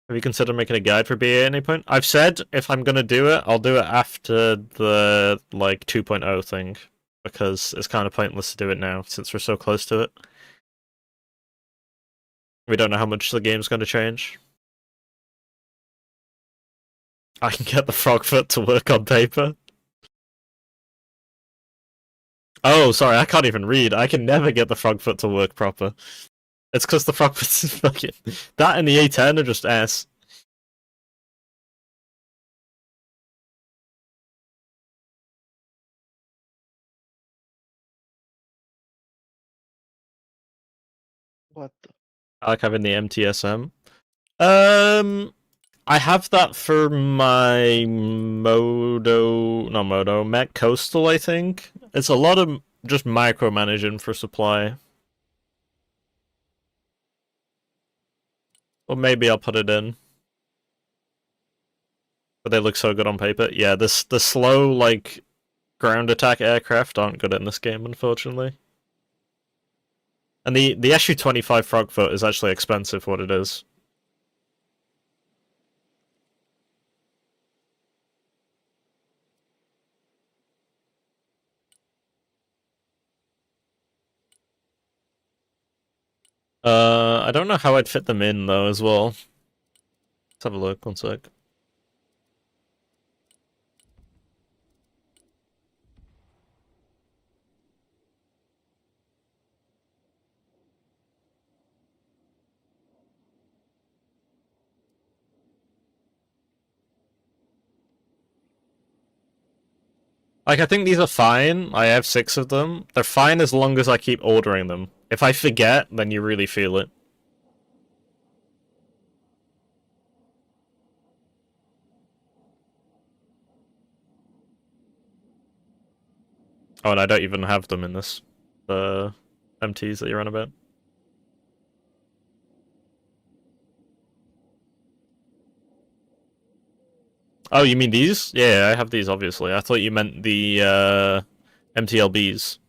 Have you considered making a guide for BA at any point? I've said if I'm gonna do it, I'll do it after the like 2.0 thing. Because it's kind of pointless to do it now, since we're so close to it. We don't know how much the game's going to change. I can get the Frogfoot to work on paper. Oh, sorry, I can't even read. I can never get the Frogfoot to work proper. It's because the Frogfoot's fucking... That and the A10 are just ass. What the? I like having the MTSM. I have that for my Mech Coastal, I think. It's a lot of just micromanaging for supply. Or maybe I'll put it in. But they look so good on paper. Yeah, the slow, like, ground attack aircraft aren't good in this game, unfortunately. And the SU-25 Frogfoot is actually expensive for what it is. I don't know how I'd fit them in, though, as well. Let's have a look, one sec. Like, I think these are fine. I have 6 of them. They're fine as long as I keep ordering them. If I forget, then you really feel it. Oh, and I don't even have them in this. The MTs that you're on about. Oh, you mean these? Yeah, I have these, obviously. I thought you meant the MTLBs.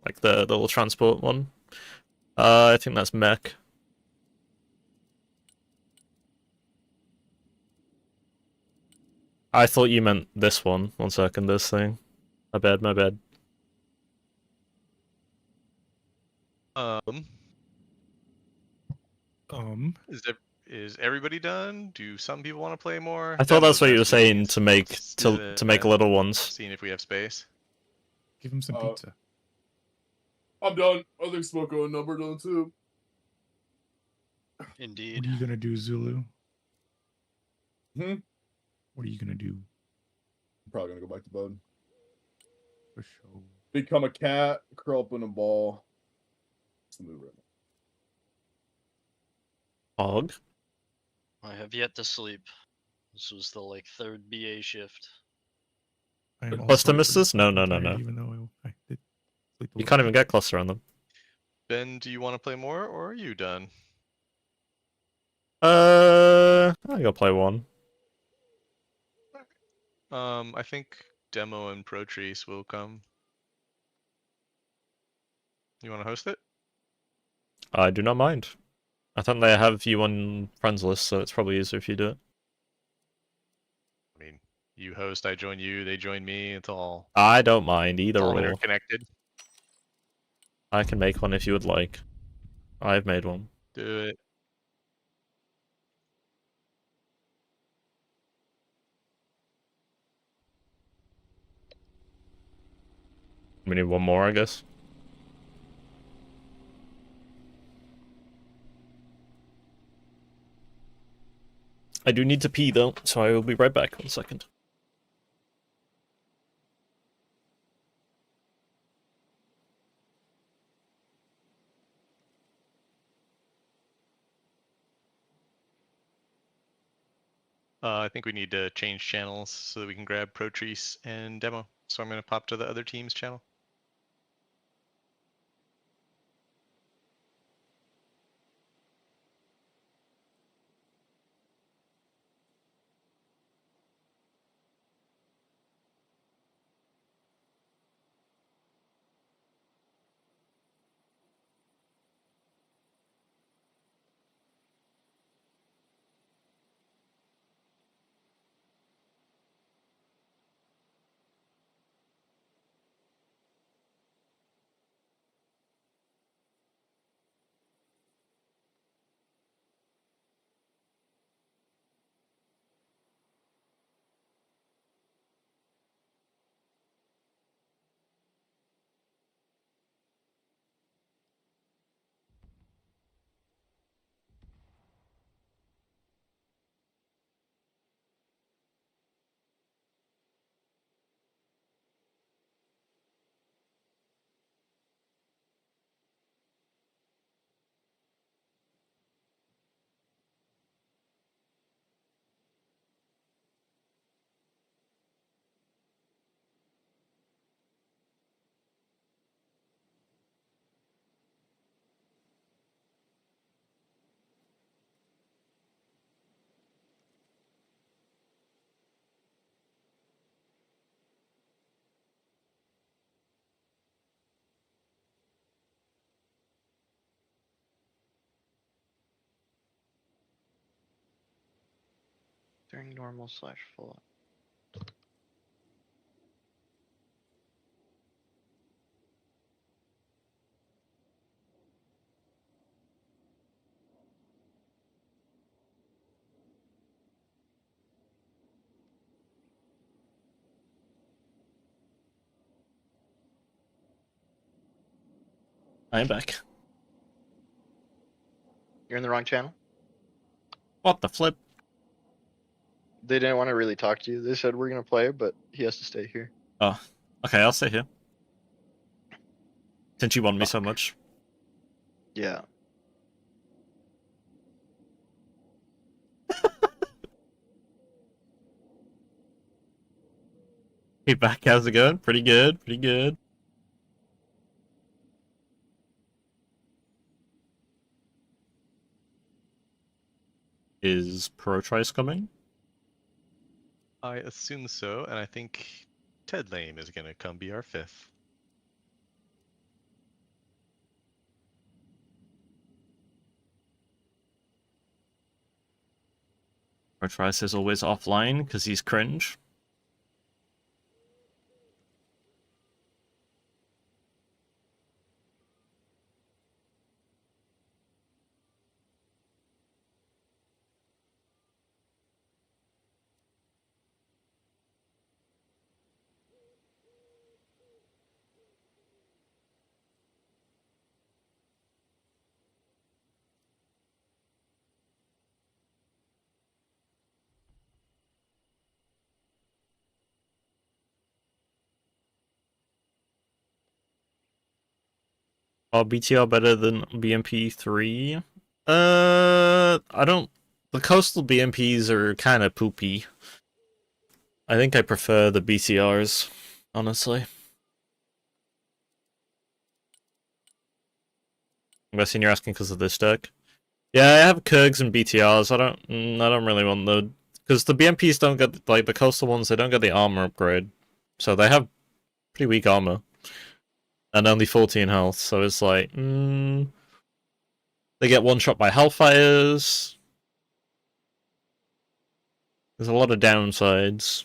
Like the little transport one. I think that's mech. I thought you meant this one. One second, this thing. My bad, my bad. Is everybody done? Do some people want to play more? I thought that's Demo's what you were next saying week. to make Let's to make do little ones. Seeing if we have space. Give him some pizza. I'm done. I think Smoko and Number done too. Indeed. What are you gonna do, Zulu? Hmm? What are you gonna do? I'm probably gonna go back to bed. For sure. Become a cat, curl up in a ball. It's the move right now. Hog. I have yet to sleep. This was the like 3rd BA shift. I am Cluster also misses? No, pretty no, no, tired, no. Even though I did sleep a You little can't bit. even get cluster on them. Ben, do you want to play more, or are you done? I gotta play one. I think Demo and Protrace will come. You want to host it? I do not mind. I think they have you on friends list, so it's probably easier if you do it. I mean, you host, I join you, they join me. It's all I don't mind either all or. interconnected. I can make one if you would like. I've made one. Do it. We need one more, I guess. I do need to pee though, so I will be right back. 1 second. I think we need to change channels so that we can grab Protrace and Demo. So I'm going to pop to the other team's channel. During normal/full. I am back. You're in the wrong channel. What the flip? They didn't want to really talk to you. They said we're gonna play, but he has to stay here. Oh, okay, I'll stay here. Since you want me so much. Yeah. Hey, back, how's it going? Pretty good, pretty good. Is Protrace coming? I assume so, and I think Ted Lane is going to come be our 5th. Protrace is always offline because he's cringe. Oh, BTR better than BMP 3? I don't... The coastal BMPs are kind of poopy. I think I prefer the BTRs, honestly. I'm guessing you're asking because of this deck. Yeah, I have Kurgs and BTRs. I don't really want the... Because the BMPs don't get, like, the coastal ones, they don't get the armor upgrade. so they have pretty weak armor. And only 14 health, so it's like, they get one shot by Hellfires. There's a lot of downsides.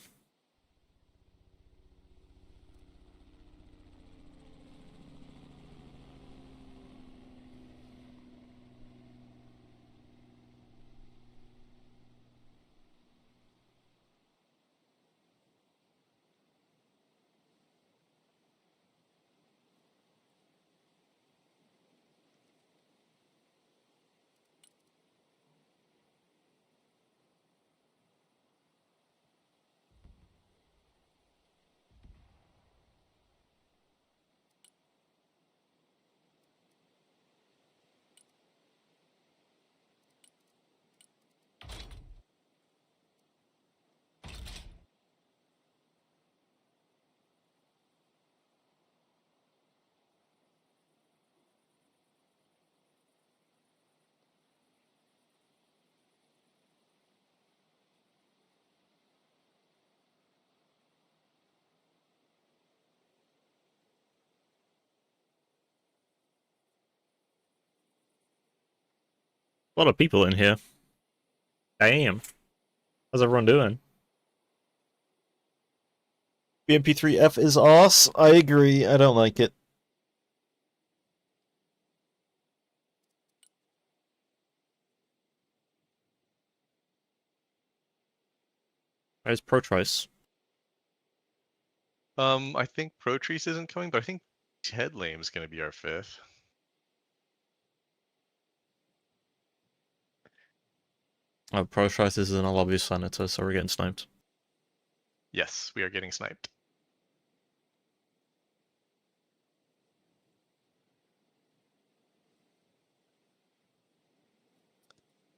A lot of people in here. Damn. How's everyone doing? BMP3F is arse. I agree. I don't like it. Where's Protrice? I think Protrice isn't coming, but I think Headlame's gonna be our 5th. Oh, Protrice is in a lobby senator, so we're getting sniped. Yes, we are getting sniped.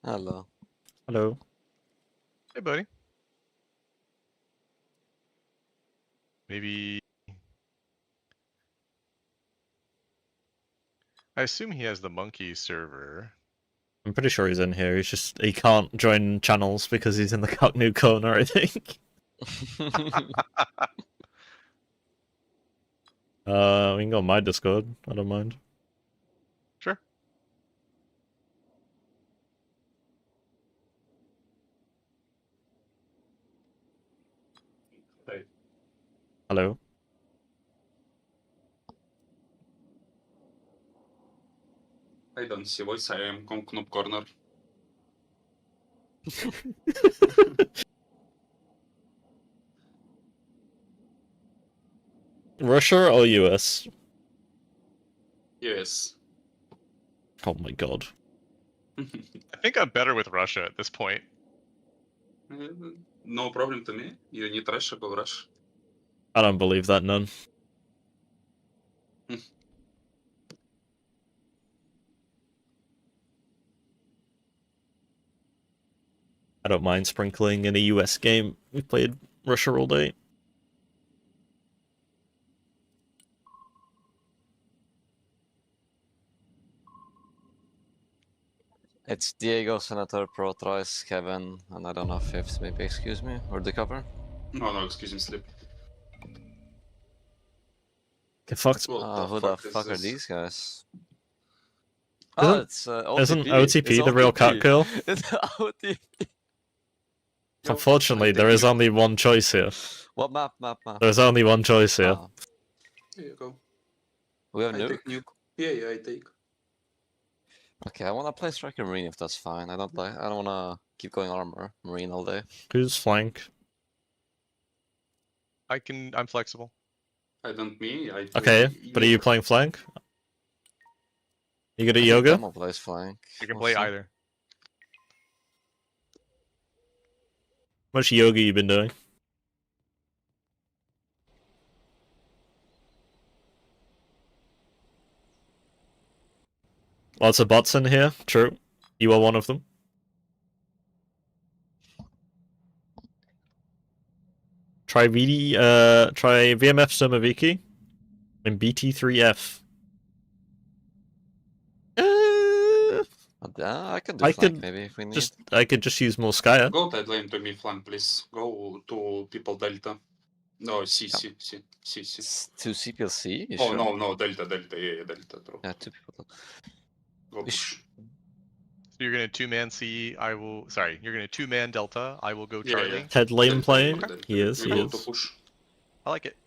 Hello. Hello. Hey, buddy. Maybe... I assume he has the monkey server. I'm pretty sure he's in here. He can't join channels because he's in the Cockney corner, I think. We can go on my Discord. I don't mind. Sure. Hey. Hello. I don't see voice, I am on Noob Corner. Russia or US? Yes. Oh my god. I think I'm better with Russia at this point. No problem to me. You need Russia, go Russia. I don't believe that, none. I don't mind sprinkling in a US game. We played Russia all day. It's Diego, Senator, Protrice, Kevin, and I don't know, 5th maybe, excuse me, or the cover. No, excuse me, sleep. Get fucked. Who the fuck are these guys? Isn't- It's OTP. Isn't OTP It's the real OTP. cat girl? It's OTP. Unfortunately, there is only one choice here. What map? There's only one choice here. Here you go. We have I nuke? take nuke. Yeah, I take. Okay, I wanna play Striker Marine if that's fine. I don't wanna keep going armor Marine all day. Who's flank? I'm flexible. I don't me, I Okay, play but are you nuke. playing flank? You good at I think yoga? Demo plays flank. You can We'll play see. either. How much yoga you been doing? Lots of bots in here. True. You are one of them. Try VMF Sumoviki and BT3F. I can do flank maybe if we need. I could just use more Skya. Go that lane to me flank, please. Go to people Delta. No, C. 2 CPLC? You Oh, sure? no, Delta. Yeah, Delta, bro. Yeah, 2 people. Go push. So you're gonna 2-man C. I will. Sorry, you're gonna 2-man Delta. I will go Yeah, Charlie. yeah. Ted Lane Delta, playing? Delta. He is, We he go to is. push. I like it.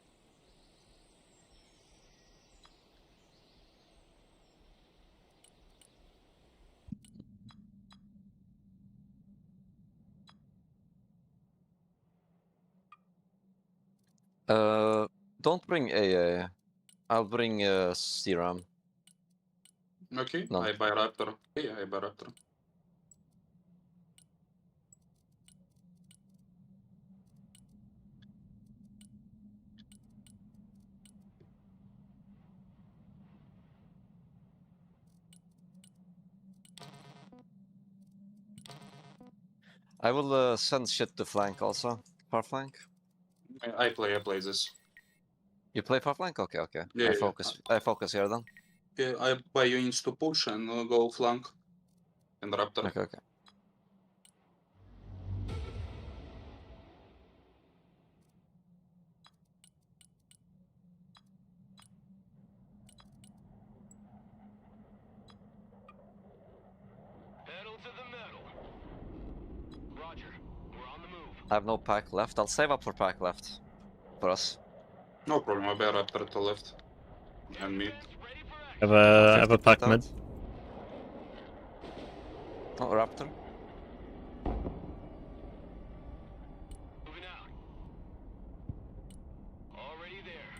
Don't bring AA. I'll bring CRAM. Okay, No. I buy Raptor. Yeah, I buy Raptor. I will send shit to flank also. Far flank. I play this. You play far flank? Okay, okay. Yeah, I yeah. focus. I focus here then. Yeah, I buy units to push and go flank. And Raptor. Okay, okay. Pedal to the metal. Roger. We're on the move. I have no pack left. I'll save up for pack left. For us. No problem, I buy Raptor to left. And mid. Have a pack mid. Oh, Raptor. Moving out. Already there.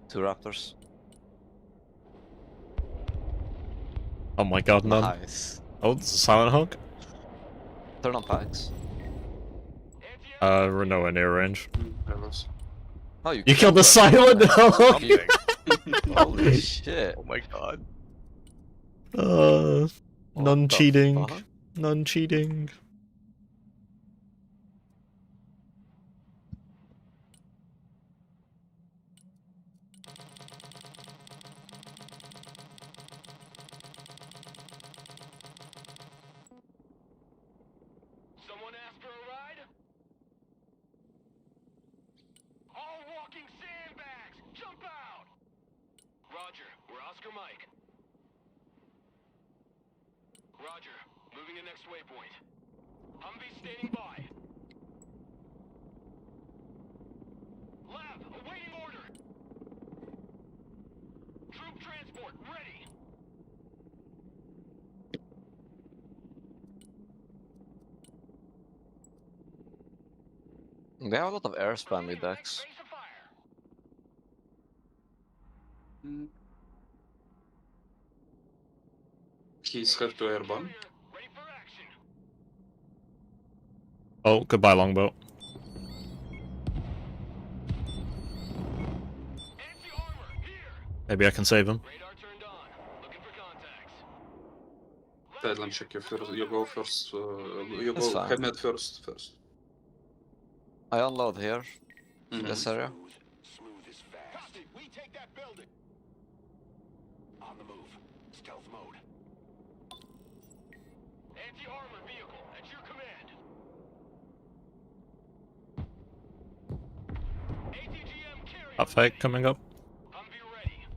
2 Raptors. Oh my god, none. Nice. Oh, it's a Silent Hawk? Turn on packs. We're nowhere near range. Oh, You killed the Silent Hawk! Holy shit. Oh my god. Non-cheating. fuck? Non-cheating. Someone asked for a ride? All walking sandbags! Jump out! Roger, we're Oscar Mike. Roger, moving to next waypoint. Humvee standing by. Lab, awaiting order. Troop transport, ready. They have a lot of air spam with decks. He's have to airborne. Oh, goodbye longboat. Maybe I can save him. Let me check you first. You go first. You That's go fine. head mid first. I unload here. Mhm. This area. Smooth is fast. Copy, we take that building. On the move. Stealth mode. Anti-armor vehicle at your command. ATGM carrier. That fake coming up. Humvee ready.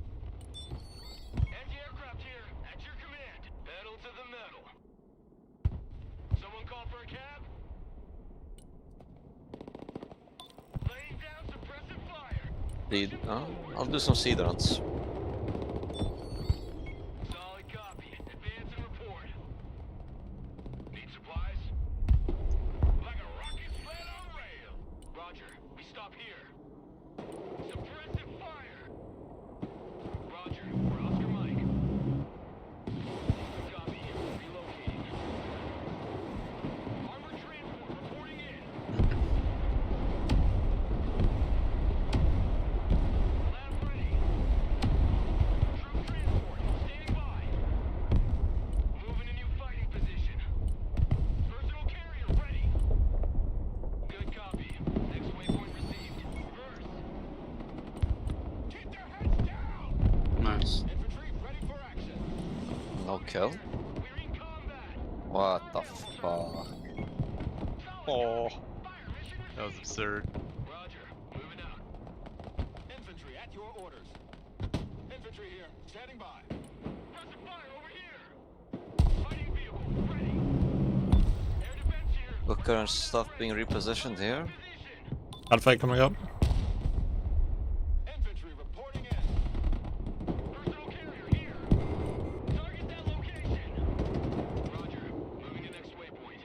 Anti-aircraft here at your command. Pedal to the metal. Someone call for a cab? Laying down suppressive fire. Seed. I'll do some seed runs. Solid copy. Advance and report. Need supplies? Like a rocket sled on rail. Roger. We stop here. Suppressive fire. Roger. We're Oscar Mike. Copy. Relocating. Armored transport reporting in. Lab ready. Troop transport standing by. Moving a new fighting position. Personal carrier ready. Good copy. Next waypoint received. Reverse. Keep their heads down. Nice. Infantry ready for action. No kill. We're in combat. What the fuck? Oh, that was absurd. Roger. Moving out. Infantry here, standing by. Pressing fire over here. Fighting vehicle ready. Air defense here. Booker and stuff being repositioned here. Alpha coming up. Infantry reporting in. Personal carrier here. Target that location. Roger. Moving to next waypoint.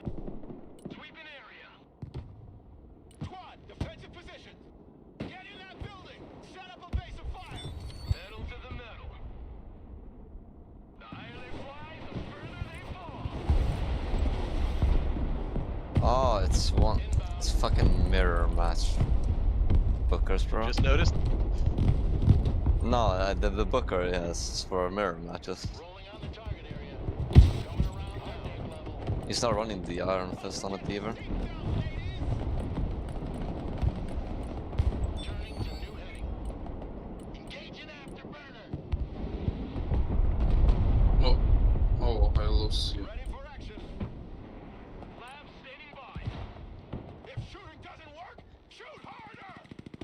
Sweeping area. Squad, defensive position. Get in that building. Set up a base of fire. Metal to the metal. The higher they fly, the further they fall. Oh, it's fucking mirror match. Bookers, bro. Just noticed. No, the Booker, yes, it's for mirror matches. He's not running the Iron Fist on it either. Oh, I lost you.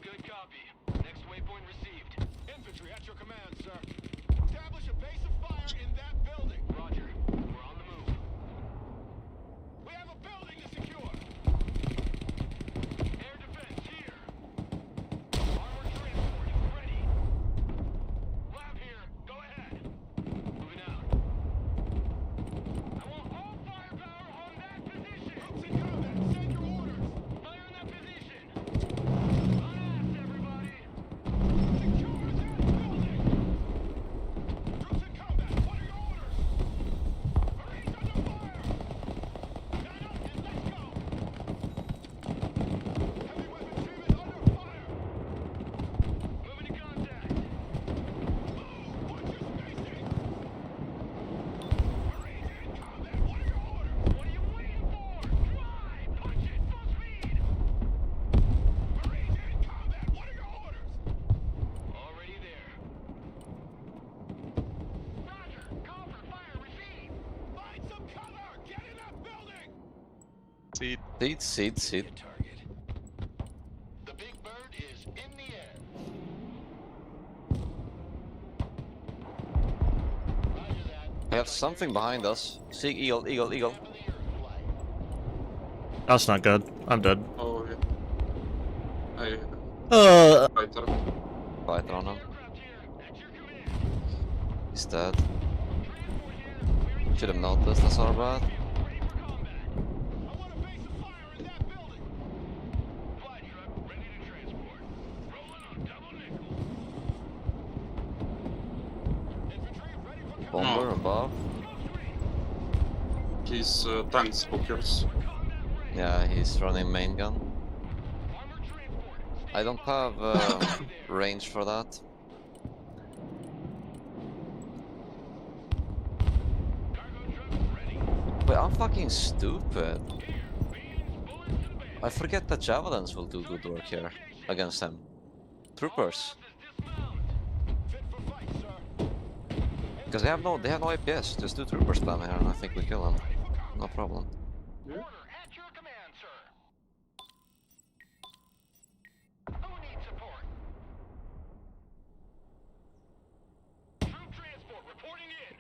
Good copy. Next waypoint received. Infantry at your command, sir. Establish a base of fire in that building. Roger. We're on the move. We have a building to secure. Air defense here. Armored transport is ready. Lab here. Go ahead. Moving out. I want all firepower on that position. Troops in combat. Send your orders. Fire in that position. Seed. The big bird is in the air. We have something behind us. See, eagle. That's not good. I'm dead. Oh, yeah. Fighter on him. He's dead. Should have noticed, that's our bad. Bomber above. He's tanks bookers. Yeah, he's running main gun. I don't have range for that. Wait, I'm fucking stupid. I forget that javelins will do good work here against him. Troopers. Because they have no APS. Just do trooper spam here, and I think we kill them. No problem. Order at your command, sir. Who needs support? Troop transport reporting in.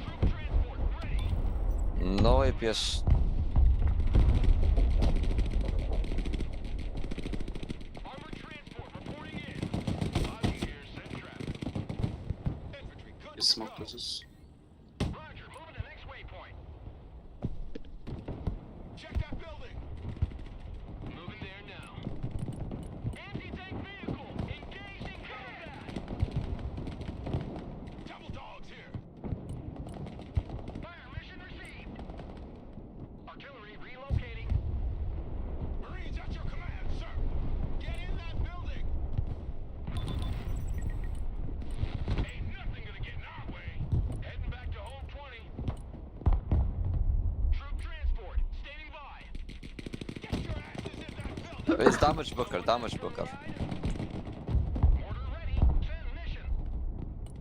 Troop transport ready. No APS. Smoke this. Roger, moving to next waypoint. Check that building. Moving there now. Anti-tank vehicle engaging combat. Double dogs here. Fire mission received. Artillery relocating. Marines at your command, sir. Get in that building. Ain't nothing gonna get in our way. Heading back to home 20. Troop transport, standing by. Get your asses in that building. It's damage booker. Mortar ready. Send mission.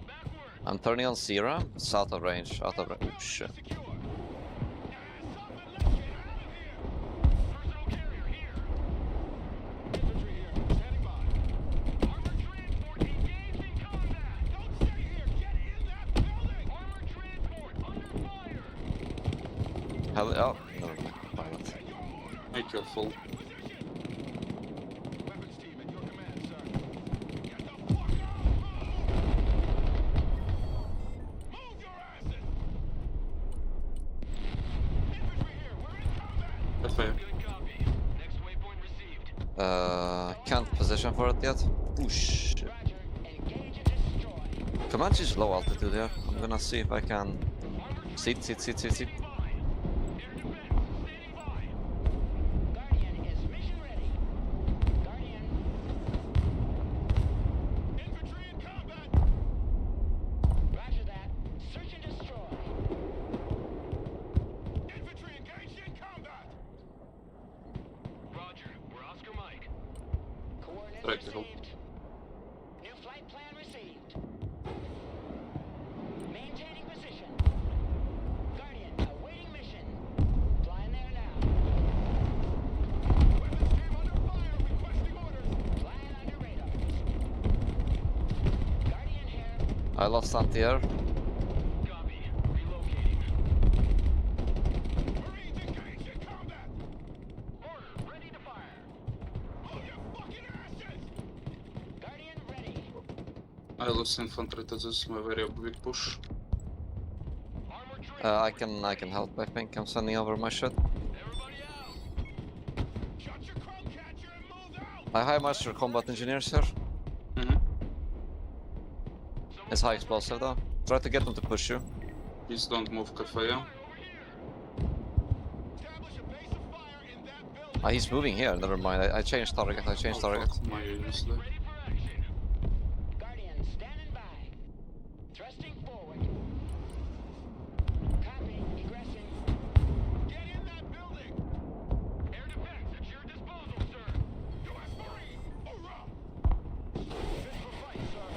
Backward. I'm turning on Sierra. It's out of range. Oh shit. Secure. Hell, oh, never mind. Pilot. Be careful. Can't position for it yet. Oh shit. Comanche's low altitude here. I'm gonna see if I can seat. Practical. New flight plan received. Maintaining position. Guardian, awaiting mission. Flying there now. Weapons team under fire, requesting orders. Flying under radar. Guardian here. I lost anti-air. Copy. Relocating. Marines engaged in combat. Order, ready to fire. Hold your fucking asses! Guardian ready. I lost infantry to this, my very big push. I can help. I think I'm sending over my shit. I high master combat engineers here. It's high explosive though. Try to get them to push you. Please don't move, Kafaya. Ah, he's moving here. Never mind. I changed target. I changed target. Fuck, my units there. Guardian standing by. Thrusting forward. Copy. Egressing. Get in that building. Air defense at your disposal, sir. U.S. Marine. Hoorah! Fit for fight, sir.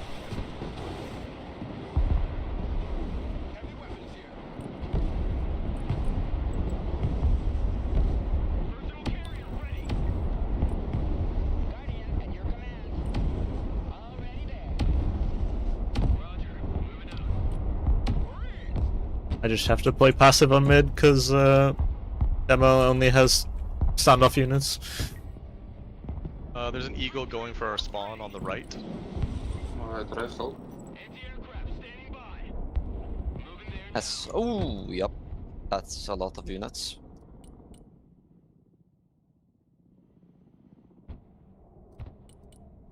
Heavy weapons here. Personal carrier ready. Guardian at your command. Already there. Roger. Moving out. I just have to play passive on mid because demo only has standoff units. There's an eagle going for our spawn on the right. Alright, rifle. That's oh yep. That's a lot of units.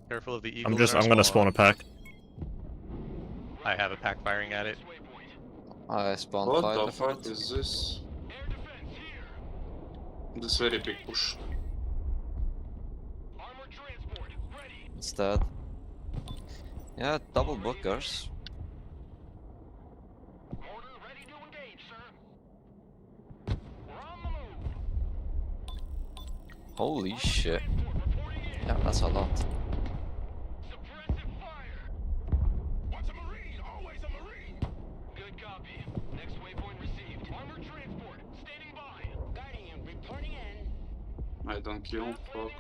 Careful of the eagle. I'm gonna spawn a pack. I have a pack firing at it. I spawned What five the before fuck it. is this? This very big push. It's dead. Yeah, double bookers. Holy shit. Yeah, that's a lot. Good copy. Next waypoint received. Armored transport standing by. Guardian reporting in. I don't kill. Fuck.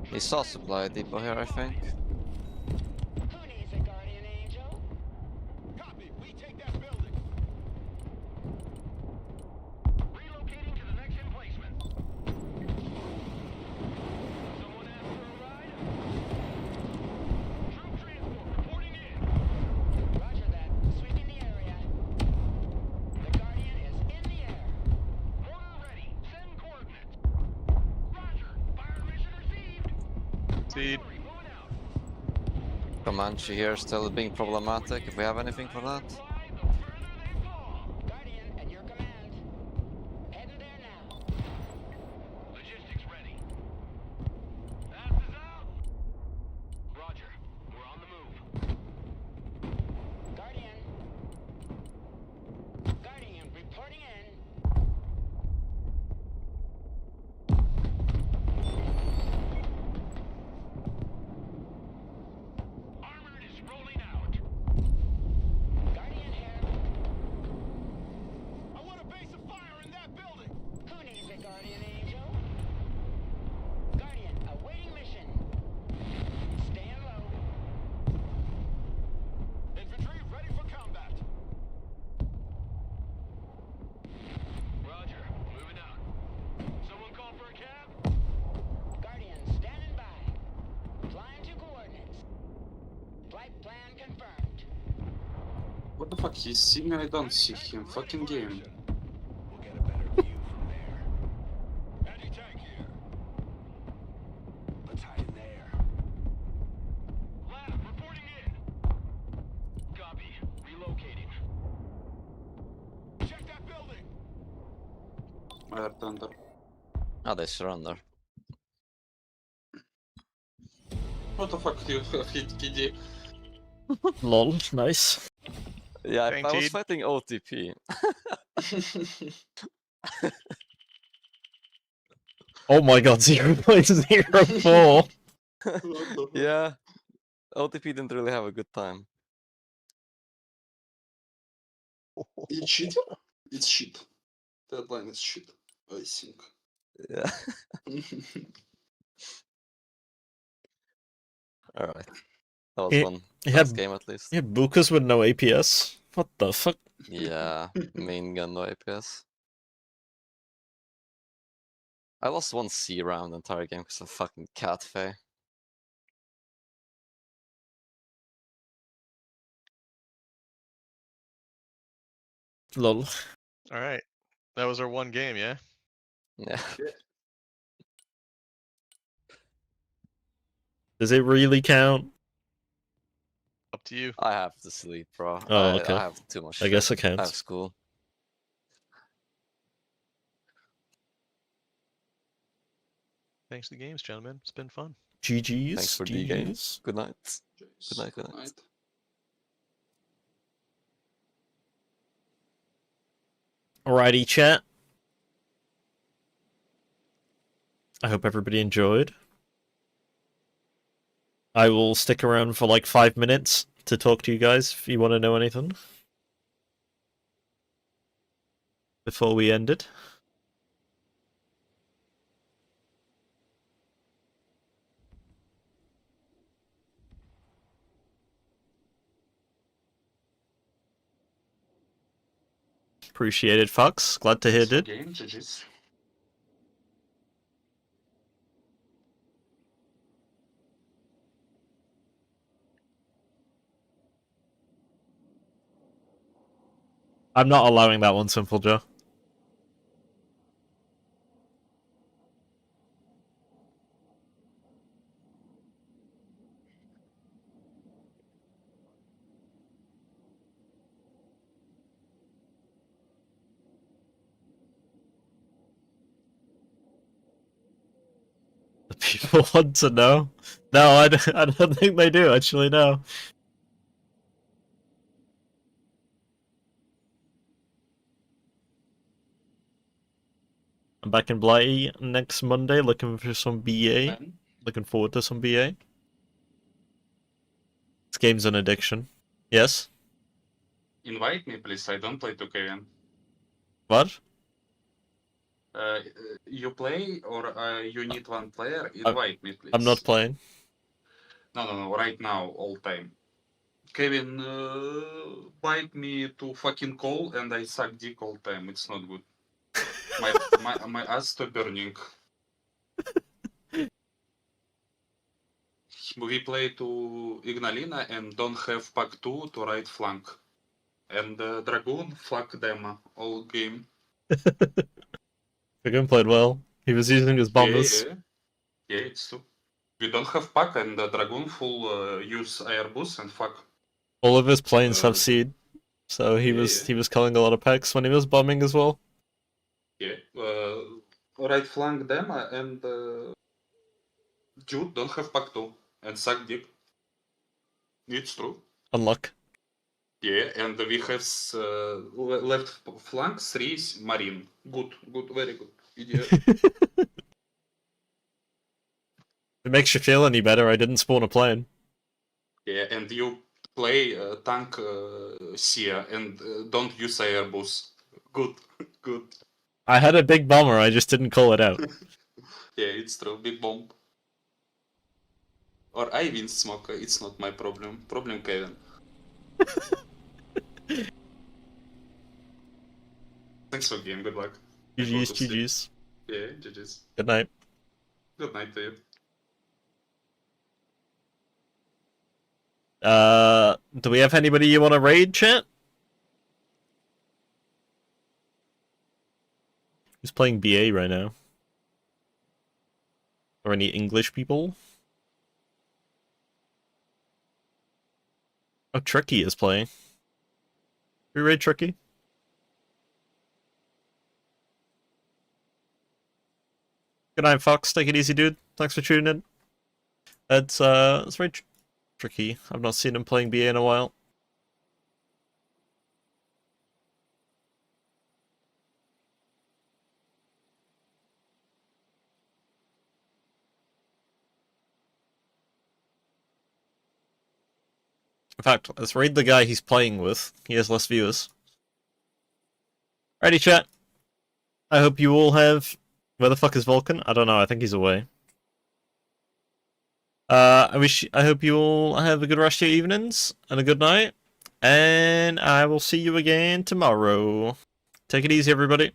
He saw supply depot here, I think. Who needs a guardian angel? Copy. We take that building. Relocating to the next emplacement. Someone asked for a ride? Troop transport reporting in. Roger that. Sweeping the area. The guardian is in the air. Mortar ready. Send coordinates. Roger. Fire mission received. Seed. Comanche here still being problematic. If we have anything for that. Guardian at your command. Heading there now. Logistics ready. Passes out. Roger. We're on the move. Guardian. Guardian reporting in. Armored is rolling out. Guardian What the fuck? He's seeing me, I don't see him. Fucking game. Where thunder? Oh, they surrender. What the fuck do you have hit KD? Lol, nice. Yeah, I was Guaranteed. fighting OTP. Oh my god, 0.04. Yeah, OTP didn't really have a good time. It's shit. It's shit. That line is shit, I think. Yeah. Alright. That was fun. He Last had game at least. Yeah, Bukas with no APS. What the fuck? Yeah, main gun, no APS. I lost one C round the entire game because of fucking cat fey. Lol. Alright. That was our one game, yeah? Yeah. Does it really count? Up to you. I have to sleep, bro. Oh, okay. I have too much I guess shit. it counts. I have school. Thanks to the games, gentlemen. It's been fun. GG's. Thanks for the games. Good night. Good night, good night. Alrighty, chat. I hope everybody enjoyed. I will stick around for like 5 minutes to talk to you guys if you want to know anything. Before we end it. Appreciate it, Fox. Glad to hear it. Game, GG's. I'm not allowing that one, Simple Joe. The people want to know. No, I don't think they do, actually, no. I'm back in Blighty next Monday, looking for some BA. Looking forward to some BA. This game's an addiction. Yes? Invite me, please. I don't play 2K. What? You play or you need one player? Invite me, please. I'm not playing. No. Right now, all time. Kevin, bite me to fucking call and I suck dick all time. It's not good. My ass to burning. We play to Ignalina and don't have pack 2 to right flank. And Dragoon, fuck them all game. Dragoon played well. He was using his bombers. Yeah, it's true. We don't have pack and Dragoon full use Airbus and fuck. All of his planes have seed, so he was killing a lot of packs when he was bombing as well. Yeah, right flank them and Jude don't have pack 2 and suck dick. It's true. Unluck. Yeah, and we have left flank 3 Marine. Good, very good. Idiot. If it makes you feel any better, I didn't spawn a plane. Yeah, and you play tank Sia and don't use Airbus. Good. I had a big bomber, I just didn't call it out. Yeah, it's true. Big bomb. Or I win smoke. It's not my problem. Problem Kevin. Thanks for game. Good luck. GG's. Yeah, GG's. Good night. Good night to you. Do we have anybody you want to raid, chat? Who's playing BA right now? Or any English people? Oh, Tricky is playing. We raid Tricky? Good night, Fox. Take it easy, dude. Thanks for tuning in. Let's raid Tricky. I've not seen him playing BA in a while. In fact, let's raid the guy he's playing with. He has less viewers. Alrighty, chat. I hope you all have... Where the fuck is Vulcan? I don't know, I think he's away. I hope you all have a good rest of your evenings, and a good night. And I will see you again tomorrow. Take it easy, everybody.